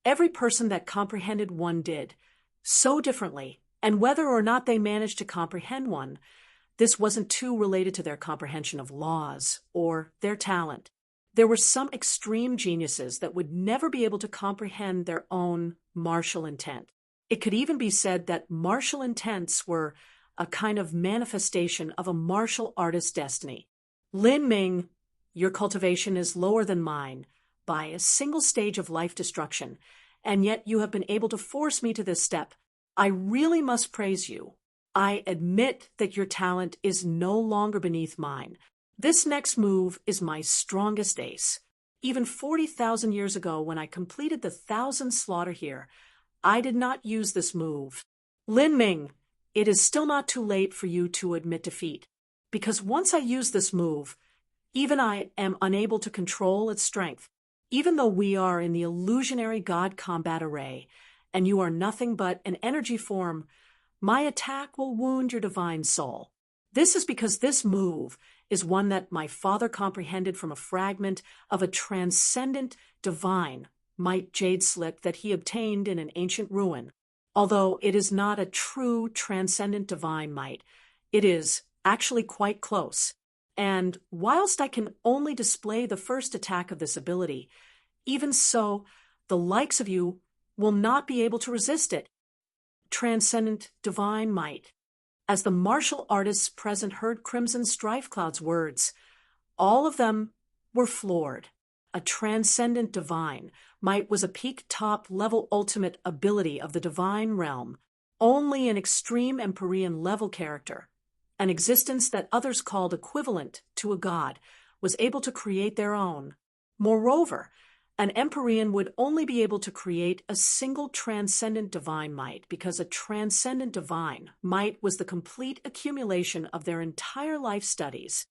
Every person that comprehended one did, so differently, and whether or not they managed to comprehend one, this wasn't too related to their comprehension of laws or their talent. There were some extreme geniuses that would never be able to comprehend their own martial intent. It could even be said that martial intents were a kind of manifestation of a martial artist's destiny. Lin Ming, your cultivation is lower than mine by a single stage of life destruction, and yet you have been able to force me to this step. I really must praise you. I admit that your talent is no longer beneath mine. This next move is my strongest ace. Even 40,000 years ago, when I completed the 1,000 slaughter here, I did not use this move. Lin Ming, it is still not too late for you to admit defeat, because once I use this move, even I am unable to control its strength. Even though we are in the illusionary God combat array, and you are nothing but an energy form, my attack will wound your divine soul. This is because this move is one that my father comprehended from a fragment of a transcendent divine might jade slip that he obtained in an ancient ruin. Although it is not a true transcendent divine might, it is actually quite close. And whilst I can only display the first attack of this ability, even so, the likes of you will not be able to resist it. Transcendent divine might. As the martial artists present heard Crimson Strife Cloud's words, all of them were floored. A transcendent divine might was a peak top level ultimate ability of the divine realm, only an extreme Empyrean level character, an existence that others called equivalent to a god, was able to create their own. Moreover, an Empyrean would only be able to create a single transcendent divine might, because a transcendent divine might was the complete accumulation of their entire life studies.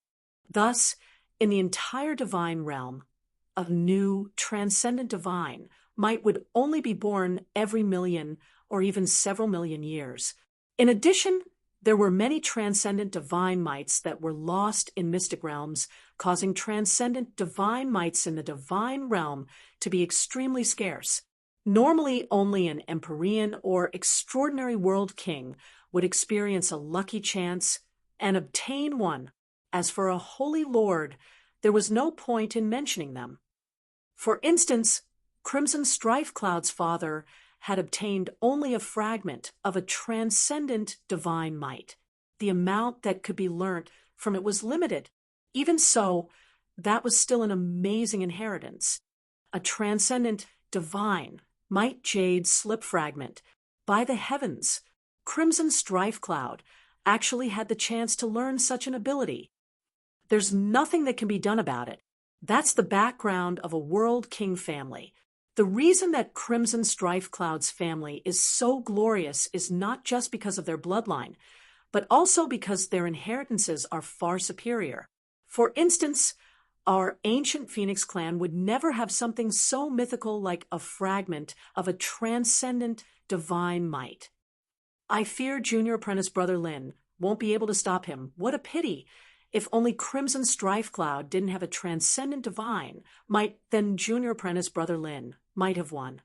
Thus, in the entire divine realm, a new transcendent divine might would only be born every million or even several million years. In addition, there were many transcendent divine mights that were lost in mystic realms, causing transcendent divine mights in the divine realm to be extremely scarce. Normally, only an Empyrean or extraordinary world king would experience a lucky chance and obtain one. As for a holy lord, there was no point in mentioning them. For instance, Crimson Strife Cloud's father had obtained only a fragment of a transcendent divine might. The amount that could be learnt from it was limited. Even so, that was still an amazing inheritance. A transcendent divine might jade slip fragment. By the heavens, Crimson Strife Cloud actually had the chance to learn such an ability. There's nothing that can be done about it. That's the background of a world king family. The reason that Crimson Strife Cloud's family is so glorious is not just because of their bloodline, but also because their inheritances are far superior. For instance, our ancient Phoenix clan would never have something so mythical like a fragment of a transcendent divine might. I fear Junior Apprentice Brother Lin won't be able to stop him. What a pity! If only Crimson Strife Cloud didn't have a transcendent divine might, then Junior Apprentice Brother Lin might have won.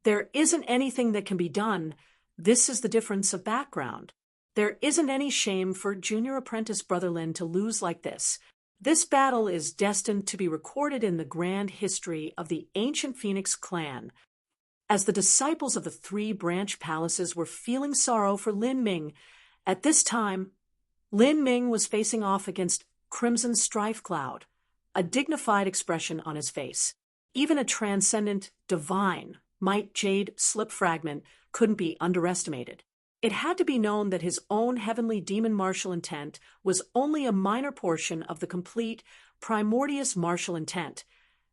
There isn't anything that can be done. This is the difference of background. There isn't any shame for Junior Apprentice Brother Lin to lose like this. This battle is destined to be recorded in the grand history of the ancient Phoenix clan. As the disciples of the three branch palaces were feeling sorrow for Lin Ming, at this time, Lin Ming was facing off against Crimson Strife Cloud, a dignified expression on his face. Even a transcendent, divine, might jade slip fragment couldn't be underestimated. It had to be known that his own heavenly demon martial intent was only a minor portion of the complete, primordious martial intent,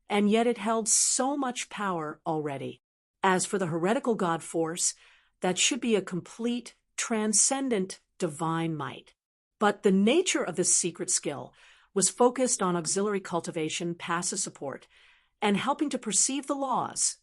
and yet it held so much power already. As for the heretical god force, that should be a complete, transcendent, divine might. But the nature of this secret skill was focused on auxiliary cultivation, passive support, and helping to perceive the laws.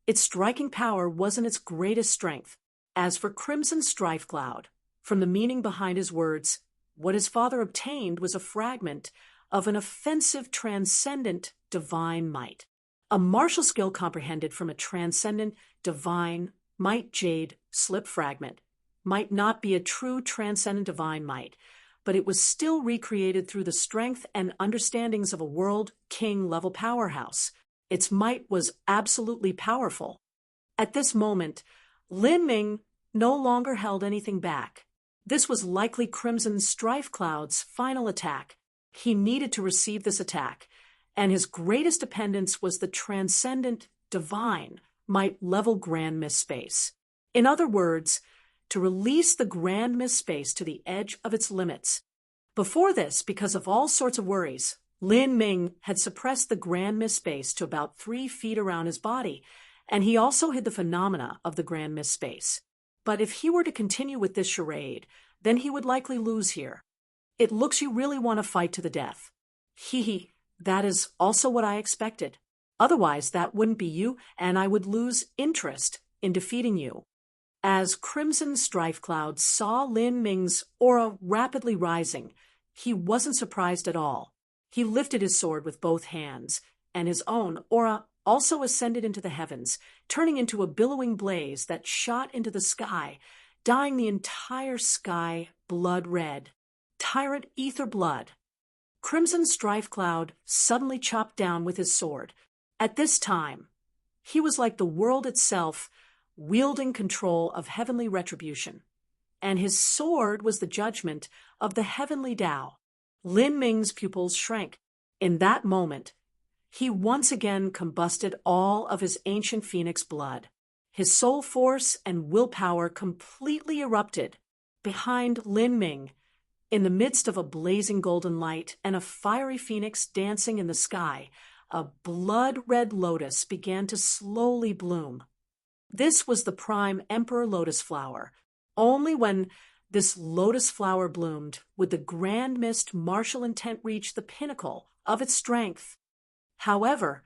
Its striking power wasn't its greatest strength. As for Crimson Strife Cloud, from the meaning behind his words, what his father obtained was a fragment of an offensive, transcendent, divine might. A martial skill comprehended from a transcendent, divine, might jade slip fragment might not be a true transcendent divine might, but it was still recreated through the strength and understandings of a world king level powerhouse. Its might was absolutely powerful. At this moment, Lin Ming no longer held anything back. This was likely Crimson Strife Cloud's final attack. He needed to receive this attack, and his greatest dependence was the transcendent, divine, might level Grand Mist Space. In other words, to release the Grand Mist Space to the edge of its limits. Before this, because of all sorts of worries, Lin Ming had suppressed the Grand Mist Space to about 3 feet around his body, and he also hid the phenomena of the Grand Mist Space. But if he were to continue with this charade, then he would likely lose here. It looks you really want to fight to the death. That is also what I expected. Otherwise, that wouldn't be you, and I would lose interest in defeating you. As Crimson Strife Cloud saw Lin Ming's aura rapidly rising, he wasn't surprised at all. He lifted his sword with both hands, and his own aura also ascended into the heavens, turning into a billowing blaze that shot into the sky, dyeing the entire sky blood red. Tyrant ether blood. Crimson Strife Cloud suddenly chopped down with his sword. At this time, he was like the world itself, wielding control of heavenly retribution, and his sword was the judgment of the heavenly Tao. Lin Ming's pupils shrank. In that moment, he once again combusted all of his ancient phoenix blood. His soul force and willpower completely erupted. Behind Lin Ming, in the midst of a blazing golden light and a fiery phoenix dancing in the sky, a blood-red lotus began to slowly bloom. This was the prime Emperor Lotus Flower. Only when this lotus flower bloomed would the Grand Mist martial intent reach the pinnacle of its strength. However,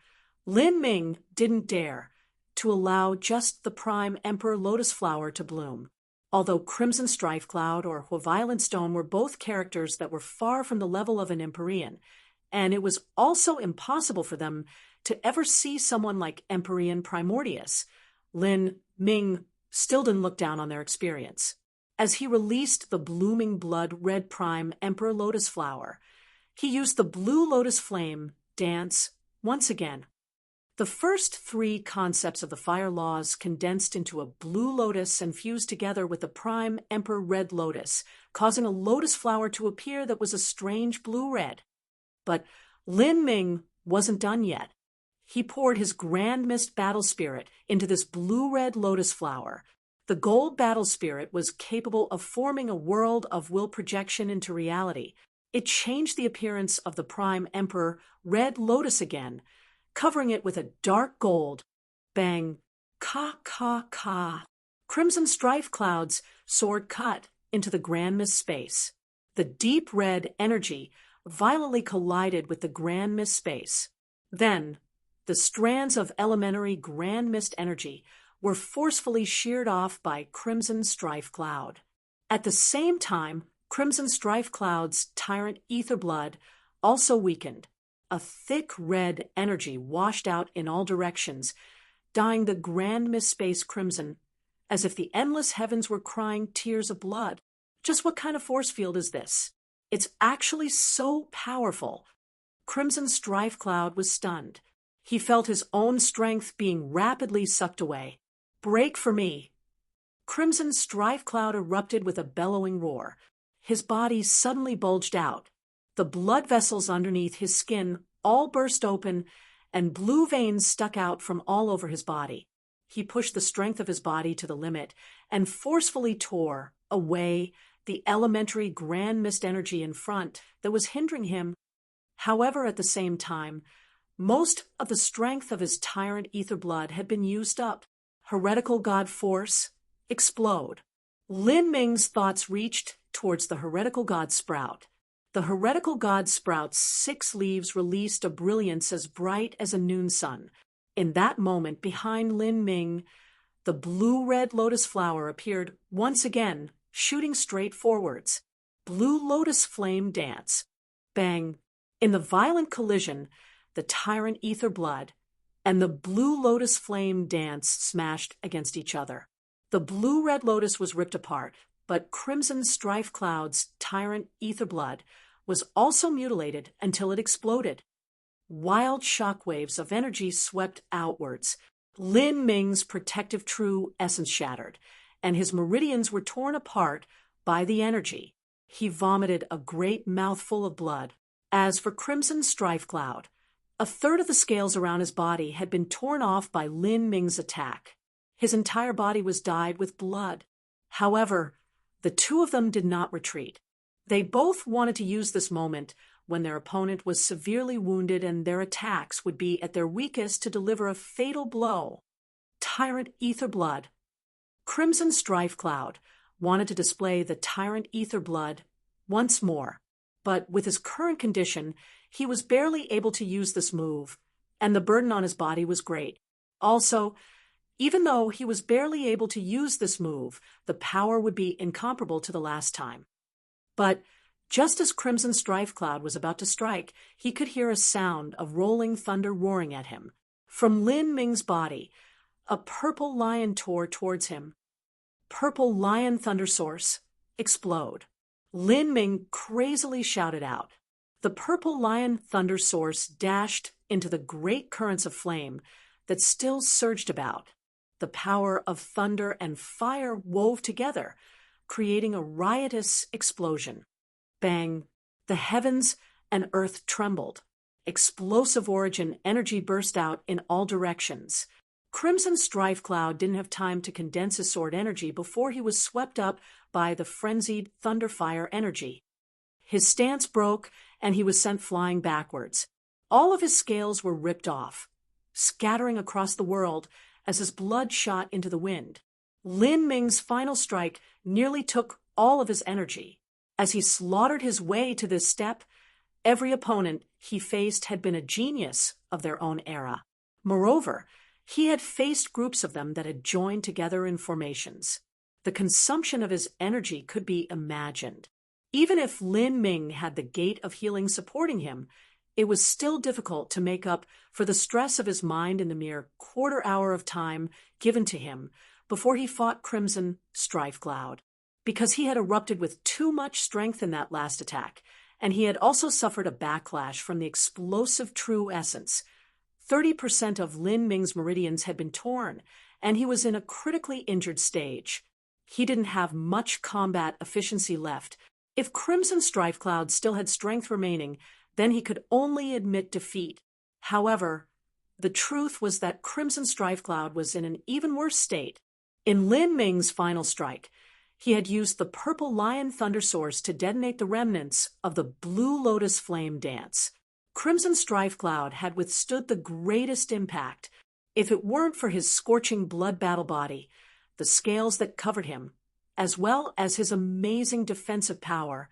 Lin Ming didn't dare to allow just the prime Emperor Lotus Flower to bloom. Although Crimson Strife Cloud or Violent Stone were both characters that were far from the level of an Empyrean, and it was also impossible for them to ever see someone like Empyrean Primordius, Lin Ming still didn't look down on their experience. As he released the blooming blood red prime Emperor Lotus Flower, he used the blue lotus flame dance once again. The first 3 concepts of the fire laws condensed into a blue lotus and fused together with the prime Emperor Red Lotus, causing a lotus flower to appear that was a strange blue-red. But Lin Ming wasn't done yet. He poured his Grand Mist Battle Spirit into this blue-red lotus flower. The gold battle spirit was capable of forming a world of will projection into reality. It changed the appearance of the prime Emperor Red Lotus again, covering it with a dark gold. Bang, ka. Crimson Strife Cloud's sword cut into the Grand Mist Space. The deep red energy violently collided with the Grand Mist Space. Then, the strands of elementary Grand Mist energy were forcefully sheared off by Crimson Strife Cloud. At the same time, Crimson Strife Cloud's tyrant ether blood also weakened. A thick red energy washed out in all directions, dyeing the Grand Mist Space crimson, as if the endless heavens were crying tears of blood. Just what kind of force field is this? It's actually so powerful. Crimson Strife Cloud was stunned. He felt his own strength being rapidly sucked away. Break for me. Crimson Strife Cloud erupted with a bellowing roar. His body suddenly bulged out. The blood vessels underneath his skin all burst open, and blue veins stuck out from all over his body. He pushed the strength of his body to the limit and forcefully tore away the elementary grand mist energy in front that was hindering him. However, at the same time, most of the strength of his tyrant ether blood had been used up. Heretical god force, explode. Lin Ming's thoughts reached towards the heretical god sprout. The heretical god sprout's 6 leaves released a brilliance as bright as a noon sun. In that moment, behind Lin Ming, the blue-red lotus flower appeared once again, shooting straight forwards. Blue lotus flame dance. Bang! In the violent collision, the tyrant ether blood and the blue lotus flame dance smashed against each other. The blue-red lotus was ripped apart, but Crimson Strife Cloud's tyrant ether blood was also mutilated until it exploded. Wild shockwaves of energy swept outwards. Lin Ming's protective true essence shattered, and his meridians were torn apart by the energy. He vomited a great mouthful of blood. As for Crimson Strife Cloud, a third of the scales around his body had been torn off by Lin Ming's attack. His entire body was dyed with blood. However, the two of them did not retreat. They both wanted to use this moment when their opponent was severely wounded and their attacks would be at their weakest to deliver a fatal blow. Tyrant ether blood. Crimson Strife Cloud wanted to display the tyrant ether blood once more, but with his current condition, he was barely able to use this move, and the burden on his body was great. Also, even though he was barely able to use this move, the power would be incomparable to the last time. But just as Crimson Strife Cloud was about to strike, he could hear a sound of rolling thunder roaring at him. From Lin Ming's body, a purple lion tore towards him. Purple lion thunder source, explode. Lin Ming crazily shouted out. The purple lion thunder source dashed into the great currents of flame that still surged about. The power of thunder and fire wove together, creating a riotous explosion. Bang! The heavens and earth trembled. Explosive origin energy burst out in all directions. Crimson Strife Cloud didn't have time to condense his sword energy before he was swept up by the frenzied thunderfire energy. His stance broke, and he was sent flying backwards. All of his scales were ripped off, scattering across the world as his blood shot into the wind. Lin Ming's final strike nearly took all of his energy. As he slaughtered his way to this step, every opponent he faced had been a genius of their own era. Moreover, he had faced groups of them that had joined together in formations. The consumption of his energy could be imagined. Even if Lin Ming had the gate of healing supporting him, it was still difficult to make up for the stress of his mind in the mere quarter hour of time given to him before he fought Crimson Strife Cloud. Because he had erupted with too much strength in that last attack, and he had also suffered a backlash from the explosive true essence. 30% of Lin Ming's meridians had been torn, and he was in a critically injured stage. He didn't have much combat efficiency left. If Crimson Strife Cloud still had strength remaining, then he could only admit defeat. However, the truth was that Crimson Strife Cloud was in an even worse state. In Lin Ming's final strike, he had used the purple lion thunder source to detonate the remnants of the blue lotus flame dance. Crimson Strife Cloud had withstood the greatest impact. If it weren't for his scorching blood battle body, the scales that covered him, as well as his amazing defensive power,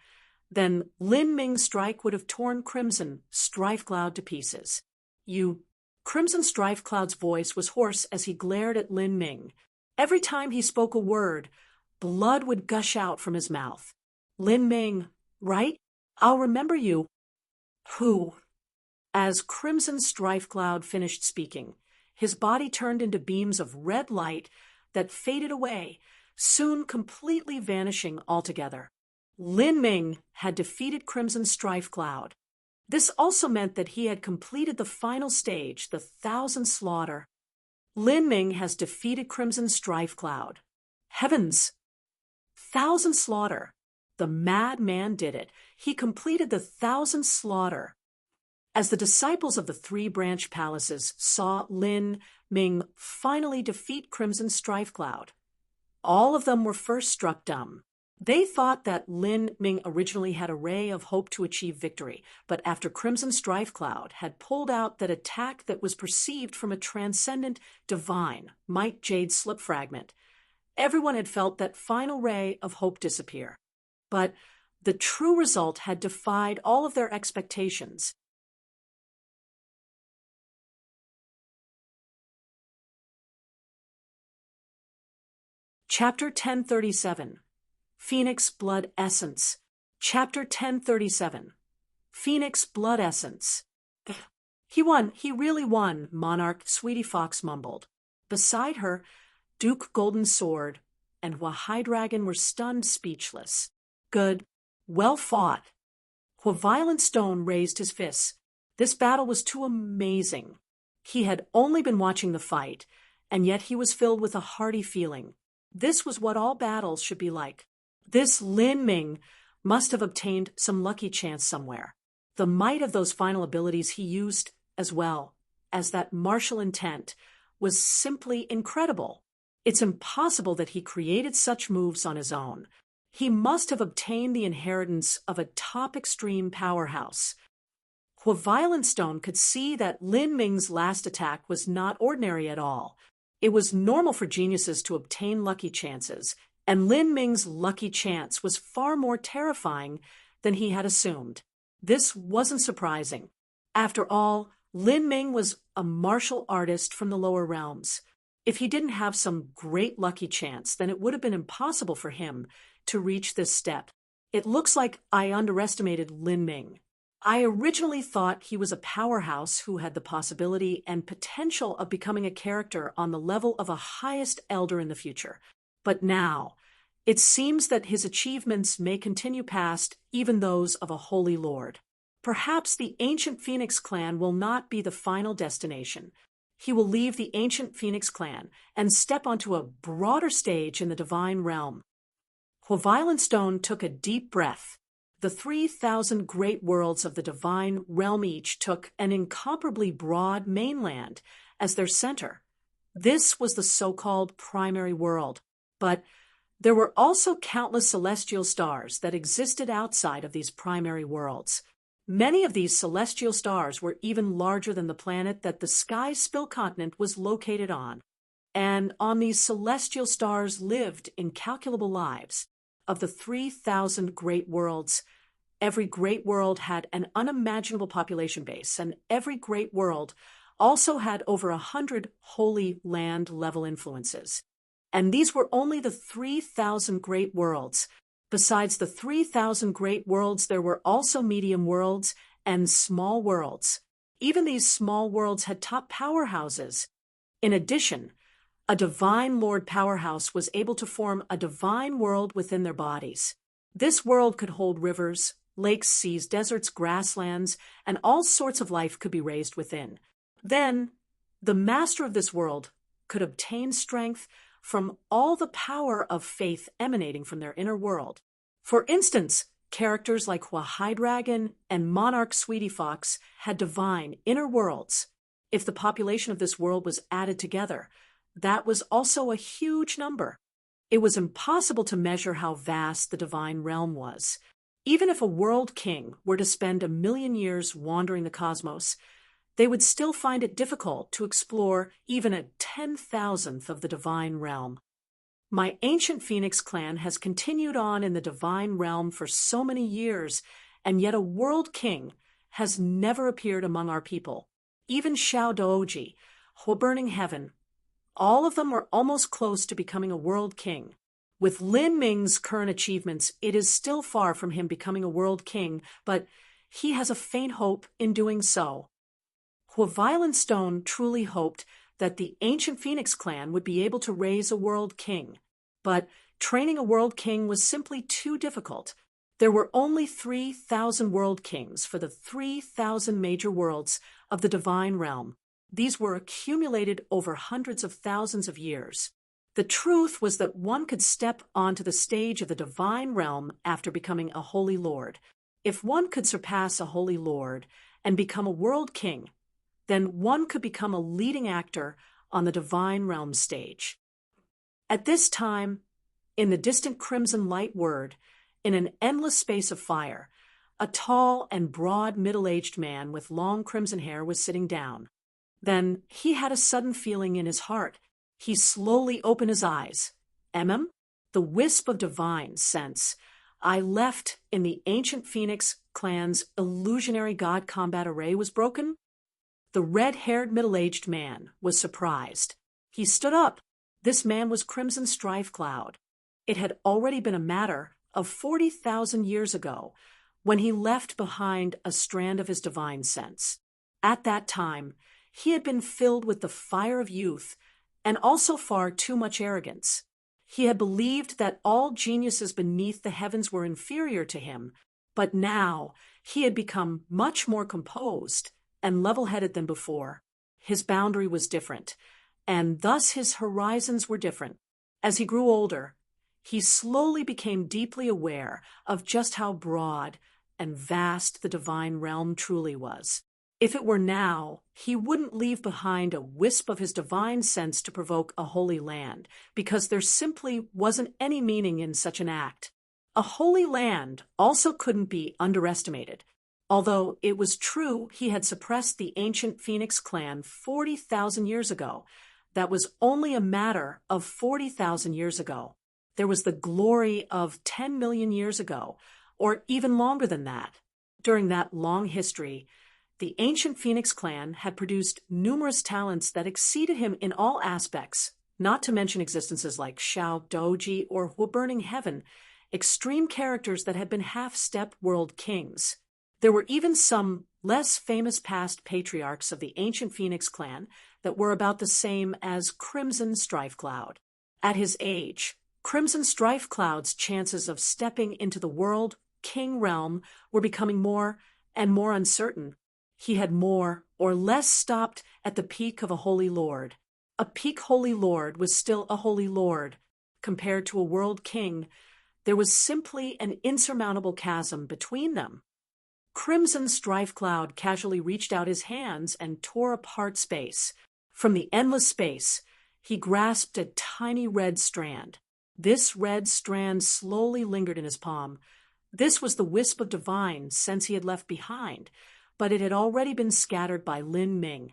then Lin Ming's strike would have torn Crimson Strife Cloud to pieces. Crimson Strife Cloud's voice was hoarse as he glared at Lin Ming. Every time he spoke a word, blood would gush out from his mouth. Lin Ming, right? I'll remember you. Who? As Crimson Strife Cloud finished speaking, his body turned into beams of red light that faded away, soon completely vanishing altogether. Lin Ming had defeated Crimson Strife Cloud. This also meant that he had completed the final stage, the 1,000 slaughter. Lin Ming has defeated Crimson Strife Cloud. Heavens! 1,000 slaughter. The madman did it. He completed the 1,000 slaughter. As the disciples of the three-branch palaces saw Lin Ming finally defeat Crimson Strife Cloud, all of them were first struck dumb. They thought that Lin Ming originally had a ray of hope to achieve victory, but after Crimson Strife Cloud had pulled out that attack that was perceived from a transcendent, divine, Might Jade slip fragment, everyone had felt that final ray of hope disappear. But the true result had defied all of their expectations. Chapter 1037, Phoenix Blood Essence. Chapter 1037, Phoenix Blood Essence. He won, he really won, Monarch Sweetie Fox mumbled. Beside her, Duke Golden Sword and Wahai-Dragon were stunned speechless. Good, well fought. Violent Stone raised his fists. This battle was too amazing. He had only been watching the fight, and yet he was filled with a hearty feeling. This was what all battles should be like. This Lin Ming must have obtained some lucky chance somewhere. The might of those final abilities he used, as well as that martial intent, was simply incredible. It's impossible that he created such moves on his own. He must have obtained the inheritance of a top extreme powerhouse. Violent Stone could see that Lin Ming's last attack was not ordinary at all. It was normal for geniuses to obtain lucky chances, and Lin Ming's lucky chance was far more terrifying than he had assumed. This wasn't surprising. After all, Lin Ming was a martial artist from the lower realms. If he didn't have some great lucky chance, then it would have been impossible for him to reach this step. It looks like I underestimated Lin Ming. I originally thought he was a powerhouse who had the possibility and potential of becoming a character on the level of a highest elder in the future. But now, it seems that his achievements may continue past even those of a holy lord. Perhaps the ancient Phoenix clan will not be the final destination. He will leave the ancient Phoenix clan and step onto a broader stage in the divine realm. Violent Stone took a deep breath. The 3,000 great worlds of the divine realm each took an incomparably broad mainland as their center. This was the so-called primary world, but there were also countless celestial stars that existed outside of these primary worlds. Many of these celestial stars were even larger than the planet that the Sky Spill continent was located on. And on these celestial stars lived incalculable lives. Of the 3,000 great worlds, every great world had an unimaginable population base, and every great world also had over 100 holy land-level influences. And these were only the 3,000 great worlds. Besides the 3,000 great worlds, there were also medium worlds and small worlds. Even these small worlds had top powerhouses. In addition, a divine lord powerhouse was able to form a divine world within their bodies. This world could hold rivers, lakes, seas, deserts, grasslands, and all sorts of life could be raised within. Then, the master of this world could obtain strength from all the power of faith emanating from their inner world. For instance, characters like Wahai-Dragon and Monarch Sweetie Fox had divine inner worlds. If the population of this world was added together, that was also a huge number. It was impossible to measure how vast the divine realm was. Even if a world king were to spend 1,000,000 years wandering the cosmos, they would still find it difficult to explore even a 10,000th of the divine realm. My ancient Phoenix clan has continued on in the divine realm for so many years, and yet a world king has never appeared among our people. Even Xiao Doji, Burning Heaven, all of them were almost close to becoming a world king. With Lin Ming's current achievements, it is still far from him becoming a world king, but he has a faint hope in doing so. Violent Stone truly hoped that the ancient Phoenix clan would be able to raise a world king, but training a world king was simply too difficult. There were only 3,000 world kings for the 3,000 major worlds of the divine realm. These were accumulated over hundreds of thousands of years. The truth was that one could step onto the stage of the divine realm after becoming a holy lord. If one could surpass a holy lord and become a world king, then one could become a leading actor on the divine realm stage. At this time, in the distant crimson light word, in an endless space of fire, a tall and broad middle-aged man with long crimson hair was sitting down. Then he had a sudden feeling in his heart. He slowly opened his eyes. The wisp of divine sense I left in the ancient Phoenix clan's illusionary god combat array was broken? The red-haired middle-aged man was surprised. He stood up. This man was Crimson Strife Cloud. It had already been a matter of 40,000 years ago when he left behind a strand of his divine sense. At that time, he had been filled with the fire of youth and also far too much arrogance. He had believed that all geniuses beneath the heavens were inferior to him, but now he had become much more composed and level-headed than before. His boundary was different, and thus his horizons were different. As he grew older, he slowly became deeply aware of just how broad and vast the divine realm truly was. If it were now, he wouldn't leave behind a wisp of his divine sense to provoke a holy land, because there simply wasn't any meaning in such an act. A holy land also couldn't be underestimated. Although it was true he had suppressed the ancient Phoenix clan 40,000 years ago, that was only a matter of 40,000 years ago. There was the glory of 10 million years ago, or even longer than that. During that long history, the ancient Phoenix clan had produced numerous talents that exceeded him in all aspects, not to mention existences like Shao Doji or Burning Heaven, extreme characters that had been half-step world kings. There were even some less famous past patriarchs of the ancient Phoenix clan that were about the same as Crimson Strife Cloud. At his age, Crimson Strife Cloud's chances of stepping into the world king realm were becoming more and more uncertain. He had more or less stopped at the peak of a holy lord. A peak holy lord was still a holy lord. Compared to a world king, there was simply an insurmountable chasm between them. Crimson Strife Cloud casually reached out his hands and tore apart space. From the endless space, he grasped a tiny red strand. This red strand slowly lingered in his palm. This was the wisp of divine sense he had left behind, but it had already been scattered by Lin Ming.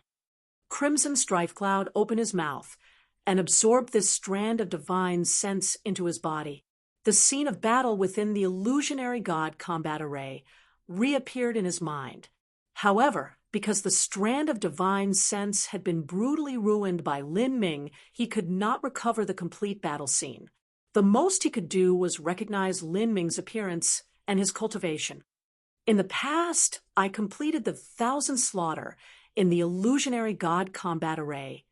Crimson Strife Cloud opened his mouth and absorbed this strand of divine sense into his body. The scene of battle within the illusionary god combat array reappeared in his mind. However, because the strand of divine sense had been brutally ruined by Lin Ming, he could not recover the complete battle scene. The most he could do was recognize Lin Ming's appearance and his cultivation. In the past, I completed the 1,000 slaughter in the illusionary god combat array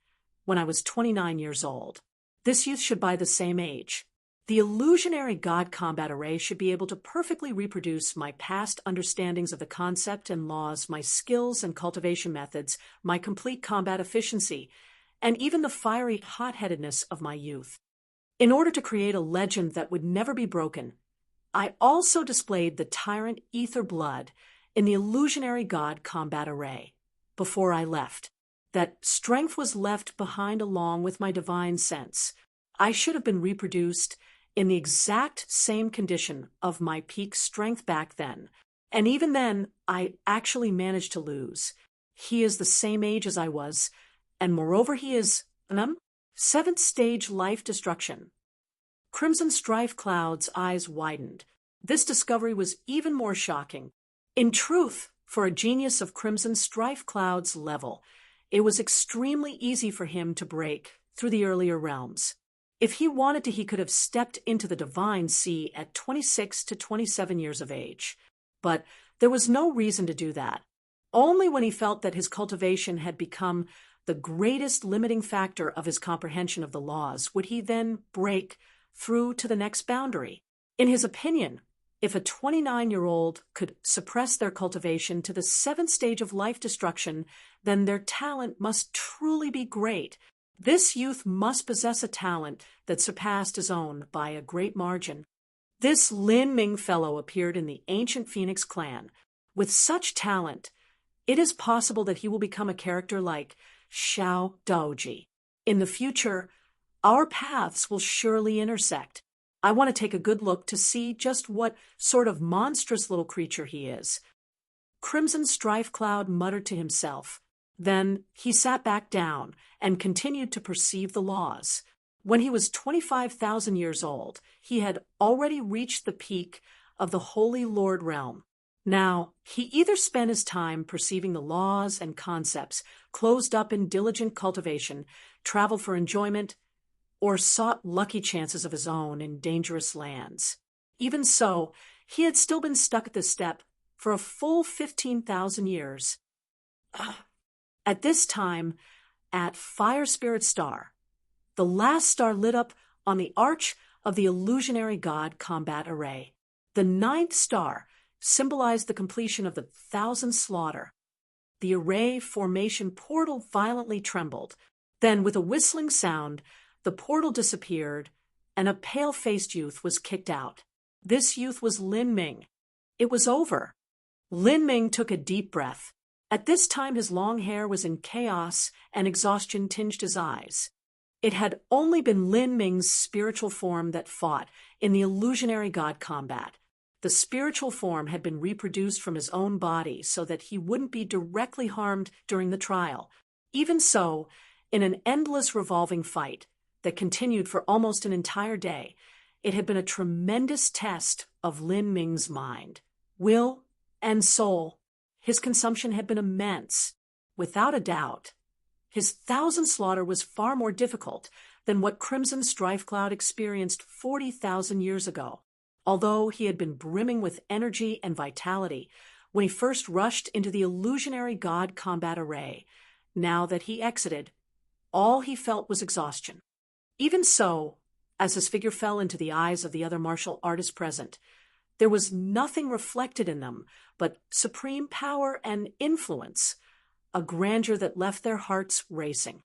when I was 29 years old. This youth should by the same age. The illusionary god combat array should be able to perfectly reproduce my past understandings of the concept and laws, my skills and cultivation methods, my complete combat efficiency, and even the fiery hot-headedness of my youth. In order to create a legend that would never be broken, I also displayed the tyrant ether blood in the illusionary god combat array. Before I left, that strength was left behind along with my divine sense. I should have been reproduced in the exact same condition of my peak strength back then, and even then I actually managed to lose. He is the same age as I was, and moreover he is, 7th stage life destruction. Crimson Strife Cloud's eyes widened. This discovery was even more shocking. In truth, for a genius of Crimson Strife Cloud's level, it was extremely easy for him to break through the earlier realms. If he wanted to, he could have stepped into the divine sea at 26 to 27 years of age. But there was no reason to do that. Only when he felt that his cultivation had become the greatest limiting factor of his comprehension of the laws would he then break through to the next boundary. In his opinion, if a 29-year-old could suppress their cultivation to the 7th stage of life destruction, then their talent must truly be great. This youth must possess a talent that surpassed his own by a great margin. This Lin Ming fellow appeared in the ancient Phoenix clan. With such talent, it is possible that he will become a character like Xiao Daoji. In the future, our paths will surely intersect. I want to take a good look to see just what sort of monstrous little creature he is." Crimson Strife Cloud muttered to himself. Then he sat back down and continued to perceive the laws. When he was 25,000 years old, he had already reached the peak of the Holy Lord realm. Now, he either spent his time perceiving the laws and concepts, closed up in diligent cultivation, traveled for enjoyment, or sought lucky chances of his own in dangerous lands. Even so, he had still been stuck at this step for a full 15,000 years. At this time, at Fire Spirit Star, the last star lit up on the arch of the illusionary god combat array. The 9th star symbolized the completion of the 1,000 slaughter. The array formation portal violently trembled. Then, with a whistling sound, the portal disappeared, and a pale-faced youth was kicked out. This youth was Lin Ming. It was over. Lin Ming took a deep breath. At this time his long hair was in chaos and exhaustion tinged his eyes. It had only been Lin Ming's spiritual form that fought in the illusionary god combat. The spiritual form had been reproduced from his own body so that he wouldn't be directly harmed during the trial. Even so, in an endless revolving fight that continued for almost an entire day, it had been a tremendous test of Lin Ming's mind, will, and soul. His consumption had been immense. Without a doubt, his 1,000 slaughter was far more difficult than what Crimson Strife Cloud experienced 40,000 years ago. Although he had been brimming with energy and vitality when he first rushed into the illusionary god combat array, now that he exited, all he felt was exhaustion. Even so, as his figure fell into the eyes of the other martial artists present, there was nothing reflected in them but supreme power and influence, a grandeur that left their hearts racing.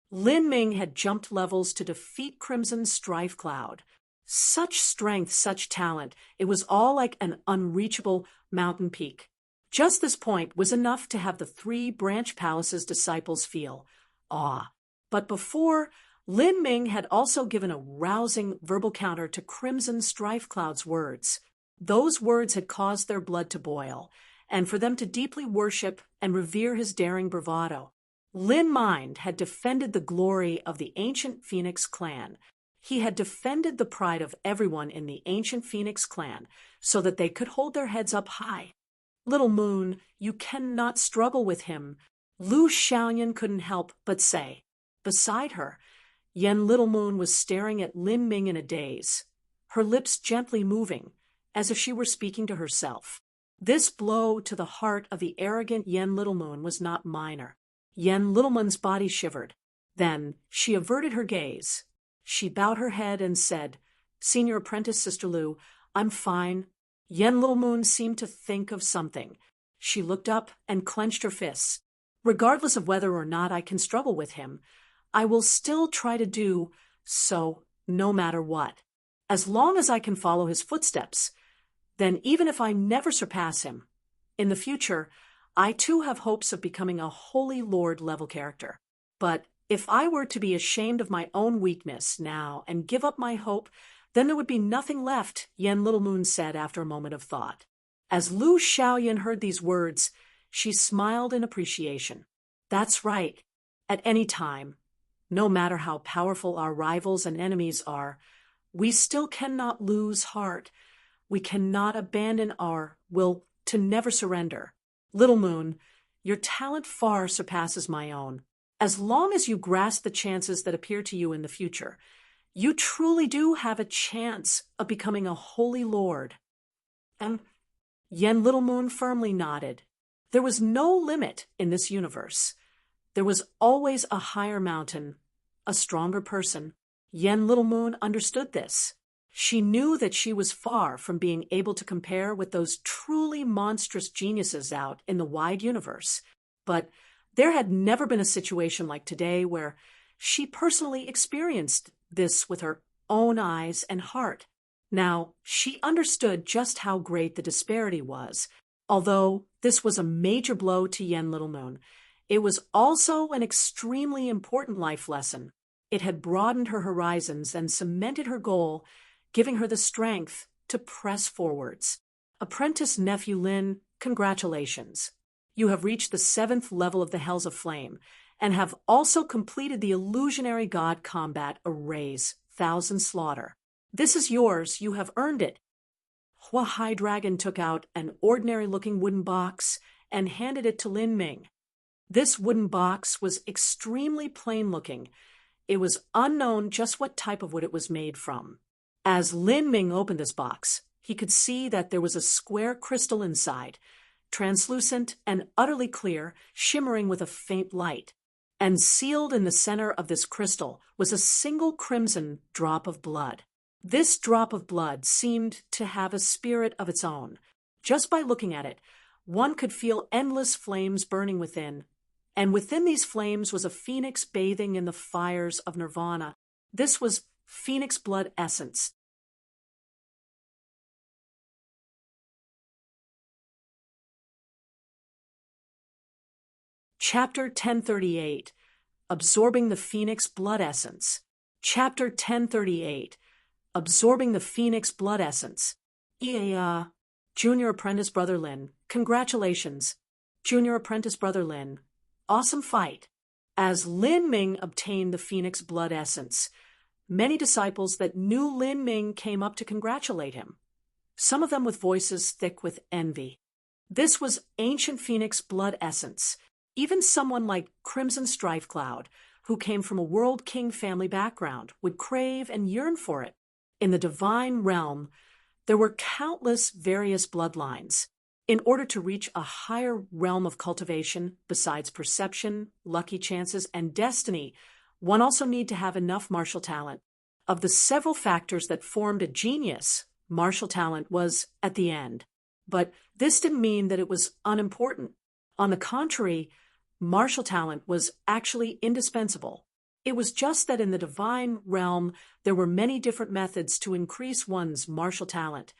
Lin Ming had jumped levels to defeat Crimson Strife Cloud. Such strength, such talent, it was all like an unreachable mountain peak. Just this point was enough to have the 3 Branch Palace's disciples feel awe. But before, Lin Ming had also given a rousing verbal counter to Crimson Strife Cloud's words. Those words had caused their blood to boil, and for them to deeply worship and revere his daring bravado. Lin Mind had defended the glory of the ancient Phoenix clan. He had defended the pride of everyone in the ancient Phoenix clan so that they could hold their heads up high. "Little Moon, you cannot struggle with him," Lu Xiaoyan couldn't help but say. Beside her, Yen Little Moon was staring at Lin Ming in a daze, her lips gently moving, as if she were speaking to herself. This blow to the heart of the arrogant Yen Little Moon was not minor. Yen Little Moon's body shivered. Then she averted her gaze. She bowed her head and said, "Senior Apprentice Sister Lu, I'm fine." Yen Little Moon seemed to think of something. She looked up and clenched her fists. "Regardless of whether or not I can struggle with him, I will still try to do so no matter what. As long as I can follow his footsteps, then even if I never surpass him, in the future, I too have hopes of becoming a Holy Lord level character. But if I were to be ashamed of my own weakness now and give up my hope, then there would be nothing left," Yen Little Moon said after a moment of thought. As Lu Xiaoyan heard these words, she smiled in appreciation. "That's right. At any time, no matter how powerful our rivals and enemies are, we still cannot lose heart. We cannot abandon our will to never surrender. Little Moon, your talent far surpasses my own. As long as you grasp the chances that appear to you in the future, you truly do have a chance of becoming a Holy Lord." And Yen Little Moon firmly nodded. There was no limit in this universe. There was always a higher mountain, a stronger person. Yen Little Moon understood this. She knew that she was far from being able to compare with those truly monstrous geniuses out in the wide universe. But there had never been a situation like today where she personally experienced this with her own eyes and heart. Now, she understood just how great the disparity was Although this was a major blow to Yen Little Moon, it was also an extremely important life lesson. It had broadened her horizons and cemented her goal, giving her the strength to press forwards. Apprentice Nephew Lin, congratulations. You have reached the 7th level of the Hells of Flame, and have also completed the illusionary god combat Arrays, Thousand Slaughter. This is yours, you have earned it. Hua High Dragon took out an ordinary-looking wooden box and handed it to Lin Ming. This wooden box was extremely plain-looking. It was unknown just what type of wood it was made from. As Lin Ming opened this box, he could see that there was a square crystal inside, translucent and utterly clear, shimmering with a faint light. And sealed in the center of this crystal was a single crimson drop of blood. This drop of blood seemed to have a spirit of its own. Just by looking at it, one could feel endless flames burning within, and within these flames was a phoenix bathing in the fires of nirvana. This was phoenix blood essence. Chapter 1038, Absorbing the Phoenix Blood Essence. Chapter 1038, Absorbing the Phoenix Blood Essence. Junior Apprentice Brother Lin, congratulations. Junior Apprentice Brother Lin, awesome fight. As Lin Ming obtained the Phoenix Blood Essence, many disciples that knew Lin Ming came up to congratulate him, some of them with voices thick with envy. This was ancient Phoenix Blood Essence. Even someone like Crimson Strife Cloud, who came from a World King family background, would crave and yearn for it. In the divine realm, there were countless various bloodlines. In order to reach a higher realm of cultivation, besides perception, lucky chances, and destiny, one also need to have enough martial talent. Of the several factors that formed a genius, martial talent was at the end. But this didn't mean that it was unimportant. On the contrary, martial talent was actually indispensable. It was just that in the divine realm there were many different methods to increase one's martial talent.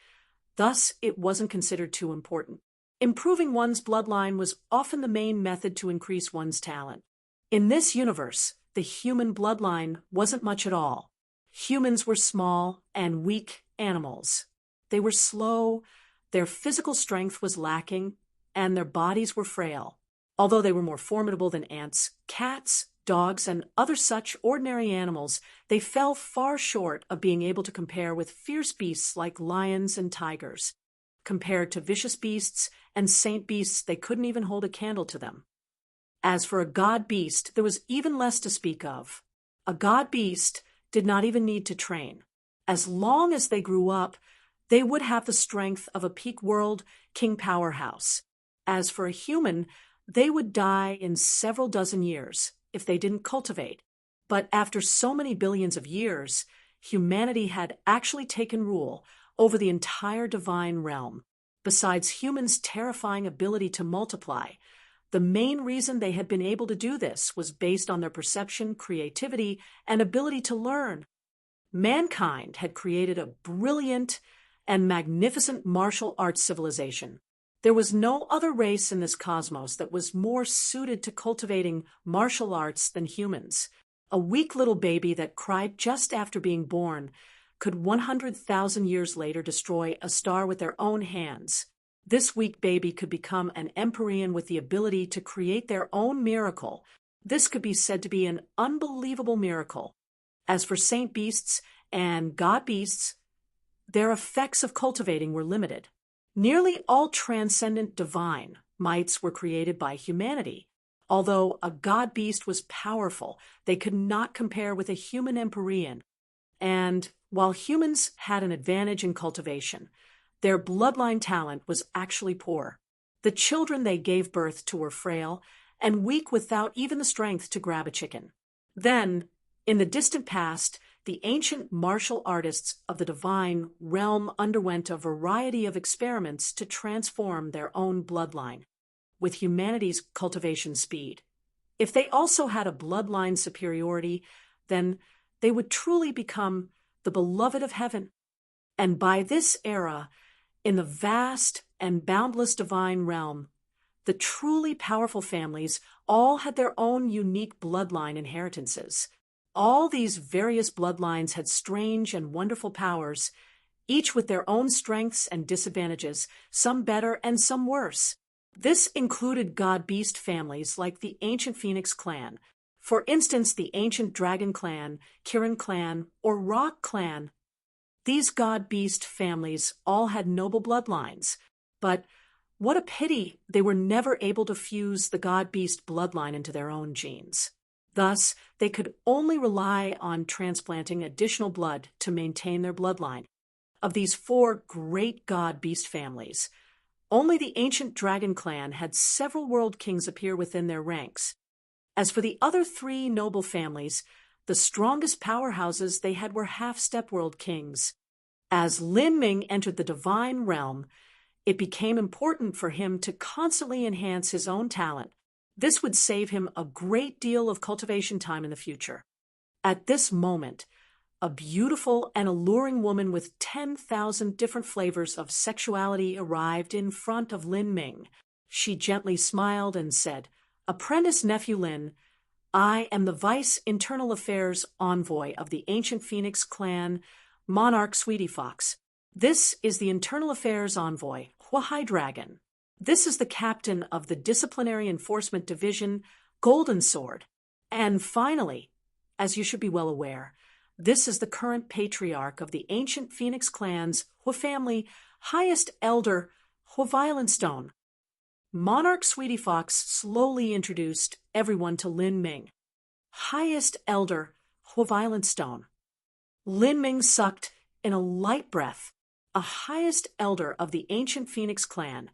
Thus, it wasn't considered too important. Improving one's bloodline was often the main method to increase one's talent. In this universe, the human bloodline wasn't much at all. Humans were small and weak animals. They were slow, their physical strength was lacking, and their bodies were frail. Although they were more formidable than ants, cats, dogs, and other such ordinary animals, they fell far short of being able to compare with fierce beasts like lions and tigers. Compared to vicious beasts and saint beasts, they couldn't even hold a candle to them. As for a god beast, there was even less to speak of. A god beast did not even need to train. As long as they grew up, they would have the strength of a peak world king powerhouse. As for a human, they would die in several dozen years if they didn't cultivate. But after so many billions of years, humanity had actually taken rule over the entire divine realm. Besides humans' terrifying ability to multiply, the main reason they had been able to do this was based on their perception, creativity, and ability to learn. Mankind had created a brilliant and magnificent martial arts civilization. There was no other race in this cosmos that was more suited to cultivating martial arts than humans. A weak little baby that cried just after being born could 100,000 years later destroy a star with their own hands. This weak baby could become an Empyrean with the ability to create their own miracle. This could be said to be an unbelievable miracle. As for saint beasts and god beasts, their effects of cultivating were limited. Nearly all transcendent divine mights were created by humanity. Although a god beast was powerful, they could not compare with a human Empyrean. And while humans had an advantage in cultivation, their bloodline talent was actually poor. The children they gave birth to were frail and weak without even the strength to grab a chicken. Then, in the distant past, the ancient martial artists of the divine realm underwent a variety of experiments to transform their own bloodline with humanity's cultivation speed. If they also had a bloodline superiority, then they would truly become the beloved of heaven. And by this era, in the vast and boundless divine realm, the truly powerful families all had their own unique bloodline inheritances. All these various bloodlines had strange and wonderful powers, each with their own strengths and disadvantages, some better and some worse. This included god-beast families like the ancient Phoenix clan. For instance, the ancient Dragon clan, Kirin clan, or Rock clan. These god-beast families all had noble bloodlines, but what a pity they were never able to fuse the god-beast bloodline into their own genes. Thus, they could only rely on transplanting additional blood to maintain their bloodline. Of these 4 great god-beast families, only the ancient Dragon clan had several world kings appear within their ranks. As for the other 3 noble families, the strongest powerhouses they had were half-step world kings. As Lin Ming entered the divine realm, it became important for him to constantly enhance his own talent. This would save him a great deal of cultivation time in the future. At this moment, a beautiful and alluring woman with 10,000 different flavors of sexuality arrived in front of Lin Ming. She gently smiled and said, "Apprentice Nephew Lin, I am the Vice Internal Affairs Envoy of the ancient Phoenix clan, Monarch Sweetie Fox. This is the Internal Affairs Envoy, Huahai Dragon. This is the Captain of the Disciplinary Enforcement Division, Golden Sword. And finally, as you should be well aware, this is the current patriarch of the ancient Phoenix clan's Hua family, highest elder, Hua Violent Stone." Monarch Sweetie Fox slowly introduced everyone to Lin Ming. Highest elder, Hua Violent Stone. Lin Ming sucked in a light breath. A highest elder of the ancient Phoenix clan.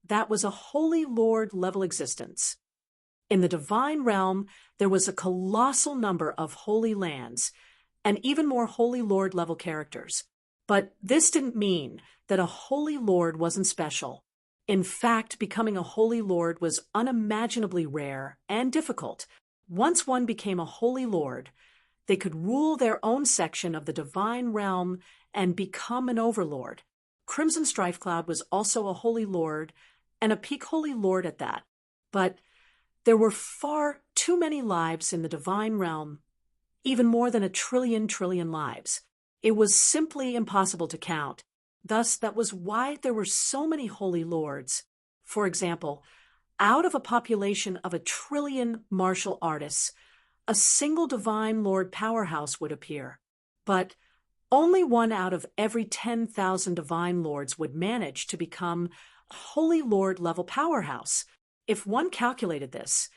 That was a holy lord level existence. In the divine realm, there was a colossal number of holy lands, and even more holy lord level characters. But this didn't mean that a holy lord wasn't special. In fact, becoming a holy lord was unimaginably rare and difficult. Once one became a holy lord, they could rule their own section of the divine realm and become an overlord. Crimson Strifecloud was also a holy lord, and a peak holy lord at that. But there were far too many lives in the divine realm, even more than 1 trillion lives. It was simply impossible to count. Thus, that was why there were so many holy lords. For example, out of a population of 1 trillion martial artists, a single divine lord powerhouse would appear. But only 1 out of every 10,000 divine lords would manage to become a holy lord level powerhouse. If one calculated this,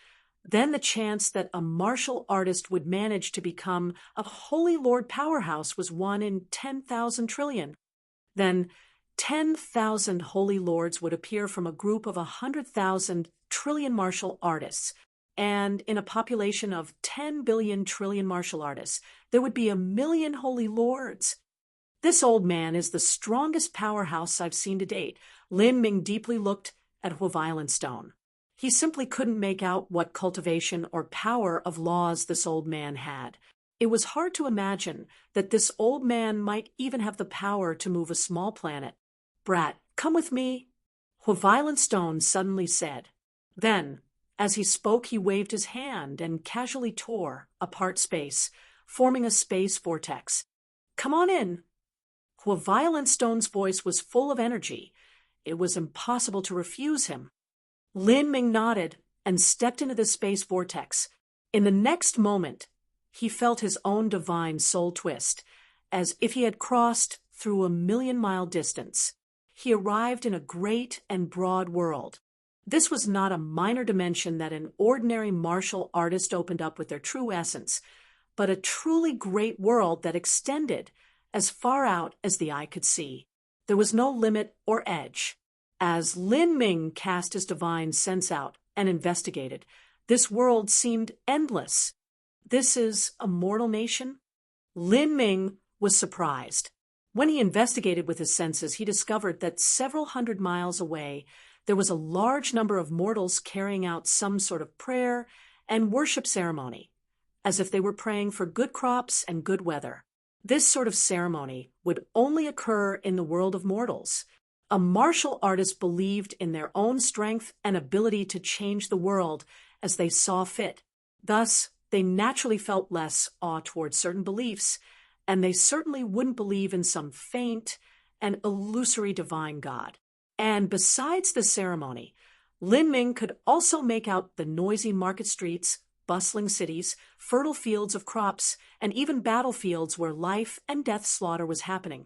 then the chance that a martial artist would manage to become a holy lord powerhouse was 1 in 10,000 trillion. Then 10,000 holy lords would appear from a group of 100,000 trillion martial artists. And in a population of 10 billion trillion martial artists, there would be 1 million holy lords. This old man is the strongest powerhouse I've seen to date. Lin Ming deeply looked at Hua Violent Stone. He simply couldn't make out what cultivation or power of laws this old man had. It was hard to imagine that this old man might even have the power to move a small planet. "Brat, come with me," Hua Violent Stone suddenly said. Then, as he spoke, he waved his hand and casually tore apart space, forming a space vortex. "Come on in." Hua Violent Stone's voice was full of energy. It was impossible to refuse him. Lin Ming nodded and stepped into the space vortex. In the next moment, he felt his own divine soul twist, as if he had crossed through 1,000,000-mile distance. He arrived in a great and broad world. This was not a minor dimension that an ordinary martial artist opened up with their true essence, but a truly great world that extended as far out as the eye could see. There was no limit or edge. As Lin Ming cast his divine sense out and investigated, this world seemed endless. This is a mortal nation? Lin Ming was surprised. When he investigated with his senses, he discovered that several hundred miles away, there was a large number of mortals carrying out some sort of prayer and worship ceremony, as if they were praying for good crops and good weather. This sort of ceremony would only occur in the world of mortals. A martial artist believed in their own strength and ability to change the world as they saw fit. Thus, they naturally felt less awe towards certain beliefs, and they certainly wouldn't believe in some faint and illusory divine god. And besides the ceremony, Lin Ming could also make out the noisy market streets, bustling cities, fertile fields of crops, and even battlefields where life and death slaughter was happening.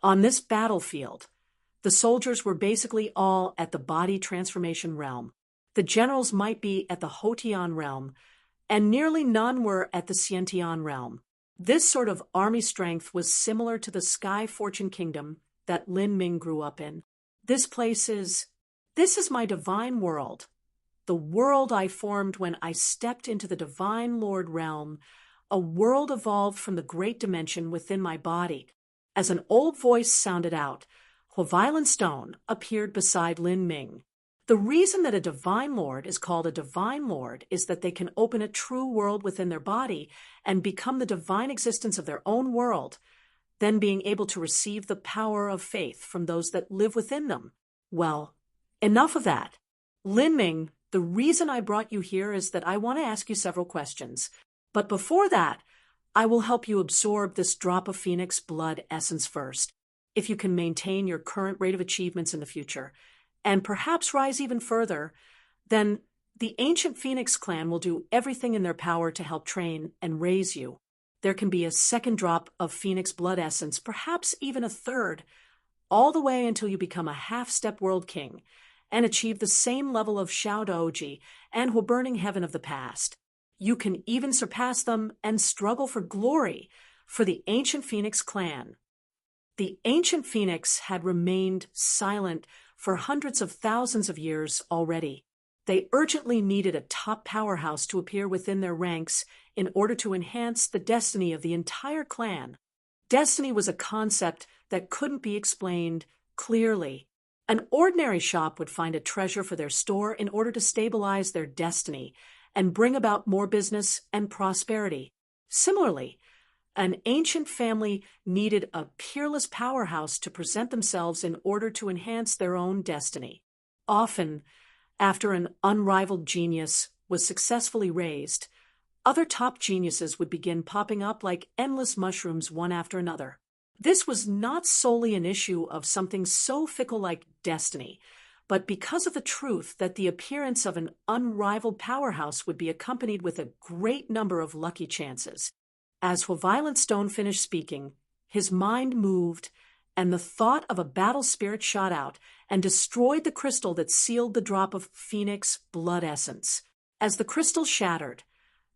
On this battlefield, the soldiers were basically all at the body transformation realm. The generals might be at the Hotian realm, and nearly none were at the Xiantian realm. This sort of army strength was similar to the Sky Fortune Kingdom that Lin Ming grew up in. This is my divine world, the world I formed when I stepped into the Divine Lord realm, a world evolved from the great dimension within my body. As an old voice sounded out, Huavilan Stone appeared beside Lin Ming. The reason that a Divine Lord is called a Divine Lord is that they can open a true world within their body and become the divine existence of their own world, then being able to receive the power of faith from those that live within them. Well, enough of that. Lin Ming, the reason I brought you here is that I want to ask you several questions. But before that, I will help you absorb this drop of Phoenix blood essence first. If you can maintain your current rate of achievements in the future, and perhaps rise even further, then the ancient Phoenix clan will do everything in their power to help train and raise you. There can be a second drop of Phoenix blood essence, perhaps even a third, all the way until you become a half-step world king and achieve the same level of Shao Doji and Burning Heaven of the past. You can even surpass them and struggle for glory for the ancient Phoenix clan. The ancient Phoenix had remained silent for hundreds of thousands of years already. They urgently needed a top powerhouse to appear within their ranks in order to enhance the destiny of the entire clan. Destiny was a concept that couldn't be explained clearly. An ordinary shop would find a treasure for their store in order to stabilize their destiny and bring about more business and prosperity. Similarly, an ancient family needed a peerless powerhouse to present themselves in order to enhance their own destiny. Often, after an unrivaled genius was successfully raised, other top geniuses would begin popping up like endless mushrooms one after another. This was not solely an issue of something so fickle like destiny, but because of the truth that the appearance of an unrivaled powerhouse would be accompanied with a great number of lucky chances. As Huavilan Stone finished speaking, his mind moved, and the thought of a battle spirit shot out and destroyed the crystal that sealed the drop of Phoenix blood essence. As the crystal shattered,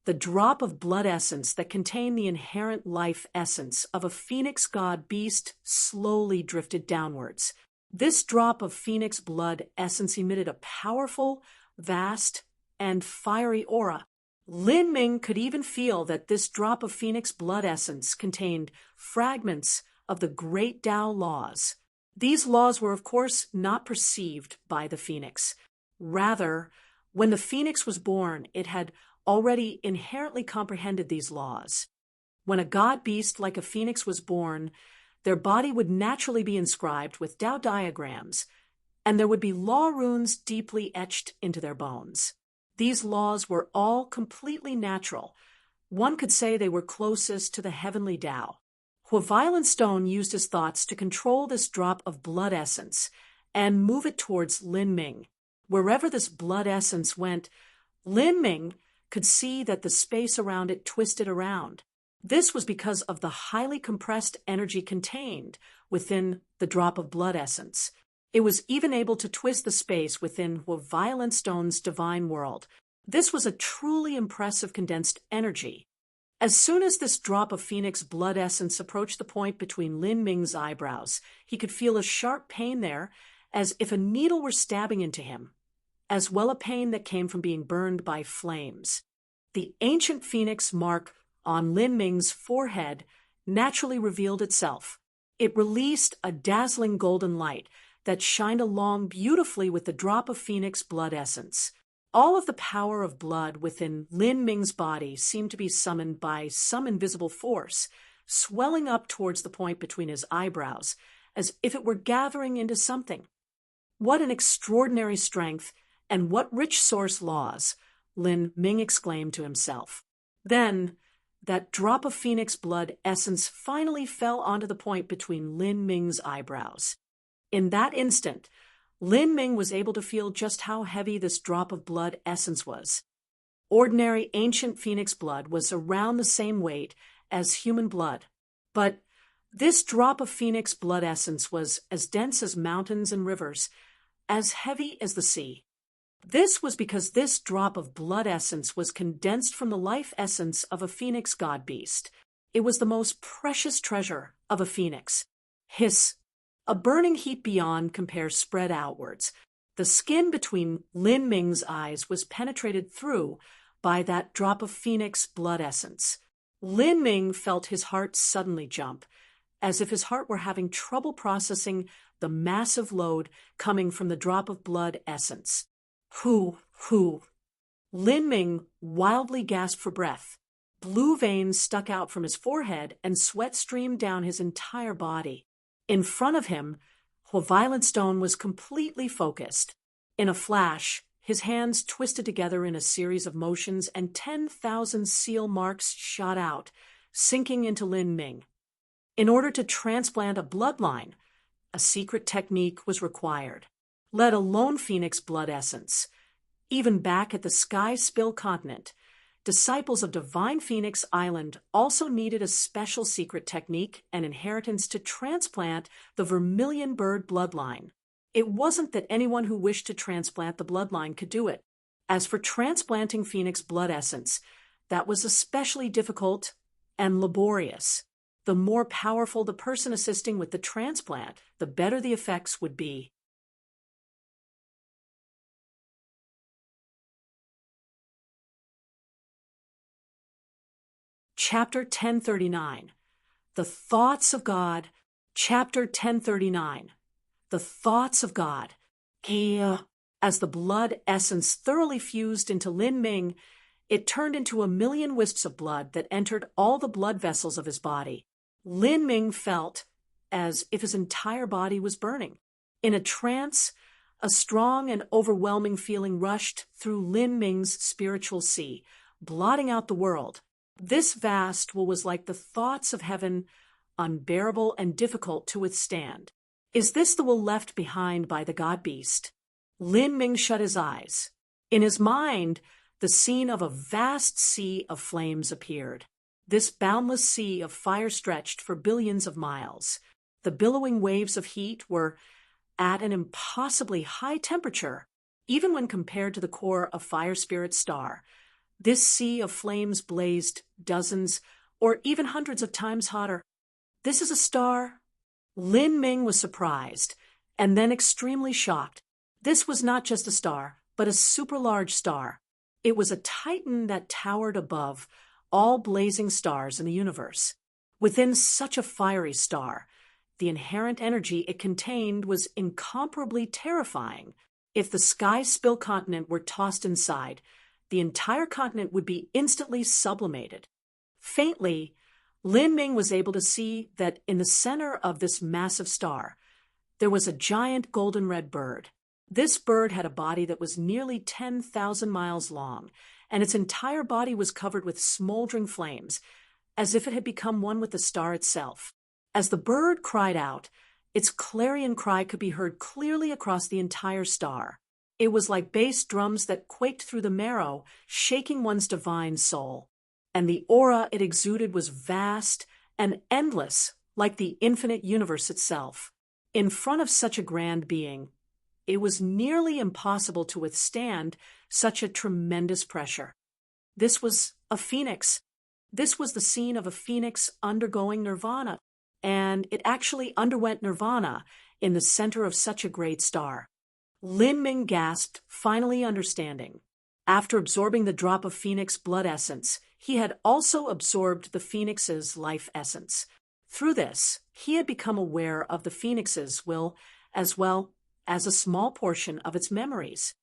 the drop of blood essence that contained the inherent life essence of a Phoenix god beast slowly drifted downwards. This drop of Phoenix blood essence emitted a powerful, vast, and fiery aura. Lin Ming could even feel that this drop of Phoenix blood essence contained fragments of the great Tao laws. These laws were, of course, not perceived by the Phoenix. Rather, when the Phoenix was born, it had already inherently comprehended these laws. When a god beast like a Phoenix was born, their body would naturally be inscribed with Tao diagrams, and there would be law runes deeply etched into their bones. These laws were all completely natural. One could say they were closest to the heavenly Tao. Huavilan Stone used his thoughts to control this drop of blood essence and move it towards Lin Ming. Wherever this blood essence went, Lin Ming could see that the space around it twisted around. This was because of the highly compressed energy contained within the drop of blood essence. It was even able to twist the space within Huavilan Stone's divine world. This was a truly impressive condensed energy. As soon as this drop of Phoenix blood essence approached the point between Lin Ming's eyebrows, he could feel a sharp pain there, as if a needle were stabbing into him, as well a pain that came from being burned by flames. The ancient Phoenix mark on Lin Ming's forehead naturally revealed itself. It released a dazzling golden light that shined along beautifully with the drop of Phoenix blood essence. All of the power of blood within Lin Ming's body seemed to be summoned by some invisible force, swelling up towards the point between his eyebrows, as if it were gathering into something. What an extraordinary strength, and what rich source laws, Lin Ming exclaimed to himself. Then, that drop of phoenix blood essence finally fell onto the point between Lin Ming's eyebrows. In that instant, Lin Ming was able to feel just how heavy this drop of blood essence was. Ordinary ancient phoenix blood was around the same weight as human blood, but this drop of phoenix blood essence was as dense as mountains and rivers, as heavy as the sea. This was because this drop of blood essence was condensed from the life essence of a phoenix god beast. It was the most precious treasure of a phoenix. Hiss! A burning heat beyond compare spread outwards. The skin between Lin Ming's eyes was penetrated through by that drop of phoenix blood essence. Lin Ming felt his heart suddenly jump, as if his heart were having trouble processing the massive load coming from the drop of blood essence. Hoo, hoo. Lin Ming wildly gasped for breath. Blue veins stuck out from his forehead and sweat streamed down his entire body. In front of him, Violet Stone was completely focused. In a flash, his hands twisted together in a series of motions and 10,000 seal marks shot out, sinking into Lin Ming. In order to transplant a bloodline, a secret technique was required, let alone phoenix blood essence. Even back at the Sky Spill continent, disciples of Divine Phoenix Island also needed a special secret technique and inheritance to transplant the vermilion bird bloodline. It wasn't that anyone who wished to transplant the bloodline could do it. As for transplanting phoenix blood essence, that was especially difficult and laborious. The more powerful the person assisting with the transplant, the better the effects would be. Chapter 1039. The Thoughts of God. Chapter 1039. The Thoughts of God. As the blood essence thoroughly fused into Lin Ming, it turned into a million wisps of blood that entered all the blood vessels of his body. Lin Ming felt as if his entire body was burning. In a trance, a strong and overwhelming feeling rushed through Lin Ming's spiritual sea, blotting out the world. This vast was like the thoughts of heaven, unbearable and difficult to withstand. Is this the will left behind by the god beast? Lin Ming shut his eyes. In his mind, the scene of a vast sea of flames appeared. This boundless sea of fire stretched for billions of miles. The billowing waves of heat were at an impossibly high temperature, even when compared to the core of Fire Spirit's star. This sea of flames blazed dozens or even hundreds of times hotter. This is a star? Lin Ming was surprised and then extremely shocked. This was not just a star, but a super-large star. It was a titan that towered above all blazing stars in the universe. Within such a fiery star, the inherent energy it contained was incomparably terrifying. If the Sky Spill continent were tossed inside, the entire continent would be instantly sublimated. Faintly, Lin Ming was able to see that in the center of this massive star, there was a giant golden red bird. This bird had a body that was nearly 10,000 miles long, and its entire body was covered with smoldering flames, as if it had become one with the star itself. As the bird cried out, its clarion cry could be heard clearly across the entire star. It was like bass drums that quaked through the marrow, shaking one's divine soul. And the aura it exuded was vast and endless, like the infinite universe itself. In front of such a grand being, it was nearly impossible to withstand such a tremendous pressure. This was a phoenix. This was the scene of a phoenix undergoing nirvana, and it actually underwent nirvana in the center of such a great star. Lin Ming gasped, finally understanding. After absorbing the drop of phoenix blood essence, he had also absorbed the phoenix's life essence. Through this, he had become aware of the phoenix's will, as well as a small portion of its memories.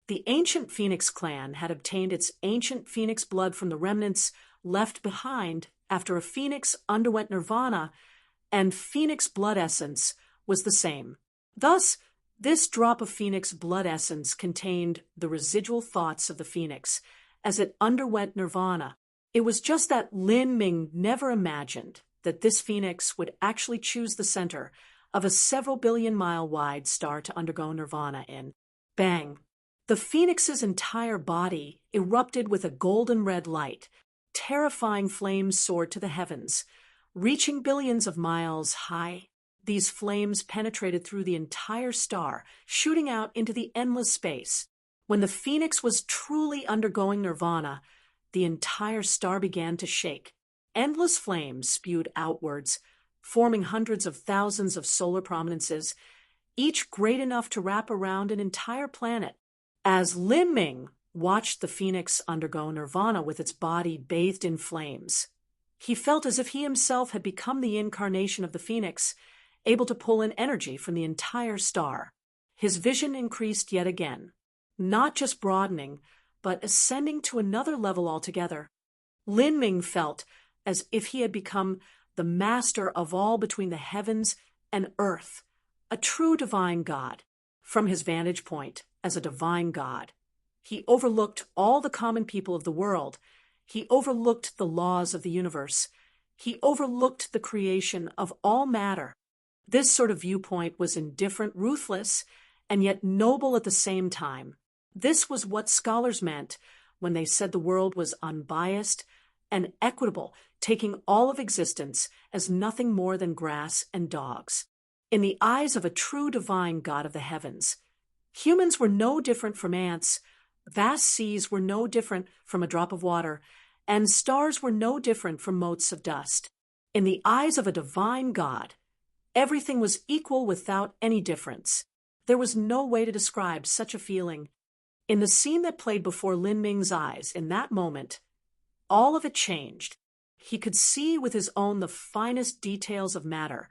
The ancient Phoenix clan had obtained its ancient phoenix blood from the remnants left behind after a phoenix underwent nirvana, and phoenix blood essence was the same. Thus, this drop of phoenix blood essence contained the residual thoughts of the phoenix as it underwent nirvana. It was just that Lin Ming never imagined that this phoenix would actually choose the center of a several billion-mile-wide star to undergo nirvana in. Bang! The phoenix's entire body erupted with a golden red light. Terrifying flames soared to the heavens, reaching billions of miles high. These flames penetrated through the entire star, shooting out into the endless space. When the phoenix was truly undergoing nirvana, the entire star began to shake. Endless flames spewed outwards, forming hundreds of thousands of solar prominences, each great enough to wrap around an entire planet. As Lin Ming watched the phoenix undergo nirvana with its body bathed in flames, he felt as if he himself had become the incarnation of the phoenix, able to pull in energy from the entire star. His vision increased yet again, not just broadening, but ascending to another level altogether. Lin Ming felt as if he had become the master of all between the heavens and earth, a true divine God. From his vantage point as a divine God, he overlooked all the common people of the world. He overlooked the laws of the universe. He overlooked the creation of all matter. This sort of viewpoint was indifferent, ruthless, and yet noble at the same time. This was what scholars meant when they said the world was unbiased and equitable, taking all of existence as nothing more than grass and dogs. In the eyes of a true divine God of the heavens, humans were no different from ants, vast seas were no different from a drop of water, and stars were no different from motes of dust. In the eyes of a divine God, everything was equal without any difference. There was no way to describe such a feeling. In the scene that played before Lin Ming's eyes in that moment, all of it changed. He could see with his own the finest details of matter,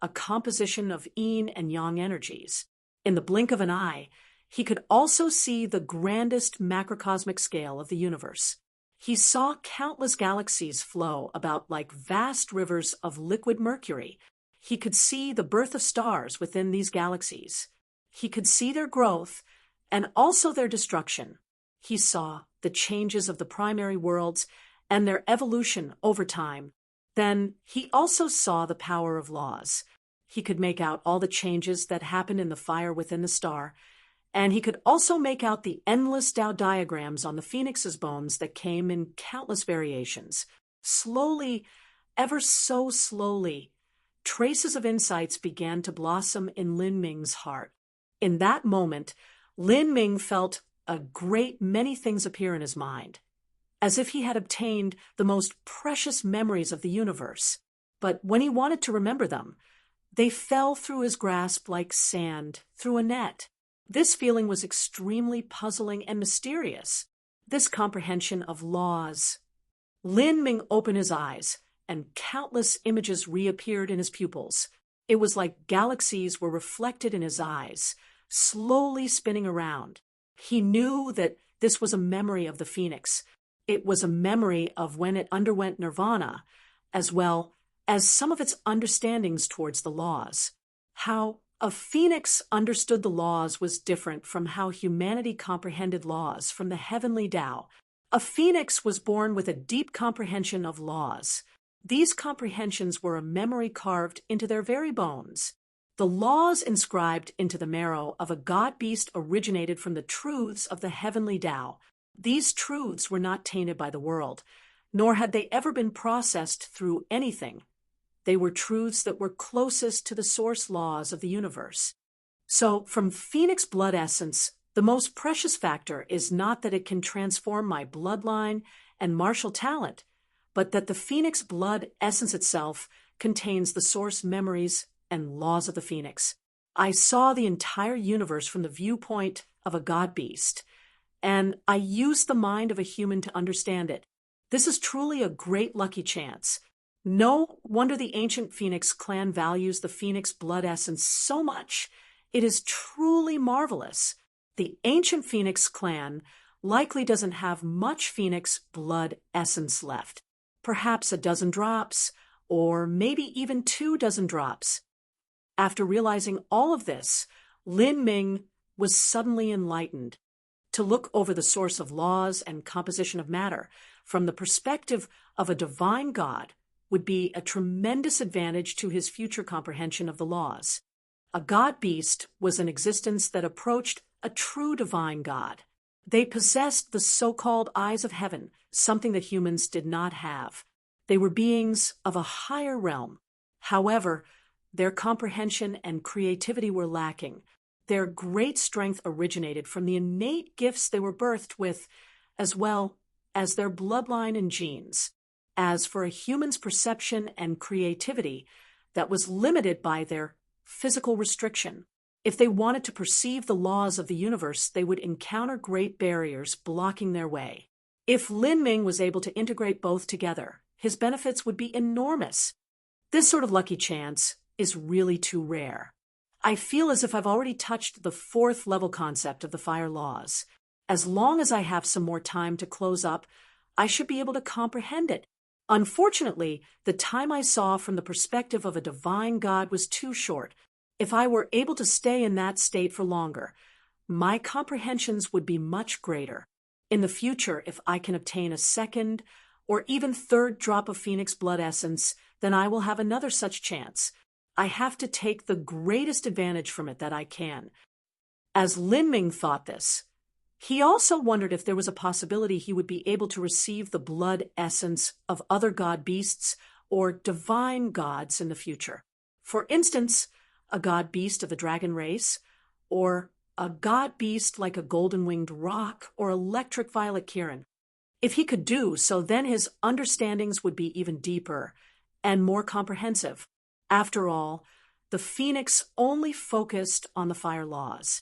a composition of yin and yang energies. In the blink of an eye, he could also see the grandest macrocosmic scale of the universe. He saw countless galaxies flow about like vast rivers of liquid mercury. He could see the birth of stars within these galaxies. He could see their growth and also their destruction. He saw the changes of the primary worlds and their evolution over time. Then he also saw the power of laws. He could make out all the changes that happened in the fire within the star, and he could also make out the endless Tao diagrams on the phoenix's bones that came in countless variations. Slowly, ever so slowly, traces of insights began to blossom in Lin Ming's heart. In that moment, Lin Ming felt a great many things appear in his mind, as if he had obtained the most precious memories of the universe. But when he wanted to remember them, they fell through his grasp like sand through a net. This feeling was extremely puzzling and mysterious, this comprehension of laws. Lin Ming opened his eyes, and countless images reappeared in his pupils. It was like galaxies were reflected in his eyes, slowly spinning around. He knew that this was a memory of the phoenix. It was a memory of when it underwent nirvana, as well as some of its understandings towards the laws. How a phoenix understood the laws was different from how humanity comprehended laws from the heavenly Tao. A phoenix was born with a deep comprehension of laws. These comprehensions were a memory carved into their very bones. The laws inscribed into the marrow of a god-beast originated from the truths of the heavenly Tao. These truths were not tainted by the world, nor had they ever been processed through anything. They were truths that were closest to the source laws of the universe. So, from phoenix blood essence, the most precious factor is not that it can transform my bloodline and martial talent, but that the phoenix blood essence itself contains the source memories and laws of the phoenix. I saw the entire universe from the viewpoint of a god-beast, and I used the mind of a human to understand it. This is truly a great lucky chance. No wonder the ancient Phoenix clan values the Phoenix blood essence so much. It is truly marvelous. The ancient Phoenix clan likely doesn't have much Phoenix blood essence left. Perhaps a dozen drops, or maybe even 2 dozen drops. After realizing all of this, Lin Ming was suddenly enlightened. To look over the source of laws and composition of matter from the perspective of a divine God would be a tremendous advantage to his future comprehension of the laws. A god-beast was an existence that approached a true divine God. They possessed the so-called eyes of heaven, something that humans did not have. They were beings of a higher realm. However, their comprehension and creativity were lacking. Their great strength originated from the innate gifts they were birthed with, as well as their bloodline and genes. As for a human's perception and creativity, that was limited by their physical restriction. If they wanted to perceive the laws of the universe, they would encounter great barriers blocking their way. If Lin Ming was able to integrate both together, his benefits would be enormous. This sort of lucky chance is really too rare. I feel as if I've already touched the 4th level concept of the fire laws. As long as I have some more time to close up, I should be able to comprehend it. Unfortunately, the time I saw from the perspective of a divine God was too short. If I were able to stay in that state for longer, my comprehensions would be much greater. In the future, if I can obtain a 2nd or even 3rd drop of Phoenix blood essence, then I will have another such chance. I have to take the greatest advantage from it that I can. As Lin Ming thought this, he also wondered if there was a possibility he would be able to receive the blood essence of other god beasts or divine gods in the future. For instance, a god beast of the dragon race, or a god beast like a golden-winged rock or electric violet Kirin. If he could do so, then his understandings would be even deeper and more comprehensive. After all, the Phoenix only focused on the fire laws.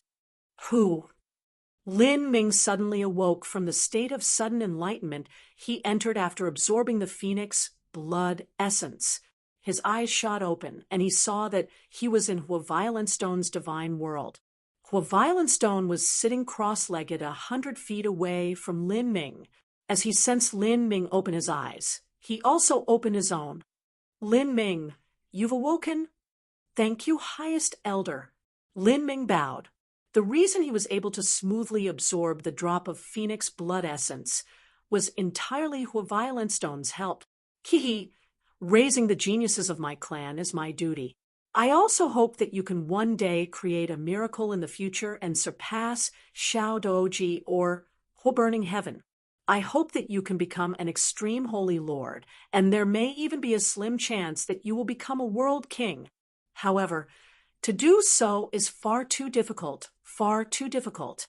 Lin Ming suddenly awoke from the state of sudden enlightenment he entered after absorbing the Phoenix blood essence. His eyes shot open, and he saw that he was in Hua-Violent-Stone's divine world. Hua-Violent-Stone was sitting cross-legged 100 feet away from Lin Ming. As he sensed Lin Ming open his eyes, he also opened his own. Lin Ming, you've awoken? Thank you, highest elder. Lin Ming bowed. The reason he was able to smoothly absorb the drop of Phoenix blood essence was entirely Hua-Violent-Stone's help. Raising the geniuses of my clan is my duty. I also hope that you can one day create a miracle in the future and surpass Xiao Doji or Burning Heaven. I hope that you can become an extreme holy lord, and there may even be a slim chance that you will become a world king. However, to do so is far too difficult, far too difficult.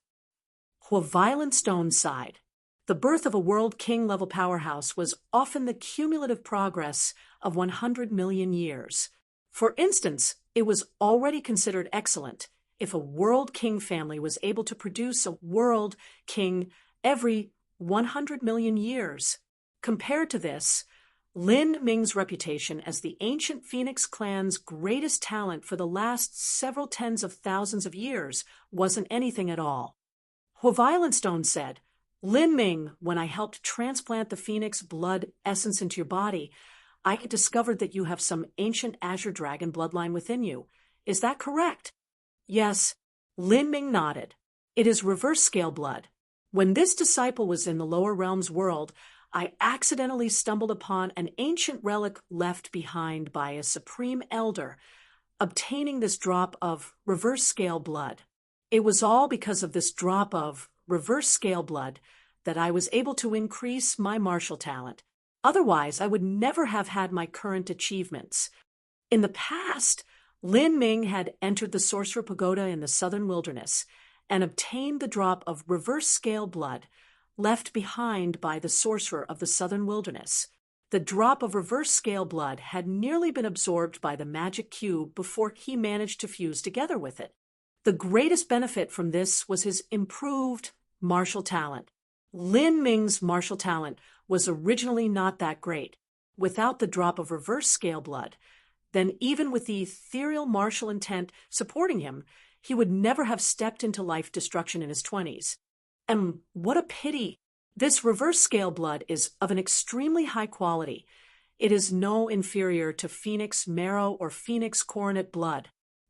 Hua-Violent-Stone sighed. The birth of a world king-level powerhouse was often the cumulative progress of 100 million years. For instance, it was already considered excellent if a world king family was able to produce a world king every 100 million years. Compared to this, Lin Ming's reputation as the ancient Phoenix clan's greatest talent for the last several tens of thousands of years wasn't anything at all. Hua-Violent-Stone said, Lin Ming, when I helped transplant the Phoenix blood essence into your body, I discovered that you have some ancient Azure Dragon bloodline within you. Is that correct? Yes. Lin Ming nodded. It is reverse scale blood. When this disciple was in the lower realms world, I accidentally stumbled upon an ancient relic left behind by a supreme elder, obtaining this drop of reverse scale blood. It was all because of this drop of reverse scale blood that I was able to increase my martial talent. Otherwise, I would never have had my current achievements. In the past, Lin Ming had entered the Sorcerer Pagoda in the southern wilderness and obtained the drop of reverse scale blood left behind by the sorcerer of the southern wilderness. The drop of reverse scale blood had nearly been absorbed by the magic cube before he managed to fuse together with it. The greatest benefit from this was his improved martial talent. Lin Ming's martial talent was originally not that great. Without the drop of reverse scale blood, then even with the ethereal martial intent supporting him, he would never have stepped into life destruction in his 20s. And what a pity! This reverse scale blood is of an extremely high quality. It is no inferior to Phoenix marrow or Phoenix coronet blood.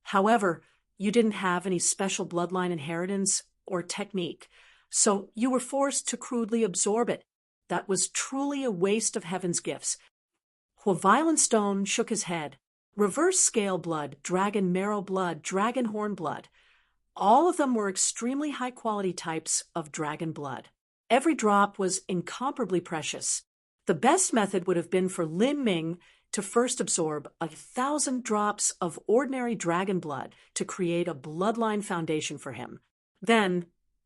However, you didn't have any special bloodline inheritance or technique, so you were forced to crudely absorb it. That was truly a waste of heaven's gifts. Violent Stone shook his head. Reverse scale blood, dragon marrow blood, dragon horn blood. All of them were extremely high-quality types of dragon blood. Every drop was incomparably precious. The best method would have been for Lin Ming to first absorb 1,000 drops of ordinary dragon blood to create a bloodline foundation for him. Then,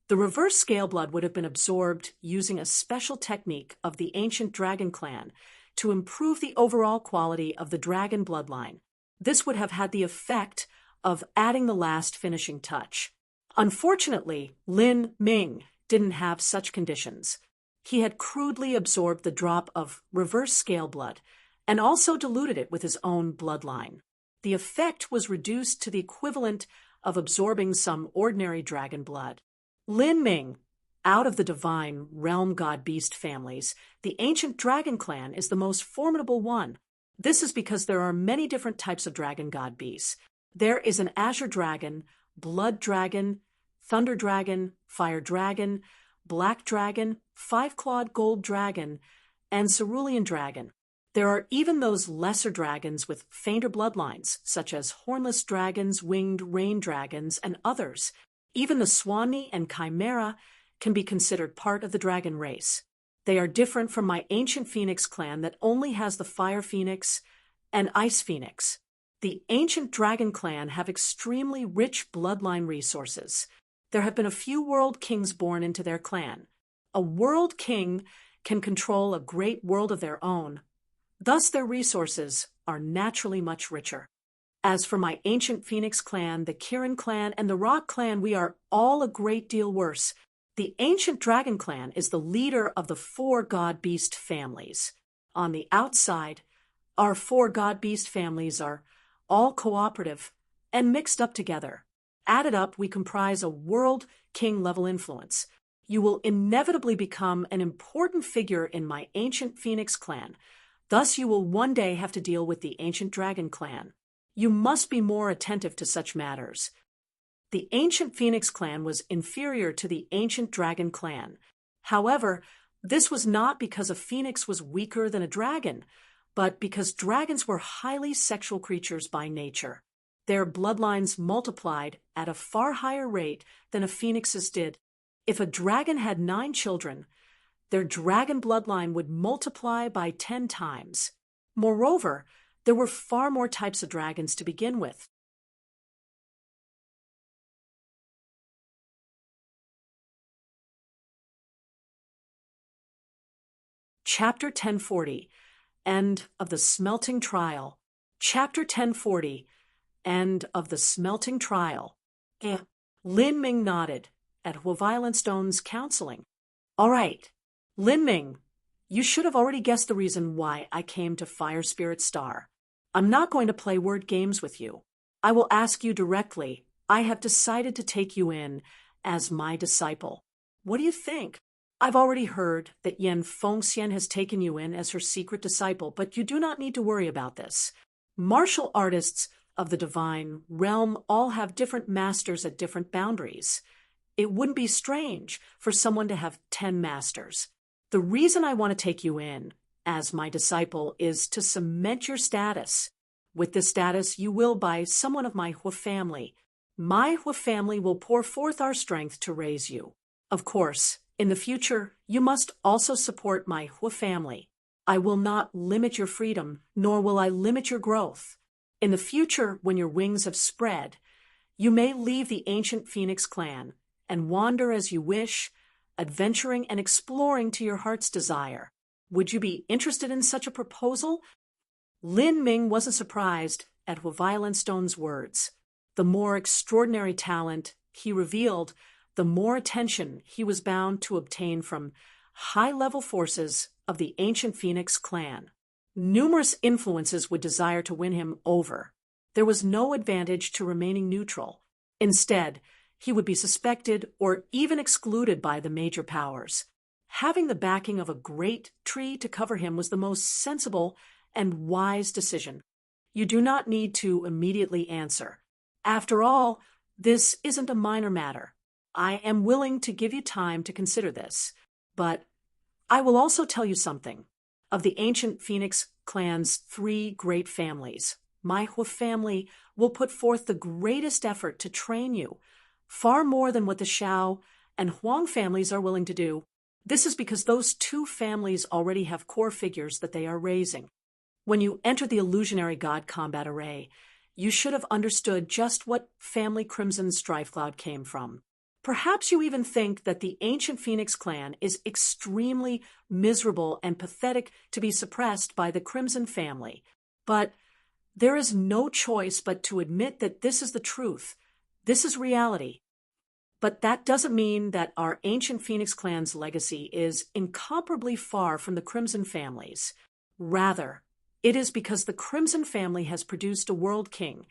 the reverse scale blood would have been absorbed using a special technique of the ancient dragon clan to improve the overall quality of the dragon bloodline. This would have had the effect of adding the last finishing touch. Unfortunately, Lin Ming didn't have such conditions. He had crudely absorbed the drop of reverse scale blood and also diluted it with his own bloodline. The effect was reduced to the equivalent of absorbing some ordinary dragon blood. Lin Ming, out of the divine realm god-beast families, the ancient dragon clan is the most formidable one. This is because there are many different types of dragon god-beasts. There is an azure dragon, blood dragon, thunder dragon, fire dragon, black dragon, five-clawed gold dragon, and cerulean dragon. There are even those lesser dragons with fainter bloodlines, such as hornless dragons, winged rain dragons, and others. Even the Swanee and Chimera can be considered part of the dragon race. They are different from my ancient phoenix clan that only has the fire phoenix and ice phoenix. The ancient dragon clan have extremely rich bloodline resources. There have been a few world kings born into their clan. A world king can control a great world of their own. Thus their resources are naturally much richer. As for my ancient phoenix clan, the Kirin clan, and the Rock clan, we are all a great deal worse. The ancient dragon clan is the leader of the 4 god-beast families. On the outside, our 4 god-beast families are all cooperative and mixed up together. Added up, we comprise a world king-level influence. You will inevitably become an important figure in my ancient phoenix clan. Thus, you will one day have to deal with the ancient dragon clan. You must be more attentive to such matters. The ancient phoenix clan was inferior to the ancient dragon clan. However, this was not because a phoenix was weaker than a dragon, but because dragons were highly sexual creatures by nature. Their bloodlines multiplied at a far higher rate than a phoenix's did. If a dragon had 9 children, their dragon bloodline would multiply by 10 times. Moreover, there were far more types of dragons to begin with. Chapter 1040, End of the Smelting Trial. Chapter 1040, End of the Smelting Trial. Lin Ming nodded at Violent Stone's counseling. All right, Lin Ming, you should have already guessed the reason why I came to Fire Spirit Star. I'm not going to play word games with you. I will ask you directly. I have decided to take you in as my disciple. What do you think? I've already heard that Yen Fengxian has taken you in as her secret disciple, but you do not need to worry about this. Martial artists of the divine realm all have different masters at different boundaries. It wouldn't be strange for someone to have 10 masters. The reason I want to take you in as my disciple is to cement your status. With this status, you will by someone of my Hua family. My Hua family will pour forth our strength to raise you. Of course, in the future, you must also support my Hua family. I will not limit your freedom, nor will I limit your growth. In the future, when your wings have spread, you may leave the ancient Phoenix clan and wander as you wish, adventuring and exploring to your heart's desire. Would you be interested in such a proposal? Lin Ming wasn't surprised at Violent Stone's words. The more extraordinary talent he revealed, the more attention he was bound to obtain from high-level forces of the ancient Phoenix clan. Numerous influences would desire to win him over. There was no advantage to remaining neutral. Instead, he would be suspected or even excluded by the major powers. Having the backing of a great tree to cover him was the most sensible and wise decision. You do not need to immediately answer. After all, this isn't a minor matter. I am willing to give you time to consider this, but I will also tell you something. Of the ancient Phoenix clan's 3 great families, my Hua family will put forth the greatest effort to train you, far more than what the Shao and Huang families are willing to do. This is because those 2 families already have core figures that they are raising. When you entered the illusionary god combat array, you should have understood just what family Crimson Strife Cloud came from. Perhaps you even think that the ancient Phoenix clan is extremely miserable and pathetic to be suppressed by the Crimson family. But there is no choice but to admit that this is the truth. This is reality. But that doesn't mean that our ancient Phoenix clan's legacy is incomparably far from the Crimson family's. Rather, it is because the Crimson family has produced a world king,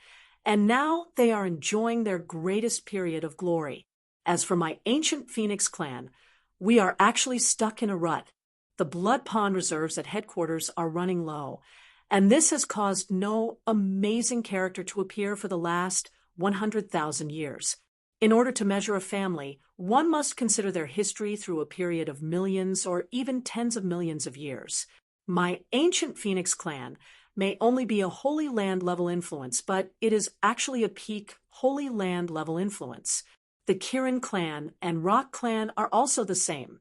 and now they are enjoying their greatest period of glory. As for my ancient Phoenix clan, we are actually stuck in a rut. The blood pond reserves at headquarters are running low, and this has caused no amazing character to appear for the last 100,000 years. In order to measure a family, one must consider their history through a period of millions or even tens of millions of years. My ancient Phoenix clan may only be a Holy Land level influence, but it is actually a peak Holy Land level influence. The Kirin clan and Rock clan are also the same.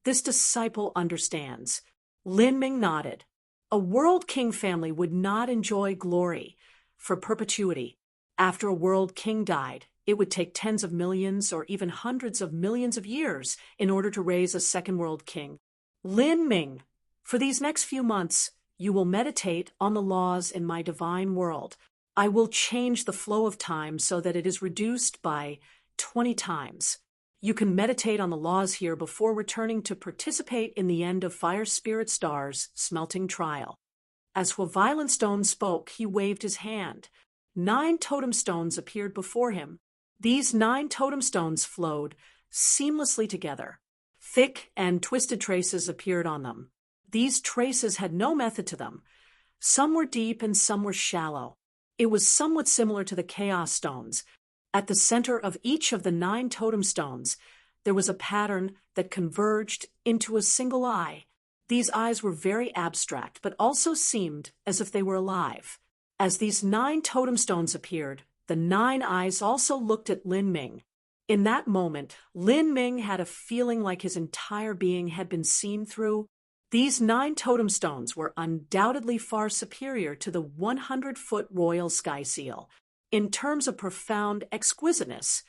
This disciple understands. Lin Ming nodded. A world king family would not enjoy glory for perpetuity. After a world king died, it would take tens of millions or even hundreds of millions of years in order to raise a second world king. Lin Ming, for these next few months, you will meditate on the laws in my divine world. I will change the flow of time so that it is reduced by 20 times. You can meditate on the laws here before returning to participate in the end of Fire Spirit Star's smelting trial. As Hua Violent Stone spoke, he waved his hand. 9 totem stones appeared before him. These 9 totem stones flowed seamlessly together. Thick and twisted traces appeared on them. These traces had no method to them. Some were deep and some were shallow. It was somewhat similar to the Chaos Stones. At the center of each of the 9 totem stones, there was a pattern that converged into a single eye. These eyes were very abstract, but also seemed as if they were alive. As these 9 totem stones appeared, the 9 eyes also looked at Lin Ming. In that moment, Lin Ming had a feeling like his entire being had been seen through. These 9 totem stones were undoubtedly far superior to the 100-foot royal sky seal. In terms of profound exquisiteness,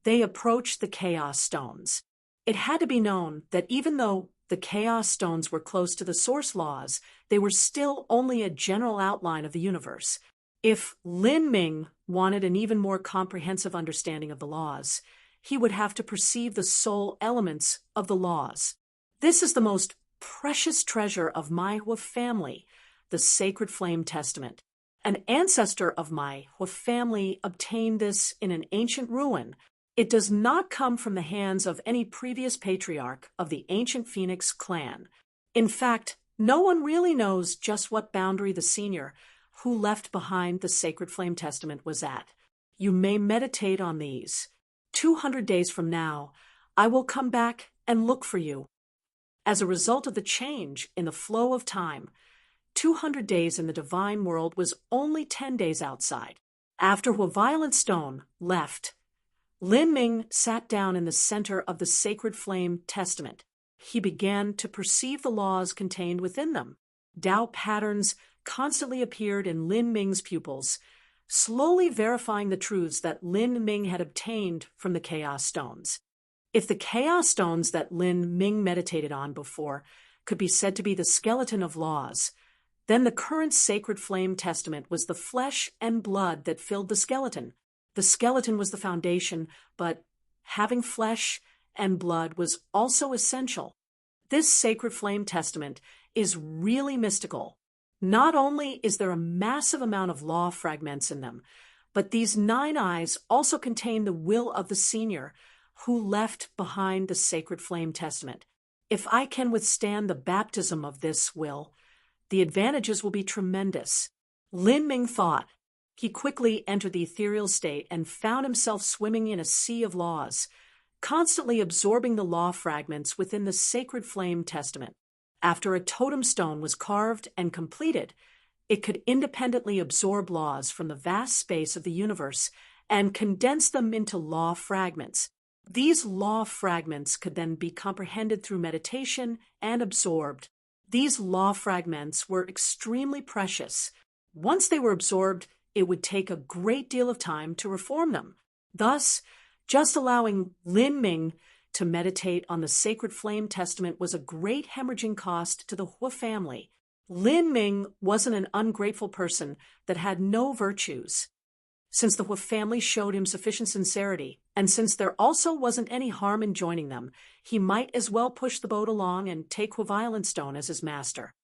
they approached the Chaos Stones. It had to be known that even though the Chaos Stones were close to the source laws, they were still only a general outline of the universe. If Lin Ming wanted an even more comprehensive understanding of the laws, he would have to perceive the soul elements of the laws. This is the most precious treasure of my Hua family, the Sacred Flame Testament. An ancestor of my Hua family obtained this in an ancient ruin. It does not come from the hands of any previous patriarch of the ancient Phoenix clan. In fact, no one really knows just what boundary the senior who left behind the Sacred Flame Testament was at. You may meditate on these. 200 days from now, I will come back and look for you. As a result of the change in the flow of time, 200 days in the divine world was only 10 days outside. After Hua Violent Stone left, Lin Ming sat down in the center of the Sacred Flame Testament. He began to perceive the laws contained within them. Tao patterns constantly appeared in Lin Ming's pupils, slowly verifying the truths that Lin Ming had obtained from the Chaos Stones. If the Chaos Stones that Lin Ming meditated on before could be said to be the skeleton of laws, then the current Sacred Flame Testament was the flesh and blood that filled the skeleton. The skeleton was the foundation, but having flesh and blood was also essential. This Sacred Flame Testament is really mystical. Not only is there a massive amount of law fragments in them, but these 9 eyes also contain the will of the senior who left behind the Sacred Flame Testament. If I can withstand the baptism of this will, the advantages will be tremendous. Lin Ming thought. He quickly entered the ethereal state and found himself swimming in a sea of laws, constantly absorbing the law fragments within the sacred flame testament. After a totem stone was carved and completed, it could independently absorb laws from the vast space of the universe and condense them into law fragments. These law fragments could then be comprehended through meditation and absorbed. These law fragments were extremely precious. Once they were absorbed, it would take a great deal of time to reform them. Thus, just allowing Lin Ming to meditate on the sacred flame testament was a great hemorrhaging cost to the Hua family. Lin Ming wasn't an ungrateful person that had no virtues. Since the Hua family showed him sufficient sincerity, and since there also wasn't any harm in joining them, he might as well push the boat along and take Hua Violent Stone as his master.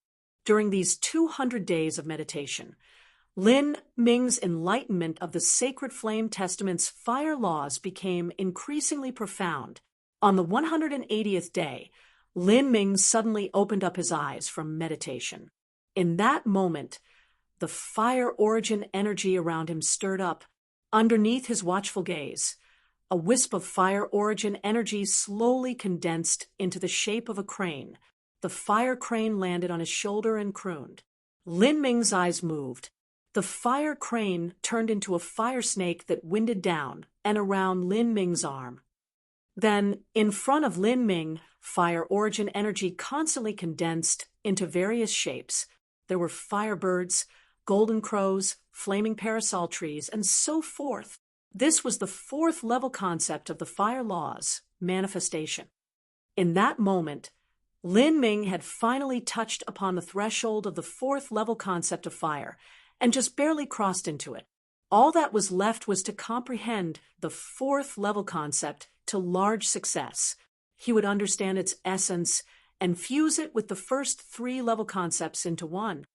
During these 200 days of meditation, Lin Ming's enlightenment of the sacred flame testament's fire laws became increasingly profound. On the 180th day, Lin Ming suddenly opened up his eyes from meditation. In that moment, the fire origin energy around him stirred up. Underneath his watchful gaze, a wisp of fire origin energy slowly condensed into the shape of a crane. The fire crane landed on his shoulder and crooned. Lin Ming's eyes moved. The fire crane turned into a fire snake that winded down and around Lin Ming's arm. Then, in front of Lin Ming, fire origin energy constantly condensed into various shapes. There were firebirds, golden crows, flaming parasol trees, and so forth. This was the fourth level concept of the fire laws, manifestation. In that moment, Lin Ming had finally touched upon the threshold of the fourth level concept of fire, and just barely crossed into it. All that was left was to comprehend the fourth level concept to large success. He would understand its essence and fuse it with the first three level concepts into one.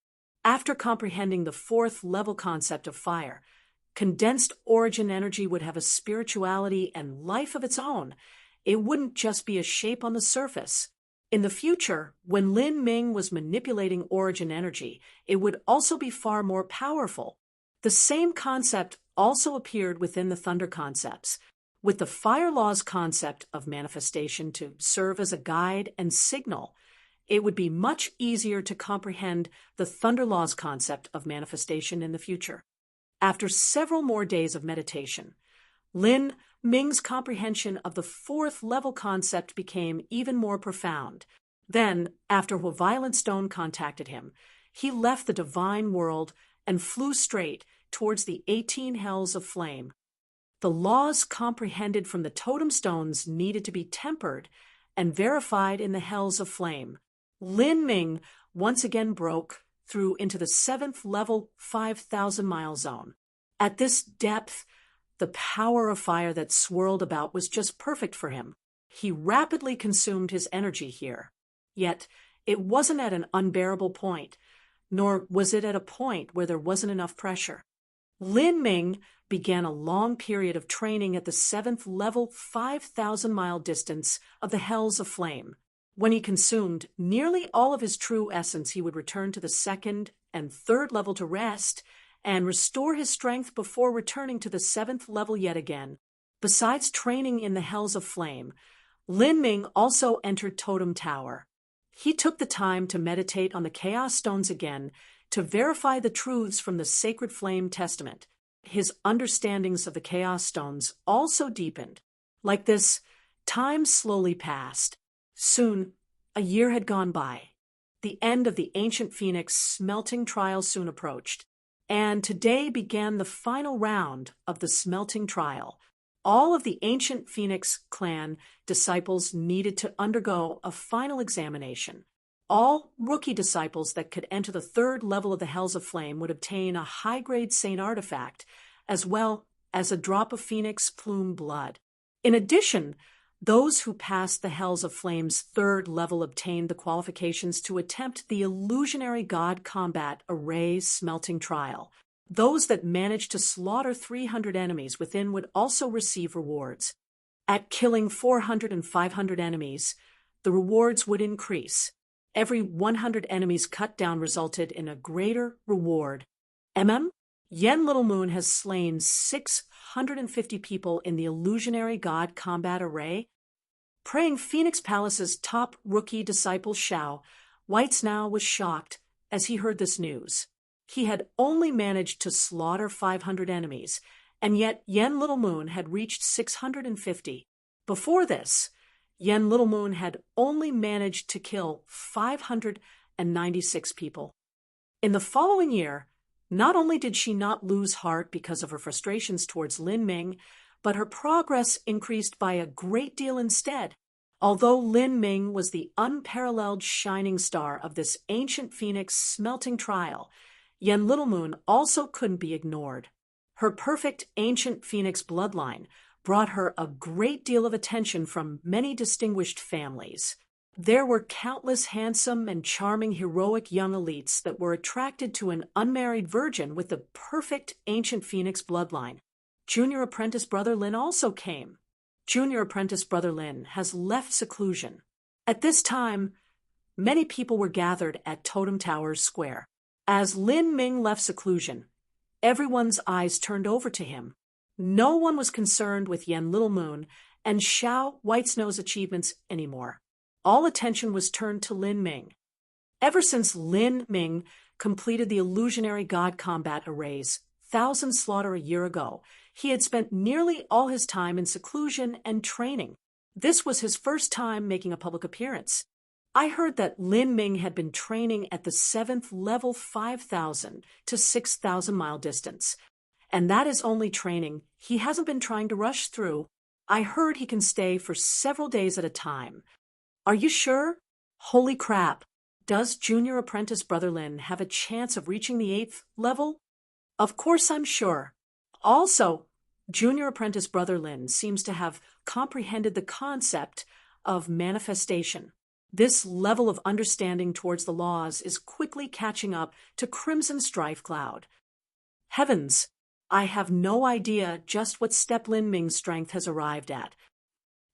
After comprehending the fourth level concept of fire, condensed origin energy would have a spirituality and life of its own. It wouldn't just be a shape on the surface. In the future, when Lin Ming was manipulating origin energy, it would also be far more powerful. The same concept also appeared within the thunder concepts, with the fire laws concept of manifestation to serve as a guide and signal. It would be much easier to comprehend the thunder laws concept of manifestation in the future. After several more days of meditation, Lin Ming's comprehension of the fourth level concept became even more profound. Then, after Hua Violent Stone contacted him, he left the divine world and flew straight towards the 18 hells of flame. The laws comprehended from the totem stones needed to be tempered and verified in the hells of flame. Lin Ming once again broke through into the 7th level 5,000-mile zone. At this depth, the power of fire that swirled about was just perfect for him. He rapidly consumed his energy here. Yet, it wasn't at an unbearable point, nor was it at a point where there wasn't enough pressure. Lin Ming began a long period of training at the 7th level 5,000-mile distance of the hells of flame. When he consumed nearly all of his true essence, he would return to the 2nd and 3rd level to rest and restore his strength before returning to the 7th level yet again. Besides training in the hells of flame, Lin Ming also entered Totem Tower. He took the time to meditate on the Chaos Stones again to verify the truths from the Sacred Flame Testament. His understandings of the Chaos Stones also deepened. Like this, time slowly passed. Soon, a year had gone by. The end of the ancient Phoenix smelting trial soon approached, and today began the final round of the smelting trial. All of the ancient Phoenix clan disciples needed to undergo a final examination. All rookie disciples that could enter the 3rd level of the Hells of Flame would obtain a high-grade saint artifact, as well as a drop of Phoenix plume blood. In addition, those who passed the Hells of Flame's 3rd level obtained the qualifications to attempt the illusionary god combat array smelting trial. Those that managed to slaughter 300 enemies within would also receive rewards. At killing 400 and 500 enemies, the rewards would increase. Every 100 enemies cut down resulted in a greater reward. Yen Little Moon has slain 650 people in the illusionary god combat array. Praying Phoenix Palace's top rookie disciple Xiao, Whites now was shocked as he heard this news. He had only managed to slaughter 500 enemies, and yet Yen Little Moon had reached 650. Before this, Yen Little Moon had only managed to kill 596 people. In the following year, not only did she not lose heart because of her frustrations towards Lin Ming, but her progress increased by a great deal instead. Although Lin Ming was the unparalleled shining star of this ancient phoenix smelting trial, Yen Little Moon also couldn't be ignored. Her perfect ancient phoenix bloodline brought her a great deal of attention from many distinguished families. There were countless handsome and charming heroic young elites that were attracted to an unmarried virgin with the perfect ancient phoenix bloodline. Junior apprentice brother Lin also came. Junior apprentice brother Lin has left seclusion. At this time, many people were gathered at Totem Towers Square. As Lin Ming left seclusion, everyone's eyes turned over to him. No one was concerned with Yen Little Moon and Xiao Whitesnow's achievements anymore. All attention was turned to Lin Ming. Ever since Lin Ming completed the illusionary god combat arrays, thousand slaughter a year ago, he had spent nearly all his time in seclusion and training. This was his first time making a public appearance. I heard that Lin Ming had been training at the 7th level 5,000 to 6,000 mile distance. And that is only training. He hasn't been trying to rush through. I heard he can stay for several days at a time. Are you sure? Holy crap. Does junior apprentice brother Lin have a chance of reaching the 8th level? Of course I'm sure. Also, junior apprentice brother Lin seems to have comprehended the concept of manifestation. This level of understanding towards the laws is quickly catching up to Crimson Strife Cloud. Heavens, I have no idea just what step Lin Ming's strength has arrived at.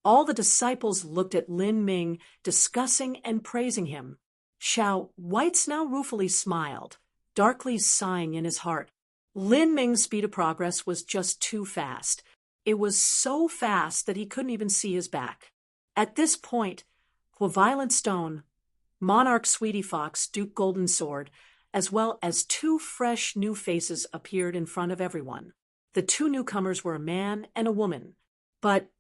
All the disciples looked at Lin Ming, discussing and praising him. Xiao Whitesnow ruefully smiled, darkly sighing in his heart. Lin Ming's speed of progress was just too fast. It was so fast that he couldn't even see his back. At this point, Violent Stone, Monarch Sweetie Fox, Duke Golden Sword, as well as 2 fresh new faces appeared in front of everyone. The 2 newcomers were a man and a woman. But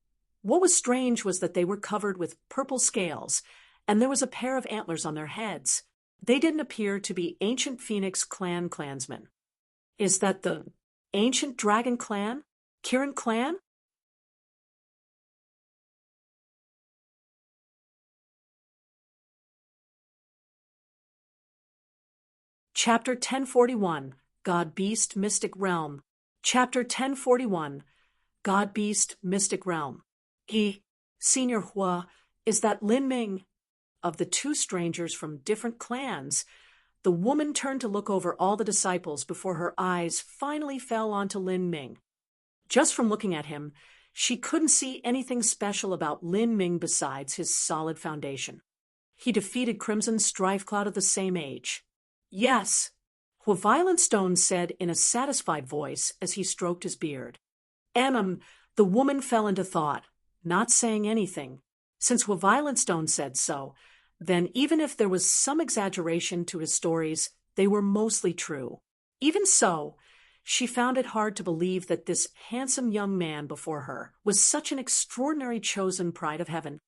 what was strange was that they were covered with purple scales, and there was a pair of antlers on their heads. They didn't appear to be Ancient Phoenix Clan clansmen. Is that the Ancient Dragon Clan? Kirin Clan? Chapter 1041, God Beast Mystic Realm. Chapter 1041, God Beast Mystic Realm. Senior Hua, is that Lin Ming? Of the 2 strangers from different clans, the woman turned to look over all the disciples before her eyes finally fell onto Lin Ming. Just from looking at him, she couldn't see anything special about Lin Ming besides his solid foundation. He defeated Crimson Strife Cloud of the same age. Yes, Violent Stone said in a satisfied voice as he stroked his beard. The woman fell into thought, not saying anything. Since Violent Stone said so, then even if there was some exaggeration to his stories, they were mostly true. Even so, she found it hard to believe that this handsome young man before her was such an extraordinary chosen pride of heaven.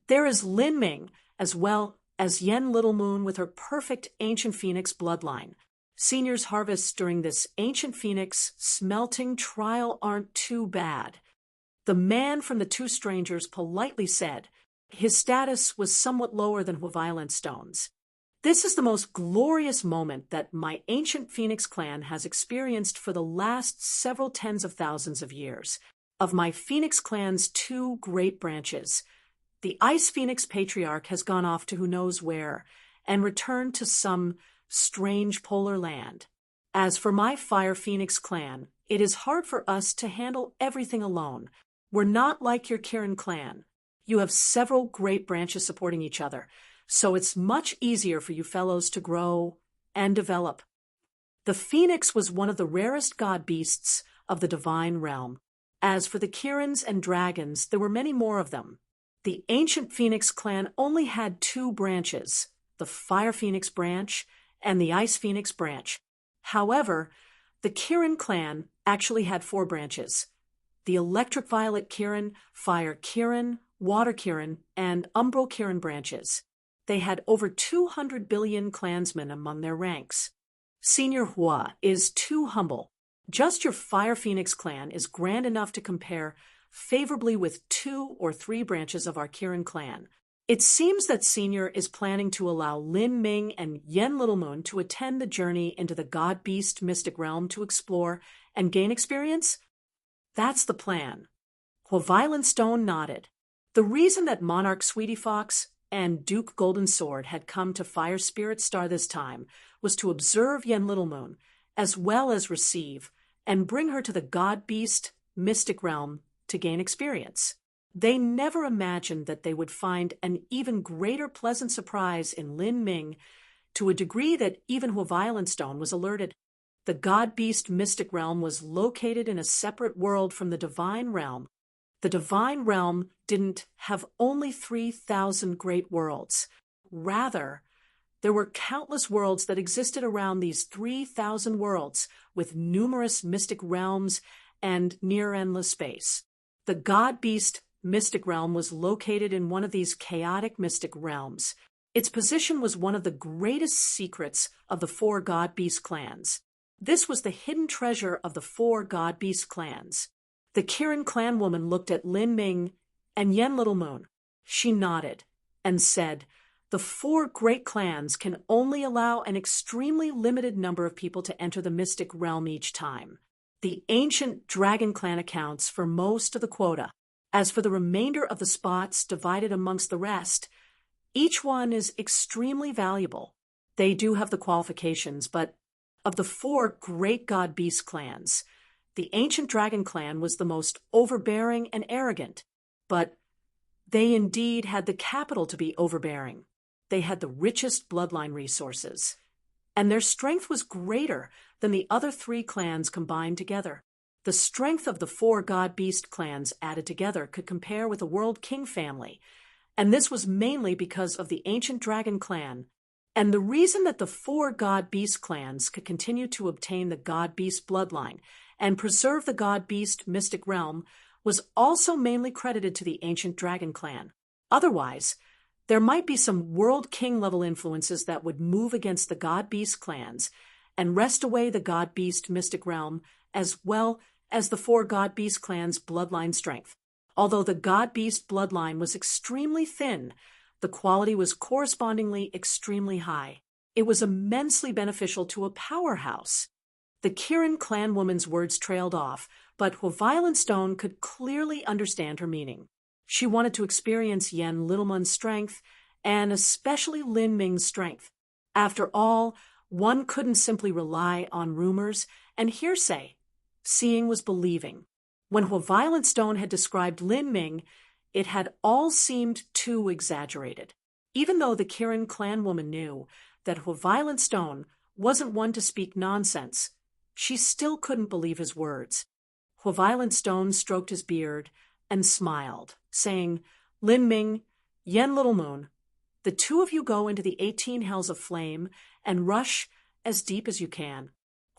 There is Lin Ming, as well as Yen Little Moon with her perfect ancient phoenix bloodline. Senior's harvests during this ancient phoenix smelting trial aren't too bad. The man from the 2 strangers politely said his status was somewhat lower than Violent Stone's. This is the most glorious moment that my ancient Phoenix clan has experienced for the last several tens of thousands of years. Of my Phoenix clan's 2 great branches, the Ice Phoenix Patriarch has gone off to who knows where and returned to some strange polar land. As for my Fire Phoenix clan, it is hard for us to handle everything alone. We're not like your Kirin clan. You have several great branches supporting each other, so it's much easier for you fellows to grow and develop. The phoenix was one of the rarest god beasts of the divine realm. As for the Kirins and dragons, there were many more of them. The ancient Phoenix clan only had two branches, the Fire Phoenix branch and the Ice Phoenix branch. However, the Kirin clan actually had four branches: the Electric Violet Kirin, Fire Kirin, Water Kirin, and Umbral Kirin branches. They had over 200 billion clansmen among their ranks. Senior Hua is too humble. Just your Fire Phoenix clan is grand enough to compare favorably with 2 or 3 branches of our Kirin clan. It seems that Senior is planning to allow Lin Ming and Yen Little Moon to attend the journey into the God-Beast mystic realm to explore and gain experience? That's the plan. Violent Stone nodded. The reason that Monarch Sweetie Fox and Duke Golden Sword had come to Fire Spirit Star this time was to observe Yen Little Moon, as well as receive and bring her to the God-Beast mystic realm to gain experience. They never imagined that they would find an even greater pleasant surprise in Lin Ming, to a degree that even Violent Stone was alerted. The God-Beast mystic realm was located in a separate world from the divine realm. The divine realm didn't have only 3,000 great worlds. Rather, there were countless worlds that existed around these 3,000 worlds, with numerous mystic realms and near-endless space. The God-Beast mystic realm was located in one of these chaotic mystic realms. Its position was one of the greatest secrets of the 4 God-Beast clans. This was the hidden treasure of the 4 God-Beast clans. The Kirin clan woman looked at Lin Ming and Yen Little Moon. She nodded and said, "The 4 great clans can only allow an extremely limited number of people to enter the mystic realm each time. The ancient Dragon clan accounts for most of the quota. As for the remainder of the spots divided amongst the rest, each one is extremely valuable. They do have the qualifications, but of the 4 great God-Beast clans, the ancient Dragon clan was the most overbearing and arrogant, but they indeed had the capital to be overbearing. They had the richest bloodline resources, and their strength was greater than the other 3 clans combined together. The strength of the 4 God-Beast clans added together could compare with the World King family, and this was mainly because of the ancient Dragon clan. And the reason that the 4 God-Beast clans could continue to obtain the God-Beast bloodline and preserve the God-Beast mystic realm was also mainly credited to the ancient Dragon clan. Otherwise, there might be some World King level influences that would move against the God-Beast clans and wrest away the God-Beast mystic realm, as well as the 4 God-Beast clans' bloodline strength. Although the God-Beast bloodline was extremely thin, the quality was correspondingly extremely high. It was immensely beneficial to a powerhouse. The Kirin clan woman's words trailed off, but Violent Stone could clearly understand her meaning. She wanted to experience Yen Little Moon's strength, and especially Lin Ming's strength. After all, one couldn't simply rely on rumors and hearsay. Seeing was believing. When Violent Stone had described Lin Ming, it had all seemed too exaggerated. Even though the Kirin clan woman knew that Violent Stone wasn't one to speak nonsense, she still couldn't believe his words. Violent Stone stroked his beard and smiled, saying, "Lin Ming, Yen Little Moon, the 2 of you go into the 18 hells of flame and rush as deep as you can."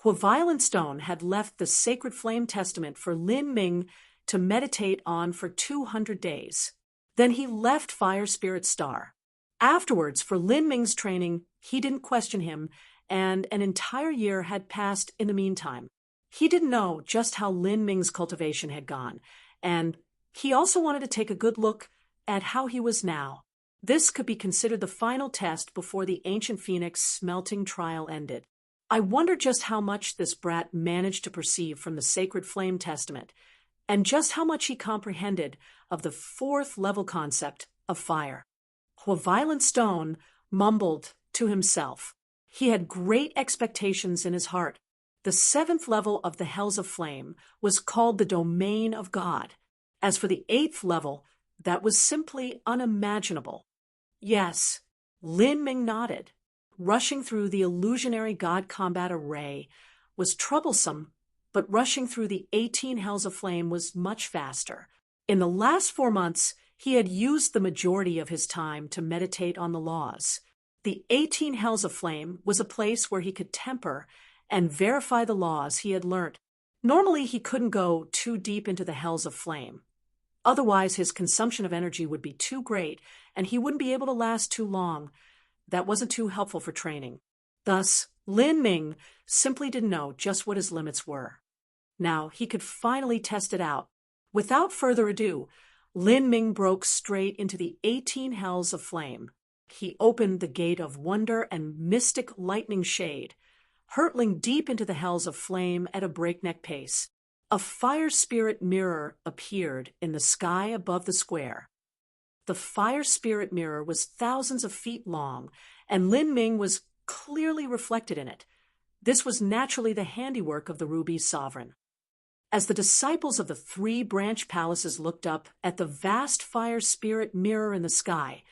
Violent Stone had left the Sacred Flame Testament for Lin Ming to meditate on for 200 days. Then he left Fire Spirit Star. Afterwards, for Lin Ming's training, he didn't question him, and an entire year had passed in the meantime. He didn't know just how Lin Ming's cultivation had gone, and he also wanted to take a good look at how he was now. This could be considered the final test before the Ancient Phoenix smelting trial ended. I wonder just how much this brat managed to perceive from the Sacred Flame Testament, and just how much he comprehended of the 4th level concept of fire. Violent Stone mumbled to himself. He had great expectations in his heart. The 7th level of the Hells of Flame was called the Domain of God. As for the 8th level, that was simply unimaginable. Yes, Lin Ming nodded. Rushing through the illusionary God combat array was troublesome, but rushing through the 18 hells of flame was much faster. In the last 4 months, he had used the majority of his time to meditate on the laws. The 18 hells of flame was a place where he could temper and verify the laws he had learnt. Normally, he couldn't go too deep into the hells of flame. Otherwise, his consumption of energy would be too great, and he wouldn't be able to last too long. That wasn't too helpful for training. Thus, Lin Ming simply didn't know just what his limits were. Now, he could finally test it out. Without further ado, Lin Ming broke straight into the 18 hells of flame. He opened the gate of wonder and mystic lightning shade, hurtling deep into the hells of flame at a breakneck pace. A fire spirit mirror appeared in the sky above the square. The fire spirit mirror was thousands of feet long, and Lin Ming was clearly reflected in it. This was naturally the handiwork of the Ruby Sovereign. As the disciples of the 3 branch palaces looked up at the vast fire spirit mirror in the sky,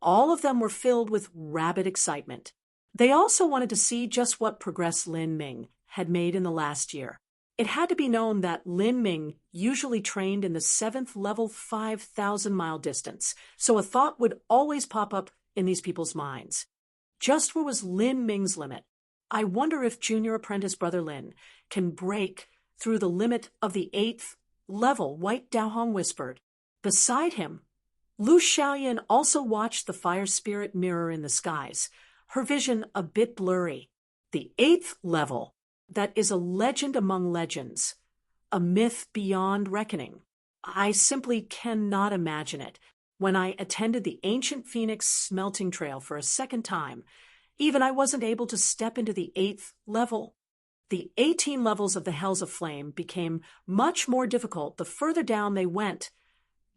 all of them were filled with rabid excitement. They also wanted to see just what progress Lin Ming had made in the last year. It had to be known that Lin Ming usually trained in the 7th level 5,000-mile distance, so a thought would always pop up in these people's minds. Just where was Lin Ming's limit? I wonder if junior apprentice Brother Lin can break through the limit of the 8th level, White Daohong whispered. Beside him, Lu Xiaoyan also watched the fire spirit mirror in the skies, her vision a bit blurry. The 8th level, that is a legend among legends, a myth beyond reckoning. I simply cannot imagine it. When I attended the ancient Phoenix smelting trail for a second time, even I wasn't able to step into the 8th level. The 18 levels of the hells of flame became much more difficult the further down they went,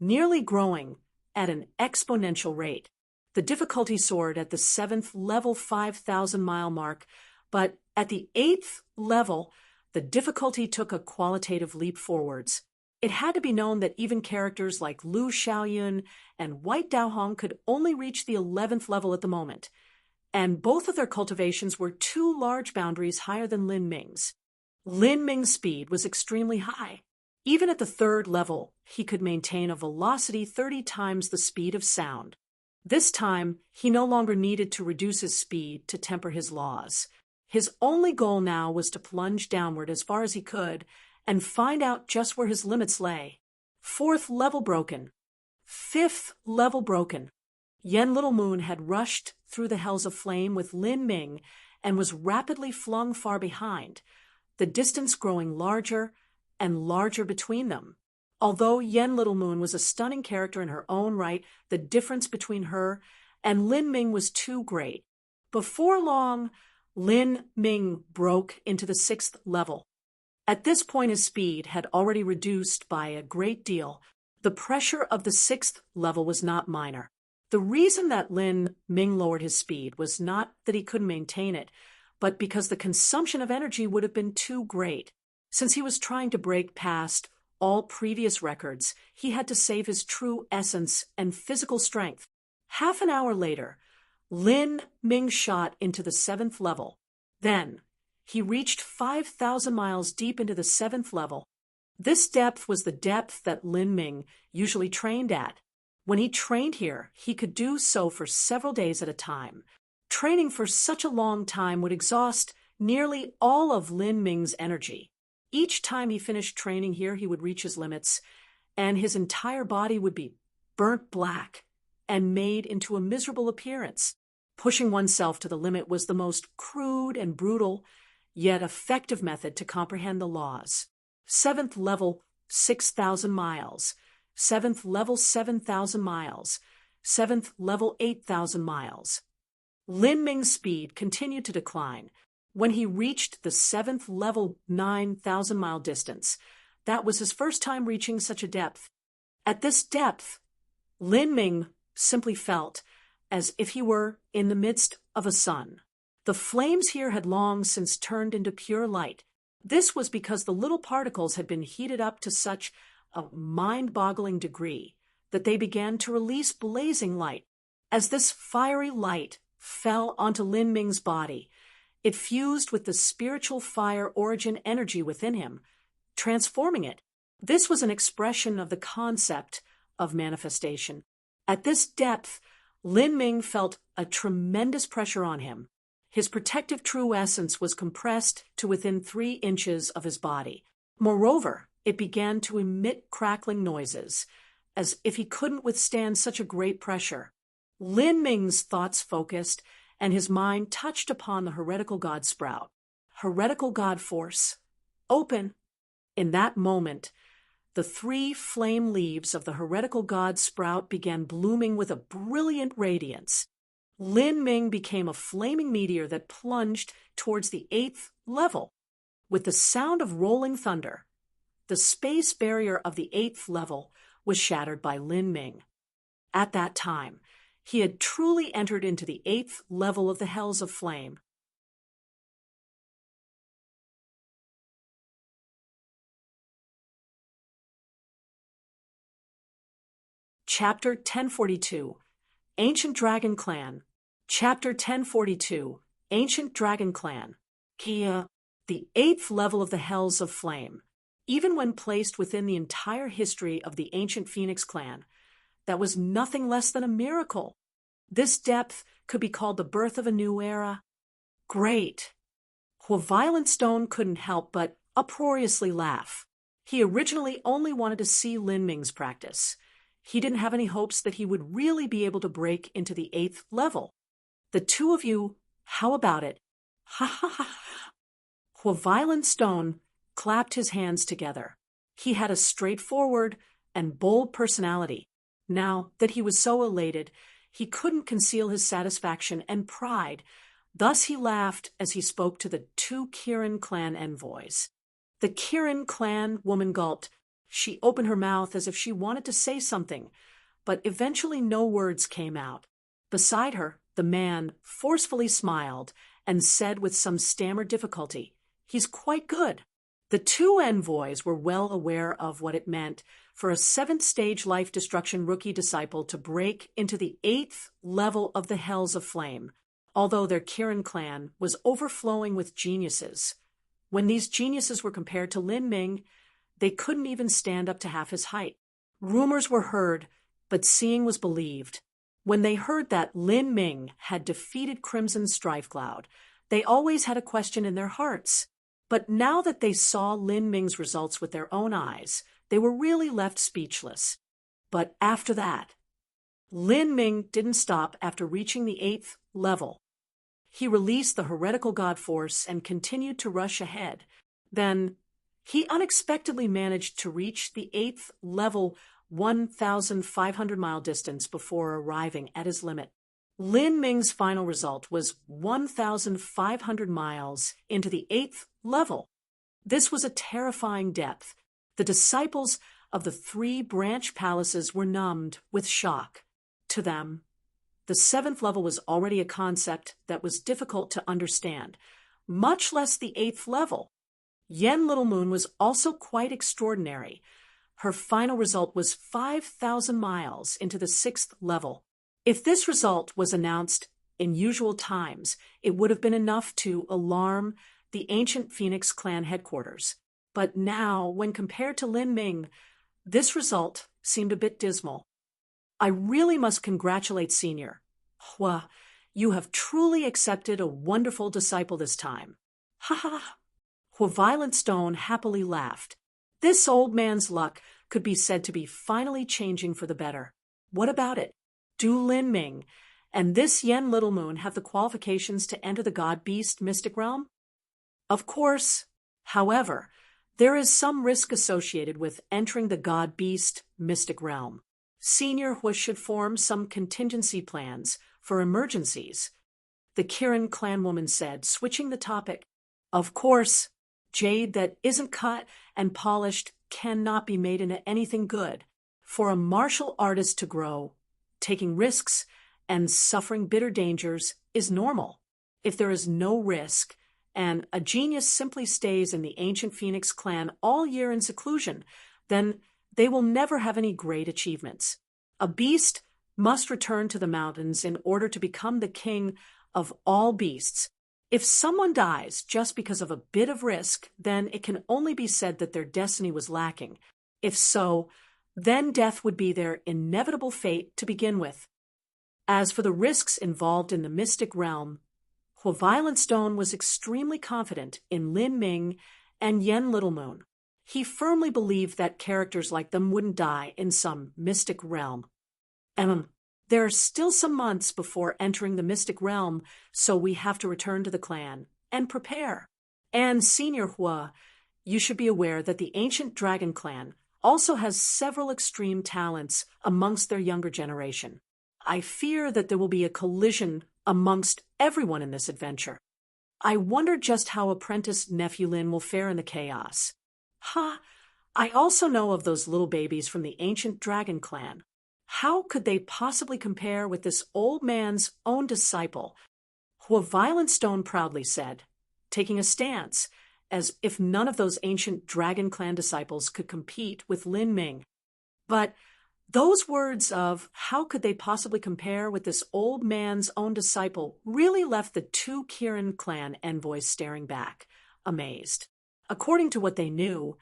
nearly growing at an exponential rate. The difficulty soared at the 7th level 5,000-mile mark, but at the 8th level, the difficulty took a qualitative leap forwards. It had to be known that even characters like Lu Xiaoyun and White Daohong could only reach the 11th level at the moment, and both of their cultivations were 2 large boundaries higher than Lin Ming's. Lin Ming's speed was extremely high. Even at the 3rd level, he could maintain a velocity 30 times the speed of sound. This time, he no longer needed to reduce his speed to temper his laws. His only goal now was to plunge downward as far as he could and find out just where his limits lay. 4th level broken. 5th level broken. Yen Little Moon had rushed through the hells of flame with Lin Ming and was rapidly flung far behind, the distance growing larger and larger between them. Although Yen Little Moon was a stunning character in her own right, the difference between her and Lin Ming was too great. Before long, Lin Ming broke into the 6th level. At this point, his speed had already reduced by a great deal. The pressure of the 6th level was not minor. The reason that Lin Ming lowered his speed was not that he couldn't maintain it, but because the consumption of energy would have been too great. Since he was trying to break past all previous records, he had to save his true essence and physical strength. Half an hour later, Lin Ming shot into the 7th level. Then, he reached 5,000 miles deep into the 7th level. This depth was the depth that Lin Ming usually trained at. When he trained here, he could do so for several days at a time. Training for such a long time would exhaust nearly all of Lin Ming's energy. Each time he finished training here, he would reach his limits, and his entire body would be burnt black and made into a miserable appearance. Pushing oneself to the limit was the most crude and brutal, yet effective method to comprehend the laws. 7th level, 6,000 miles. 7th level, 7,000 miles. 7th level, 8,000 miles. Lin Ming's speed continued to decline. When he reached the 7th level 9,000-mile distance, that was his first time reaching such a depth. At this depth, Lin Ming simply felt as if he were in the midst of a sun. The flames here had long since turned into pure light. This was because the little particles had been heated up to such a mind-boggling degree that they began to release blazing light. As this fiery light fell onto Lin Ming's body. It fused with the spiritual fire origin energy within him, transforming it. This was an expression of the concept of manifestation. At this depth, Lin Ming felt a tremendous pressure on him. His protective true essence was compressed to within 3 inches of his body. Moreover, it began to emit crackling noises, as if he couldn't withstand such a great pressure. Lin Ming's thoughts focused, and his mind touched upon the heretical god sprout. Heretical god force. Open. In that moment, the 3 flame leaves of the heretical god sprout began blooming with a brilliant radiance. Lin Ming became a flaming meteor that plunged towards the 8th level. With the sound of rolling thunder, the space barrier of the 8th level was shattered by Lin Ming. At that time, he had truly entered into the 8th level of the hells of flame. Chapter 1042, Ancient Dragon Clan. Chapter 1042, Ancient Dragon Clan. Kia, the 8th level of the hells of flame. Even when placed within the entire history of the ancient Phoenix clan, that was nothing less than a miracle. This depth could be called the birth of a new era. Great. Violent Stone couldn't help but uproariously laugh. He originally only wanted to see Lin Ming's practice. He didn't have any hopes that he would really be able to break into the 8th level. The 2 of you, how about it? Ha ha ha. Violent Stone clapped his hands together. He had a straightforward and bold personality. Now that he was so elated, he couldn't conceal his satisfaction and pride. Thus he laughed as he spoke to the 2 Kirin clan envoys. The Kirin clan woman gulped. She opened her mouth as if she wanted to say something, but eventually no words came out. Beside her, the man forcefully smiled and said with some stammered difficulty, "He's quite good." The 2 envoys were well aware of what it meant for a 7th-stage life destruction rookie disciple to break into the 8th level of the hells of flame, although their Kirin clan was overflowing with geniuses. When these geniuses were compared to Lin Ming, they couldn't even stand up to half his height. Rumors were heard, but seeing was believed. When they heard that Lin Ming had defeated Crimson Strife Cloud, they always had a question in their hearts. But now that they saw Lin Ming's results with their own eyes, they were really left speechless. But after that, Lin Ming didn't stop after reaching the 8th level. He released the heretical god force and continued to rush ahead. Then, he unexpectedly managed to reach the 8th level 1,500-mile distance before arriving at his limit. Lin Ming's final result was 1,500 miles into the 8th level. This was a terrifying depth. The disciples of the 3 branch palaces were numbed with shock. To them, the 7th level was already a concept that was difficult to understand, much less the 8th level. Yen Little Moon was also quite extraordinary. Her final result was 5,000 miles into the 6th level. If this result was announced in usual times, it would have been enough to alarm the ancient Phoenix clan headquarters. But now, when compared to Lin Ming, this result seemed a bit dismal. I really must congratulate Senior. Hua, you have truly accepted a wonderful disciple this time. Ha ha. Violent Stone happily laughed. This old man's luck could be said to be finally changing for the better. What about it? Do Lin Ming and this Yen Little Moon have the qualifications to enter the God-Beast mystic realm? Of course. However, there is some risk associated with entering the God-Beast mystic realm. Senior Hua should form some contingency plans for emergencies, the Kirin clan woman said, switching the topic. Of course, jade that isn't cut and polished cannot be made into anything good. For a martial artist to grow, taking risks and suffering bitter dangers is normal. If there is no risk, and a genius simply stays in the ancient Phoenix clan all year in seclusion, then they will never have any great achievements. A beast must return to the mountains in order to become the king of all beasts. If someone dies just because of a bit of risk, then it can only be said that their destiny was lacking. If so, then death would be their inevitable fate to begin with. As for the risks involved in the mystic realm, Violet Stone was extremely confident in Lin Ming and Yen Littlemoon. He firmly believed that characters like them wouldn't die in some mystic realm. There are still some months before entering the mystic realm, so we have to return to the clan and prepare. And Senior Hua, you should be aware that the ancient dragon clan also has several extreme talents amongst their younger generation. I fear that there will be a collision amongst everyone in this adventure. I wonder just how apprentice nephew Lin will fare in the chaos. I also know of those little babies from the ancient dragon clan. How could they possibly compare with this old man's own disciple? Violet Stone proudly said, taking a stance, as if none of those ancient dragon clan disciples could compete with Lin Ming. But those words of how could they possibly compare with this old man's own disciple really left the two Kirin clan envoys staring back, amazed. According to what they knew,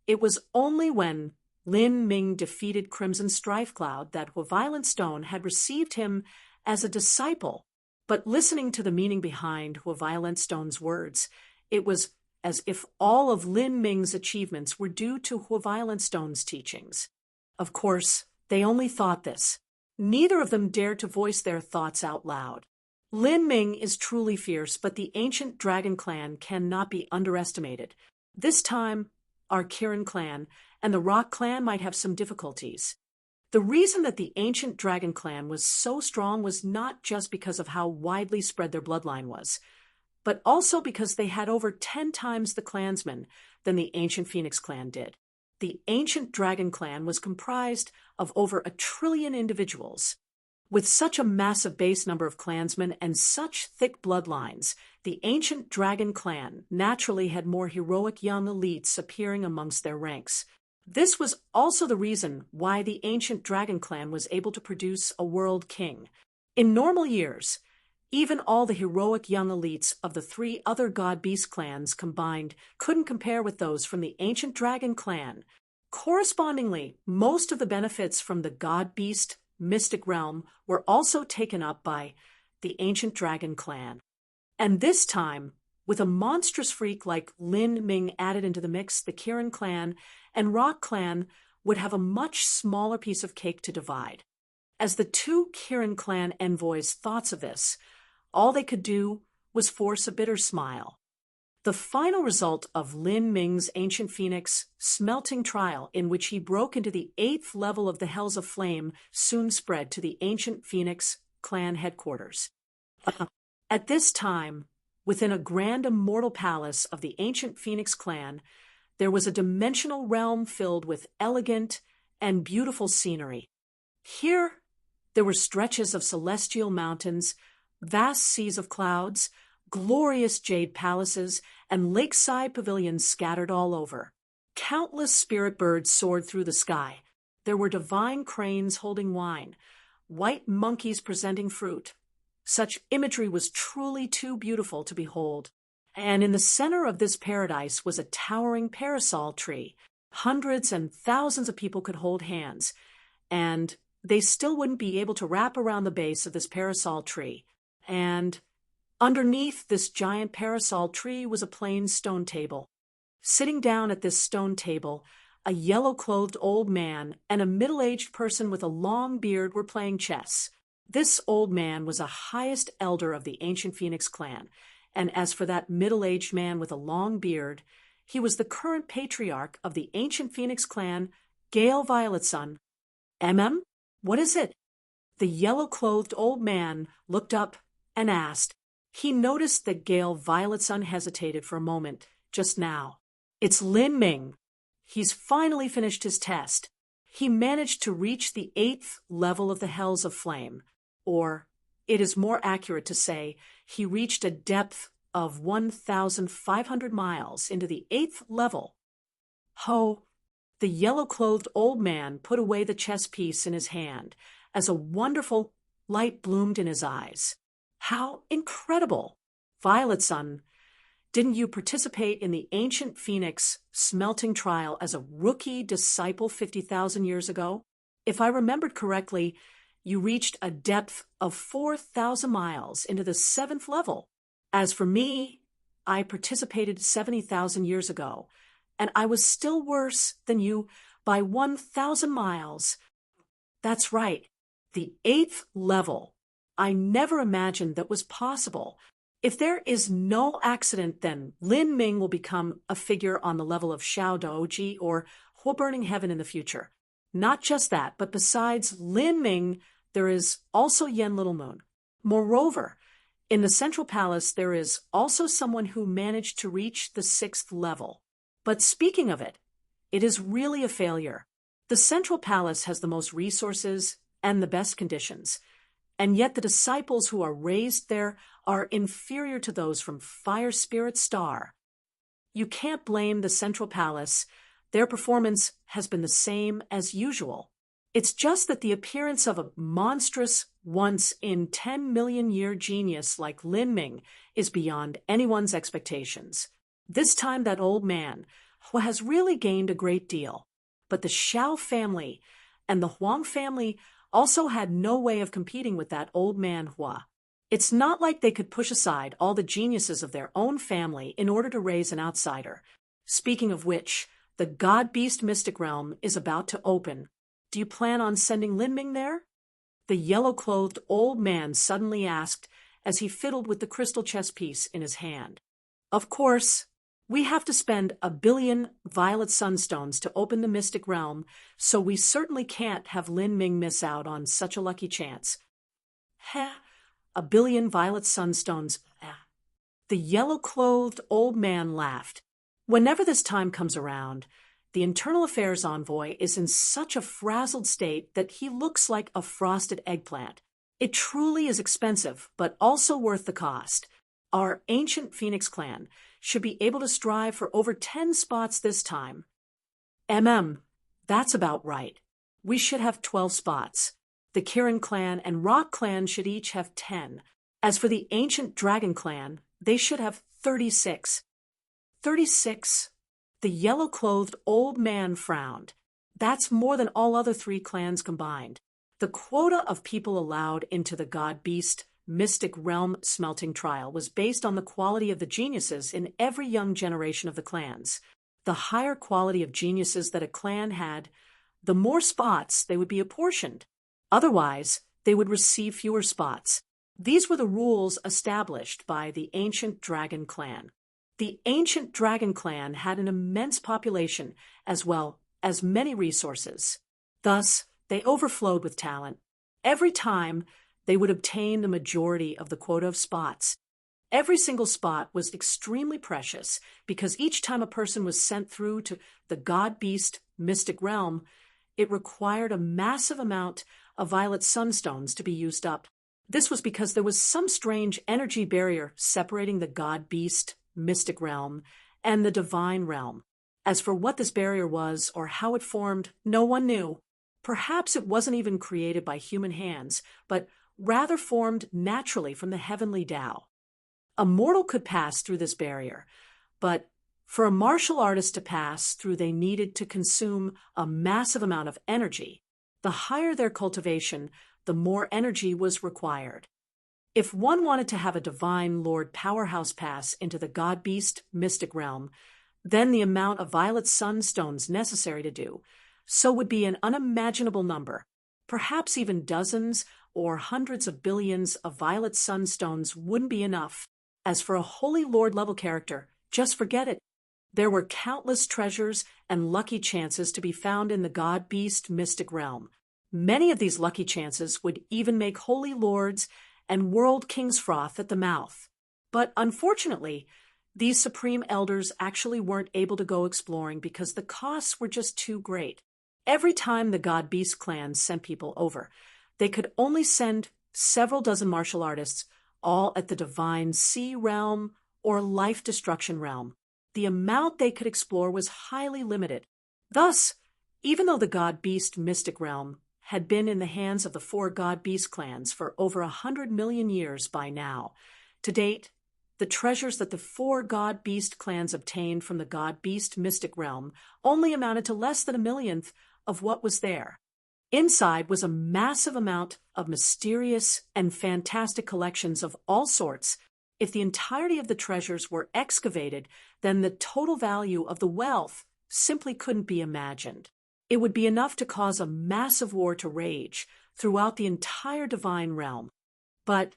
it was only when Lin Ming defeated Crimson Strife Cloud that Violet Stone had received him as a disciple. But listening to the meaning behind Violet Stone's words, it was as if all of Lin Ming's achievements were due to Violet Stone's teachings. Of course, they only thought this. Neither of them dared to voice their thoughts out loud. Lin Ming is truly fierce, but the ancient dragon clan cannot be underestimated. This time, our Kirin clan and the Rock clan might have some difficulties. The reason that the ancient dragon clan was so strong was not just because of how widely spread their bloodline was, but also because they had over 10 times the clansmen than the ancient Phoenix clan did. The ancient dragon clan was comprised of over 1 trillion individuals. With such a massive base number of clansmen and such thick bloodlines, the ancient dragon clan naturally had more heroic young elites appearing amongst their ranks. This was also the reason why the ancient dragon clan was able to produce a world king. In normal years, even all the heroic young elites of the 3 other god-beast clans combined couldn't compare with those from the ancient dragon clan. Correspondingly, most of the benefits from the god-beast mystic realm were also taken up by the ancient dragon clan. And this time, with a monstrous freak like Lin Ming added into the mix, the Kirin clan and Rock clan would have a much smaller piece of cake to divide. As the 2 Kirin clan envoys thought of this, all they could do was force a bitter smile. The final result of Lin Ming's ancient phoenix smelting trial, in which he broke into the 8th level of the Hells of Flame, soon spread to the ancient Phoenix clan headquarters. At this time, within a grand immortal palace of the ancient Phoenix clan, there was a dimensional realm filled with elegant and beautiful scenery. Here, there were stretches of celestial mountains, vast seas of clouds, glorious jade palaces, and lakeside pavilions scattered all over. Countless spirit birds soared through the sky. There were divine cranes holding wine, white monkeys presenting fruit. Such imagery was truly too beautiful to behold. And in the center of this paradise was a towering parasol tree. Hundreds and thousands of people could hold hands, and they still wouldn't be able to wrap around the base of this parasol tree. And underneath this giant parasol tree was a plain stone table. Sitting down at this stone table, a yellow-clothed old man and a middle-aged person with a long beard were playing chess. This old man was a highest elder of the ancient Phoenix clan, and as for that middle-aged man with a long beard, he was the current patriarch of the ancient Phoenix clan, Gale Violetson. What is it? The yellow-clothed old man looked up and asked. He noticed that Gale Violetson hesitated for a moment just now. It's Lin Ming. He's finally finished his test. He managed to reach the 8th level of the Hells of Flame, or it is more accurate to say he reached a depth of 1,500 miles into the 8th level. Ho! The yellow-clothed old man put away the chess piece in his hand as a wonderful light bloomed in his eyes. How incredible! Violet Sun, didn't you participate in the ancient phoenix smelting trial as a rookie disciple 50,000 years ago? If I remembered correctly, you reached a depth of 4,000 miles into the 7th level. As for me, I participated 70,000 years ago, and I was still worse than you by 1,000 miles. That's right, the 8th level. I never imagined that was possible. If there is no accident, then Lin Ming will become a figure on the level of Xiao Doji or Hua Burning Heaven in the future. Not just that, but besides Lin Ming, there is also Yen Little Moon. Moreover, in the Central Palace, there is also someone who managed to reach the 6th level. But speaking of it, it is really a failure. The Central Palace has the most resources and the best conditions, and yet the disciples who are raised there are inferior to those from Fire Spirit Star. You can't blame the Central Palace. Their performance has been the same as usual. It's just that the appearance of a monstrous, once-in-10-million-year genius like Lin Ming is beyond anyone's expectations. This time that old man, who has really gained a great deal, but the Xiao family and the Huang family also had no way of competing with that old man Hua. It's not like they could push aside all the geniuses of their own family in order to raise an outsider. Speaking of which, the God-Beast Mystic Realm is about to open. Do you plan on sending Lin Ming there? The yellow-clothed old man suddenly asked as he fiddled with the crystal chess piece in his hand. Of course, we have to spend 1 billion violet sunstones to open the Mystic Realm, so we certainly can't have Lin Ming miss out on such a lucky chance. Heh, 1 billion violet sunstones. The yellow-clothed old man laughed. Whenever this time comes around, the Internal Affairs Envoy is in such a frazzled state that he looks like a frosted eggplant. It truly is expensive, but also worth the cost. Our ancient Phoenix clan should be able to strive for over 10 spots this time. That's about right. We should have 12 spots. The Kirin clan and Rock clan should each have 10. As for the ancient Dragon clan, they should have 36. 36? The yellow-clothed old man frowned. That's more than all other 3 clans combined. The quota of people allowed into the God-Beast Mystic Realm smelting trial was based on the quality of the geniuses in every young generation of the clans. The higher quality of geniuses that a clan had, the more spots they would be apportioned. Otherwise, they would receive fewer spots. These were the rules established by the ancient Dragon clan. The ancient Dragon clan had an immense population as well as many resources. Thus, they overflowed with talent. Every time, they would obtain the majority of the quota of spots. Every single spot was extremely precious because each time a person was sent through to the God-Beast Mystic Realm, it required a massive amount of violet sunstones to be used up. This was because there was some strange energy barrier separating the God-Beast Mystic Realm and the Divine Realm. As for what this barrier was or how it formed, no one knew. Perhaps it wasn't even created by human hands, but rather formed naturally from the heavenly Tao. A mortal could pass through this barrier, but for a martial artist to pass through, they needed to consume a massive amount of energy. The higher their cultivation, the more energy was required. If one wanted to have a Divine Lord powerhouse pass into the God-Beast Mystic Realm, then the amount of violet sunstones necessary to do so would be an unimaginable number. Perhaps even dozens or hundreds of billions of violet sunstones wouldn't be enough. As for a Holy Lord level character, just forget it. There were countless treasures and lucky chances to be found in the God-Beast Mystic Realm. Many of these lucky chances would even make Holy Lords and World Kings froth at the mouth. But unfortunately, these Supreme Elders actually weren't able to go exploring because the costs were just too great. Every time the God-Beast clan sent people over, they could only send several dozen martial artists, all at the Divine Sea Realm or Life Destruction Realm. The amount they could explore was highly limited. Thus, even though the God-Beast Mystic Realm had been in the hands of the four god-beast clans for over 100 million years by now. To date, the treasures that the four god-beast clans obtained from the god-beast mystic realm only amounted to less than a millionth of what was there. Inside was a massive amount of mysterious and fantastic collections of all sorts. If the entirety of the treasures were excavated, then the total value of the wealth simply couldn't be imagined. It would be enough to cause a massive war to rage throughout the entire divine realm. But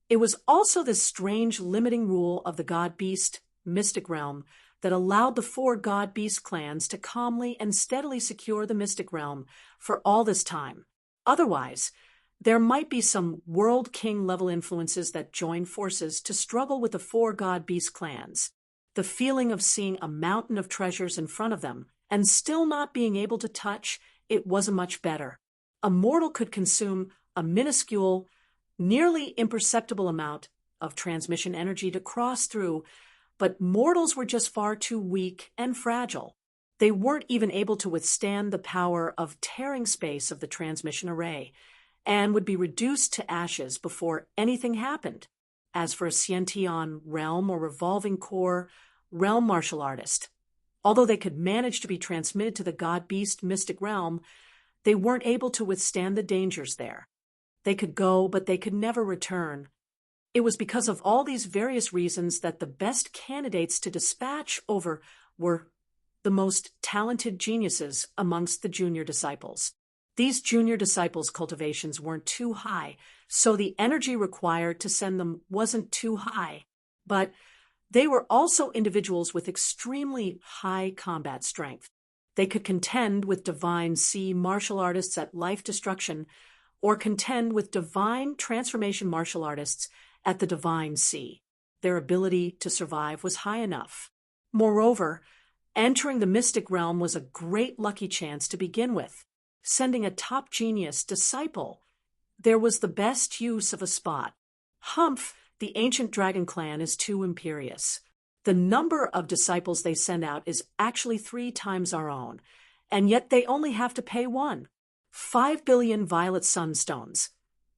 it was also this strange limiting rule of the god-beast mystic realm that allowed the four god-beast clans to calmly and steadily secure the mystic realm for all this time. Otherwise, there might be some world king level influences that join forces to struggle with the four god-beast clans. The feeling of seeing a mountain of treasures in front of them and still not being able to touch it wasn't much better. A mortal could consume a minuscule, nearly imperceptible amount of transmission energy to cross through, but mortals were just far too weak and fragile. They weren't even able to withstand the power of tearing space of the transmission array, and would be reduced to ashes before anything happened. As for a Sciention realm or revolving core realm martial artist, although they could manage to be transmitted to the god-beast mystic realm, they weren't able to withstand the dangers there. They could go, but they could never return. It was because of all these various reasons that the best candidates to dispatch over were the most talented geniuses amongst the junior disciples. These junior disciples' cultivations weren't too high, so the energy required to send them wasn't too high. But they were also individuals with extremely high combat strength. They could contend with divine sea martial artists at life destruction, or contend with divine transformation martial artists at the divine sea. Their ability to survive was high enough. Moreover, entering the mystic realm was a great lucky chance to begin with. Sending a top genius disciple, there was the best use of a spot. Humph, the ancient dragon clan is too imperious. The number of disciples they send out is actually 3 times our own, and yet they only have to pay 1. 5 billion violet sunstones.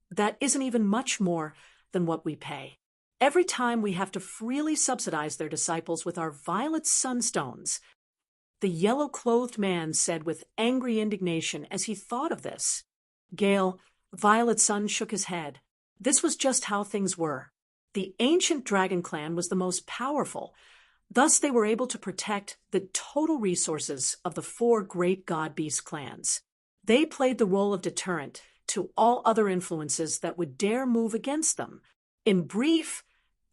That isn't even much more than what we pay. Every time we have to freely subsidize their disciples with our violet sunstones. The yellow-clothed man said with angry indignation as he thought of this. Gale, Violet Sun shook his head. This was just how things were. The ancient dragon clan was the most powerful. Thus they were able to protect the total resources of the 4 great god-beast clans. They played the role of deterrent to all other influences that would dare move against them. In brief,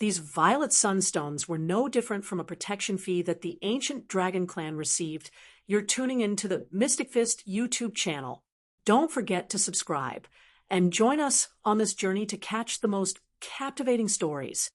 these violet sunstones were no different from a protection fee that the ancient dragon clan received. You're tuning into the Mystic Fist YouTube channel. Don't forget to subscribe and join us on this journey to catch the most captivating stories.